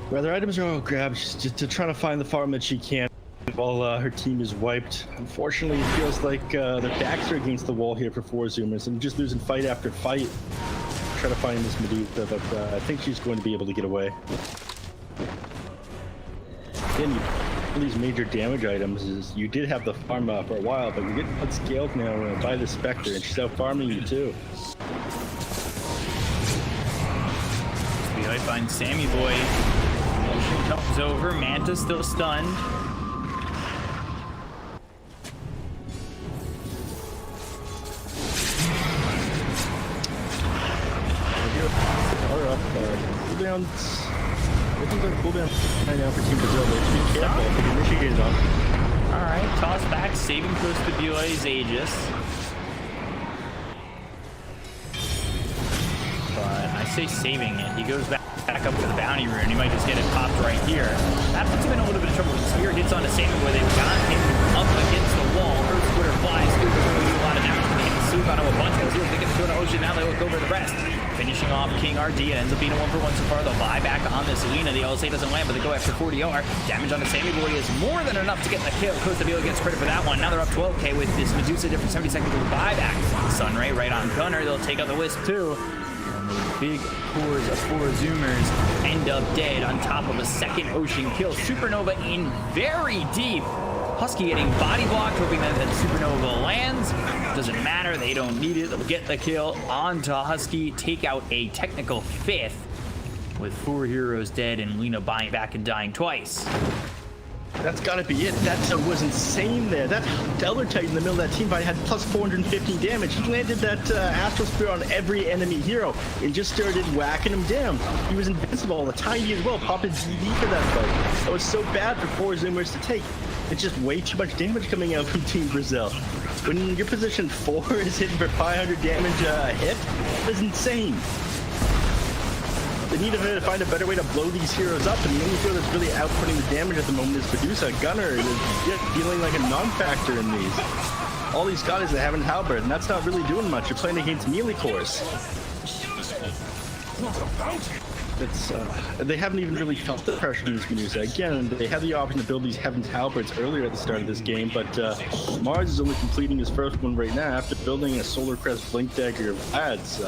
Rather, items are all grabbed just to try to find the farm that she can while her team is wiped. Unfortunately, it feels like their backs are against the wall here for 4 Zoomers and just losing fight after fight. Try to find this Medusa, but I think she's going to be able to get away. Again, these major damage items is you did have the farm for a while, but you're getting outscaled now by the Spectre, and she's out farming you too. We find Sammy boy. Motion comes over. Manta still stunned. Cooldowns. I think they're cooldown right now for Team Brazil. They have to be careful if they initiate on. Alright, toss back, saving close to BOA's Aegis. But I say saving it. He goes back up to the bounty rune. He might just get it popped right here. That puts him in a little bit of trouble. The spear hits onto Sammy where they've got him up against the wall. Earth Splitter flies through. They're going to do a lot of damage. They hit the soup out of a bunch of those. They get to an Ocean. Now they look over the rest. Finishing off King RD. It ends up being a 1-for-1 so far. They'll buy back on this Lina. The LSA doesn't land, but they go after 40R. Damage on the Sammy boy is more than enough to get the kill. Costa Vila gets credit for that one. Now they're up 12k with this Medusa different 70 seconds of buyback. Sunray right on Gunner. They'll take out the Wisp too. And those big cores of 4 Zoomers end up dead on top of a second Ocean kill. Supernova in very deep. Husky getting body blocked, hoping that Supernova lands. Doesn't matter, they don't need it. They'll get the kill onto Husky, take out a technical 5th with 4 heroes dead and Lina buying back and dying twice. That's gotta be it. That was insane there. That Elder Titan in the middle of that team fight had plus 415 damage. He landed that Astral Spear on every enemy hero and just started whacking them down. He was invincible, the tiny as well, popping DD for that fight. That was so bad for 4 Zoomers to take. It's just way too much damage coming out from Team Brazil. When your position 4 is hitting for 500 damage a hit, that's insane. They need to find a better way to blow these heroes up, and the only hero that's really outputting the damage at the moment is Medusa. Gunner is just feeling like a non-factor in these. All he's got is a Heaven Halberd, and that's not really doing much. You're playing against melee cores. They haven't even really felt the pressure to use Medusa. Again, they had the option to build these Heaven's Halberds earlier at the start of this game, but Mars is only completing his first one right now after building a Solar Crest Blink Dagger of ads.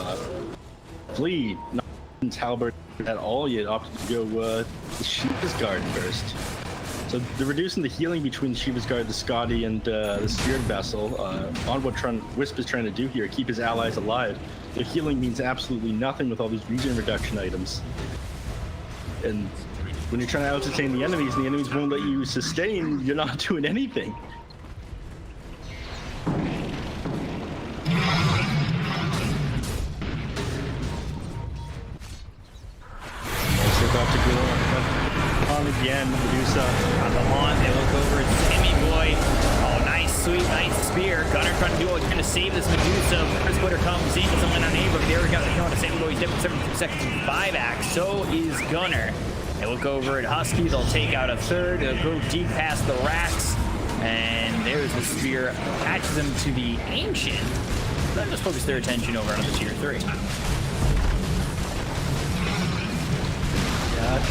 Flea, not Heaven's Halberd at all yet, opted to go the Shiva's Guard first. So they're reducing the healing between Shiva's Guard, the Scotty, and the Spirit Vessel on what Wisp is trying to do here, keep his allies alive. The healing means absolutely nothing with all these regen reduction items. And when you're trying to out-sustain the enemies, and the enemies won't let you sustain, you're not doing anything. Also about to go on again, Medusa. On the lawn, they look over over Sammy Boy. Oh, nice, sweet, nice spear. Gunner trying to do what he can to save this Medusa. First Splitter comes in, someone on neighbor. There we go. They're killing Sammy Boy. He's dead for 72 seconds with 5 axe. So is Gunner. They look over at Husky. They'll take out a third. They'll go deep past the racks. And there's the spear. Patches them to the Ancient. They'll just focus their attention over on the tier 3.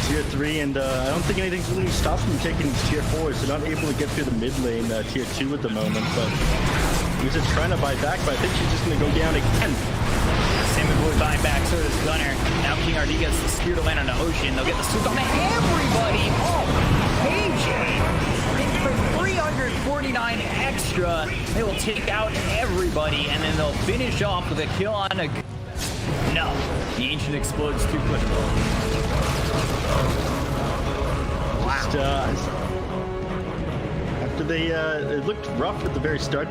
Tier 3, and I don't think anything's really stopped them taking tier 4s. They're not able to get through the mid lane, tier 2 at the moment, but he's just trying to buy back, but I think she's just going to go down again. Sammy Boy buying back, so does Gunner. Now King RD gets the spear to land on the ocean. They'll get the swoop on everybody. Oh, AJ. For 349 extra, they will take out everybody, and then they'll finish off with a kill on a... No, the Ancient explodes too quickly. Just, after they, it looked rough at the very start.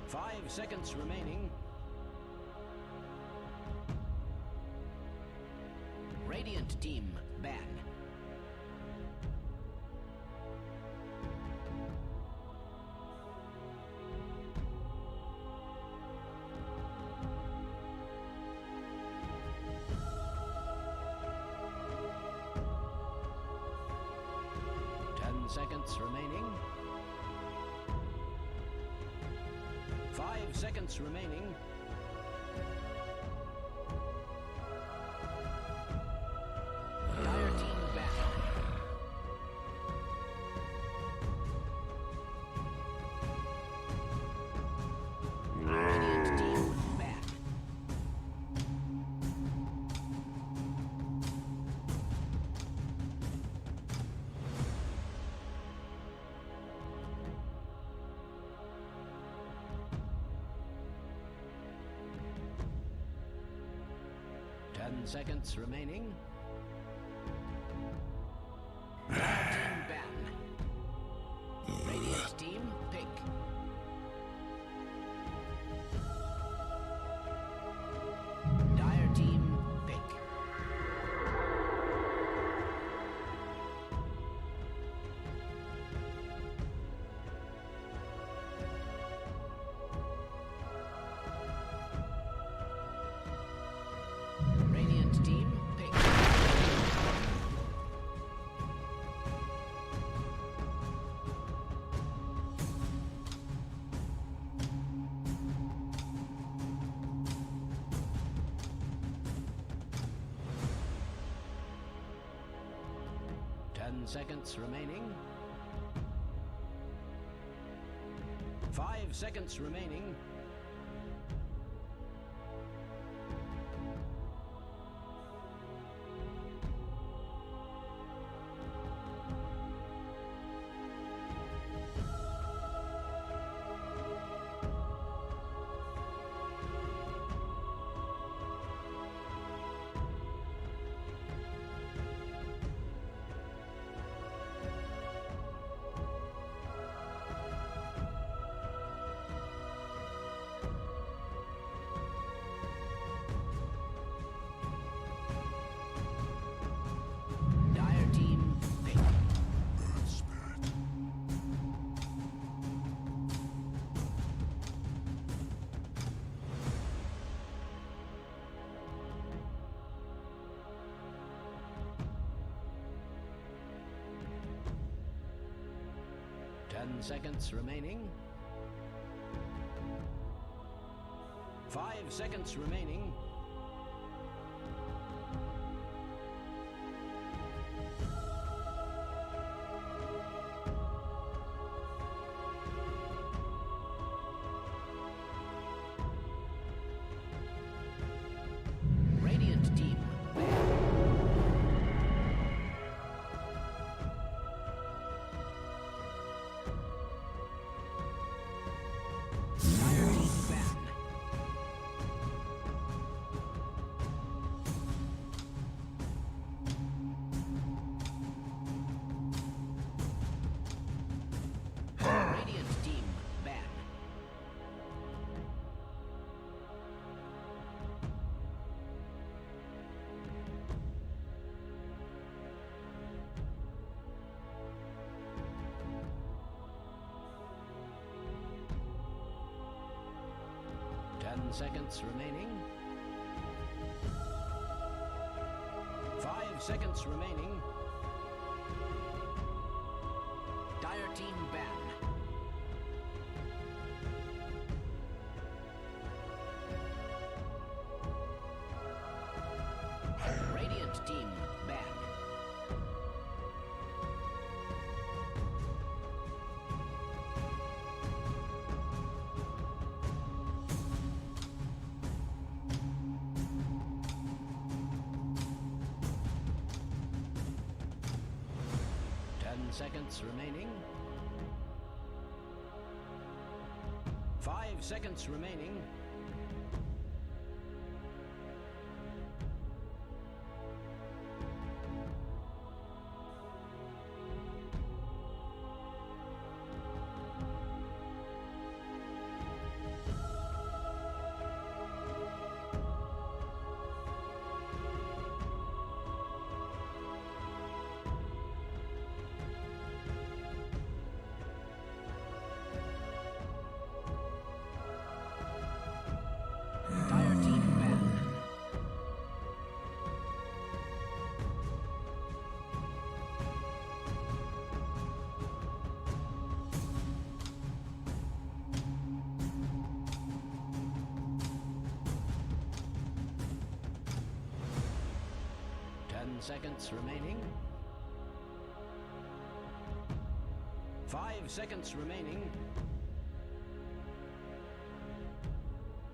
5 seconds remaining. Radiant team ban. Seconds remaining. 5 seconds remaining. Dire team back. Radiant team back. Seconds remaining. Dire team ban. Radiant team pick. Dire team pick. Radiant team pick. Seconds remaining. 5 seconds remaining. Dire team pick. Spirit. 10 seconds remaining. 5 seconds remaining. Radiant team. Dire team ban. Radiant team ban. Seconds remaining. 5 seconds remaining. Dire team ban. Radiant team ban. Seconds remaining. 5 seconds remaining. seconds remaining. 5 seconds remaining.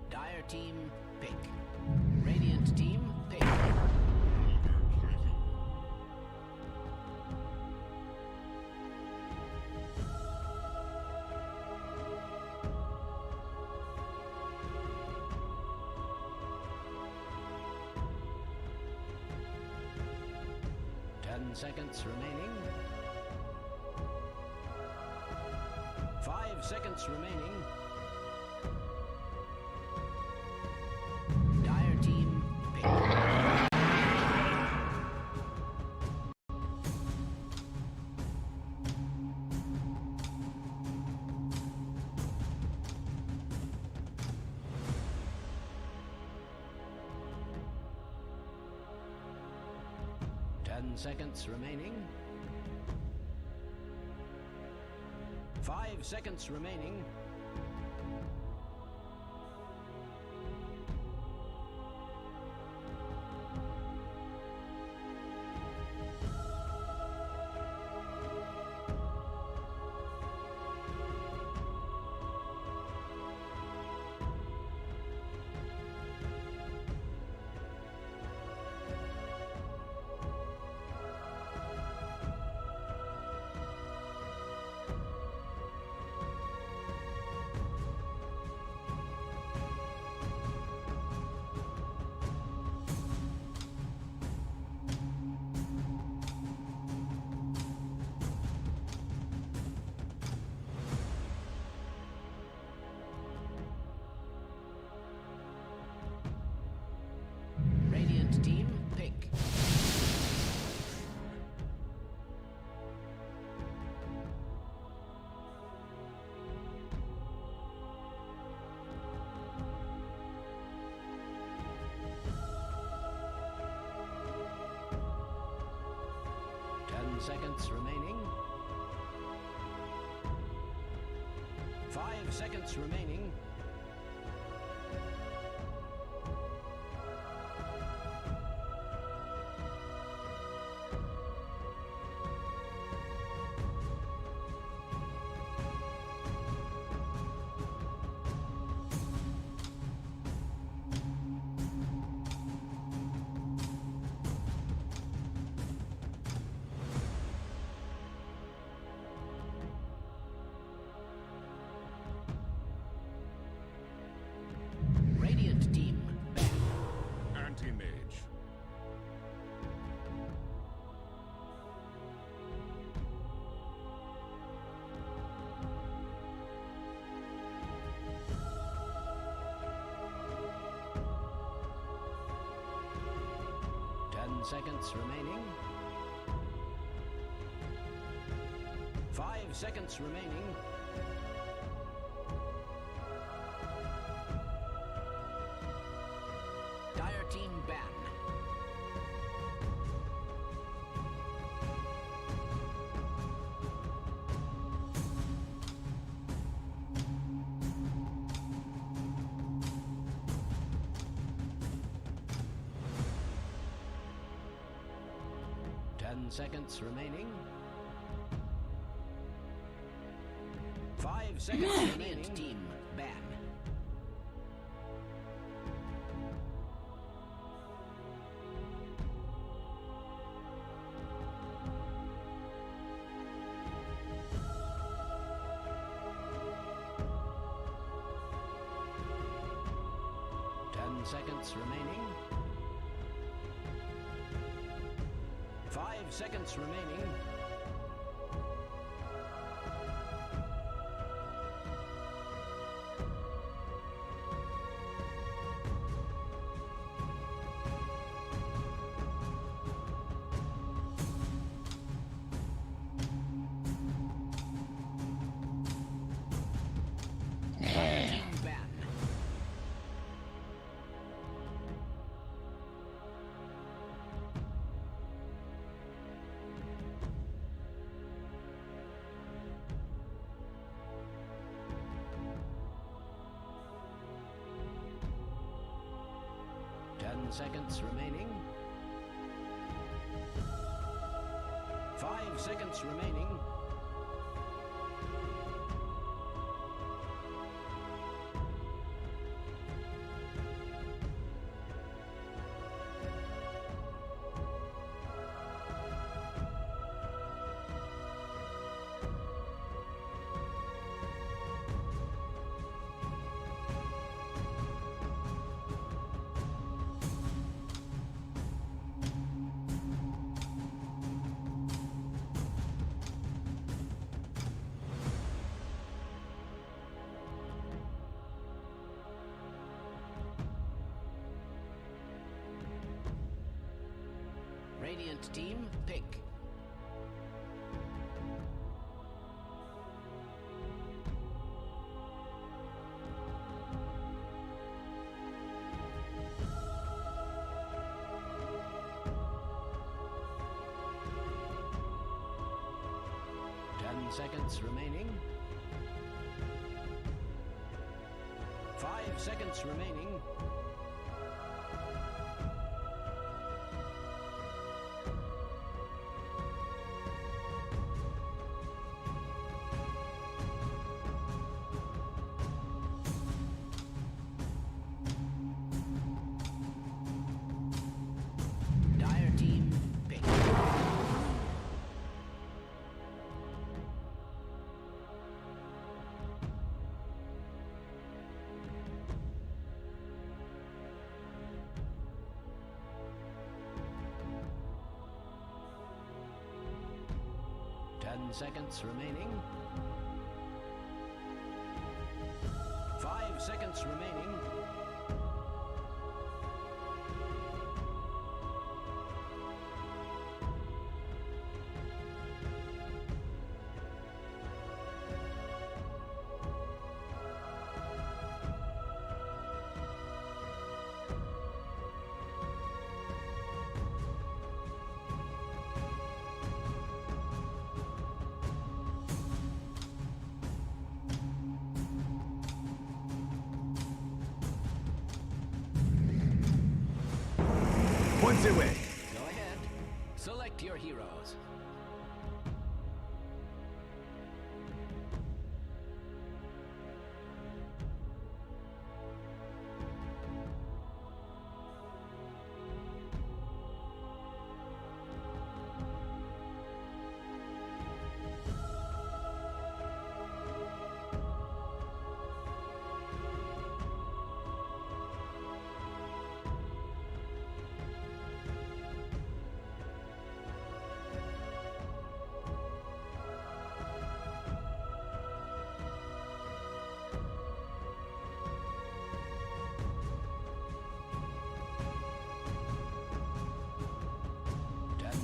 Dire team, pick. Radiant team, pick. 10 seconds remaining. 5 seconds remaining. Dire team, pick. 10 seconds remaining. 5 seconds remaining. Radiant team, pick. 10 seconds remaining. 5 seconds remaining. Radiant team, back. Anti-mage. 10 seconds remaining. 5 seconds remaining. Dire team ban. 10 seconds remaining. 5 seconds remaining. Team ban. 10 seconds remaining. 5 seconds remaining. Team ban. 10 seconds remaining. 5 seconds remaining. Radiant team, pick. Seconds remaining. 5 seconds remaining. Dire team, pick. 10 seconds remaining. 5 seconds remaining. Points away. Go ahead. Select your heroes.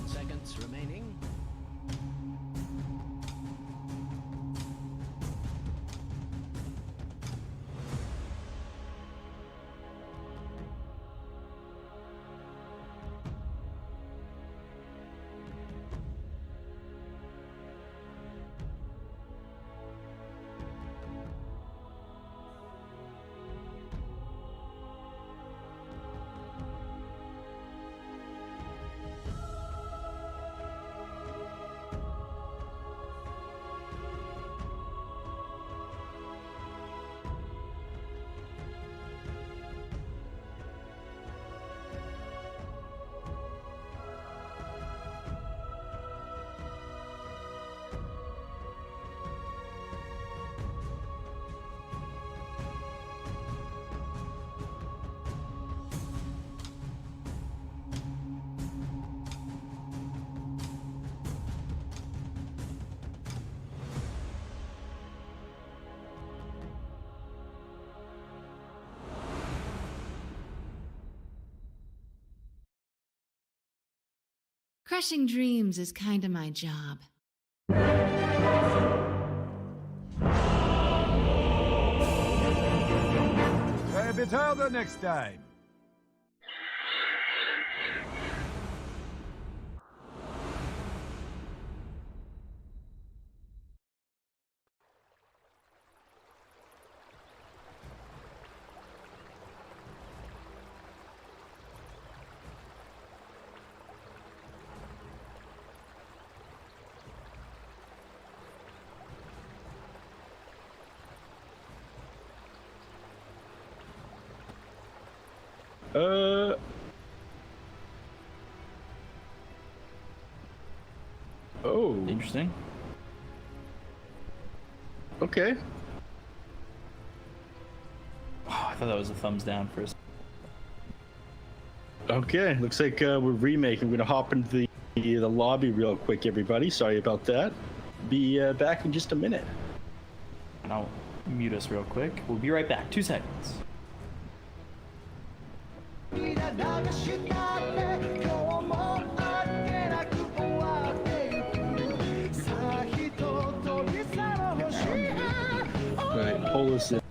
Seconds remaining. Crushing dreams is kinda my job. Try a bit harder next time. Oh. Interesting. Okay. Oh, I thought that was a thumbs down for us. Okay. Looks like we're remaking. We're gonna hop into the lobby real quick, everybody. Sorry about that. Be back in just a minute. And I'll mute us real quick. We'll be right back. 2 seconds. Right, pull us in.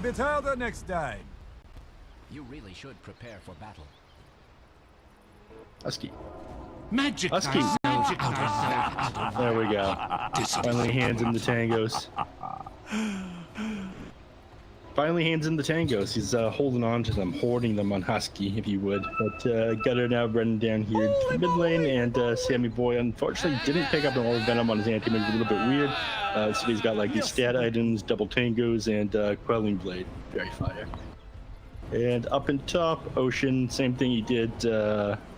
bit harder next time. You really should prepare for battle. Husky. Magic Husky. There we go. Finally hands in the tangos. Finally hands in the tangos. He's holding on to them, hoarding them on Husky, if you would. But Gutter now running down here to mid lane, and Sammy Boy unfortunately didn't pick up an Orb Venom on his anti-mage. A little bit weird. So he's got like these stat items, double tangos, and Quelling Blade. Very fire. And up in top, Ocean, same thing he did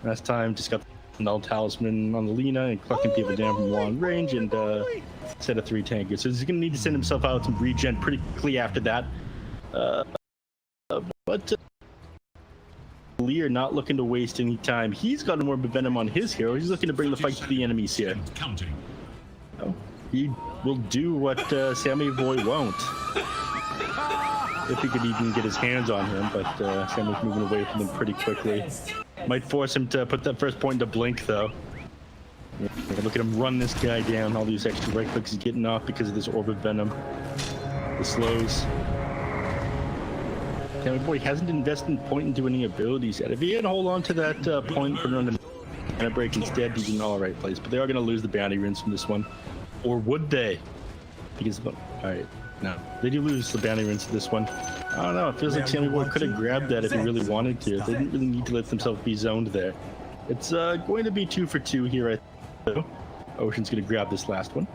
last time. Just got the Null Talisman on the Lina and clucking people down from long range, and set of 3 tangos. So he's going to need to send himself out some regen pretty quickly after that. But Lear not looking to waste any time. He's got more venom on his hero. He's looking to bring the fight to the enemies here. Oh, he will do what Sammy Boy won't. If he could even get his hands on him, but Sammy's moving away from him pretty quickly. Might force him to put that first point into blink, though. Yeah, look at him run this guy down. All these extra right clicks he's getting off because of this Orb of Venom. The slows. Sammy Boy hasn't invested in point into any abilities yet. If he had hold on to that point for another mana break instead, he's in all right place. But they are going to lose the bounty runes from this one. Or would they? Because, alright, no. They do lose the bounty runes to this one. I don't know, it feels like Sammy Boy could have grabbed that if he really wanted to. They didn't really need to let themselves be zoned there. It's going to be 2 for 2 here, I think. Ocean's going to grab this last one.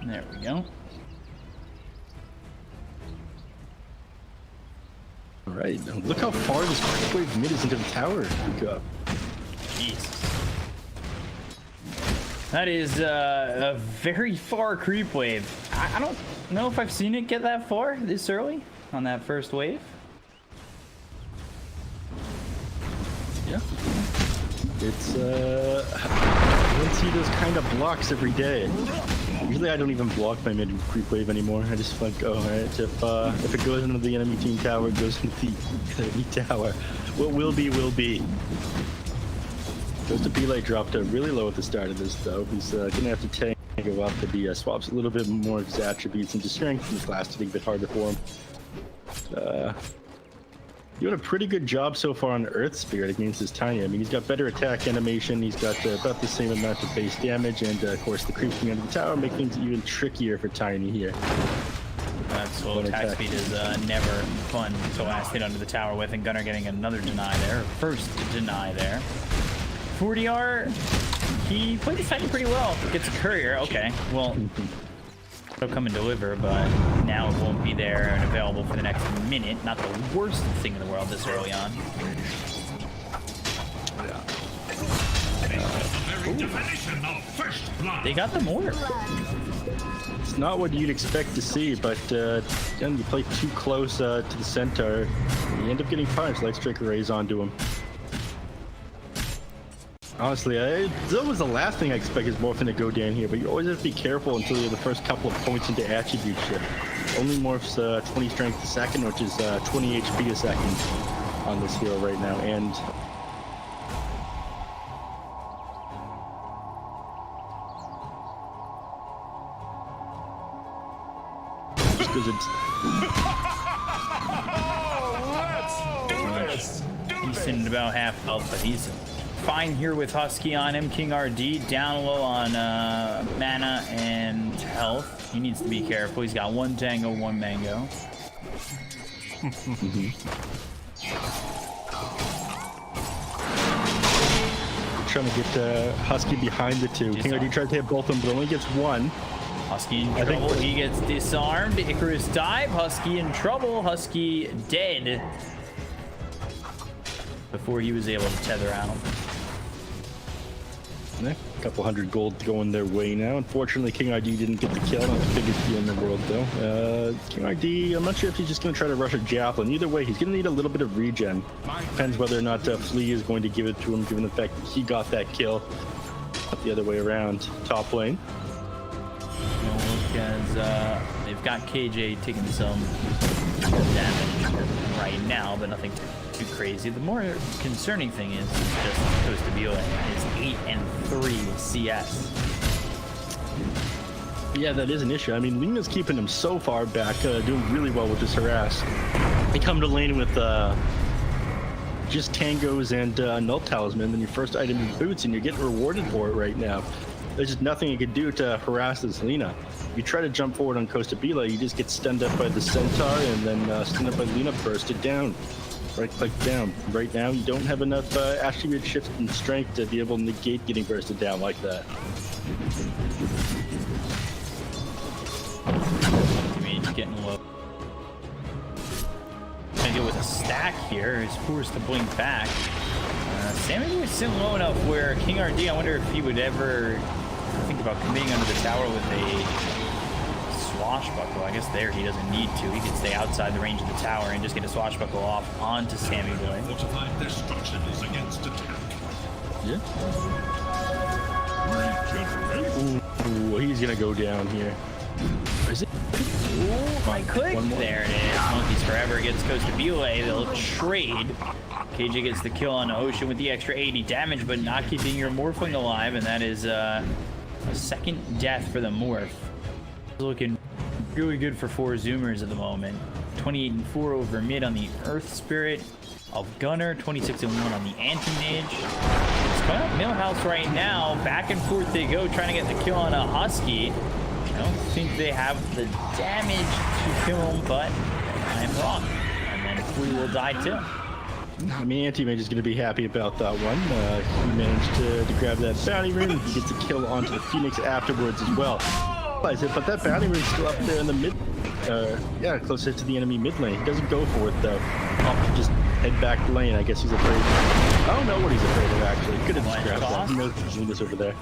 There we go. Alright, look how far this quick wave mid is into the tower. Jesus. That is a very far creep wave. I don't know if I've seen it get that far this early on that first wave. Yeah. It's, I don't see those kind of blocks every day. Usually I don't even block my mid creep wave anymore. I just like, oh, alright, if it goes into the enemy team tower, it goes into the enemy tower. What will be, will be. Goes to Belay dropped really low at the start of this, though. He's gonna have to tango up, but he swaps a little bit more of his attributes into strength, and the class getting a bit harder for him. Doing a pretty good job so far on Earth Spirit against this Tiny. I mean, he's got better attack animation, he's got about the same amount of base damage, and of course the creep coming into the tower make things even trickier for Tiny here. So attack speed is never fun to last hit under the tower with, and Gunner getting another deny there. First deny there. 40R, he played this Tiny pretty well. Gets a courier, okay. Well, it'll come and deliver, but now it won't be there and available for the next minute. Not the worst thing in the world this early on. They got the mortar. It's not what you'd expect to see, but then you play too close to the center, you end up getting punished. Light Strike Arrays onto him. Honestly, that was the last thing I expect is Morphin to go down here, but you always have to be careful until you have the first couple of points into attribute shift. Only morphs 20 strength a second, which is 20 HP a second on this hero right now, and just because it's He's sitting at about half health, but he's fine here with Husky on him. King RD down low on mana and health. He needs to be careful. He's got 1 Tango, 1 Mango. trying to get Husky behind the 2. King RD tried to hit both of them, but only gets 1. Husky in trouble. He gets disarmed. Icarus dive. Husky in trouble. Husky dead before he was able to tether out. A couple hundred gold going their way now. Unfortunately, King ID didn't get the kill. Not the biggest deal in the world, though. King ID, I'm not sure if he's just going to try to rush a Javelin. Either way, he's going to need a little bit of regen. Depends whether or not Flea is going to give it to him, given the fact that he got that kill. Not the other way around. Top lane. Because they've got KJ taking some damage right now, but nothing too crazy. The more concerning thing is just Costa Viola is 8-3 CS. Yeah, that is an issue. I mean, Luna's keeping him so far back, doing really well with this harass. They come to lane with just tangos and null talisman, then your first item is boots, and you're getting rewarded for it right now. There's just nothing you can do to harass this Lina. You try to jump forward on Costa Bila, you just get stunned up by the Centaur, and then stunned up by Lina, bursted down. Right click down. Right now, you don't have enough attribute shift and strength to be able to negate getting bursted down like that. Damage getting low. Trying to deal with a stack here. He's forced to blink back. Sammy was sitting low enough where King RD, I wonder if he would ever think about committing under the tower with a swashbuckle. I guess there he doesn't need to. He can stay outside the range of the tower and just get a swashbuckle off onto Sammy Boy. Fortified their structures against attack. Yeah. Ooh, he's gonna go down here. Is it? Ooh, my click. There it is. Monkeys Forever gets Costa Belay. They'll trade. KJ gets the kill on Ocean with the extra 80 damage, but not keeping your Morphling alive, and that is a second death for the Morph. Looking really good for 4 Zoomers at the moment. 28 and 4 over mid on the Earth Spirit of Gunner. 26 and 1 on the Anti-Mage. It's going up Millhouse right now. Back and forth they go, trying to get the kill on a Husky. I don't think they have the damage to kill him, but I am wrong. And then Flea will die too. I mean, Anti-Mage is going to be happy about that one. He managed to grab that bounty rune. He gets a kill onto the Phoenix afterwards as well. But that bounty rune's still up there in the mid, yeah, closer to the enemy mid lane. He doesn't go for it though. Opts to just head back to lane. I guess he's afraid. I don't know what he's afraid of actually. Could have just grabbed that. He knows Luna's over there.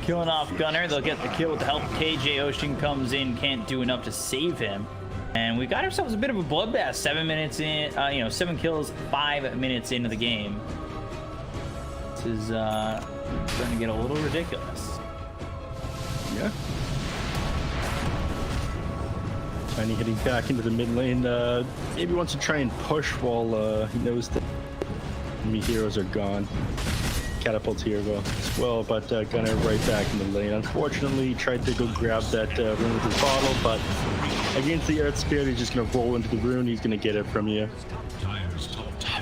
Killing off Gunner. They'll get the kill with the help of KJ. Ocean comes in, can't do enough to save him. And we got ourselves a bit of a bloodbath. 7 minutes in, 7 kills, 5 minutes into the game. This is starting to get a little ridiculous. Yeah. Tiny heading back into the mid lane. Maybe wants to try and push while he knows that enemy heroes are gone. Catapults here as well, but Gunner right back in the lane. Unfortunately, he tried to go grab that rune with his bottle, but against the Earth Spirit, he's just going to roll into the rune. He's going to get it from you.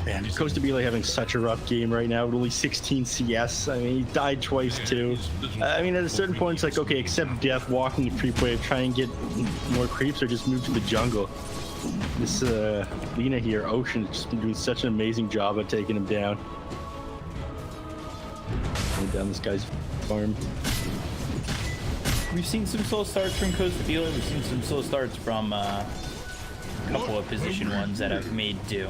Man, Costa Belay having such a rough game right now with only 16 CS. I mean, he died twice too. I mean, at a certain point, it's like, okay, accept death, walk in the creep wave, try and get more creeps, or just move to the jungle. This Lina here, Ocean's just been doing such an amazing job at taking him down. Down this guy's farm. We've seen some slow starts from Costa Belay. We've seen some slow starts from a couple of position ones that have made do.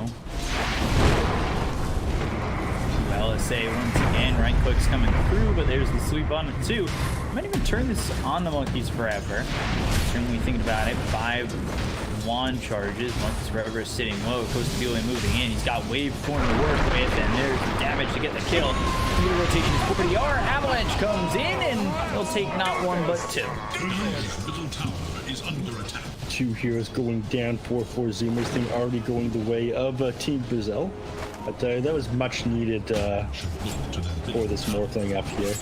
LSA once again, right click's coming through, but there's the sweep on it too. I might even turn this on the Monkeys Forever. Certainly thinking about it. 5 wand charges. Monkeys Forever is sitting low. Costa Belay moving in. He's got wave form to work with, and there's the damage to get the kill. The rotation is 40R. Avalanche comes in, and he'll take not 1 but 2. Middle tower is under attack. 2 heroes going down, 4-4 Zoomers thing already going the way of Team Brazil. But that was much needed for this Morphling up here.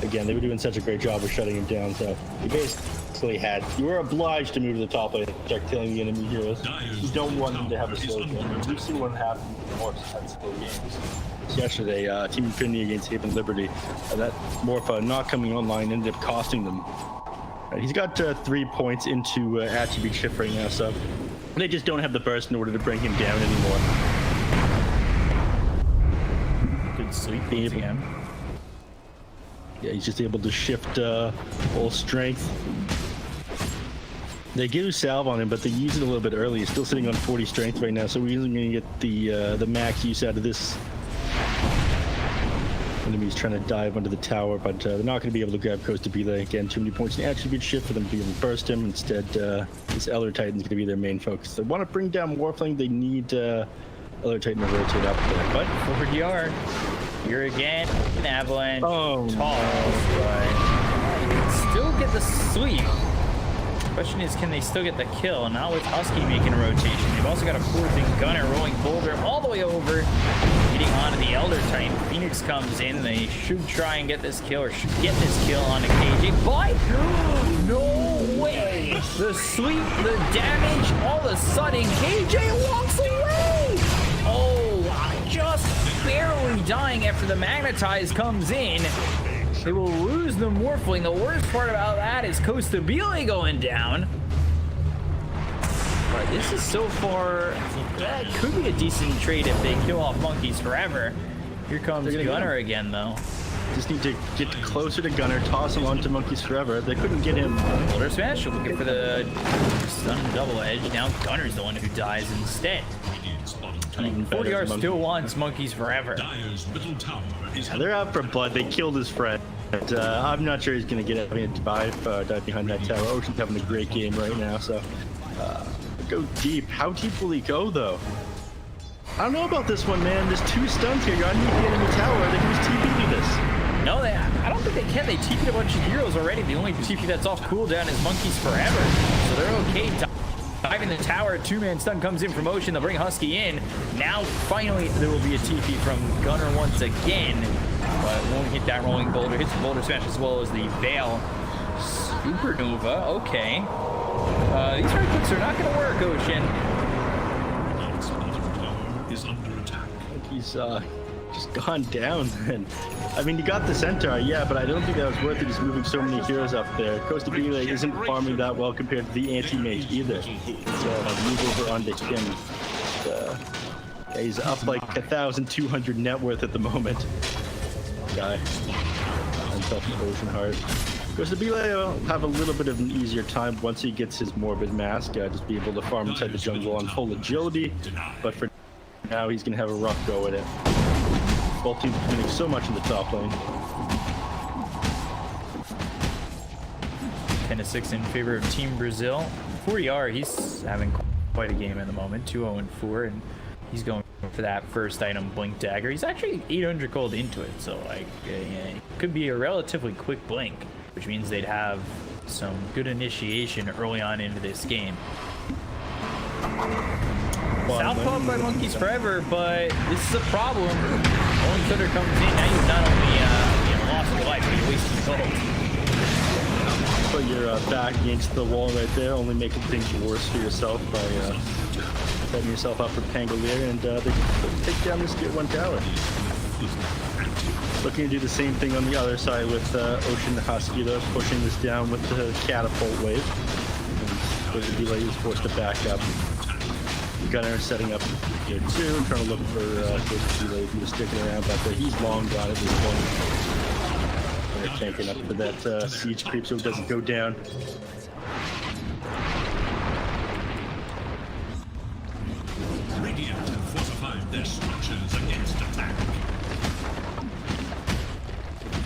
Again, they were doing such a great job of shutting him down, so you basically you were obliged to move to the top lane and start killing the enemy heroes. You don't want them to have a slow game. We've seen what happened in more sensible games. Yesterday, Team Infinity against Haven Liberty, that Morpha not coming online ended up costing them. He's got 3 points into attribute shift right now, so they just don't have the burst in order to bring him down anymore. Good sleep again. Yeah, he's just able to shift full strength. They do salve on him, but they use it a little bit early. He's still sitting on 40 strength right now, so we're going to get the max use out of this. Enemy's trying to dive under the tower, but they're not going to be able to grab Costa Belay. Again, too many points in attribute shift for them to be able to burst him. Instead, this Elder Titan's going to be their main focus. They want to bring down Warfling. They need Elder Titan to rotate up there, but 4DR. Here again, an Avalanche. Oh, toss, but you can still get the sweep. Question is, can they still get the kill? Not with Husky making a rotation. They've also got a 4th Gunner rolling Boulder all the way over, getting onto the Elder Titan. Phoenix comes in. They should try and get this kill, or should get this kill onto KJ. But no! away. The sweep, the damage, all of a sudden, KJ walks away. Oh, just barely dying after the Magnetize comes in. They will lose the Morphling. The worst part about that is Costabile going down. But this is so far, that could be a decent trade if they kill off Monkeys Forever. Here comes Gunner again, though. Just need to get closer to Gunner, toss him onto Monkeys Forever. They couldn't get him. Boulder Smash looking for the stun double edge. Now Gunner's the one who dies instead. 40R still wants Monkeys Forever. Yeah, they're out for blood. They killed his friend. And, I'm not sure he's going to get it. Dive behind that tower. Ocean's having a great game right now, so go deep. How deep will he go, though? I don't know about this one, man. There's 2 stuns here. You're underneath the enemy tower. They can just TP to this. No, I don't think they can. They TP'd a bunch of heroes already. The only TP that's off cooldown is Monkeys Forever. So they're okay. Diving the tower, 2-man stun comes in from Ocean. They'll bring Husky in. Now, finally, there will be a TP from Gunner once again. But won't hit that rolling boulder. Hits the boulder smash as well as the Veil. Supernova. Okay. These right clicks are not going to work, Ocean. Is under attack. He's just gone down then. I mean, you got the centaur, yeah, but I don't think that was worth it just moving so many heroes up there. Costabile isn't farming that well compared to the anti-mage either. So move over onto him. Yeah, he's up like 1,200 net worth at the moment. Guy. Unselfish Ocean Heart. Costabile will have a little bit of an easier time once he gets his Morbid Mask. Just be able to farm inside the jungle on full agility. But for now, he's going to have a rough go at it. Both teams are winning so much in the top lane. 10-6 in favor of Team Brazil. 40R, he's having quite a game at the moment. 2-0-4, and he's going for that first item, Blink Dagger. He's actually 800 gold into it, so like it could be a relatively quick blink, which means they'd have some good initiation early on into this game. Southpaw by Monkeys Forever, but this is a problem. Only Thunder comes in, now you've not only lost your life, but you're wasting gold. Put your back against the wall right there, only making things worse for yourself by setting yourself up for Pangolier, and they can take down this tier 1 tower. Looking to do the same thing on the other side with Ocean Husky, though, pushing this down with the catapult wave. And the delay is forced to back up. Gunner setting up here too, trying to look for delay if he was sticking around, but he's long gone at this point. They're tanking up for that siege creep so it doesn't go down. Radiant have fortified their structures against attack.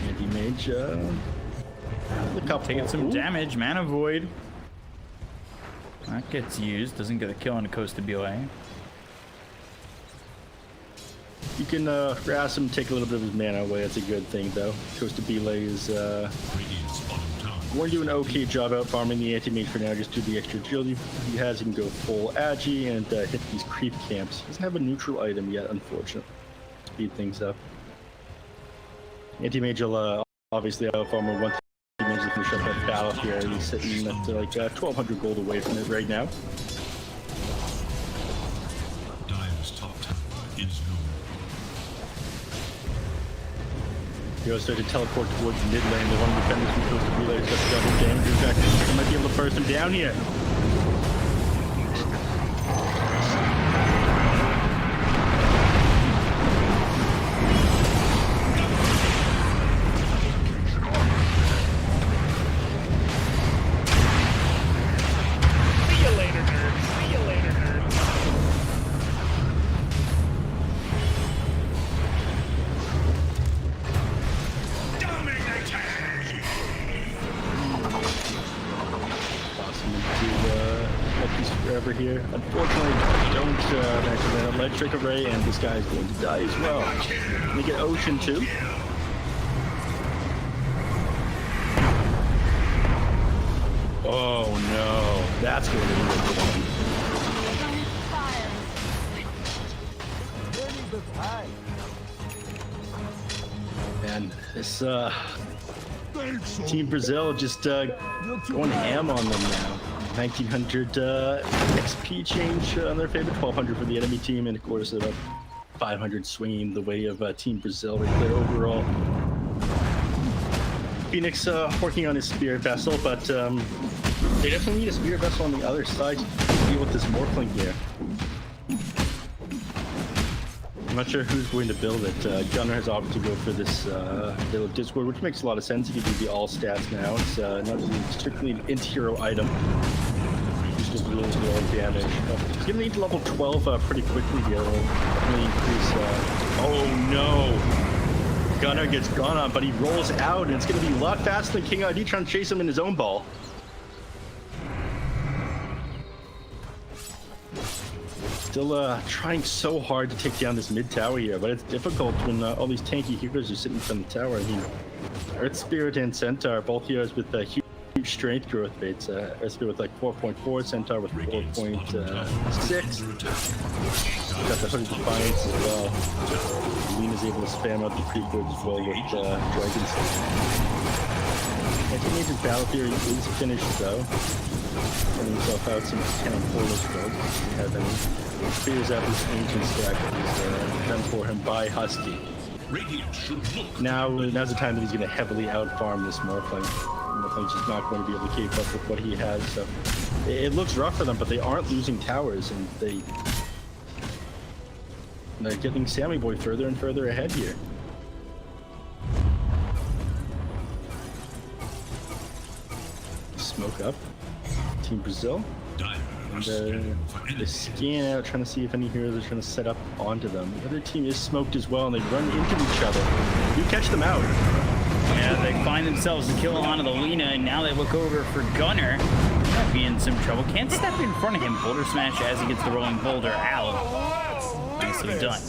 Anti-mage, a couple. Taking some damage, Mana Void. That gets used, doesn't get a kill on the Costabile. You can harass him, take a little bit of his mana away. That's a good thing, though. Costabile is going to do an okay job out farming the anti-mage for now, just do the extra agility he has. He can go full agi and hit these creep camps. He doesn't have a neutral item yet, unfortunately. Speed things up. Anti-mage will obviously out farmer once he manages to finish up that battle here. He's sitting at like 1,200 gold away from it right now. Dire's top tower is gone. Heroes start to teleport towards mid lane. They want to defend this from Costabile. He's got double damage. In fact, they might be able to burst him down here. Here. Unfortunately, don't mention that electric array, and this guy is going to die as well. We get Ocean too. Oh no, that's going to be a good one. And this Team Brazil just going ham on them now. 1900 XP change on their favor, 1200 for the enemy team, and of course about 500 swinging the way of Team Brazil right there overall. Phoenix working on his spirit vessel, but they definitely need a spirit vessel on the other side to deal with this Morphling here. I'm not sure who's going to build it. Gunner has opted to go for this little Discord, which makes a lot of sense. He can do the all stats now. It's not strictly an int-hero item. He's just really low damage. He's going to need level 12 pretty quickly here. It'll definitely increase... oh no! Gunner gets gone on, but he rolls out, and it's going to be a lot faster than King ID trying to chase him in his own ball. Still trying so hard to take down this mid tower here, but it's difficult when all these tanky heroes are sitting from the tower. I mean, Earth Spirit and Centaur, both heroes with huge strength growth rates. Earth Spirit with like 4.4, Centaur with 4.6. Got the Hooded Defiance as well. Lena's able to spam out the creepers as well with Dragon Slayer. Anti-Mage's battle theory is finished though. Getting himself out some cannon portals though. If you have any. Clears out this ancient stack that was done for him by Husky. Now's the time that he's going to heavily outfarm this Morphling. Morphling's just not going to be able to keep up with what he has. So it looks rough for them, but they aren't losing towers, and they're getting Sammy Boy further and further ahead here. Smoke up. Team Brazil. And they scan out, trying to see if any heroes are trying to set up onto them. The other team is smoked as well, and they run into each other. You catch them out. Yeah, they find themselves a kill onto the Lena, and now they look over for Gunner. Might be in some trouble. Can't step in front of him. Boulder smash as he gets the rolling boulder out. Nicely done.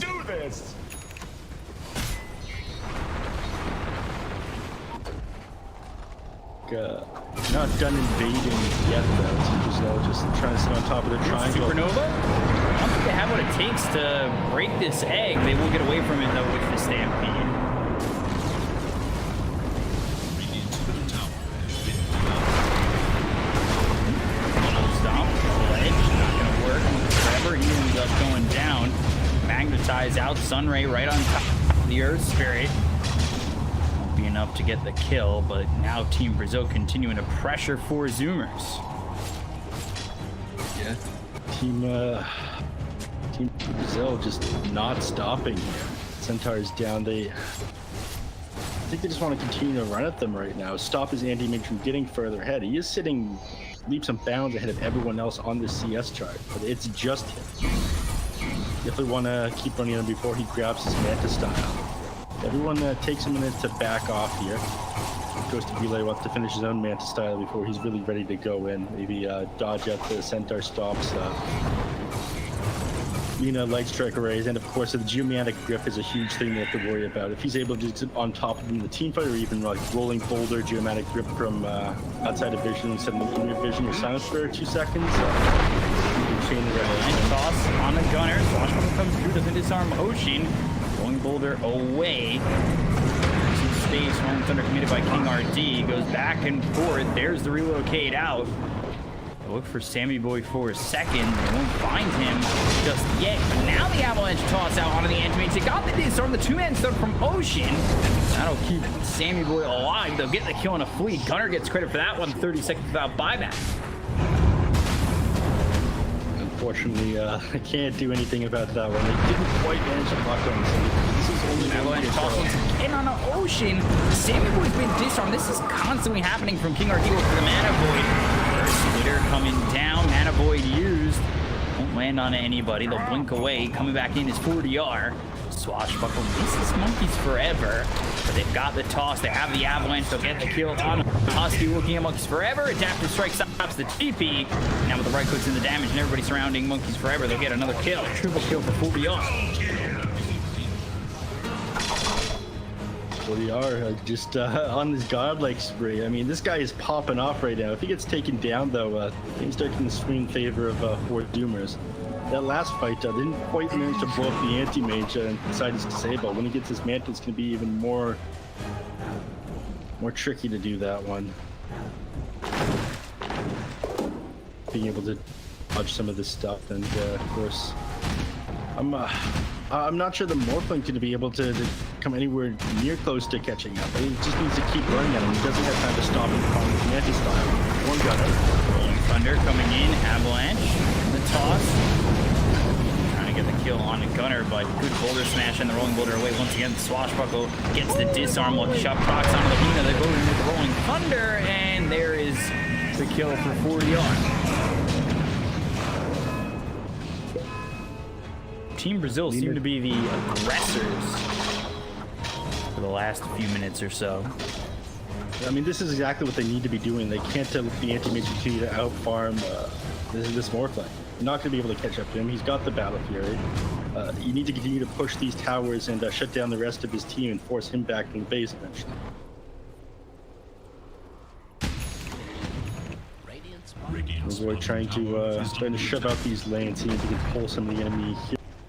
Not done invading yet though. Team Brazil just trying to sit on top of the triangle. Supernova? I don't think they have what it takes to break this egg. They will get away from it though with the Stampede. Stomp, ledge, not gonna work. Forever, he ends up going down. Magnetize out Sunray right on top of the Earth Spirit. Enough to get the kill, but now Team Brazil continuing to pressure for Zoomers. Yeah, Team Brazil just not stopping here. Centaur is down. I think they just want to continue to run at them right now. Stop his anti-mage from getting further ahead. He is sitting leaps and bounds ahead of everyone else on the CS chart, but it's just him. Definitely want to keep running him before he grabs his Manta style. Everyone takes a minute to back off here. Goes to Relay, wants to finish his own Manta style before he's really ready to go in. Maybe dodge out the Centaur stops. Light strike arrays, and of course the geomantic grip is a huge thing they have to worry about. If he's able to get on top of him in the team fight, or even like rolling boulder, geomantic grip from outside of vision instead of in your vision, or silence for 2 seconds, you can chain the red. Toss on the Gunner. Swashbuckle comes through, doesn't disarm Ocean. Rolling boulder away. Some space. Rolling Thunder committed by King RD. Goes back and forth. There's the relocate out. Look for Sammy Boy for a second. They won't find him just yet. But now the avalanche toss out onto the Antimates. They got the disarm. The two-man stun from Ocean. That'll keep Sammy Boy alive. They'll get the kill on a fleet. Gunner gets credit for that one. 30 seconds without buyback. Unfortunately, I can't do anything about that one. They didn't quite manage to lock on. This is only avalanche toss once again on an Ocean. Sammy Boy's been disarmed. This is constantly happening from King RD for the Mana Void. First splitter coming down. Mana Void used. Won't land on anybody. They'll blink away. Coming back in is 4DR. Swashbuckle misses Monkeys forever. But they've got the toss. They have the avalanche. They'll get the kill on Husky looking at Monkeys forever. Adaptive strike stops the TP. Now with the right clicks and the damage and everybody surrounding Monkeys forever, they'll get another kill. Triple kill for 4DR. 4DR just on this godlike spree. I mean, this guy is popping off right now. If he gets taken down, though, things start to swing in favor of 4 Doomers. That last fight didn't quite manage to blow up the anti-mage inside his disable. When he gets his Manta, it's going to be even more more tricky to do that one. Being able to dodge some of this stuff, and of course, I'm not sure the Morphling going to be able to come anywhere near close to catching up. He just needs to keep running at him. He doesn't have time to stop him from his anti-style. One gunner. Rolling Thunder coming in, Avalanche, the toss. Trying to get the kill on a gunner, but good boulder smash and the rolling boulder away. Once again, Swashbuckle gets the disarm while shot procs onto the Hina. They go in with the Rolling Thunder, and there is the kill for 40 on. Team Brazil seem to be the aggressors for the last few minutes or so. I mean, this is exactly what they need to be doing. They can't let the anti-mage continue to out-farm this Morphling. You're not going to be able to catch up to him. He's got the Battle Fury. You need to continue to push these towers and shut down the rest of his team and force him back from the base eventually. We're trying to shove out these lanes, see if we can pull some of the enemy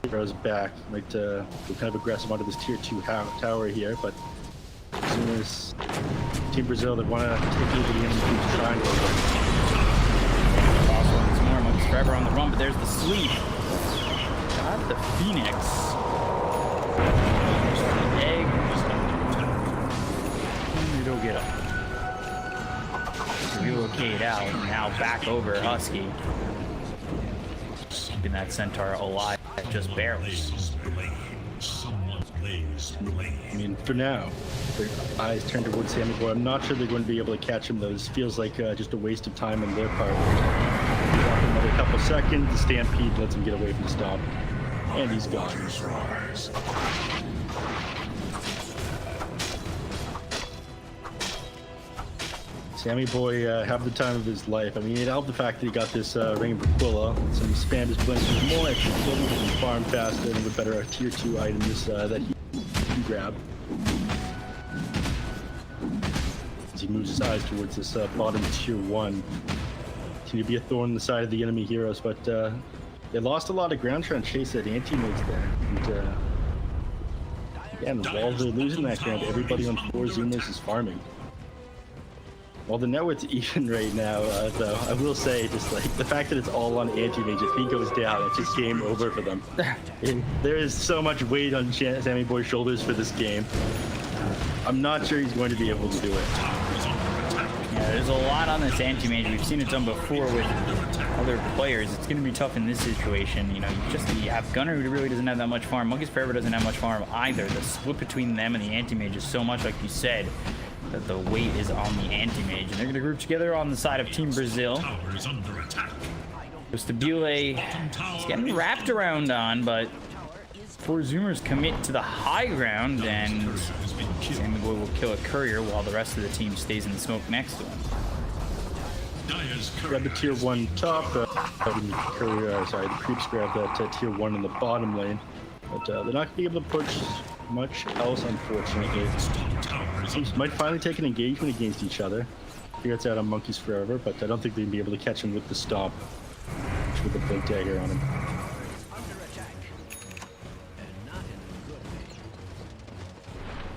heroes back. Might go kind of aggressive onto this tier 2 tower here, but as soon as Team Brazil, they want to take over the enemy triangle. Also once more, Monkey's Forever on the run, but there's the sleep. Got the Phoenix. The egg. You don't get up. Relocate out, now back over Husky. Keeping that Centaur alive, just barely. I mean, for now, their eyes turned towards Sammy Boy. I'm not sure they're going to be able to catch him, though. This feels like just a waste of time on their part. Another couple seconds, the Stampede lets him get away from the stop. And he's gone. Sammy Boy have the time of his life. I mean, it helped the fact that he got this Ring of Aquila, some spam his blink with more extra kills and farm faster and with better tier 2 items that he can grab. As he moves his eyes towards this bottom tier 1. Continue to be a thorn in the side of the enemy heroes, but they lost a lot of ground trying to chase that anti-mates there. And again, while they're losing that ground, everybody on 4 Zoomers is farming. Well, the network's even right now, though. I will say, just like the fact that it's all on anti-mage, if he goes down, it's just game over for them. There is so much weight on Sammy Boy's shoulders for this game. I'm not sure he's going to be able to do it. Yeah, there's a lot on this anti-mage. We've seen it done before with other players. It's going to be tough in this situation. You know, you have Gunner, who really doesn't have that much farm. Monkey's Forever doesn't have much farm either. The split between them and the anti-mage is so much, like you said, that the weight is on the anti-mage, and they're going to group together on the side of Team Brazil. Stabile is getting wrapped around on, but 4 Zoomers commit to the high ground, and Sammy Boy will kill a courier while the rest of the team stays in the smoke next to him. Grab the tier 1 top, the creeps grab that tier 1 in the bottom lane, but they're not going to be able to push much else, unfortunately. Teams might finally take an engagement against each other. Here it's out on Monkey's Forever, but I don't think they'd be able to catch him with the stomp, with the blink dagger on him.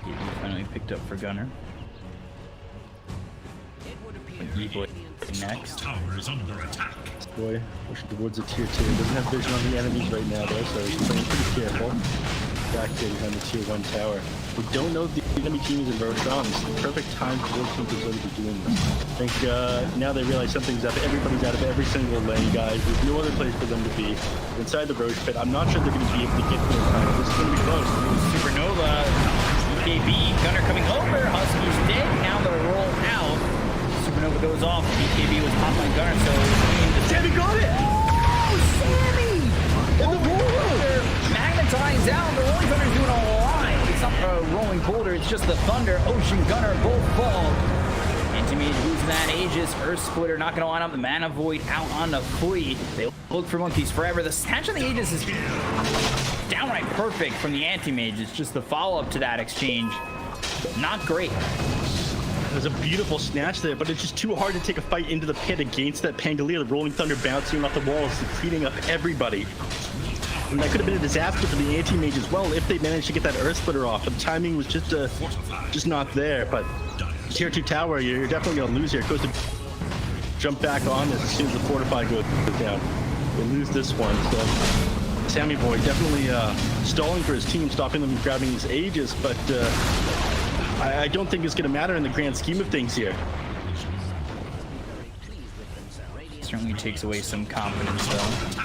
He finally picked up for Gunner. E-Boy next. Boy pushing towards the tier 2. Doesn't have vision on the enemies right now, though, so he's playing pretty careful. Back there behind the tier 1 tower. We don't know if the enemy team is in Roshan. It's the perfect time for Team Brazil to be doing this. I think now they realize something's up. Everybody's out of every single lane, guys. There's no other place for them to be. Inside the Roche pit, I'm not sure they're going to be able to get to it. This is going to be close. Supernova, BKB, Gunner coming over. Husky's dead. Now they'll roll out. Supernova goes off. BKB was popped on Gunner, so Sammy got it! Oh, Sammy! In the boulder! Magnetized out. The Rolling Thunder's doing a lot. It's not a Rolling Boulder, it's just the Thunder. Ocean Gunner both fall. Anti-Mage losing that Aegis. Earth Splitter not going to line up. The Mana Void out on the fleet. They look for Monkeys Forever. The snatch on the Aegis is downright perfect from the Anti-Mage. It's just the follow-up to that exchange. Not great. There's a beautiful snatch there, but it's just too hard to take a fight into the pit against that Pangolier. The Rolling Thunder bouncing off the walls, cleaning up everybody. And that could have been a disaster for the Anti-Mage as well if they managed to get that Earth Splitter off. But the timing was just not there. But Tier 2 tower, you're definitely going to lose here. It goes to jump back on as soon as the fortify goes down. They lose this one, so Sammy Boy definitely stalling for his team, stopping them from grabbing these ages, but I don't think it's going to matter in the grand scheme of things here. Certainly takes away some confidence, though.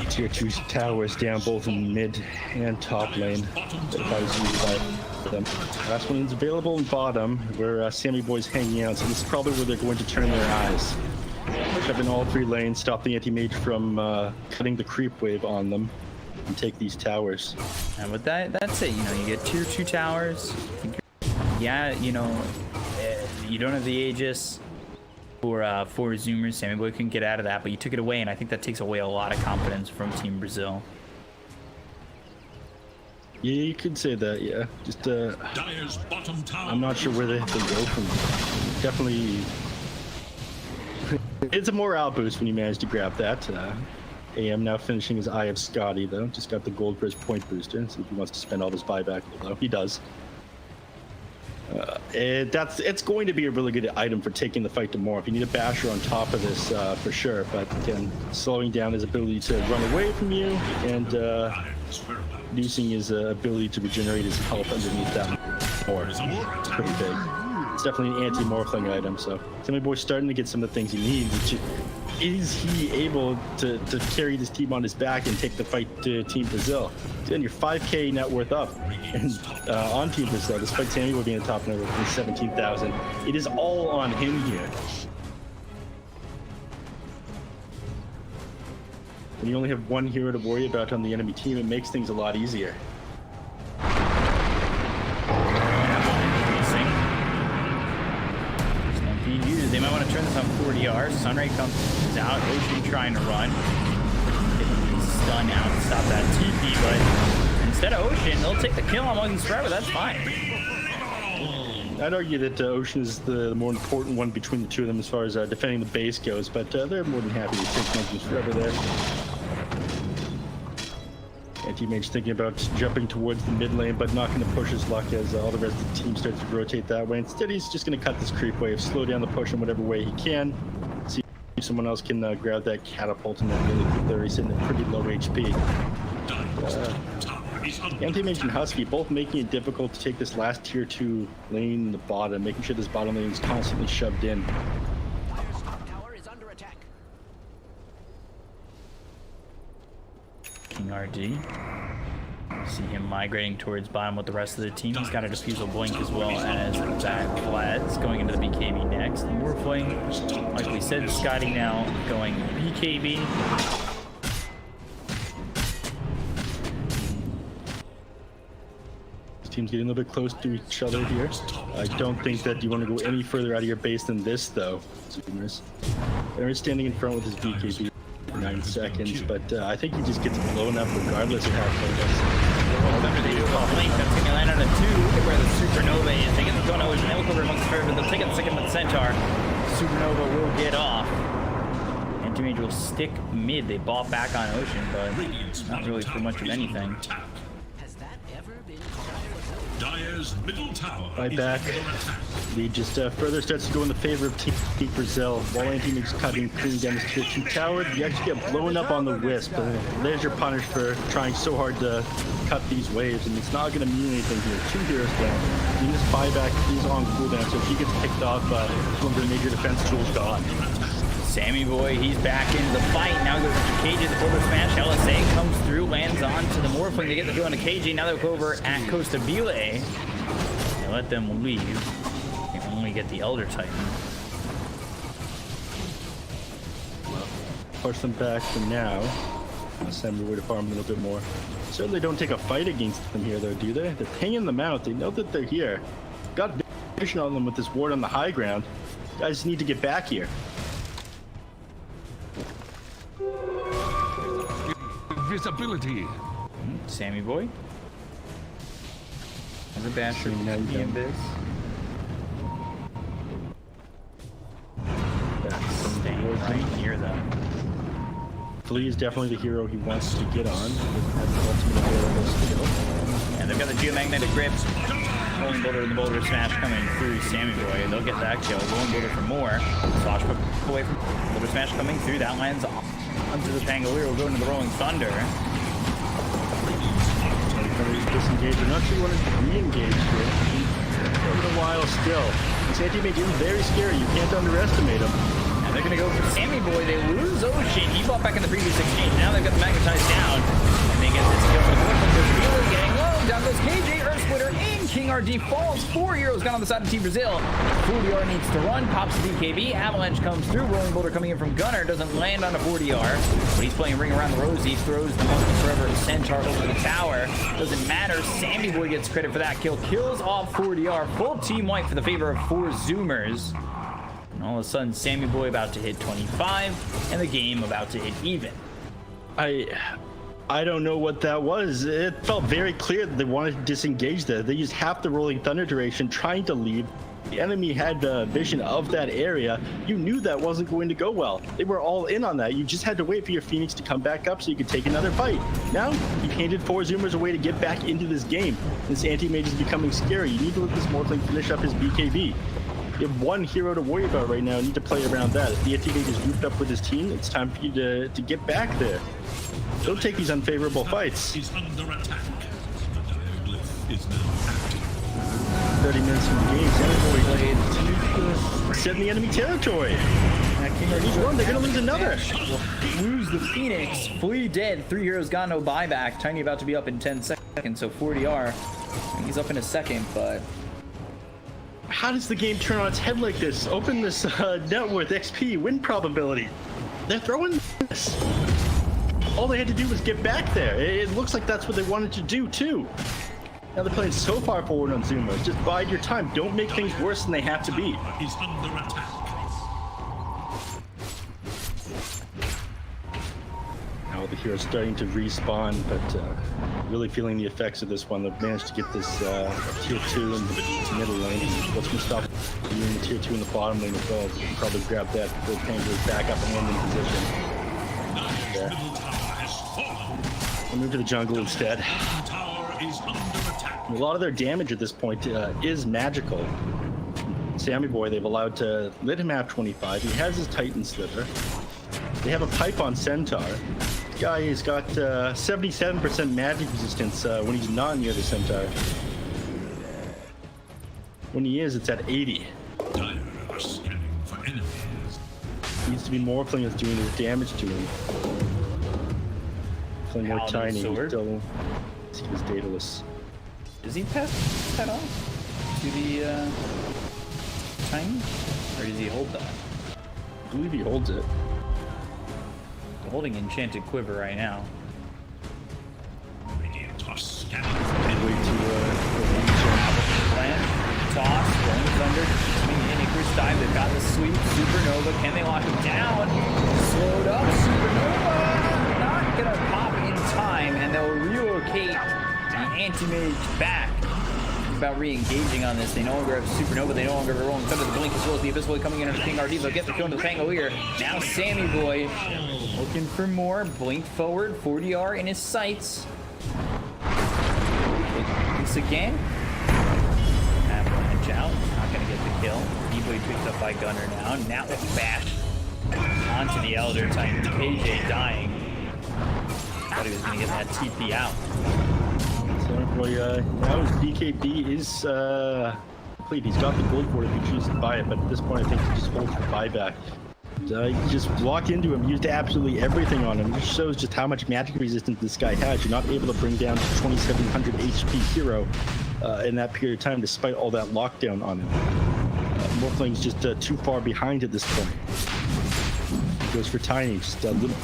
Tier 2 towers down both in mid and top lane. If I was used by them. Last one's available in bottom, where Sammy Boy's hanging out, so this is probably where they're going to turn their eyes. Shove in all 3 lanes, stop the anti-mage from cutting the creep wave on them, and take these towers. And with that's it. You know, you get tier 2 towers. Yeah, you know, you don't have the Aegis for Zoomers. Sammy Boy couldn't get out of that, but you took it away, and I think that takes away a lot of confidence from Team Brazil. Yeah, you could say that, yeah. Just, I'm not sure where they have to go from. Definitely, it's a morale boost when you manage to grab that. AM now finishing his Eye of Scotty, though. Just got the gold for his point booster, so if he wants to spend all his buyback, though, he does. It's going to be a really good item for taking the fight to more. If you need a basher on top of this, for sure, but again, slowing down his ability to run away from you and reducing his ability to regenerate his health underneath that more. It's pretty big. It's definitely an anti-morphling item, so Sammy Boy's starting to get some of the things he needs. Is he able to carry this team on his back and take the fight to Team Brazil? Then you're 5k net worth up and, on Team Brazil, despite Sammy Boy being the top net worth 17,000. It is all on him here. When you only have one hero to worry about on the enemy team, it makes things a lot easier. They might want to turn this on 4DR. Sunray comes out. Ocean trying to run. Getting stun out to stop that TP, but instead of Ocean, they'll take the kill on Muggins Forever. That's fine. I'd argue that Ocean is the more important one between the two of them as far as defending the base goes, but they're more than happy to take Muggins Forever there. Anti-Mage thinking about jumping towards the mid lane, but not going to push his luck as all the rest of the team starts to rotate that way. Instead, he's just going to cut this creep wave, slow down the push in whatever way he can. See if someone else can grab that catapult and then really quick there. He's sitting at pretty low HP. Anti-Mage and Husky both making it difficult to take this last tier 2 lane in the bottom, making sure this bottom lane is constantly shoved in. King RD. See him migrating towards bottom with the rest of the team. He's got a Diffusal Blink as well as that Vlad's going into the BKB next. The Morphling, like we said, Scotty now going BKB. This team's getting a little bit close to each other here. I don't think that you want to go any further out of your base than this, though. Aaron's standing in front with his BKB. 9 seconds, but I think he just gets blown up regardless of how close. Blink, that's going to land on a 2. Look at where the Supernova is. They get the gun over, and they'll cover amongst her, but they'll take it the second with Centaur. Supernova will get off. Anti-Mage will stick mid. They bought back on Ocean, but not really for much of anything. Dire's middle tower. Right back. Lead just further starts to go in the favor of Team Brazil. While Anti-Mage is cutting clean down his tier 2 tower, you actually get blown up on the Wisp. There's your punish for trying so hard to cut these waves, and it's not going to mean anything here. 2 heroes down. Venus buyback is on cooldown, so if he gets picked off, one of the major defense tools gone. Sammy Boy, he's back into the fight. Now goes to KJ, the forward smash. LSA comes through, lands on to the Morphling. They get the kill on to KJ. Now they'll go over at Costa Bile. They let them leave. They only get the Elder Titan. Push them back for now. Send them away to farm a little bit more. Certainly don't take a fight against them here, though, do they? They're pinging them out. They know that they're here. Got vision on them with this ward on the high ground. Guys need to get back here. Visibility. Sammy Boy has a basher in the abyss. Staying right near them. Flea is definitely the hero he wants to get on. Has the ultimate available skill. And they've got the geomagnetic grips. Rolling Boulder and the Boulder Smash coming through Sammy Boy. They'll get that kill. Rolling Boulder for more. Slosh away from Boulder Smash coming through. That lands onto the Pangolier. Will go into the Rolling Thunder. Disengage. They're not sure want to re-engage here. For a little while still. This anti-mage is very scary. You can't underestimate him. And they're going to go for Sammy Boy. They lose Ocean. He fought back in the previous exchange. Now they've got the Magnetized down. And they get this kill for the Boy. They're really getting low. Down goes KJ. Earth Splitter in. King RD falls. 4 heroes got on the side of Team Brazil. Fuldiar needs to run. Pops the BKB. Avalanche comes through. Rolling Boulder coming in from Gunner. Doesn't land on a 40R. But he's playing Ring Around the Rosy. He throws the Monkey Forever Centaur over the tower. Doesn't matter. Sammy Boy gets credit for that kill. Kills off 40R. Full team wipe for the favor of 4 Zoomers. And all of a sudden, Sammy Boy about to hit 25. And the game about to hit even. I don't know what that was. It felt very clear that they wanted to disengage there. They used half the Rolling Thunder duration trying to leave. The enemy had vision of that area. You knew that wasn't going to go well. They were all in on that. You just had to wait for your Phoenix to come back up so you could take another fight. Now, you handed 4 Zoomers a way to get back into this game. This anti-mage is becoming scary. You need to let this Morphling finish up his BKB. You have 1 hero to worry about right now. You need to play around that. If the anti-mage is grouped up with his team, it's time for you to get back there. Don't take these unfavorable fights. He's under attack. The diaglyph is now active. 30 minutes from the game. Sanatory set in the enemy territory. He's run. They're going to lose another. Lose the Phoenix. Flea dead. 3 heroes got no buyback. Tiny about to be up in 10 seconds. So 40R. He's up in a second, but... How does the game turn on its head like this? Open this net worth XP win probability. They're throwing this. All they had to do was get back there. It looks like that's what they wanted to do, too. Now they're playing so far forward on Zoomers. Just bide your time. Don't make things worse than they have to be. He's under attack. Now the heroes starting to respawn, but really feeling the effects of this one. They've managed to get this tier 2 in the middle lane. What's going to stop you in the tier 2 in the bottom lane as well? You can probably grab that before Pangolier back up and land in position. We'll move to the jungle instead. A lot of their damage at this point is magical. Sammy Boy, they've allowed to let him have 25. He has his Titan Sliver. They have a pipe on Centaur. This guy has got 77% magic resistance when he's not near the Centaur. When he is, it's at 80. Needs to be Morphling that's doing his damage to him. Playing more Tiny, he's still he's dataless. Does he pass that off to the Tiny? Or does he hold that? I believe he holds it. They're holding Enchanted Quiver right now. Toss, Rolling Thunder, swinging in, Icarus dive, they've got the sweep, Supernova, can they lock him down? Slowed up, Supernova, not gonna pop in time, and they'll relocate the anti-mage back. It's about re-engaging on this. They no longer have Supernova, they no longer have a Rolling Thunder, the Blink as well as the Abyss Boy coming in under King RD, they'll get the kill into the Pangolier. Now Sammy Boy, looking for more, Blink forward, 40R in his sights. This again. Out, not gonna get the kill. B-Boy picked up by Gunner now. Now it's bash onto the Elder Titan. KJ dying. Thought he was gonna get that TP out. So, now his BKB is complete. He's got the gold for it if he chooses to buy it, but at this point I think he just holds the buyback. You just walk into him, used absolutely everything on him. It just shows just how much magic resistance this guy has. You're not able to bring down 2700 HP hero in that period of time, despite all that lockdown on him. Morphling's just too far behind at this point. He goes for Tiny, just a little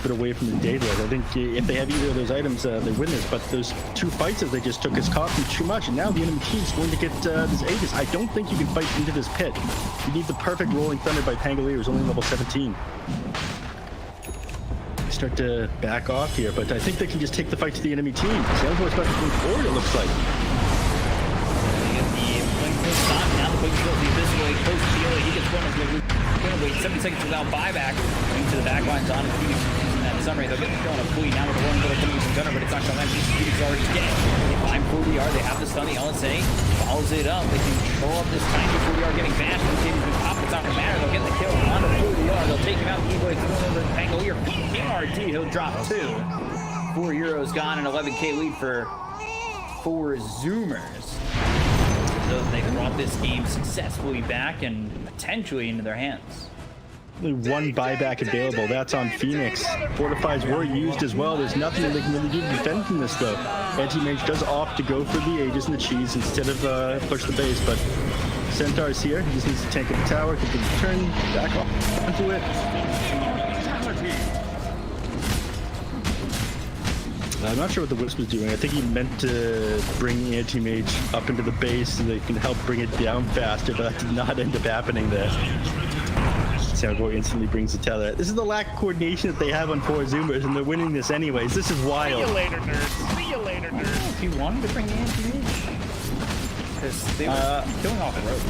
bit away from the data. I think if they have either of those items, they win this. But those 2 fights that they just took has cost them too much, and now the enemy team's going to get this Aegis. I don't think you can fight into this pit. You need the perfect Rolling Thunder by Pangolier, who's only level 17. They start to back off here, but I think they can just take the fight to the enemy team. Sandboy's about to move forward, it looks like. Now the Blink kills the Abyss Boy, close to the he gets one of the gonna wait 70 seconds without buyback. Into the back lines on Phoenix using that summary. They'll get the kill on a Flea now with the Rolling Thunder coming from Gunner, but it's not gonna land. Phoenix already dead. find 40R. They have the stun. The LSA follows it up. They control up this tiny 40R getting bashed. BT's been popped. It's not going to matter. They'll get the kill on the 40R. They'll take him out. E-Boy thrown over the Pangolier. King RD, he'll drop 2. 4 euros gone, an 11k lead for Zoomers. So they brought this game successfully back and potentially into their hands. Only one buyback available. That's on Phoenix. Fortifies were used as well. There's nothing that they can really do to defend from this, though. Anti-Mage does opt to go for the Aegis and the cheese instead of push the base, but Centaur's here. He just needs to tank up the tower, continue to turn back off onto it. I'm not sure what the Wisp was doing. I think he meant to bring Anti-Mage up into the base so they can help bring it down faster, but that did not end up happening there. Soundboy instantly brings the tether. This is the lack of coordination that they have on 4 Zoomers, and they're winning this anyways. This is wild. See you later, nerds. See you later, nerds. If you wanted to bring the Anti-Mage, because they were killing off the road.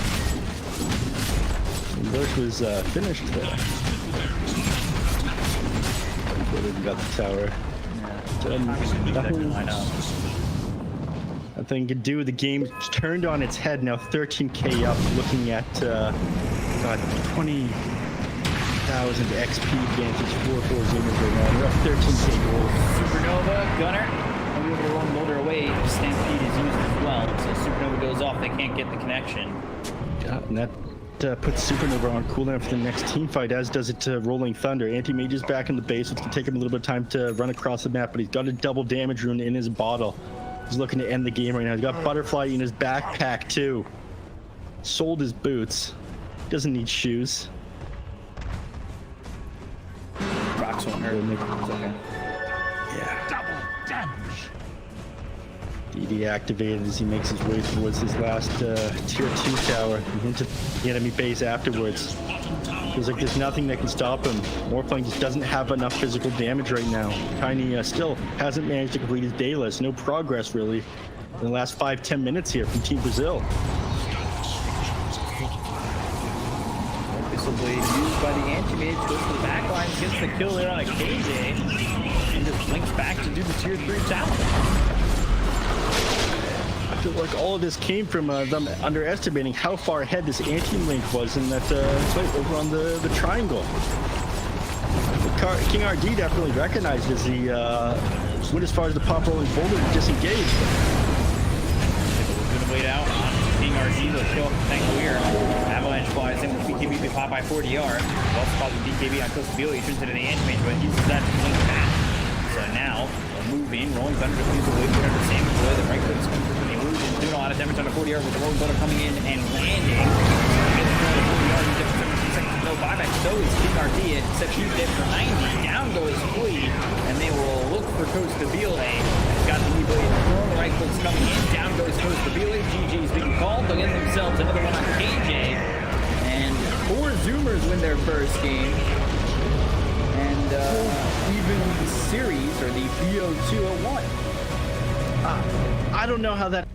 Bush was finished there. They got the tower. Nothing to do. The game turned on its head. Now 13k up, looking at 20,000 XP advantage for 4 Zoomers right now. They're up 13k gold. Supernova, Gunner, will be able to roll Molder away. Stampede is used as well, so Supernova goes off. They can't get the connection. Yeah, and that puts Supernova on cooldown for the next team fight, as does it to Rolling Thunder. Anti-Mage is back in the base, so it's going to take him a little bit of time to run across the map, but he's got a double damage rune in his bottle. He's looking to end the game right now. He's got Butterfly in his backpack, too. Sold his boots. Doesn't need shoes. Rocks won't hurt. It's okay. Yeah. Double damage. DD activated as he makes his way towards his last tier 2 tower into the enemy base afterwards. Feels like there's nothing that can stop him. Morphling just doesn't have enough physical damage right now. Tiny still hasn't managed to complete his daylist. No progress really in the last 5-10 minutes here from Team Brazil. This blade used by the Anti-Mage, goes to the back line, gets the kill there on a KJ, and just links back to do the tier 3 tower. I feel like all of this came from them underestimating how far ahead this anti-link was in that fight over on the triangle. King RD definitely recognized as he went as far as the pop rolling boulder to disengage. We're gonna wait out on King RD, they'll kill Pangolier. Avalanche flies in with BKB be popped by 40R. Also called the BKB on Costa Billy, turns into the Anti-Mage, but uses that to link back. So now, they'll move in, Rolling Thunder defeats the wave, whatever Sam is the right clicks come through, and they lose and doing a lot of damage on the 40R with the Rolling Thunder coming in and landing. No buyback, so is King RD, except he's dead for 90. Down goes Flea, and they will look for Costa Billy. Got the E-Blade thrown, the right clicks coming in. Down goes Costa Billy. GG's being called. They'll get themselves another one on KJ. And 4 Zoomers win their first game. And even the series, or the BO2 at 1. I don't know how that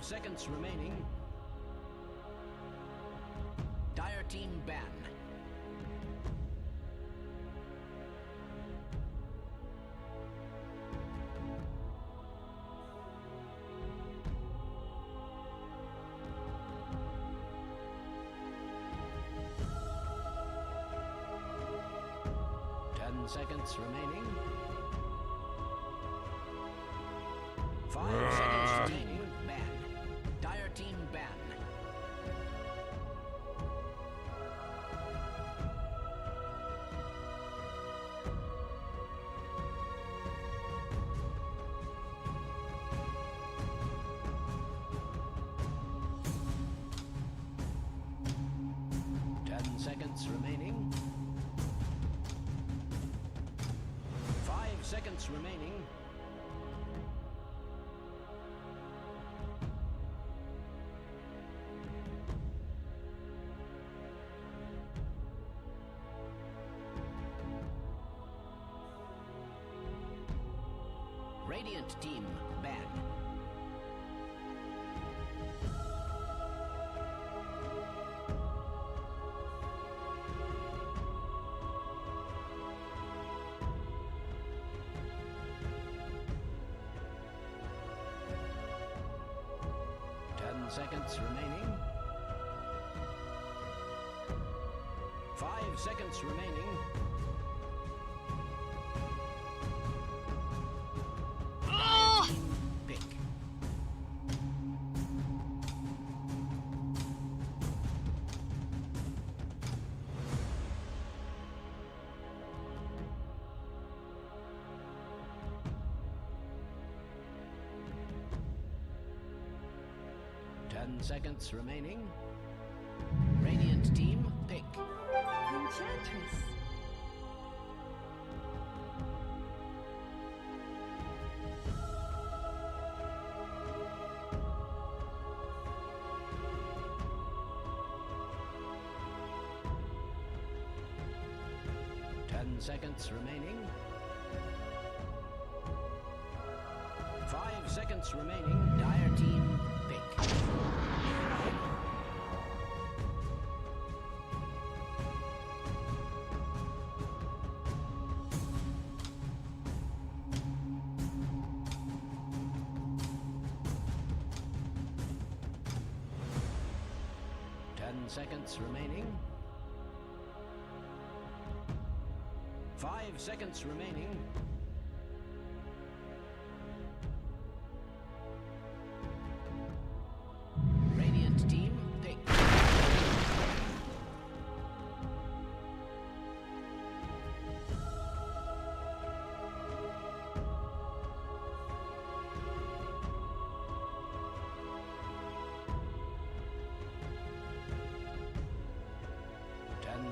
seconds remaining. Dire team ban. Seconds remaining. 5 seconds remaining. Ban. Dire team ban. Seconds remaining. 5 seconds remaining. Radiant team ban. Seconds remaining. 5 seconds remaining. Oh! Pick. Seconds remaining. Radiant team pick. Enchantress. Seconds remaining. 5 seconds remaining. Dire team pick. 10 seconds remaining. 5 seconds remaining. Radiant team pick.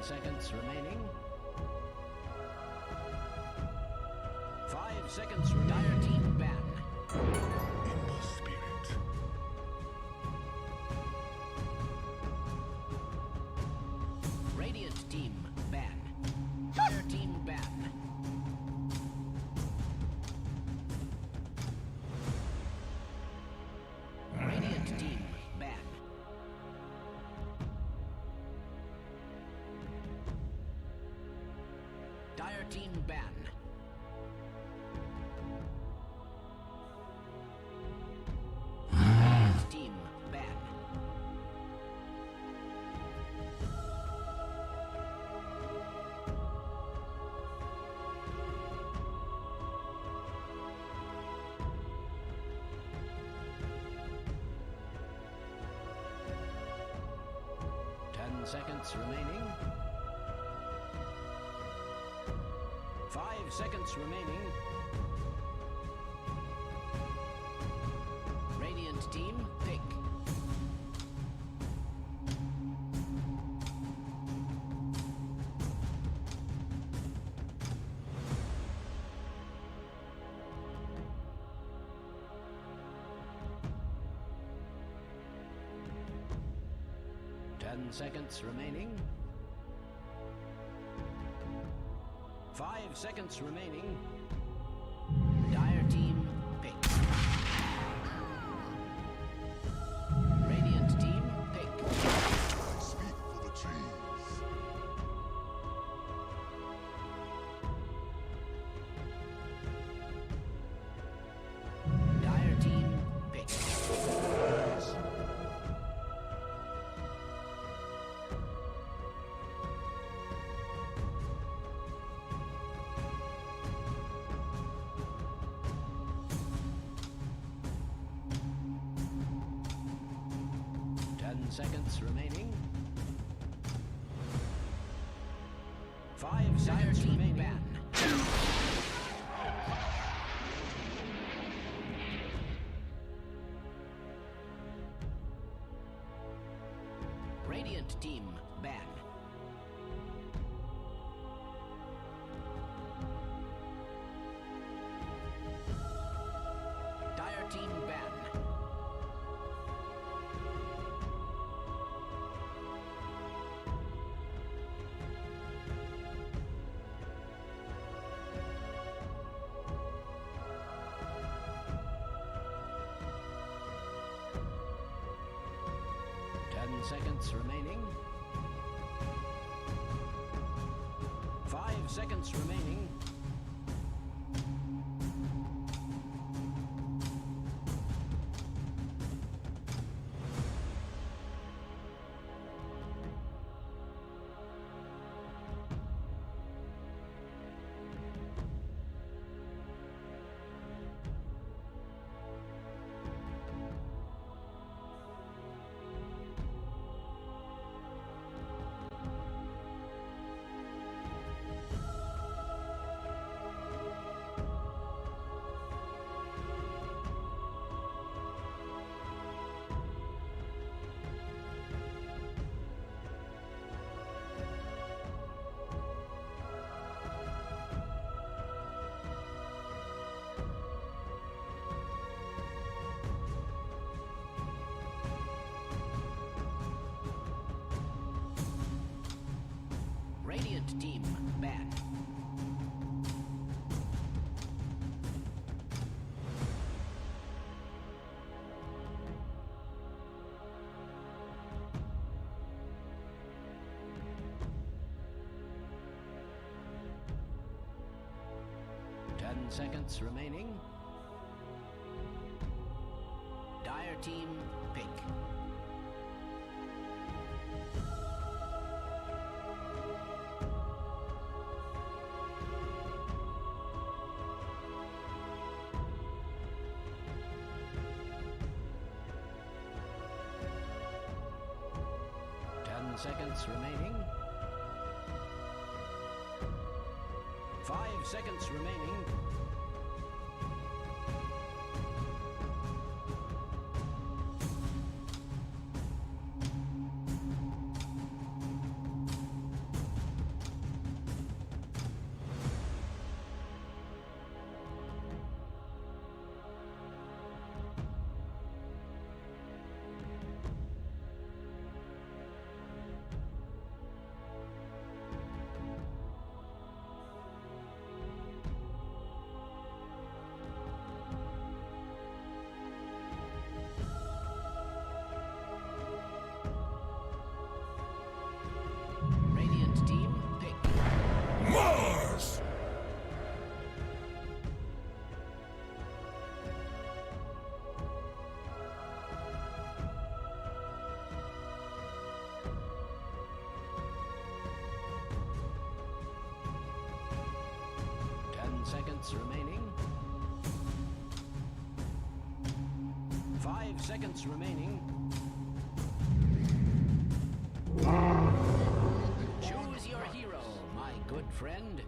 Seconds remaining. 5 seconds. Dire team ban. In the spirit. Radiant team ban. Dire team ban. Radiant team ban. Dire team ban. Radiant team ban. Seconds remaining. 5 seconds remaining. Radiant team pick. Seconds remaining. 5 seconds remaining. Dire team pick. seconds remaining. 5 seconds remaining. Radiant team ban. Dire team ban. Seconds remaining. 5 seconds remaining. Radiant team ban. Seconds remaining. Dire team pick. Seconds remaining. 5 seconds remaining. Mars! 10 seconds remaining. 5 seconds remaining. Choose your hero, my good friend.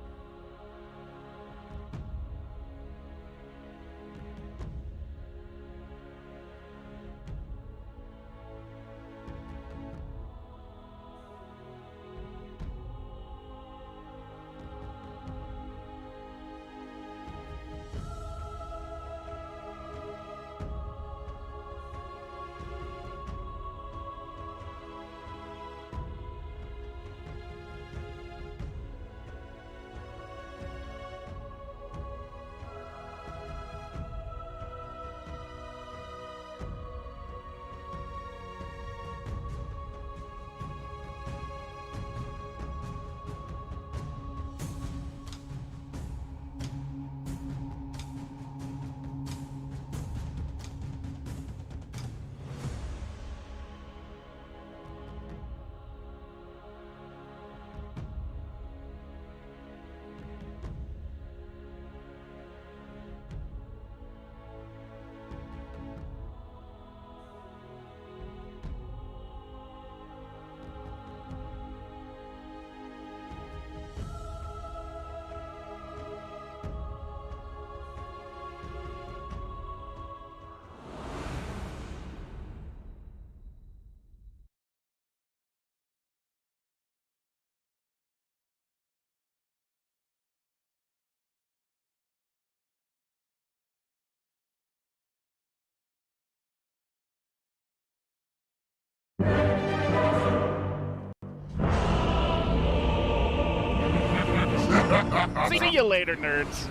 See you later, nerds.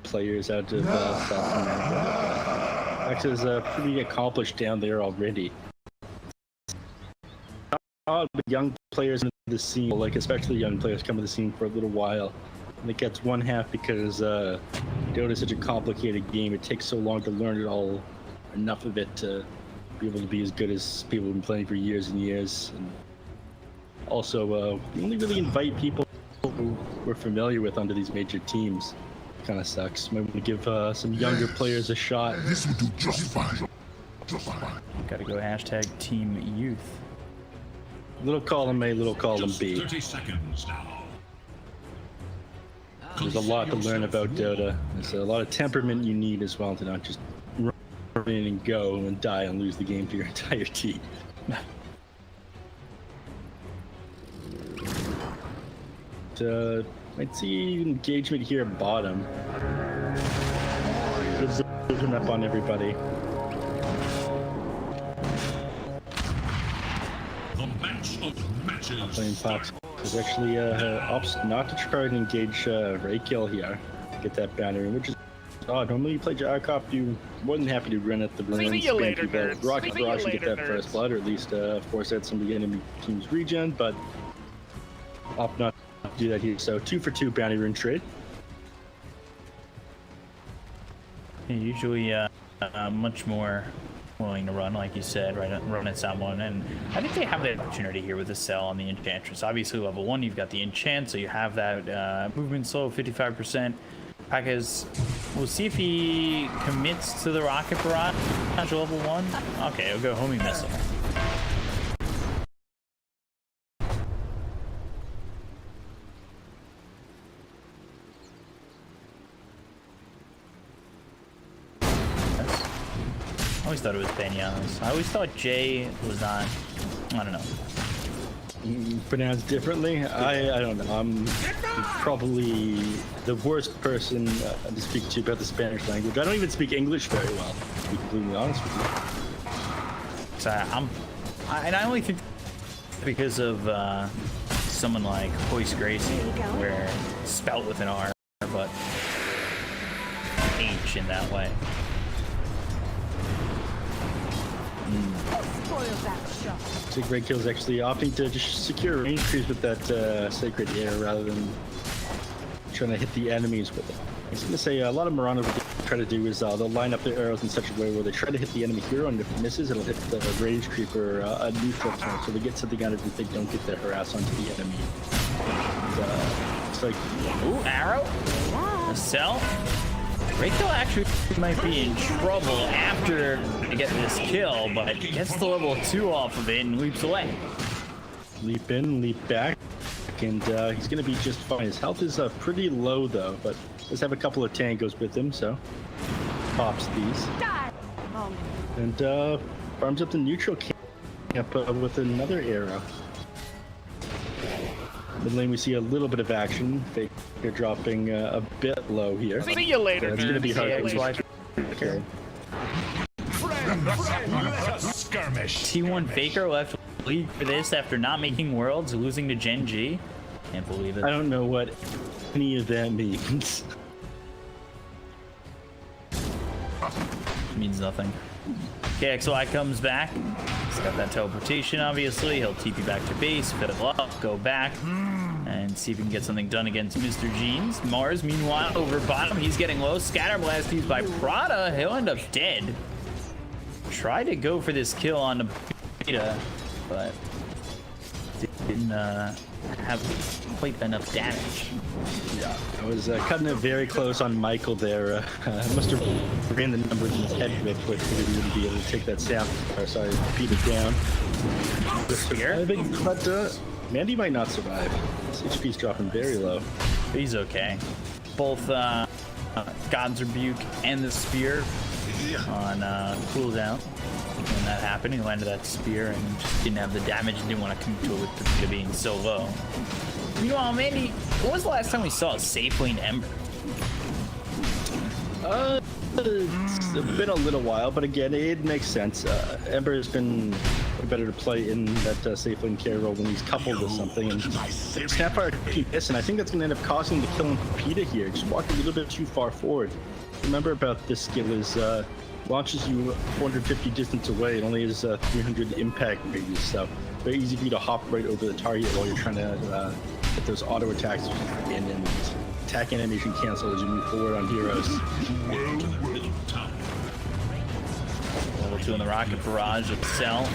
Players out of South America. Actually, is pretty accomplished down there already. But young players in the scene, like especially young players, come to the scene for a little while. And it gets one half because Dota is such a complicated game. It takes so long to learn it all, enough of it to be able to be as good as people who've been playing for years and years. And also, we only really invite people who we're familiar with onto these major teams. Kind of sucks. Might want to give some younger players a shot. This will do just fine. Just fine. Gotta go hashtag Team Youth. Little column A, little column B. 30 seconds now. There's a lot to learn about Dota. There's a lot of temperament you need as well to not just run in and go and die and lose the game to your entire team. Might see engagement here at bottom. Just open up on everybody. The match of matches. Playing Fox. There's actually opts not to try and engage Ray Kill here. Get that boundary, which is odd. Normally you play Jarkov, you're more than happy to run at the ruins, spam people, rocket barrage and get that first blood, or at least force out some of the enemy team's regen, but opt not to do that here. So 2 for 2 bounty rune trade. Usually much more willing to run, like you said, run at someone, and I think they have the opportunity here with the cell on the Enchantress. Obviously level 1 you've got the enchant, so you have that movement slow 55%. Pekka's, we'll see if he commits to the rocket barrage level 1. Okay, he'll go homing missile. I always thought it was Banyas. I always thought Jay was not, I don't know. Pronounced differently? I don't know. I'm probably the worst person to speak to about the Spanish language. I don't even speak English very well, to be completely honest with you. So and I only think because of someone like Hoist Gracie, where it's spelled with an R, but H in that way. So Red Kill's actually opting to just secure range creeps with that Sacred Air rather than trying to hit the enemies with it. I was going to say a lot of Murano try to do is they'll line up their arrows in such a way where they try to hit the enemy hero, and if it misses, it'll hit the range creeper a neutral turn, so they get something out of it. They don't get their harass onto the enemy. And, it's like, ooh, arrow, a cell. Rachel actually might be in trouble after getting this kill, but gets the level 2 off of it and leaps away. Leap in, leap back, and he's going to be just fine. His health is pretty low though, but does have a couple of tangos with him, so pops these. And farms up the neutral camp with another arrow. Mid lane we see a little bit of action. Faker dropping a bit low here. See you later. It's going to be hard to okay. Skirmish. T1 Faker left league for this after not making Worlds, losing to Gen G. Can't believe it. I don't know what any of that means. Means nothing. KXY comes back. He's got that teleportation, obviously. He'll TP back to base, fiddle up, go back, and see if he can get something done against Mr. Jeans. Mars, meanwhile, over bottom. He's getting low. Scatter blast used by Prada. He'll end up dead. Tried to go for this kill on the beta, but didn't have quite enough damage. Yeah, I was cutting it very close on Michael there. Must have ran the numbers in his head a bit quick, so he wouldn't be able to take that sound. Or sorry, beat it down. But Mandy might not survive. His HP's dropping very low. He's okay. Both God's Rebuke and the Spear on cooldown. When that happened, he landed that spear and just didn't have the damage and didn't want to commit to it with the beta being so low. Meanwhile, Mandy, when was the last time we saw a safe lane Ember? It's been a little while, but again, it makes sense. Ember has been better to play in that safe lane carry role when he's coupled with something. And Snapfire can miss, and I think that's going to end up causing the kill on Pepita here. Just walking a little bit too far forward. Remember about this skill is launches you 450 distance away. It only has 300 impact radius, so very easy for you to hop right over the target while you're trying to get those auto attacks in and attack animation cancel as you move forward on heroes. Level 2 on the rocket barrage itself.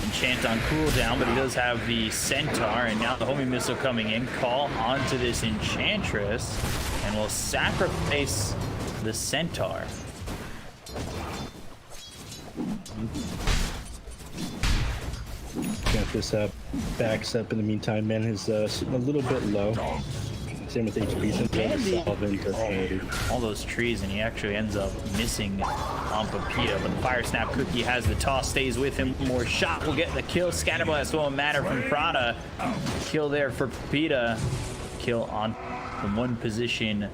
Enchant on cooldown, but he does have the centaur, and now the homing missile coming in. Call onto this enchantress, and will sacrifice the centaur. Enchantress backs up in the meantime. Man is sitting a little bit low. Same with HP. All those trees, and he actually ends up missing on Pepita, but the Fire Snap Cookie has the toss, stays with him. More shot will get the kill. Scatterblast won't matter from Prada. Kill there for Pepita. Kill on the one position,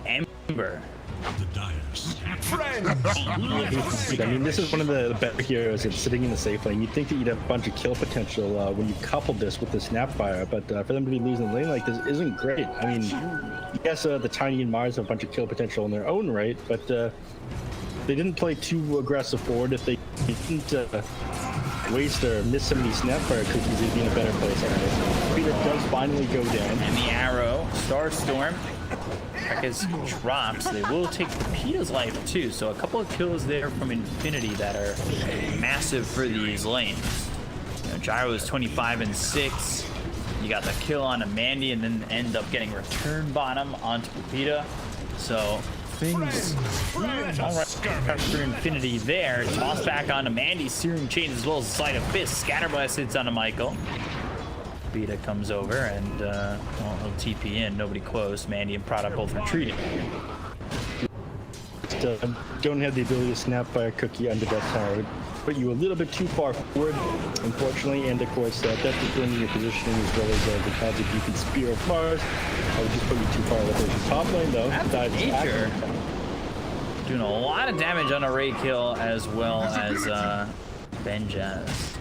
Ember. I mean, this is one of the better heroes that's sitting in the safe lane. You'd think that you'd have a bunch of kill potential when you coupled this with the Snapfire, but for them to be losing the lane like this isn't great. I mean, yes, the Tiny and Mars have a bunch of kill potential in their own right, but they didn't play too aggressive forward. If they didn't waste or miss some of these Snapfire cookies, they'd be in a better place. Peter does finally go down. And the arrow, Starstorm. As drops, they will take Pepita's life too, so a couple of kills there from Infinity that are massive for these lanes. You know, Gyro is 25 and 6. You got the kill on Mandy and then end up getting return bottom onto Pepita. So things all right for Infinity there. Toss back onto Mandy, Searing Chains as well as Sleight of Fist. Scatterblast hits onto Michael. Pepita comes over and well, he'll TP in, nobody close. Mandy and Prada both retreating. Don't have the ability to Snapfire Cookie under that tower. Put you a little bit too far forward, unfortunately, and of course that's defending your positioning as well as the Magic Beacon Spear of Mars. I would just put you too far left over the top lane though. That's nature. Doing a lot of damage on a Ray kill as well as Benjaz.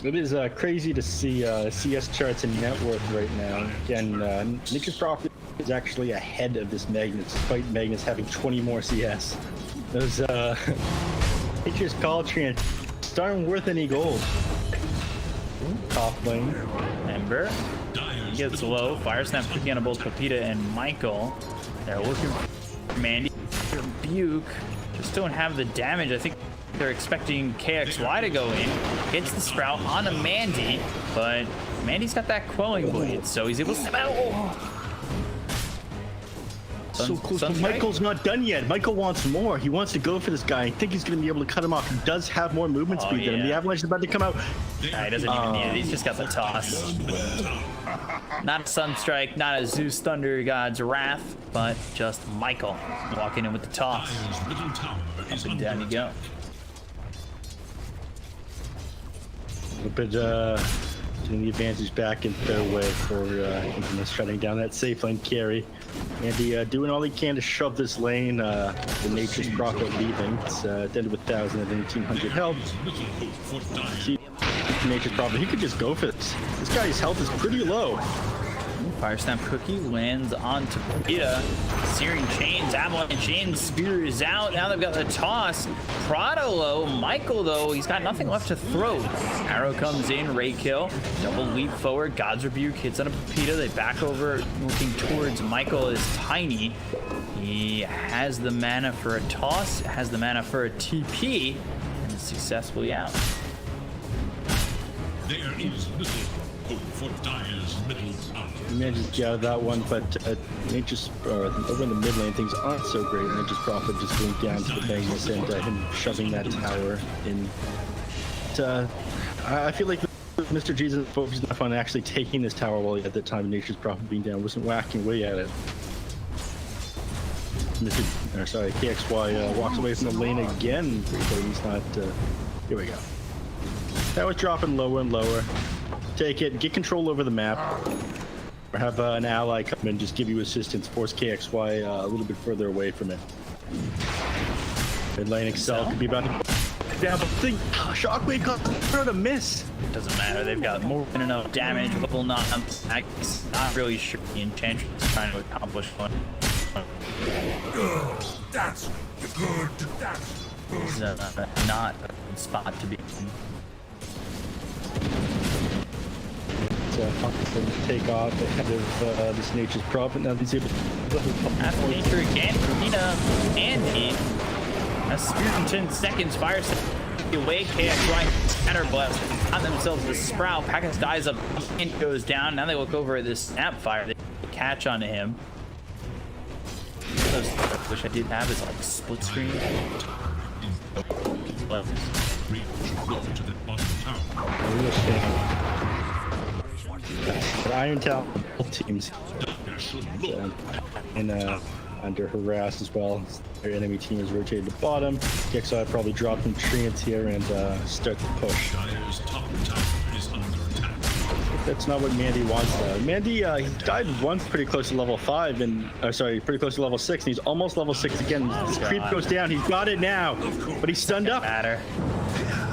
It is crazy to see CS charts and net worth right now. Again, Nature's Prophet is actually ahead of this Magnus, despite Magnus having 20 more CS. Those Nature's Call Tree aren't worth any gold. Top lane. Ember. He gets low. Fire Snap Cookie on both Pepita and Michael. They're looking for Mandy. Rebuke. Just don't have the damage. I think they're expecting KXY to go in. Gets the Sprout onto Mandy, but Mandy's got that Quelling Blade, so he's able to step out. So close, but Michael's not done yet. Michael wants more. He wants to go for this guy. I think he's going to be able to cut him off. He does have more movement speed than him. The Avalanche is about to come out. Nah, he doesn't even need it. He's just got the toss. Not a Sunstrike, not a Zeus Thunder God's Wrath, but just Michael walking in with the toss. Up and down you go. A little bit getting the advantage back in their way for Infamous shutting down that safe lane carry. Andy doing all he can to shove this lane. The Nature's Prophet leaving. It's ended with 1,000 and 1,800 health. See, Nature's Prophet, he could just go for this. This guy's health is pretty low. Fire Snap Cookie lands onto Pepita. Searing Chains, Avalanche Chains, Spear is out. Now they've got the toss. Prada low. Michael, though, he's got nothing left to throw. Arrow comes in, Ray kill. Double leap forward. God's Rebuke hits on a Pepita. They back over, looking towards Michael is Tiny. He has the mana for a toss, has the mana for a TP, and is successfully out. There is little hope for Dire's middle tower. He manages to get out of that one, but Nature's over in the mid lane, things aren't so great. Nature's Prophet just going down to the Magnus and him shoving that tower in. But, I feel like Mr. Jesus focused enough on actually taking this tower while he had that time Nature's Prophet being down, wasn't whacking away at it. KXY walks away from the lane again, but he's not. Here we go. That was dropping lower and lower. Take it, get control over the map. Or have an ally come in, just give you assistance, force KXY a little bit further away from it. Mid lane Excel could be about to go down, but think Shockwave got to miss. Doesn't matter. They've got more than enough damage. Level 9. I'm not really sure the Enchantress is trying to accomplish one. That's good. It's not a good spot to be in. Take off ahead of this nature's prophet. Now these able After nature again, Rina Andy. A spear in 10 seconds. Fire away. KXY scatter blast on themselves. The sprout. Packus dies up and goes down. Now they look over at this snapfire. They catch onto him. Wish I did have is like split screen. Iron Talon both teams under harass as well. Their enemy team is rotated to bottom. KXI probably drop some treants here and start the push. That's not what Mandy wants though. Mandy, he died once pretty close to level 5 and, pretty close to level 6 and he's almost level 6 again. This creep goes down, he's got it now, but he's stunned up.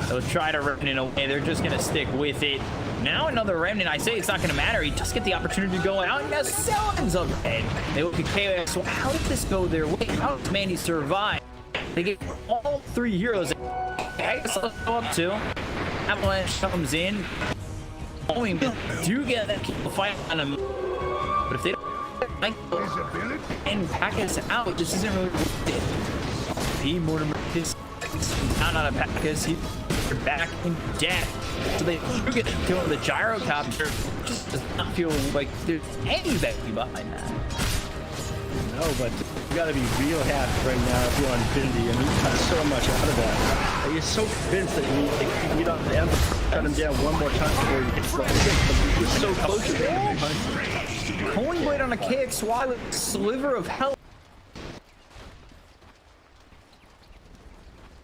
They'll try to Remnant away, they're just gonna stick with it. Now another Remnant, I say it's not gonna matter, he does get the opportunity to go out and now Sellen's up ahead. They look at KOS, so how did this go their way? How does Mandy survive? They get all 3 heroes. Pegasus will go up too. Avalanche comes in. Do get that people fight on him, but if they don't and Packus out, this isn't really worth it. P. Mortimer is down on a Packus, he's back in death. So they do get to kill the gyrocopter. Just does not feel like there's any value behind that. No, but you gotta be real happy right now if you're on Bindi. I mean, you got so much out of that. You're so convinced that you can get on the end, cut him down one more time before he gets like 6, but you're so close to it. Holy Blade on a KXY with a sliver of health.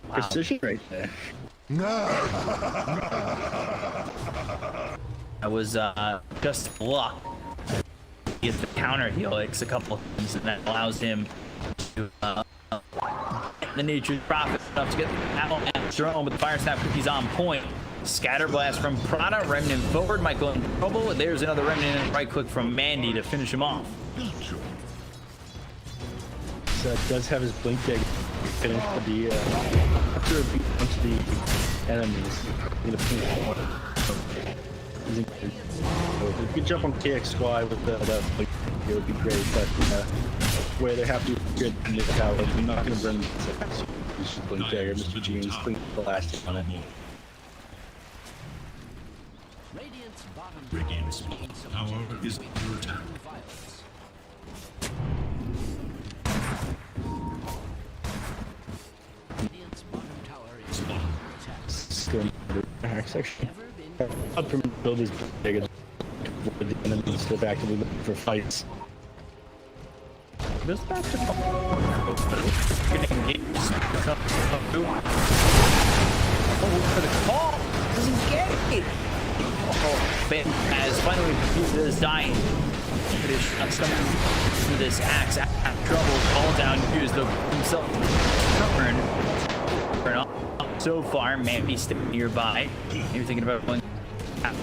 Wow. Precision right there. That was just luck. He gets the counter helix a couple of times, and that allows him to the nature's prophet enough to get the avalanche drone, but the fire snap cookies on point. Scatter blast from Prada, Remnant forward, Michael in trouble. There's another Remnant and right click from Mandy to finish him off. So does have his blink egg finished for the after a beat onto the enemies in the pink one. If you could jump on KXY with that blink, it would be great, but where they have to get in the tower, you're not going to burn the blink dagger. Mr. Jeans blink the last hit on it. Radiant's power is under attack. Section. I'd build his bigger for the enemies still actively looking for fights. Goes back to for the call. Doesn't get it. Finn has finally defeated his dying. British shots coming through this axe. Trouble, call down, use the himself turn. So far, Mandy's still nearby. You're thinking about going.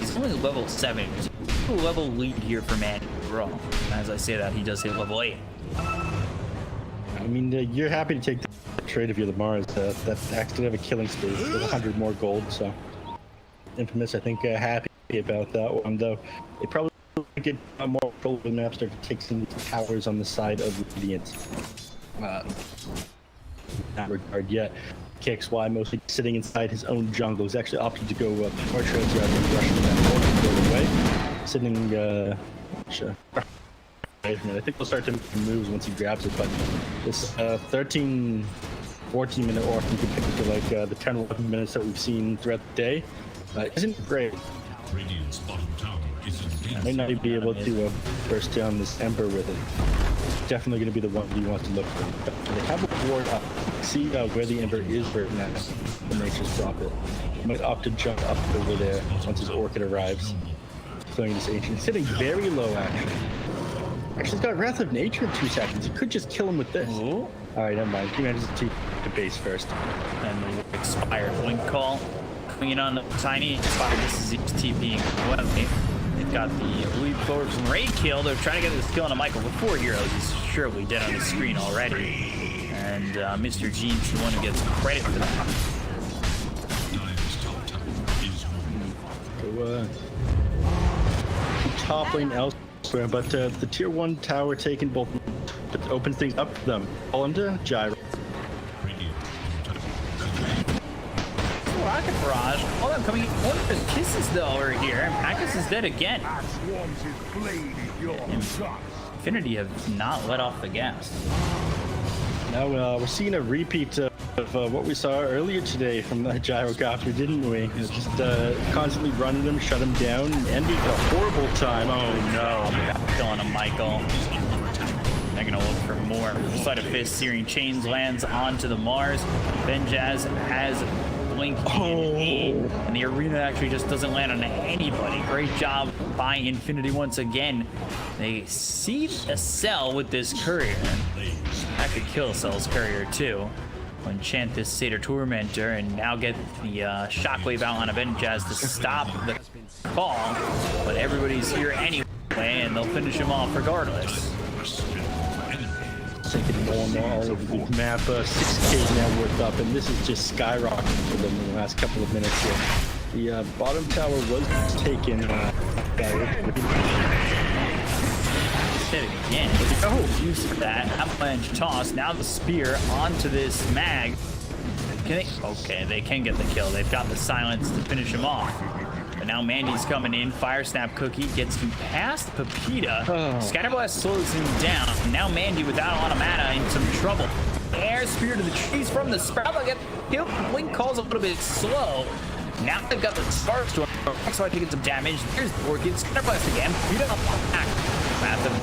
He's only level 7. There's a level lead here for Mandy overall. As I say that, he does hit level 8. I mean, you're happy to take the trade if you're the Mars. That axe did have a killing spree with 100 more gold, so. Infamous, I think, happy about that one, though. They probably get more control of the map, start to take some towers on the side of Radiant. In that regard yet. KXY mostly sitting inside his own jungle. He's actually opted to go power trails rather than rushing that north away. Sitting I think we'll start to make moves once he grabs it, but this 13, 14 minute orc you can pick up to like the 10, 11 minutes that we've seen throughout the day isn't great. Radiant's bottom tower is in I may not even be able to burst down this Ember with it. Definitely going to be the one he wants to look for. But they have a ward up. See where the Ember is right now. The Nature's Prophet. He might opt to jump up over there once his Orchid arrives. clearing this ancient. It's sitting very low, actually. Actually, he's got Wrath of Nature in 2 seconds. You could just kill him with this. Ooh. All right, never mind. He manages to base first. And the expired blink call. Coming in on the tiny expired. This is TPing well. They've got the leap forward from raid kill. They're trying to get this kill on a Michael with 4 heroes. He's surely dead on the screen already. And Mr. Gene's the one who gets credit for that. So, top lane elsewhere, but the tier 1 tower taking both, but opens things up for them. All into Gyro. Rocket barrage. Hold on, coming in. One of his kisses though over here. And Packus is dead again. Infinity have not let off the gas. Now we're seeing a repeat of what we saw earlier today from the Gyrocopter, didn't we? Just constantly running them, shut them down, and ending a horrible time. Oh no. Killing a Michael. They're gonna look for more. Sleight of Fist, Searing Chains lands onto the Mars. Benjaz has Blink and the arena actually just doesn't land on anybody. Great job by Infinity once again. They seed a cell with this courier. I could kill Cell's courier too. Enchant this Satyr Tormentor and now get the shockwave out on Benjaz to stop the call. But everybody's here anyway, and they'll finish him off regardless. Taking more and more all over the map. 6K now worth up, and this is just skyrocketing for them in the last couple of minutes here. The bottom tower was taken. Hit again. Oh, use for that. Avalanche toss. Now the spear onto this mag. Can they? Okay, they can get the kill. They've got the silence to finish him off. But now Mandy's coming in. Fire Snap Cookie gets him past Pepita. Scatterblast slows him down. Now Mandy, without a lot of mana, in some trouble. Air spear to the trees from the sprout. They'll get killed. Blink calls a little bit slow. Now they've got the Starstorm. So I taking some damage. There's the Orchid. Scatterblast again. Pepita back. Path them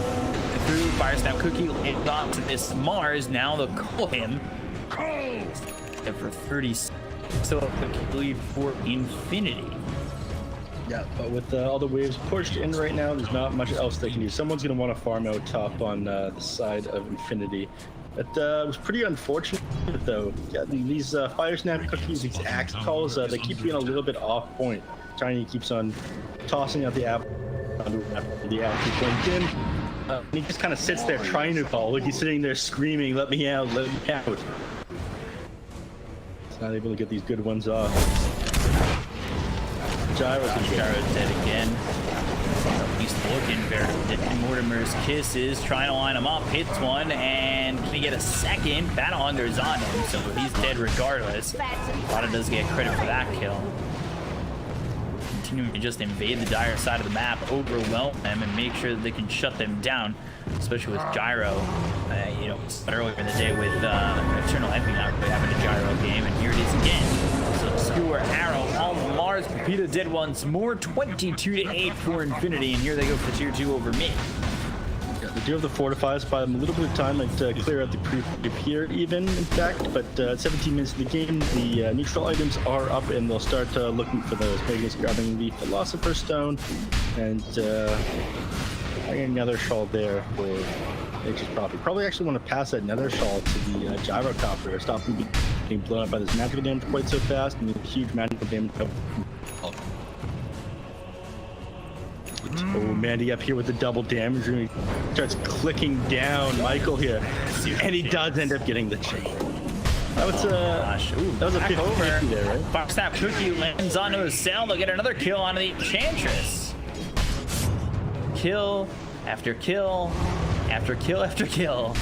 through. Fire Snap Cookie. It got to this Mars. Now they'll call him. For 30. Still up the lead for Infinity. Yeah, but with all the waves pushed in right now, there's not much else they can do. Someone's going to want to farm out top on the side of Infinity. It was pretty unfortunate, though. Yeah, these Fire Snap Cookies, these axe calls, they keep being a little bit off point. Tiny keeps on tossing out the apple. The apple point in. And he just kind of sits there trying to call. Like he's sitting there screaming, "Let me out, let me out." He's not able to get these good ones off. Gyro's dead again. He's looking very dead. Mortimer's kisses, trying to line him up, hits one, and can he get a second? Battle Hunter's on him, so he's dead regardless. Lada does get credit for that kill. Continuing to just invade the dire side of the map, overwhelm them, and make sure that they can shut them down, especially with Gyro. You know, earlier in the day with Eternal Envy not really having a Gyro game, and here it is again. So Skewer Arrow on Mars. Pepita dead once more. 22-8 for Infinity, and here they go for tier 2 over mid. Yeah, they do have the fortifies, by them a little bit of time to clear out the creep here even, in fact, but 17 minutes in the game, the neutral items are up, and they'll start looking for those. Magnus grabbing the Philosopher's Stone, and another shawl there for Nature's Prophet. Probably actually want to pass that nether shawl to the Gyrocopter, stop them being blown up by this magical damage quite so fast, and the huge magical damage. Oh, Mandy up here with the double damage, and he starts clicking down Michael here, and he does end up getting the chain. That was that was a 50-50 there, right? Fire Snap Cookie lands onto his cell. They'll get another kill onto the Enchantress. Kill after kill after kill after kill.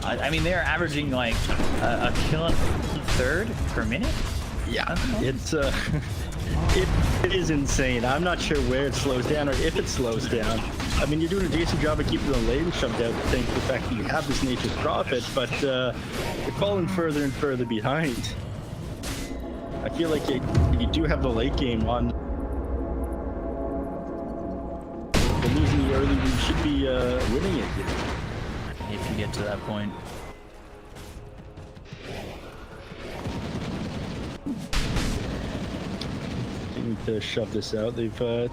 I mean, they're averaging like a kill and a third per minute. Yeah, it's it is insane. I'm not sure where it slows down or if it slows down. I mean, you're doing a decent job of keeping the lane shoved out thanks to the fact that you have this Nature's Prophet, but you're falling further and further behind. I feel like you do have the late game on. But losing the early, we should be winning it here. If you get to that point. Need to shove this out. They've got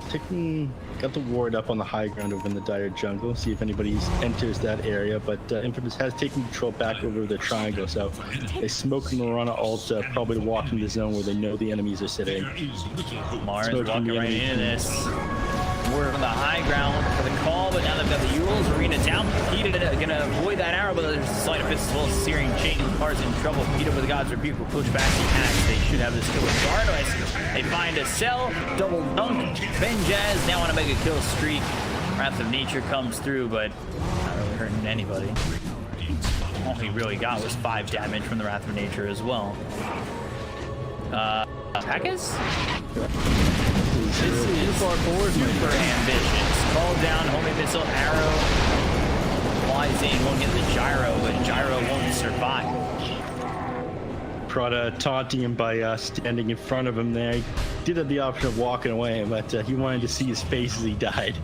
the ward up on the high ground over in the dire jungle. See if anybody enters that area. But Infamous has taken control back over the triangle. So they smoke Marana ult, probably to walk in the zone where they know the enemies are sitting. Mars walking right into this. We're on the high ground for the call, but now they've got the Yules arena down. Peter gonna avoid that arrow, but there's a slight of as well. Searing chain cars in trouble. Peter with the God's Rebuke will push back the axe. They should have this kill regardless. They find a cell, double dunk. Benjaz now on a mega kill streak. Wrath of Nature comes through, but not really hurting anybody. All he really got was 5 damage from the Wrath of Nature as well. Packus? This is super ambitious. Call down, homing missile, arrow. Flies in, won't get the gyro, but gyro won't survive. Prada taunting him by standing in front of him there. He did have the option of walking away, but he wanted to see his face as he died.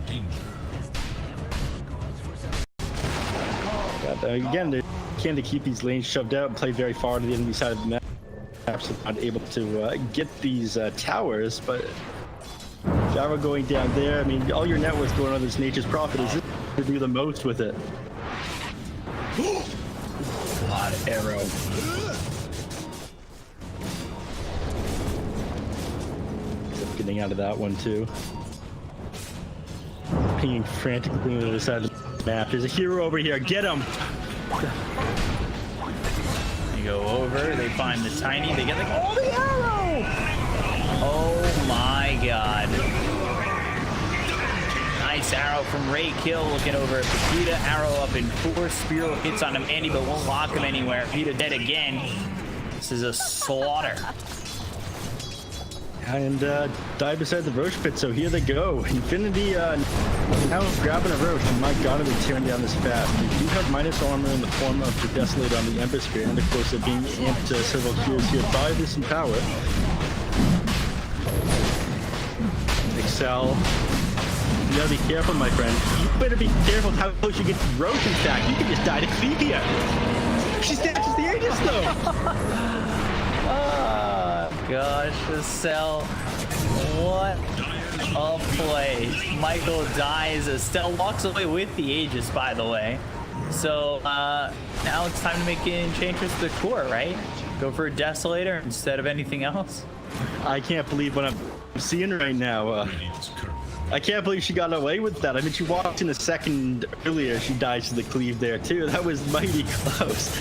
But, again, they're trying to keep these lanes shoved out and play very far to the enemy side of the map. So not able to get these towers, but Java going down there. I mean, all your net worth going on this Nature's Prophet is to do the most with it. A lot of arrow. Getting out of that one too. Pinging frantically to the side of the map. There's a hero over here. Get him! They go over. They find the tiny. They get the the arrow. Oh my god! Nice arrow from Ray Kill. Looking over at Peta. Arrow up in 4. Spear hits on him. Andy, but won't lock him anywhere. Peta dead again. This is a slaughter. And dive beside the Roche pit, so here they go. Infinity now grabbing a Roche, and my god, are they tearing down this fast. We do have minus armor in the form of the Desolate on the Empisphere, and of course they're being amped several tiers here by this Empower. Excel. You gotta be careful, my friend. You better be careful how close you get to Roche, in fact. You can just die to Cleve here. She snatches the Aegis, though! Gosh, the cell. What a play. Michael dies. Estelle walks away with the Aegis, by the way. So now it's time to make Enchantress the core, right? Go for a Desolator instead of anything else. I can't believe what I'm seeing right now. I can't believe she got away with that. I mean, she walked in a second earlier. She dies to the cleave there, too. That was mighty close.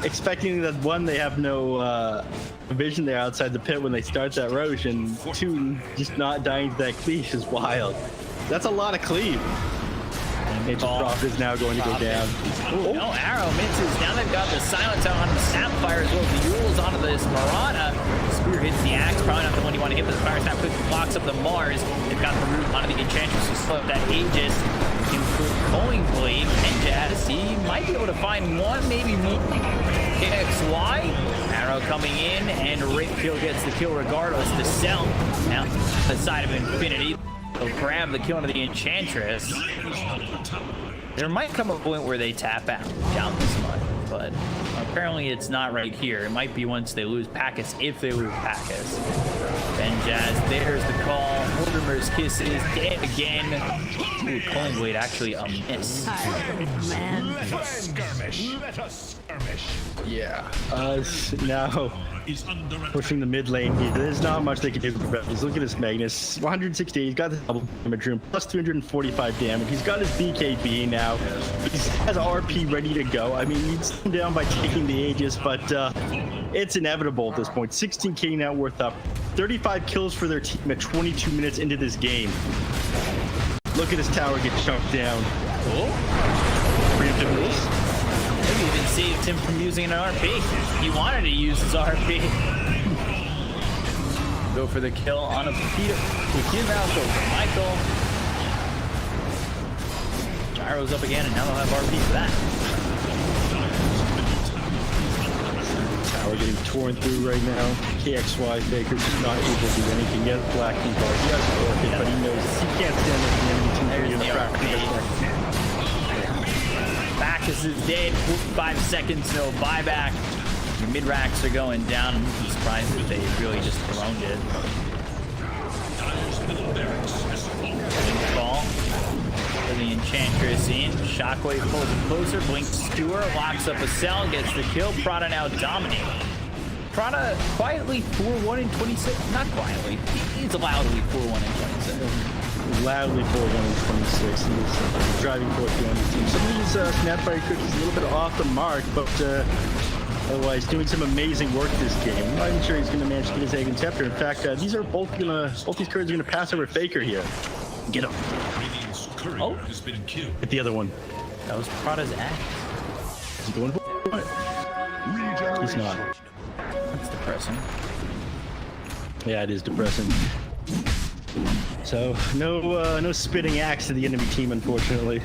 Expecting that, one, they have no vision there outside the pit when they start that Roche, and 2, just not dying to that cleave is wild. That's a lot of cleave. Nature's Prophet is now going to go down. Ooh, no, arrow misses. Now they've got the silence out on the Sapphire as well. The Yules onto this Marana. Spear hits the axe. Probably not the one you want to hit, but the Fire Snap quickly blocks up the Mars. They've got the root onto the Enchantress to slow up that Aegis. Going Blade. Benjaz, he might be able to find one, maybe more. KXY. Arrow coming in, and Rick Kill gets the kill regardless. The cell now the side of Infinity. They'll grab the kill into the Enchantress. There might come a point where they tap out down this much, but apparently it's not right here. It might be once they lose Packus, if they lose Packus. Benjaz, there's the call. Mortimer's Kiss is dead again. Ooh, Culling Blade actually a miss. Let us skirmish. Let us skirmish. Yeah. Now pushing the mid lane here. There's not much they can do. Look at this Magnus. 160. He's got the double damage room plus 345 damage. He's got his BKB now. He has RP ready to go. I mean, he's down by taking the Aegis, but it's inevitable at this point. 16k net worth up. 35 kills for their team at 22 minutes into this game. Look at this tower get chunked down. Oh. Preemptive moves. Maybe even saved him from using an RP. He wanted to use his RP. Go for the kill on a Peter. Now go for Michael. Gyro's up again, and now they'll have RP for that. Tower getting torn through right now. KXY Baker's just not able to do anything yet. Black King Bar. He has the RP, but he knows he can't stand with the enemy team. There's the RP. Bacchus is dead. 5 seconds, no buyback. The mid racks are going down. I'm surprised that they really just thrown it. the Enchantress in. Shockwave pulls it closer. Blink Skewer locks up a cell, gets the kill. Prada now dominating. Prada quietly 4-1 in 26. Not quietly. He's loudly 4-1 in 26. Loudly 4-1 in 26. He's driving force behind his team. Some of these Snapfire cookies a little bit off the mark, but otherwise doing some amazing work this game. I'm not even sure he's going to manage to get his egg and scepter. In fact, these cards are gonna pass over Faker here. Get him. Oh, has been killed. Hit the other one. That was Prada's act. Is he going for it? He's not. That's depressing. Yeah, it is depressing. So no spitting axe to the enemy team, unfortunately.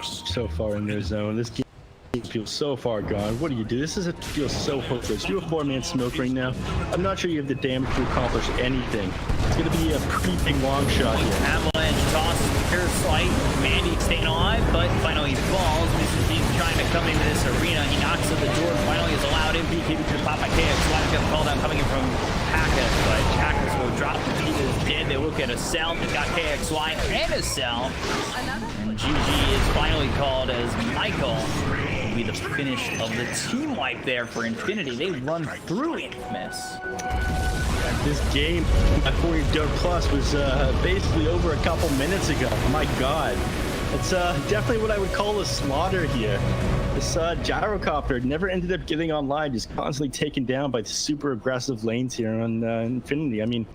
So far in their zone. This game feels so far gone. What do you do? This feels so hopeless. Do a 4-man smoke right now. I'm not sure you have the damage to accomplish anything. It's going to be a pretty big long shot here. Avalanche toss, pure slight. Mandy staying alive, but finally falls. Mr. Team's trying to come into this arena. He knocks at the door. Finally is allowed in. BKB to pop by KX. Slide got called out coming in from Packers, but Packers will drop. The team is dead. They look at a cell. They've got KXY and a cell. And GG is finally called as Michael will be the finish of the team wipe there for Infinity. They run through Infamous. This game, at 40 Dirt Plus, was basically over a couple minutes ago. My God. It's definitely what I would call a slaughter here. This gyrocopter never ended up getting online, just constantly taken down by the super aggressive lanes here on Infinity. I mean,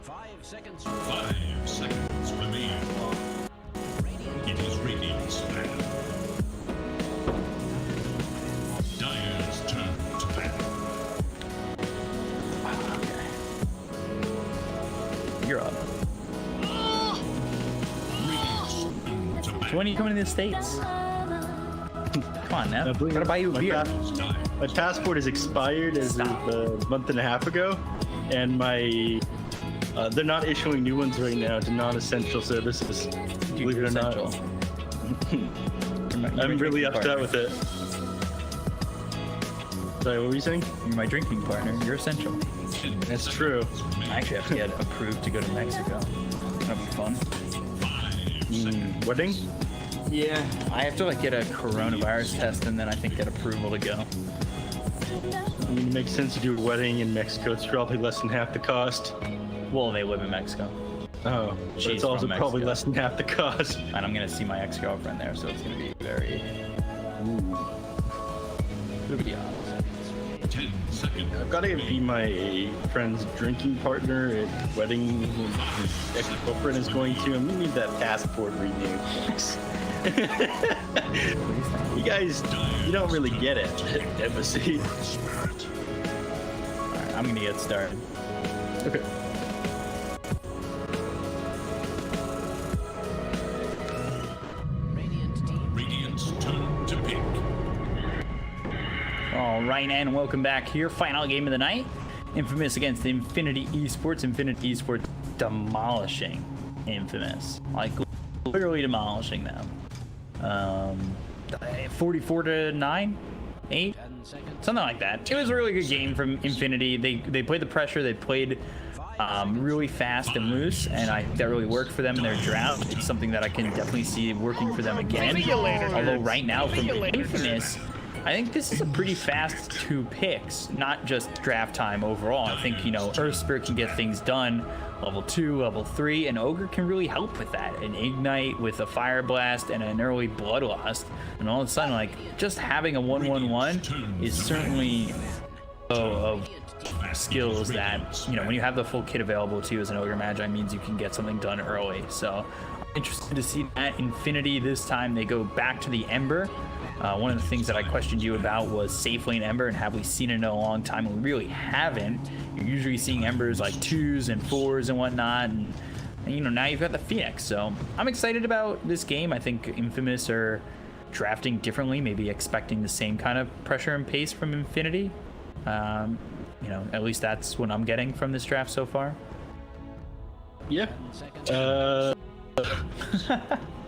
5 seconds. 5 seconds remain. It is Radiant's path. Dire's turn to battle. You're up. Radiant's turn to So battle. when are you coming to the States? Come on, Nev. Gotta buy you a beer. My passport is expired as of a month and a half ago, and my they're not issuing new ones right now to non-essential services. Believe it or not. I'm really upset with it. Sorry, what were you saying? You're my drinking partner. You're essential. That's true. I actually have to get approved to go to Mexico. That'll be fun. Wedding? Yeah, I have to like get a coronavirus test and then I think get approval to go. I mean, it makes sense to do a wedding in Mexico. It's probably less than half the cost. Well, they live in Mexico, Oh, but She's it's also from probably Mexico. less than half the cost. and I'm gonna see my ex-girlfriend there, so it's gonna be very. It'll be awesome. 10 seconds. I've got to be my friend's drinking partner at wedding his ex-girlfriend is going to. I'm gonna need that passport renewed, folks. You guys, you don't really get it at embassy. Alright, I'm gonna get started. Okay. Radiant's turn to pick. All right, and welcome back here. Final game of the night. Infamous against Infinity Esports. Infinity Esports demolishing Infamous. Like, literally demolishing them. 44-9? 8? 10 seconds. Something like that. It was a really good game from Infinity. They played the pressure. They played really fast and loose, and I think that really worked for them in their draft. It's something that I can definitely see working for them again. Although right now from Infamous, I think this is a pretty fast 2 picks, not just draft time overall. I think, you know, Earthspirit can get things done level 2, level 3, and Ogre can really help with that. An Ignite with a Fire Blast and an early Bloodlust, and all of a sudden, like, just having a 1-1-1 is certainly of skills that, you know, when you have the full kit available to you as an Ogre Magi, means you can get something done early. So I'm interested to see that. Infinity, this time they go back to the Ember. One of the things that I questioned you about was safe lane Ember, and have we seen it in a long time? And we really haven't. You're usually seeing Embers like 2s and 4s and whatnot, and you know, now you've got the Phoenix. So I'm excited about this game. I think Infamous are drafting differently, maybe expecting the same kind of pressure and pace from Infinity. You know, at least that's what I'm getting from this draft so far. Yeah.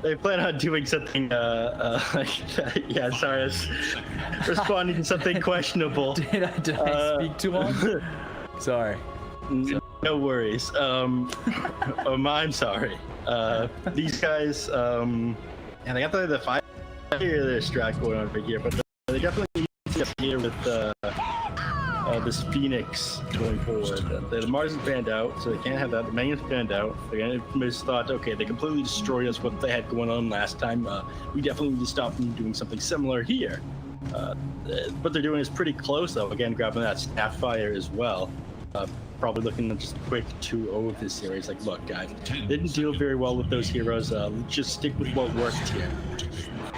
They plan on doing something, yeah, sorry, I was responding to something questionable. Did I speak too long? Sorry. No worries. I'm sorry. These guys, and they got the 5-year strat going on right here, but they definitely need to here with this Phoenix going forward. The Mars is banned out, so they can't have that. The Magnus banned out. Again, Infamous thought, okay, they completely destroyed us what they had going on last time. We definitely need to stop them doing something similar here. What they're doing is pretty close, though. Again, grabbing that Sapphire as well. Probably looking at just a quick 2-0 of this series. Like, look, guys, they didn't deal very well with those heroes. Let's just stick with what worked here.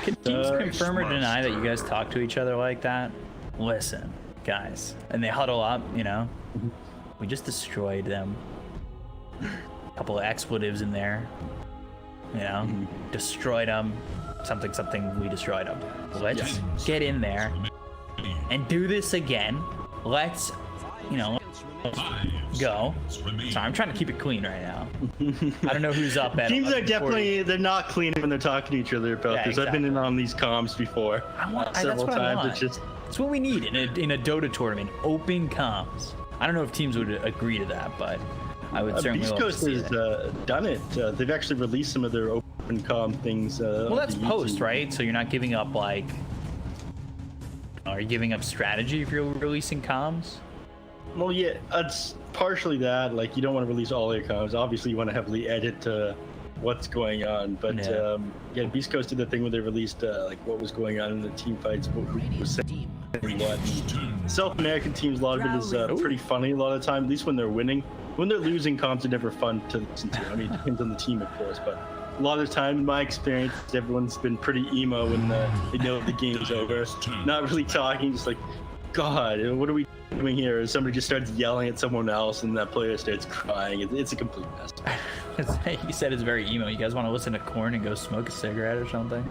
Can teams confirm or deny that you guys talk to each other like that? Listen, guys, and they huddle up, you know, we just destroyed them. A couple of expletives in there, you know, destroyed them. Something, we destroyed them. Let's get in there and do this again. Let's, you know, go. Sorry, I'm trying to keep it clean right now. I don't know who's up at. Teams are 11:40. definitely, they're not clean when they're talking to each other about Yeah, this. I've been in on these comms before several times. It's just, that's what we need in a Dota tournament. Open comms. I don't know if teams would agree to that, but I would certainly love to Beastcoast see has that. done it. They've actually released some of their open comm things. Well, that's on post, YouTube. right? So you're not giving up, like, are you giving up strategy if you're releasing comms? Well, yeah, it's partially that. Like, you don't want to release all your comms. Obviously, you want to heavily edit what's going on. But Yeah. Beastcoast did the thing where they released like what was going on in the team fights, what we was saying what. South American teams, a lot of it is pretty funny a lot of the time, at least when they're winning. When they're losing, comps are never fun to listen to. I mean, it depends on the team, of course, but a lot of the time, in my experience, everyone's been pretty emo when they know the game's over. Not really talking, just like, God, what are we doing here? Or somebody just starts yelling at someone else and that player starts crying. It's a complete mess. You said it's very emo. You guys want to listen to Korn and go smoke a cigarette or something?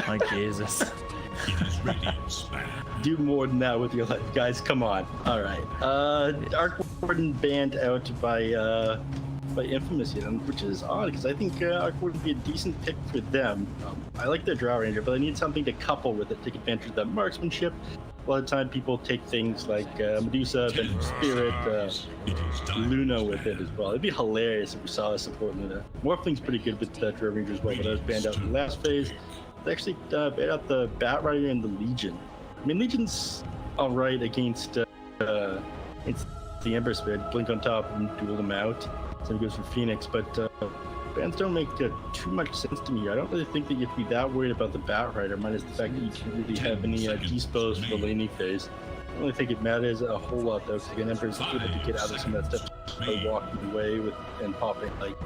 Like, Jesus. Do more than that with your life, guys. Come on. All right. Arc Warden banned out by Infamous here, which is odd because I think Arc Warden would be a decent pick for them. I like their Draw Ranger, but I need something to couple with it, take advantage of that marksmanship. A lot of time people take things like Medusa, Vengeful Spirit, Luna with it as well. It'd be hilarious if we saw a support Luna. Morphling's pretty good with Draw Ranger as well, but I was banned out in the last phase. They actually banned out the Bat Rider and the Legion. I mean, Legion's alright against the Ember Spirit. Blink on top and duel them out. Same goes for Phoenix, but bans don't make too much sense to me. I don't really think that you have to be that worried about the Bat Rider, minus the fact that you can't really have any dispos for the laning phase. I don't really think it matters a whole lot though, because again, Ember's able to get out of some of that stuff by walking away with and popping like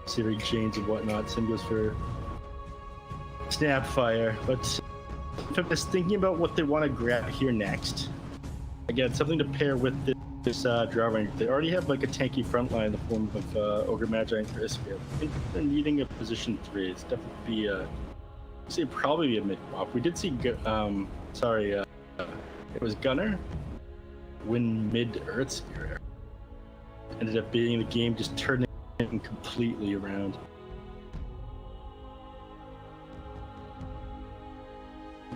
searing chains and whatnot. Same goes for Snapfire, but if I'm just thinking about what they want to grab here next, again, something to pair with this Draw Ranger. They already have like a tanky front line in the form of Ogre Magi and Crispia. I think they're needing a position 3. It's definitely probably be a mid swap. We did see it was Gunner win mid Earth Sphere. Ended up being the game just turning completely around.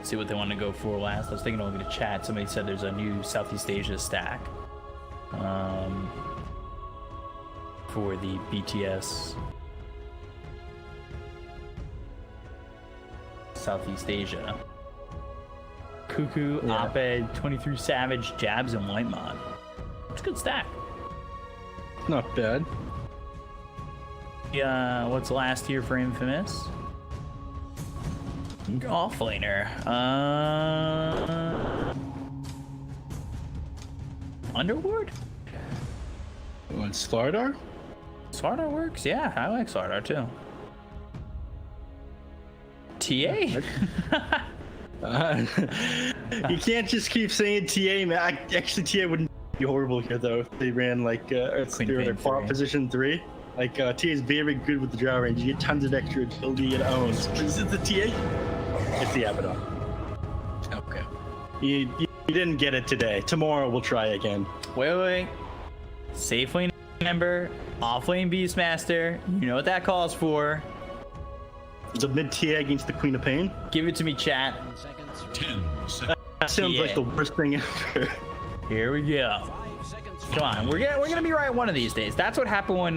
See what they want to go for last. I was thinking over the chat. Somebody said there's a new Southeast Asia stack for the BTS Southeast Asia. Cuckoo, Op-Ed, 23 Savage, Jabs, and White Mod. It's a good stack. Not bad. Yeah, what's last here for Infamous? Offlaner. Underward? You want Slardar? Slardar works, yeah. I like Slardar too. TA? You can't just keep saying TA, man. Actually, TA wouldn't be horrible here though if they ran like Earth Spirit or Plot Position 3. Like TA is very good with the Draw Range. You get tons of extra agility and owns. Is it the TA? It's the Abaddon. Okay. You didn't get it today. Tomorrow we'll try again. Wait. Safe lane Ember, off lane Beastmaster. You know what that calls for. It's a mid TA against the Queen of Pain. Give it to me, chat. 10 seconds. That sounds like the worst thing ever. Here we go. Come on, we're gonna be right one of these days. That's what happened when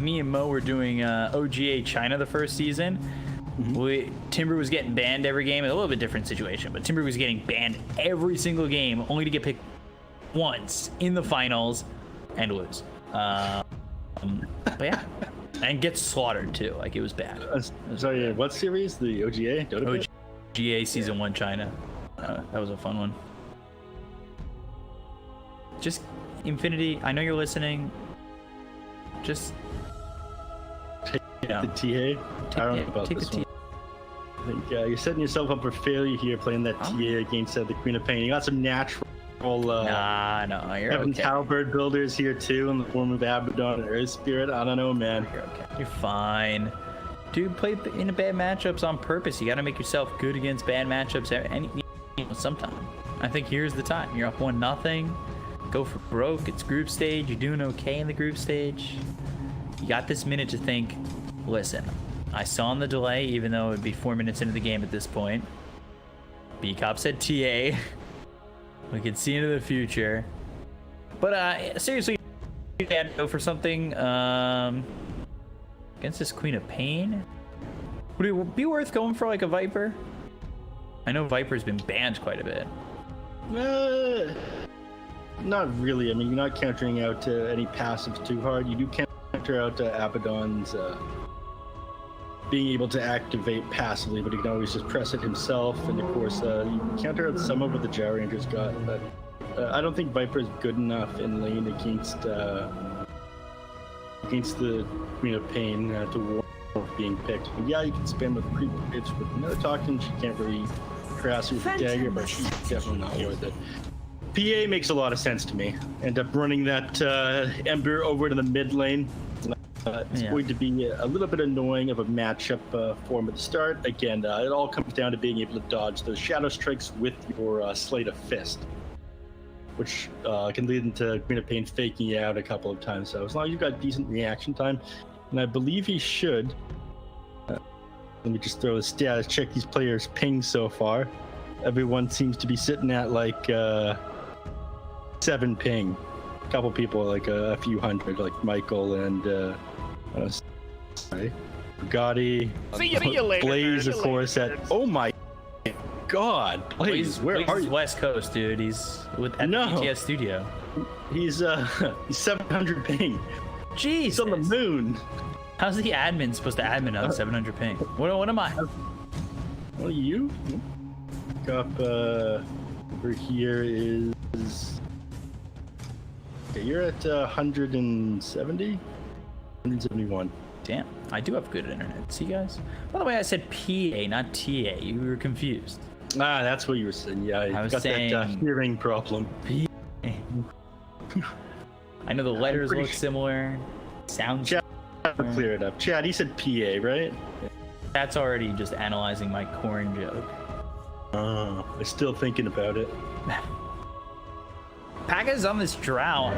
me and Mo were doing OGA China the first season. Timber was getting banned every game. A little bit different situation, but Timber was getting banned every single game, only to get picked once in the finals and lose. But yeah, and get slaughtered too. Like it was bad. Sorry, what series? The OGA? OGA Season 1 China. That was a fun one. Just Infinity, I know you're listening. Just take the TA. I don't know about this one. I think you're setting yourself up for failure here playing that TA against the Queen of Pain. You got some natural no, you're Heaven okay. Towerbird builders here too in the form of Abaddon and Earth Spirit. I don't know, man. You're okay. You're fine. Dude, play in bad matchups on purpose. You got to make yourself good against bad matchups sometime. I think here's the time. You're up 1-0. Go for broke. It's group stage. You're doing okay in the group stage. You got this minute to think, listen, I saw in the delay, even though it would be 4 minutes into the game at this point. B-Cop said TA. We can see into the future. But seriously, you had to go for something against this Queen of Pain. Would it be worth going for like a Viper? I know Viper's been banned quite a bit. Not really. I mean, you're not countering out any passives too hard. You do counter out Abaddon's being able to activate passively, but he can always just press it himself. And of course, you can counter out some of what the Jow Ranger's got, but I don't think Viper is good enough in lane against the Queen of Pain to warrant being picked. And yeah, you can spam with pre-hits with no talking. She can't really harass you with the dagger, but she's definitely not worth it. PA makes a lot of sense to me. End up running that Ember over to the mid lane. It's going to be a little bit annoying of a matchup for him at the start. Again, it all comes down to being able to dodge those shadow strikes with your Slate of Fist, which can lead into Queen of Pain faking you out a couple of times. So as long as you've got decent reaction time, and I believe he should. Let me just throw a status check these players' ping so far. Everyone seems to be sitting at like 7 ping. A couple people like a few hundred, like Michael and Gotti. See you later. Blaze, of course. Oh my God, Blaze, where are you? West Coast, dude. He's at the BTS studio. He's 700 ping. Jeez. He's on the moon. How's the admin supposed to admin on 700 ping? What am I? Well, you up over here is. Okay, you're at 170, 171. Damn, I do have good internet. See, guys? By the way, I said PA, not TA. You were confused. Ah, that's what you were saying. Yeah, I was got saying that hearing problem. PA. I know the letters look similar. Sound. Chad, clear it up. Chad, he said PA, right? That's already just analyzing my corn joke. Oh, I'm still thinking about it. Paga's on this drought.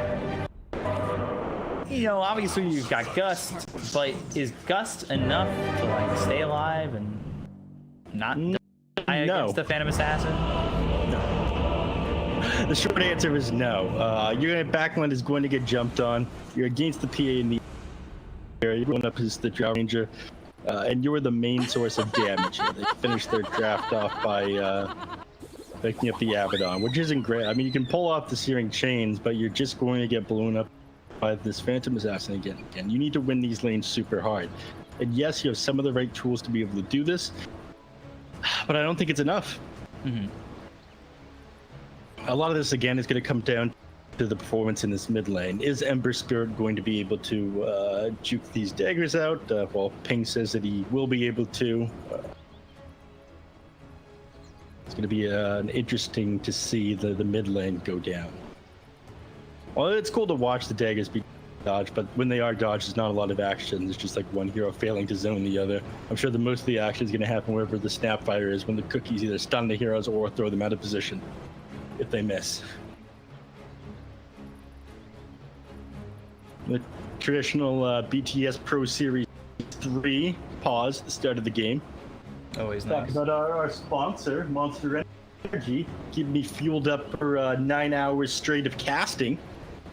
You know, obviously you've got Gust, but is Gust enough to like stay alive and not die against the Phantom Assassin? No. The short answer is no. Your backline is going to get jumped on. You're against the PA in the area. You're going up as the Drow Ranger, and you're the main source of damage. They finished their draft off by picking up the Abaddon, which isn't great. I mean, you can pull off the Searing Chains, but you're just going to get blown up by this Phantom Assassin again. You need to win these lanes super hard. And yes, you have some of the right tools to be able to do this, but I don't think it's enough. Mm-hmm. A lot of this, again, is going to come down to the performance in this mid lane. Is Ember Spirit going to be able to juke these daggers out? Well, Ping says that he will be able to. It's going to be interesting to see the mid lane go down. Well, it's cool to watch the daggers be dodged, but when they are dodged, there's not a lot of action. There's just like one hero failing to zone the other. I'm sure that most of the action is going to happen wherever the Snapfire is, when the cookies either stun the heroes or throw them out of position if they miss. The traditional BTS Pro Series 3 pause at the start of the game. Always Talk nice. about our sponsor, Monster Energy, keeping me fueled up for 9 hours straight of casting.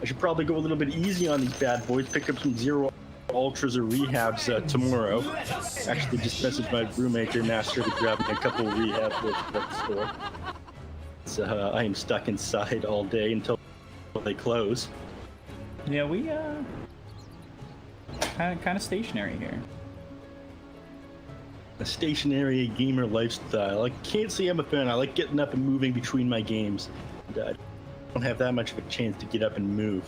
I should probably go a little bit easy on these bad boys, pick up some zero ultras or rehabs tomorrow. Actually, just messaged my roommate here, Master, to grab me a couple of rehabs at the store. So I am stuck inside all day until they close. Yeah, we kind of stationary here. A stationary gamer lifestyle. I can't say I'm a fan. I like getting up and moving between my games. And, I don't have that much of a chance to get up and move.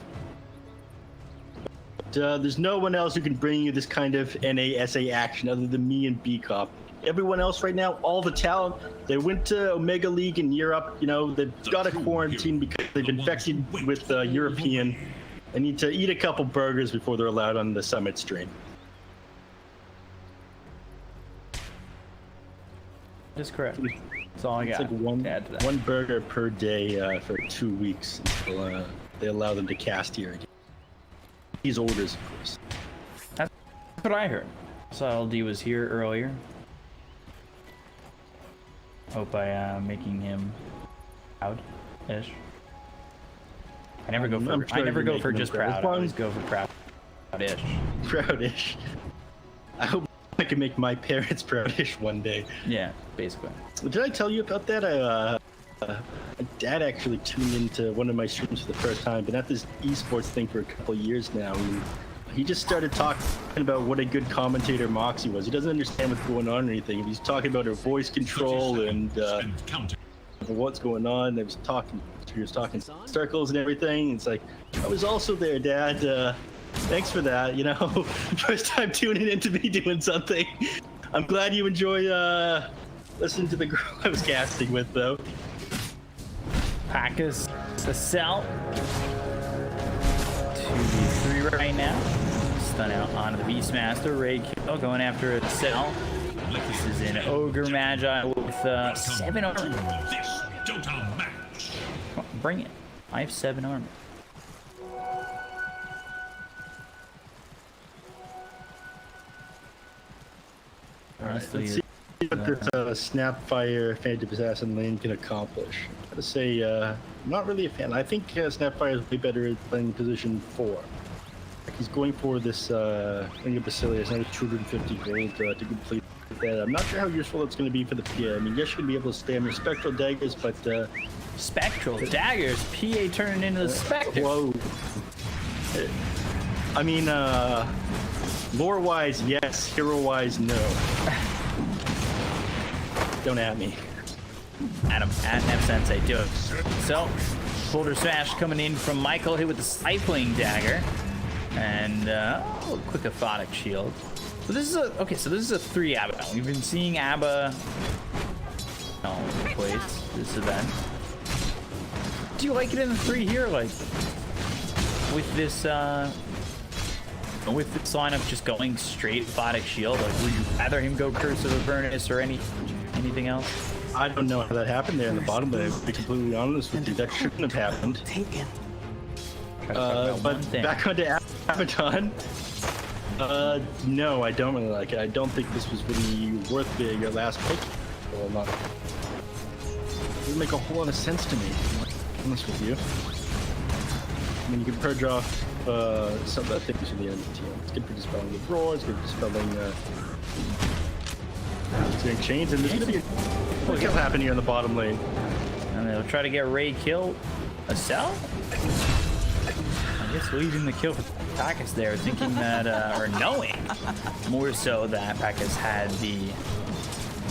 But, there's no one else who can bring you this kind of NASA action other than me and B-Cop. Everyone else right now, all the talent, they went to Omega League in Europe. You know, they've got a quarantine because they've infected with European. They need to eat a couple burgers before they're allowed on the summit stream. That's correct. That's all I got. It's like one burger per day for 2 weeks until they allow them to cast here again. These orders, of course. That's what I heard. So LD was here earlier. Hope I making him proud-ish. I never go for. I never go for just proud. I always go for proud-ish. Proud-ish. I hope I can make my parents proud-ish one day. Yeah, basically. Did I tell you about that? My dad actually tuned into one of my streams for the first time. Been at this esports thing for a couple of years now. And he just started talking about what a good commentator Moxie was. He doesn't understand what's going on or anything. He's talking about her voice control and what's going on. He was talking circles and everything. It's like, I was also there, Dad. Thanks for that. You know, first time tuning into me doing something. I'm glad you enjoy listening to the girl I was casting with, though. Packus, the cell. 2v3 right now. Stun out onto the Beastmaster. Raid kill going after a cell. This is an Ogre Magi with 7 armor. Come on, bring it. I have 7 armor. Alright, let's see what this Snapfire Phantom Assassin lane can accomplish. I gotta say, I'm not really a fan. I think Snapfire is way better at playing position 4. He's going for this Ring of Basilius, another 250 gold to complete that. I'm not sure how useful it's going to be for the PA. I mean, yes, you're going to be able to spam your Spectral Daggers, but... Spectral Daggers? PA turning into the Spectre. Whoa. I mean, lore-wise, yes. Hero-wise, no. Don't at me. At him. At F-Sensei. Do it. So, shoulder smash coming in from Michael, hit with the Stifling Dagger. And, quick Aphotic Shield. So this is a, okay, so this is a 3 ABBA. We've been seeing ABBA all over the place this event. Do you like it in the 3 here? Like, with this lineup just going straight Aphotic Shield? Like, would you rather him go Curse of Avernus or anything else? I don't know how that happened there in the bottom, but to be completely honest with you, that shouldn't have happened. But back onto Abaddon. No, I don't really like it. I don't think this was really worth your last pick. Well, not. It doesn't make a whole lot of sense to me, to be honest with you. I mean, you can purge off some of the things from the enemy team. It's good for dispelling the roar, it's good for dispelling chains, and there's gonna be a kill happen here in the bottom lane. And they'll try to get Ray kill a cell? I guess leaving the kill for Packus there, thinking that, or knowing more so that Packus had the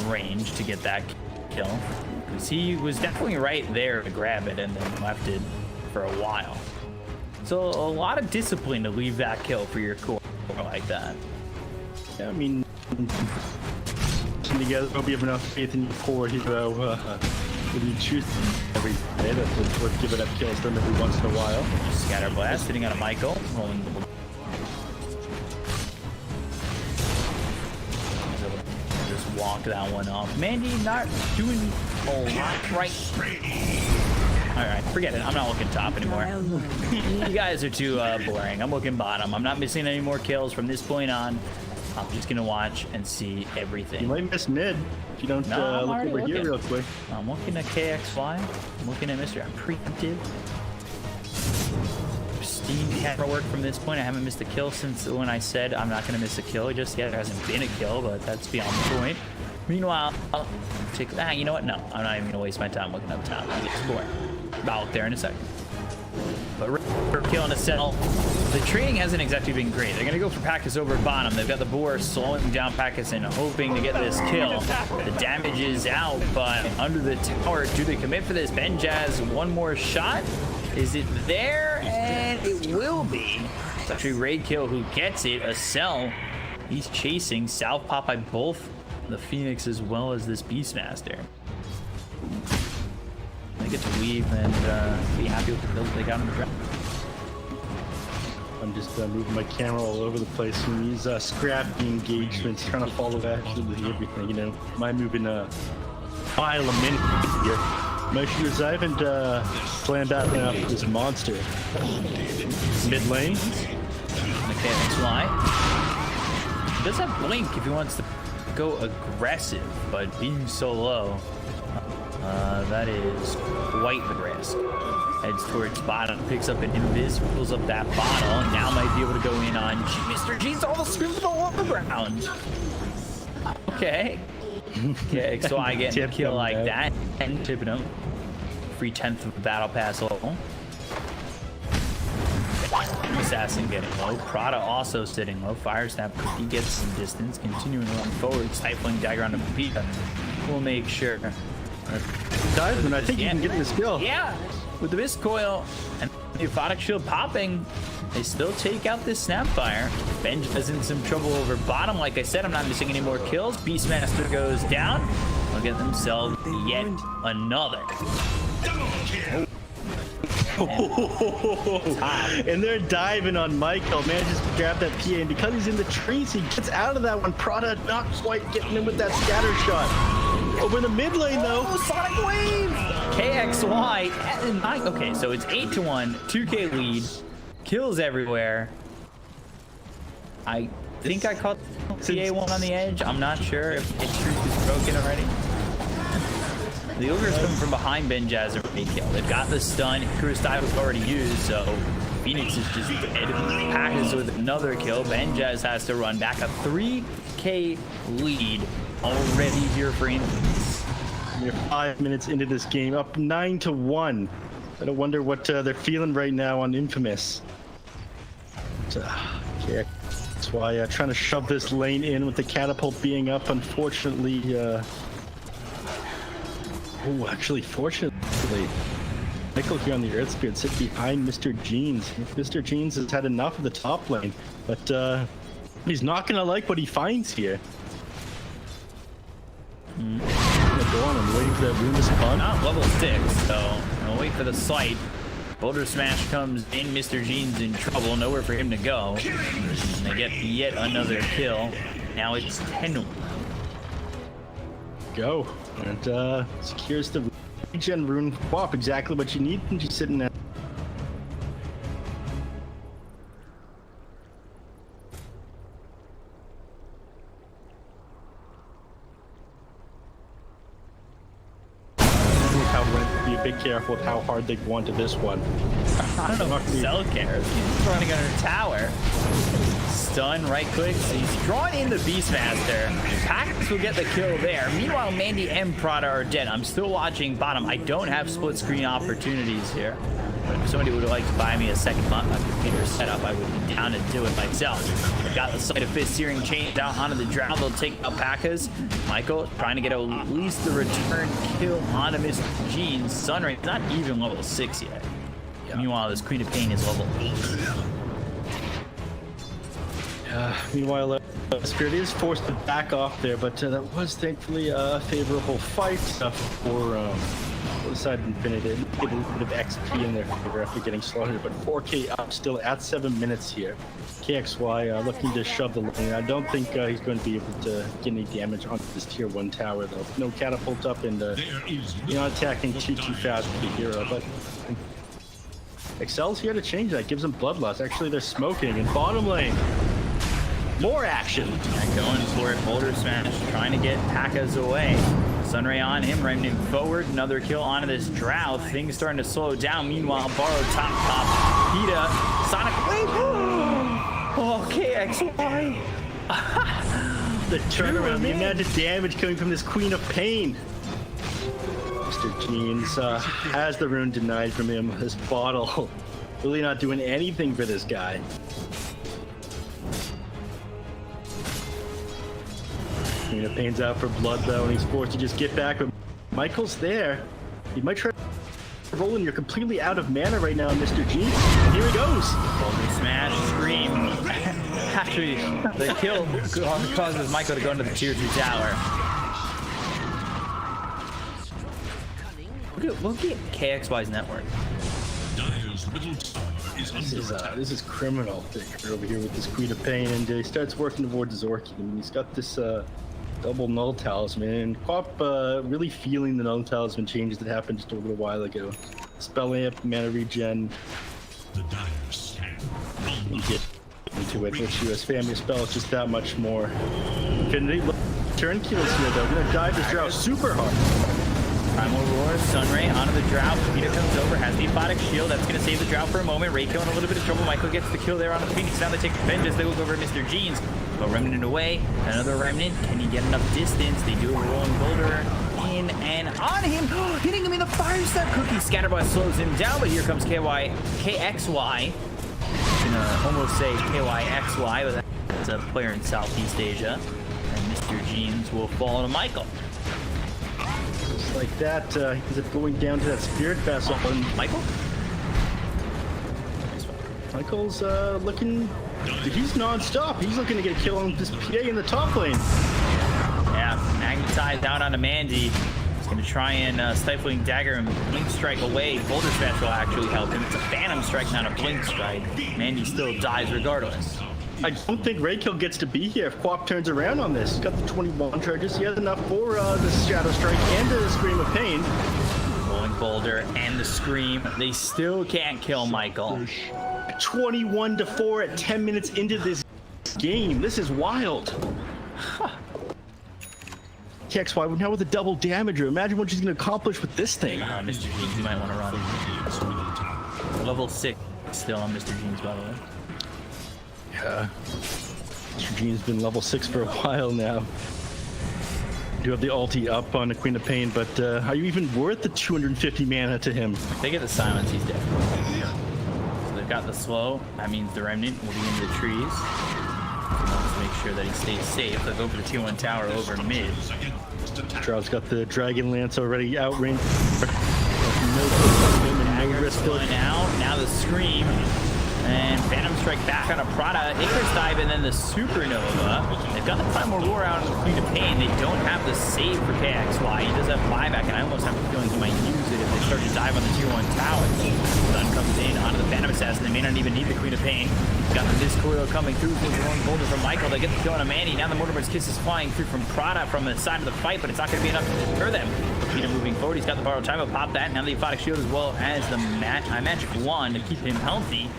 range to get that kill. Because he was definitely right there to grab it and then left it for a while. So a lot of discipline to leave that kill for your core like that. Yeah, I mean, together, hope you have enough faith in your core hero. When you choose every day, that's worth giving up kills to them every once in a while. Scatter Blast sitting on a Michael, rolling the just walk that one off. Mandy not doing a lot right. Alright, forget it. I'm not looking top anymore. You guys are too boring. I'm looking bottom. I'm not missing any more kills from this point on. I'm just gonna watch and see everything. You might miss mid if you don't look over here real quick. I'm looking at KXY. I'm looking at Mr. Preemptive. Pristine camera work from this point. I haven't missed a kill since when I said I'm not gonna miss a kill just yet. There hasn't been a kill, but that's beyond the point. Meanwhile, I'll take that. You know what? No, I'm not even gonna waste my time looking up top. I'll get scored. I'll look there in a second. But we're killing a cell. The trading hasn't exactly been great. They're gonna go for Packus over bottom. They've got the boar slowing down Packus and hoping to get this kill. The damage is out, but under the tower, do they commit for this? Benjaz, one more shot. Is it there? And it will be. It's actually Raid Kill who gets it. A cell. He's chasing South Pop by both the Phoenix as well as this Beastmaster. They get to leave and be happy with the build they got on the ground. I'm just moving my camera all over the place in these scrappy engagements, trying to follow absolutely everything, you know. My moving a mile a minute here. Make sure I haven't planned battling off this monster. Mid lane. Okay, XY. He does have Blink if he wants to go aggressive, but being so low, that is quite the risk. Heads towards bottom, picks up an invis, pulls up that bottle, and now might be able to go in on Mr. G's all the scream for the lower ground. Okay. Okay, so I get a kill like that, and tipping him. Free 10th of the battle pass level. Assassin getting low. Prada also sitting low. Fire Snap, he gets some distance. Continuing to run forward. Stifling dagger on the Pika. We'll make sure. Diamond, I think you can get this kill. Yeah, with the Mist Coil and the Aphotic Shield popping, they still take out this Snapfire. Benj is in some trouble over bottom. Like I said, I'm not missing any more kills. Beastmaster goes down. They'll get themselves yet another. And they're diving on Michael. Man, just grab that PA, and because he's in the trees, he gets out of that one. Prada not quite getting him with that scatter shot. Over in the mid lane, though. Sonic Wave! KXY. Okay, so it's 8-1, 2K lead, kills everywhere. I think I caught TA1 on the edge. I'm not sure if truth is broken already. The Ogre's coming from behind Benjaz already killed. They've got the stun. Hikaru's dive was already used, so Phoenix is just dead. Packers with another kill. Benjaz has to run back. A 3K lead already here for Infamous. We're 5 minutes into this game, up 9-1. I don't wonder what they're feeling right now on Infamous. Yeah, that's why trying to shove this lane in with the catapult being up. Unfortunately, fortunately, Michael here on the Earth Spirit sits behind Mr. Jeans. Mr. Jeans has had enough of the top lane, but he's not gonna like what he finds here. I'm waiting for that rune to spawn. Not level 6, so I'll wait for the sight. Boulder Smash comes in. Mr. Jeans in trouble. Nowhere for him to go. And they get yet another kill. Now it's 10-1. Go. And secures the regen rune swap. Exactly what you need when you're sitting there. Be careful with how hard they go into this one. I don't know if Cell cares. He's running under tower. Stun right click. So he's drawn in the Beastmaster. Packers will get the kill there. Meanwhile, Mandy and Prada are dead. I'm still watching bottom. I don't have split screen opportunities here. But if somebody would like to buy me a second computer setup, I would be down to do it myself. I've got the Sight of Fist Searing Chain down onto the Drow. They'll take out Packers. Michael trying to get at least the return kill onto Mr. Jeans. Sunray not even level 6 yet. Meanwhile, this Queen of Pain is level 8. Meanwhile, Spirit is forced to back off there, but that was thankfully a favorable fight for the side of Infinity. Get a little bit of XP in their favor after getting slaughtered, but 4K up still at 7 minutes here. KXY looking to shove the lane. I don't think he's going to be able to get any damage on this tier 1 tower, though. No catapult up, and not attacking too fast with the hero, but Excel's here to change that. Gives them bloodlust. Actually, they're smoking in bottom lane. More action. Yeah, going for it. Boulder Smash trying to get Packers away. Sunray on him, Remnant forward. Another kill onto this Drow. Things starting to slow down. Meanwhile, Borrow top. Peta. Sonic Wave. Oh, KXY. The turnaround, the amount of damage coming from this Queen of Pain. Mr. Jeans has the rune denied from him. This bottle really not doing anything for this guy. Queen of Pain's out for blood though, and he's forced to just get back. But Michael's there. He might try to roll in. You're completely out of mana right now, Mr. Jeans. Here he goes. Boulder Smash, Scream. Actually, the kill causes Michael to go into the tier 2 tower. Look at KXY's network. This is criminal over here with this Queen of Pain, and he starts working towards Zorky. I mean, he's got this double Null Talisman, and Quap really feeling the Null Talisman changes that happened just a little while ago. Spell Amp, mana regen. You get into it. Which US family spell is just that much more. Infinity turn kills here though. Gonna dive this Drow super hard. Primal Roar, Sunray onto the Drow. Peter comes over, has the Aphotic Shield. That's going to save the Drow for a moment. Raykill in a little bit of trouble. Michael gets the kill there on the Phoenix. Now they take Vengeance. They look over at Mr. Jeans. But Remnant away. Another Remnant. Can he get enough distance? They do a rolling boulder in and on him. Hitting him in the Fire Step Cookie. Scatterblast slows him down, but here comes KXY. gonna almost say KYXY, but that's a player in Southeast Asia. And Mr. Jeans will fall to Michael. Just like that, he ends up going down to that spirit vessel. And Michael? Michael's looking, he's non-stop. He's looking to get a kill on this PA in the top lane. Yeah, magnetized out onto Mandy. He's gonna try and stifling dagger and blink strike away. Boulder Smash will actually help him. It's a phantom strike, not a blink strike. Mandy still dies regardless. I don't think Raykill gets to be here if Quap turns around on this. He's got the 21 charges. He has enough for the Shadow Strike and the Scream of Pain. Rolling Boulder and the Scream. They still can't kill Michael. 21-4 at 10 minutes into this game. This is wild. KXY now with a double damager. Imagine what she's going to accomplish with this thing. Mr. Jeans, you might want to run. Level 6 still on Mr. Jeans, by the way. Yeah. Mr. Jean's been level 6 for a while now. You do have the ulti up on the Queen of Pain, but are you even worth the 250 mana to him? If they get the silence, he's dead. So they've got the slow. That means the remnant will be into the trees. So let's make sure that he stays safe. They'll go for the tier 1 tower over mid. Draw's got the Dragon Lance already outranged. Dagger's going out. Now the Scream. And Phantom Strike back on a Prada, Icarus Dive, and then the Supernova. They've got the Primal Roar out on the Queen of Pain. They don't have the save for KXY. He does have buyback, and I almost have a feeling he might use it if they start to dive on the tier 1 tower. Stun comes in onto the Phantom Assassin. They may not even need the Queen of Pain. Got the Discoil coming through. There's a long boulder from Michael. They get the kill on a Manny. Now the Mortimer's Kiss is flying through from Prada from the side of the fight, but it's not going to be enough to deter them. Peter moving forward. He's got the borrowed time. He'll pop that. Now the Aphotic Shield as well as the Magic Wand to keep him healthy.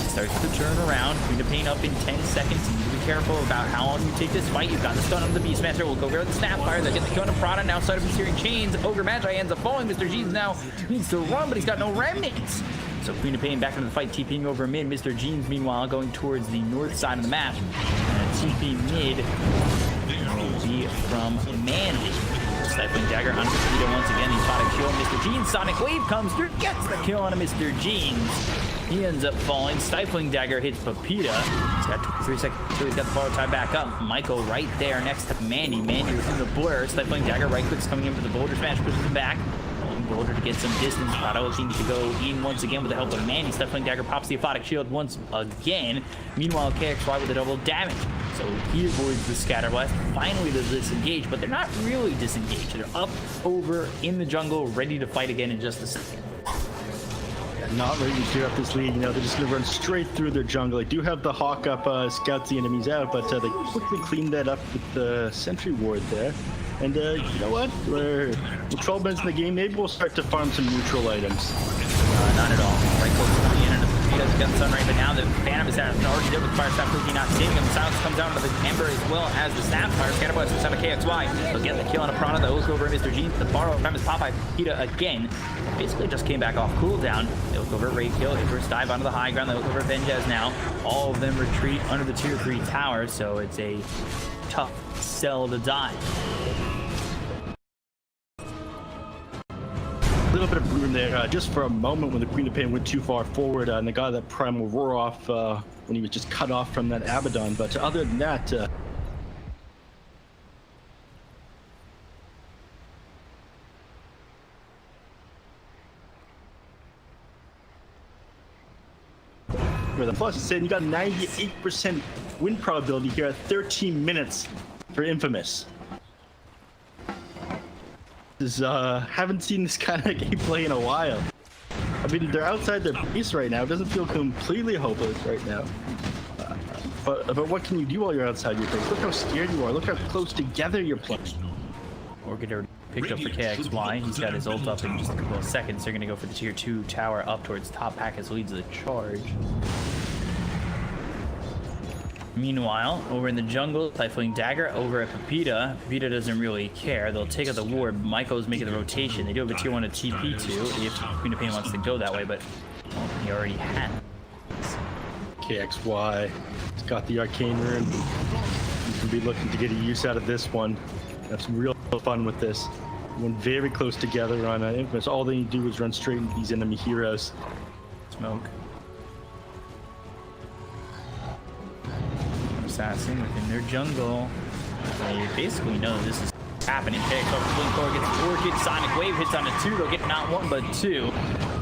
Starts to turn around. Queen of Pain up in 10 seconds. You need to be careful about how long you take this fight. You've got the stun on the Beastmaster. We'll go over the Snapfire. They'll get the kill on Prada. Now side of him searing chains. Ogre Magi ends up falling. Mr. Jeans now needs to run, but he's got no remnants. So Queen of Pain back into the fight, TPing over mid. Mr. Jeans, meanwhile, going towards the north side of the map. And TP mid will be from Mandy. Stifling Dagger on Pepita once again. The Aphotic Shield. Mr. Jeans, Sonic Wave comes through, gets the kill on Mr. Jeans. He ends up falling. Stifling Dagger hits Pepita. He's got 23 seconds until he's got the borrowed time back up. Michael right there next to Mandy. Mandy was in the blur. Stifling Dagger right clicks coming in for the Boulder Smash, pushes him back. Boulder to get some distance. Prada looking to go in once again with the help of Mandy. Stifling Dagger pops the Aphotic Shield once again. Meanwhile, KXY with a double damage. So he avoids the Scatter Blast. Finally, they disengage, but they're not really disengaged. They're up over in the jungle, ready to fight again in just a second. Not ready to clear up this lead. You know, they're just going to run straight through their jungle. They do have the Hawk up, scouts the enemies out, but they quickly cleaned that up with the Sentry Ward there. And you know what? With 12 minutes in the game, maybe we'll start to farm some neutral items. Not at all. Right close coming in, and the Pepita's got the Sunray, but now the Phantom is already dead with the Fire Staff Cookie, not saving him. Silence comes down to the Ember as well as the Snapfire. Scatterblast inside of KXY. They'll get the kill on a Prana that will go over Mr. Jeans. The borrow time is Popeye Pepita again. Basically just came back off cooldown. They look over Raykill. Icarus dive onto the high ground. They look over Vengeance now. All of them retreat under the tier 3 tower, so it's a tough sell to die. A little bit of room there just for a moment when the Queen of Pain went too far forward and they got that Primal Roar off when he was just cut off from that Abaddon. But other than that, where the plus is saying you got 98% win probability here at 13 minutes for Infamous. Haven't seen this kind of gameplay in a while. I mean, they're outside their base right now. It doesn't feel completely hopeless right now. But what can you do while you're outside your base? Look how scared you are. Look how close together you're playing. Orchid picked up for KXY. He's got his ult up in just a couple of seconds. They're going to go for the tier 2 tower up towards top pack as leads the charge. Meanwhile, over in the jungle, Stifling Dagger over at Pepita. Pepita doesn't really care. They'll take out the ward. Michael's making the rotation. They do have a tier 1 to TP to if Queen of Pain wants to go that way, but well, he already had. KXY. He's got the Arcane Rune. You can be looking to get a use out of this one. Have some real fun with this. Went very close together on Infamous. All they need to do is run straight into these enemy heroes. Smoke. Assassin within their jungle. They basically know this is happening. Picks up Blink Core, gets Orchid, Sonic Wave hits on a 2. They'll get not 1 but 2.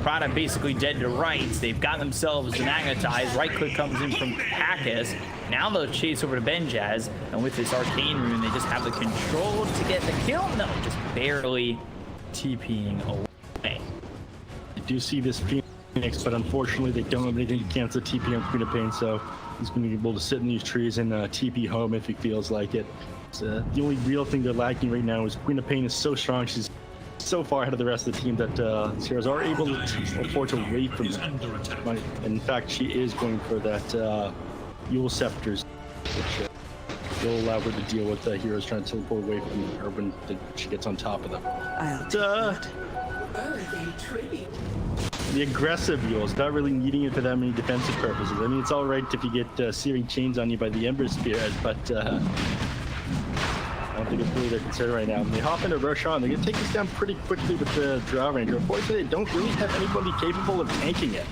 Prada basically dead to rights. They've got themselves magnetized. Right click comes in from Packus. Now they'll chase over to Benjaz, and with this arcane rune, they just have the control to get the kill. No, just barely TPing away. I do see this Phoenix, but unfortunately they don't have anything to cancel TP on Queen of Pain, so he's going to be able to sit in these trees and TP home if he feels like it. The only real thing they're lacking right now is Queen of Pain is so strong. She's so far ahead of the rest of the team that these heroes are able to afford to wait from them. In fact, she is going for that Yule Scepters, which will allow her to deal with the heroes trying to teleport away from her when she gets on top of them. The aggressive Yules, not really needing it for that many defensive purposes. I mean, it's all right if you get searing chains on you by the Ember Spirit, but I don't think it's really their concern right now. They hop into Roshan. They're going to take this down pretty quickly with the Drow Ranger. Unfortunately, they don't really have anybody capable of tanking it.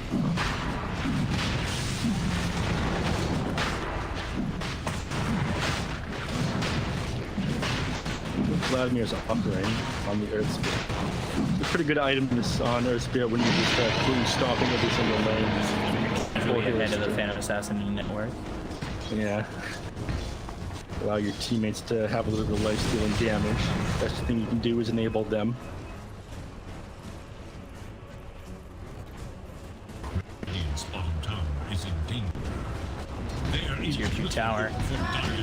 Vladimir's offering on the Earth Spirit. It's a pretty good item on Earth Spirit when you're just completely stopping every single lane. Really ahead of the Phantom Assassin network. Yeah. Allow your teammates to have a little bit of life-stealing damage. Best thing you can do is enable them. Tier 2 tower.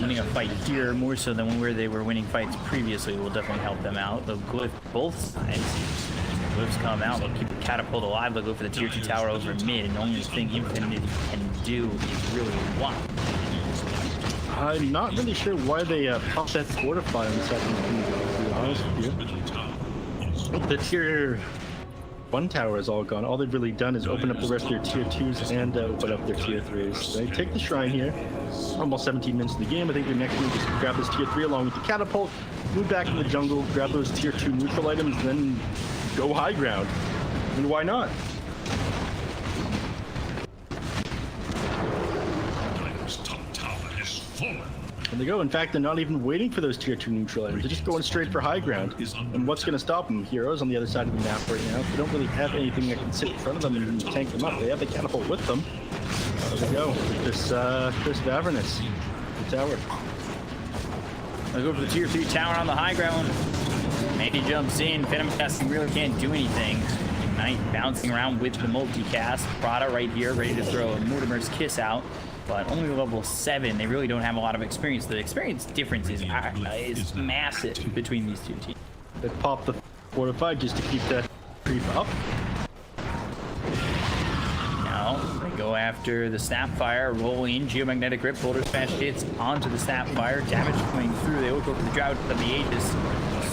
Winning a fight here more so than where they were winning fights previously will definitely help them out. They'll glyph both sides. Glyphs come out, they'll keep the catapult alive, they'll go for the tier 2 tower over mid, and the only thing Infinity can do is really what? I'm not really sure why they popped that fortify on the second, to be honest with you. The tier 1 tower is all gone. All they've really done is open up the rest of their tier 2s and open up their tier 3s. They take the shrine here. Almost 17 minutes in the game. I think their next move is to grab this tier 3 along with the catapult, move back in the jungle, grab those tier 2 neutral items, and then go high ground. And why not? And they go. In fact, they're not even waiting for those tier 2 neutral items. They're just going straight for high ground. And what's going to stop them? Heroes on the other side of the map right now. They don't really have anything that can sit in front of them and tank them up. They have the catapult with them. There we go. This Avernus, the tower. They'll go for the tier 3 tower on the high ground. Mandy jumps in. Phantom Assassin really can't do anything. Knight bouncing around with the multicast. Prada right here, ready to throw a Mortimer's Kiss out. But only level 7, they really don't have a lot of experience. The experience difference is massive between these two teams. They pop the fortify just to keep that creep up. Now they go after the Snapfire, roll in, Geomagnetic Grip, Boulder Smash hits onto the Snapfire, damage coming through. They will go for the Drought of the Aegis.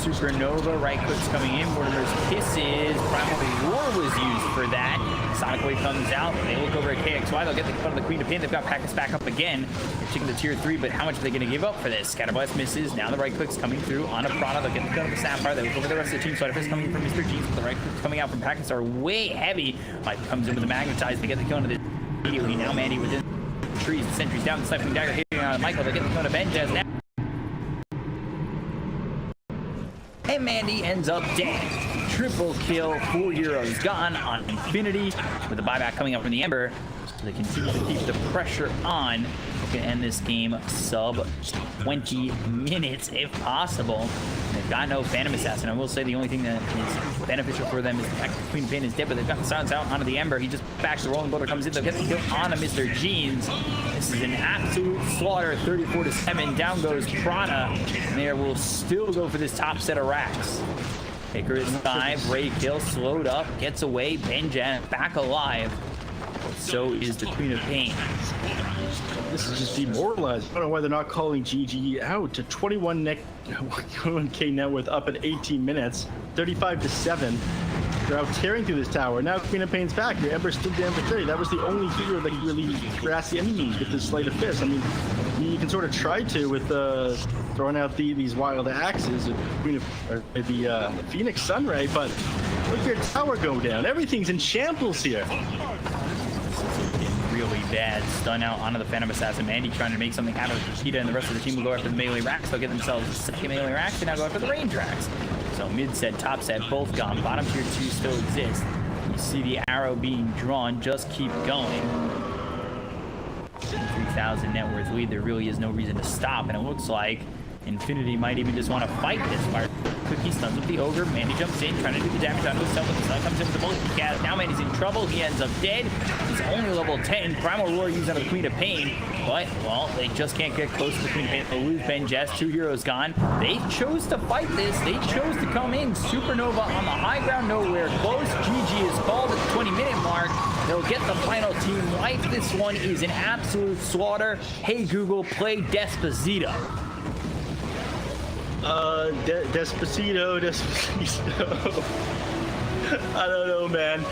Supernova, right clicks coming in, Mortimer's Kisses, Primal Roar was used for that. Sonic Wave comes out, they look over at KXY, they'll get the cut of the Queen of Pain, they've got Packus back up again. They're taking the tier 3, but how much are they going to give up for this? Scatterblast misses, now the right click's coming through on a Prada, they'll get the cut of the Sapphire, they look over the rest of the team, Spider-Fist coming from Mr. Jeans, but the right clicks coming out from Packus are way heavy. Mike comes in with the Magnetize, they get the kill into the immediately, now Mandy within the trees, the sentries down, the Sniping Dagger hitting on Michael, they get the cut of Benjaz now. And Mandy ends up dead. Triple kill, 4 heroes gone on Infinity, with the buyback coming up from the Ember. So they continue to keep the pressure on. They can end this game sub 20 minutes if possible. They've got no Phantom Assassin. I will say the only thing that is beneficial for them is the fact that Queen Pain is dead, but they've got the silence out onto the Ember. He just backs the Rolling Boulder, comes in, they'll get the kill onto Mr. Jeans. This is an absolute slaughter, 34-7. Down goes Prana, and they will still go for this top set of racks. Taker is 5, Ray kill, slowed up, gets away, Benjan back alive. So is the Queen of Pain. This is just demoralizing. I don't know why they're not calling GG out to 21k net worth up at 18 minutes, 35-7. They're out tearing through this tower. Now Queen of Pain's back. Your Ember's still down for 30. That was the only hero that could really harass the enemies with this Sleight of Fist. I mean, you can sort of try to with throwing out these wild axes, the Phoenix Sunray, but look at your tower go down. Everything's in shambles here. really bad. Stun out onto the Phantom Assassin. Mandy trying to make something out of Cheetah, and the rest of the team will go after the melee racks. They'll get themselves a second melee racks, and now go after the range racks. So mid set, top set, both gone. Bottom tier 2 still exists. You see the arrow being drawn. Just keep going. 3,000 net worth lead. There really is no reason to stop, and it looks like Infinity might even just want to fight this part. Cookie stuns with the Ogre. Mandy jumps in, trying to do the damage onto himself, but the stun comes in with the bullet cast. Now Mandy's in trouble. He ends up dead. He's only level 10. Primal Roar used on the Queen of Pain, but, well, they just can't get close to the Queen of Pain. They'll lose Ben Jess. 2 heroes gone. They chose to fight this. They chose to come in. Supernova on the high ground, nowhere close. GG is called at the 20-minute mark. They'll get the final team wipe. This one is an absolute slaughter. Hey, Google, play Despacito. Despacito. I don't know, man.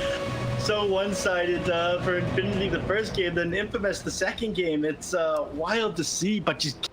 So one-sided for Infinity the first game, then Infamous the second game. It's wild to see, but just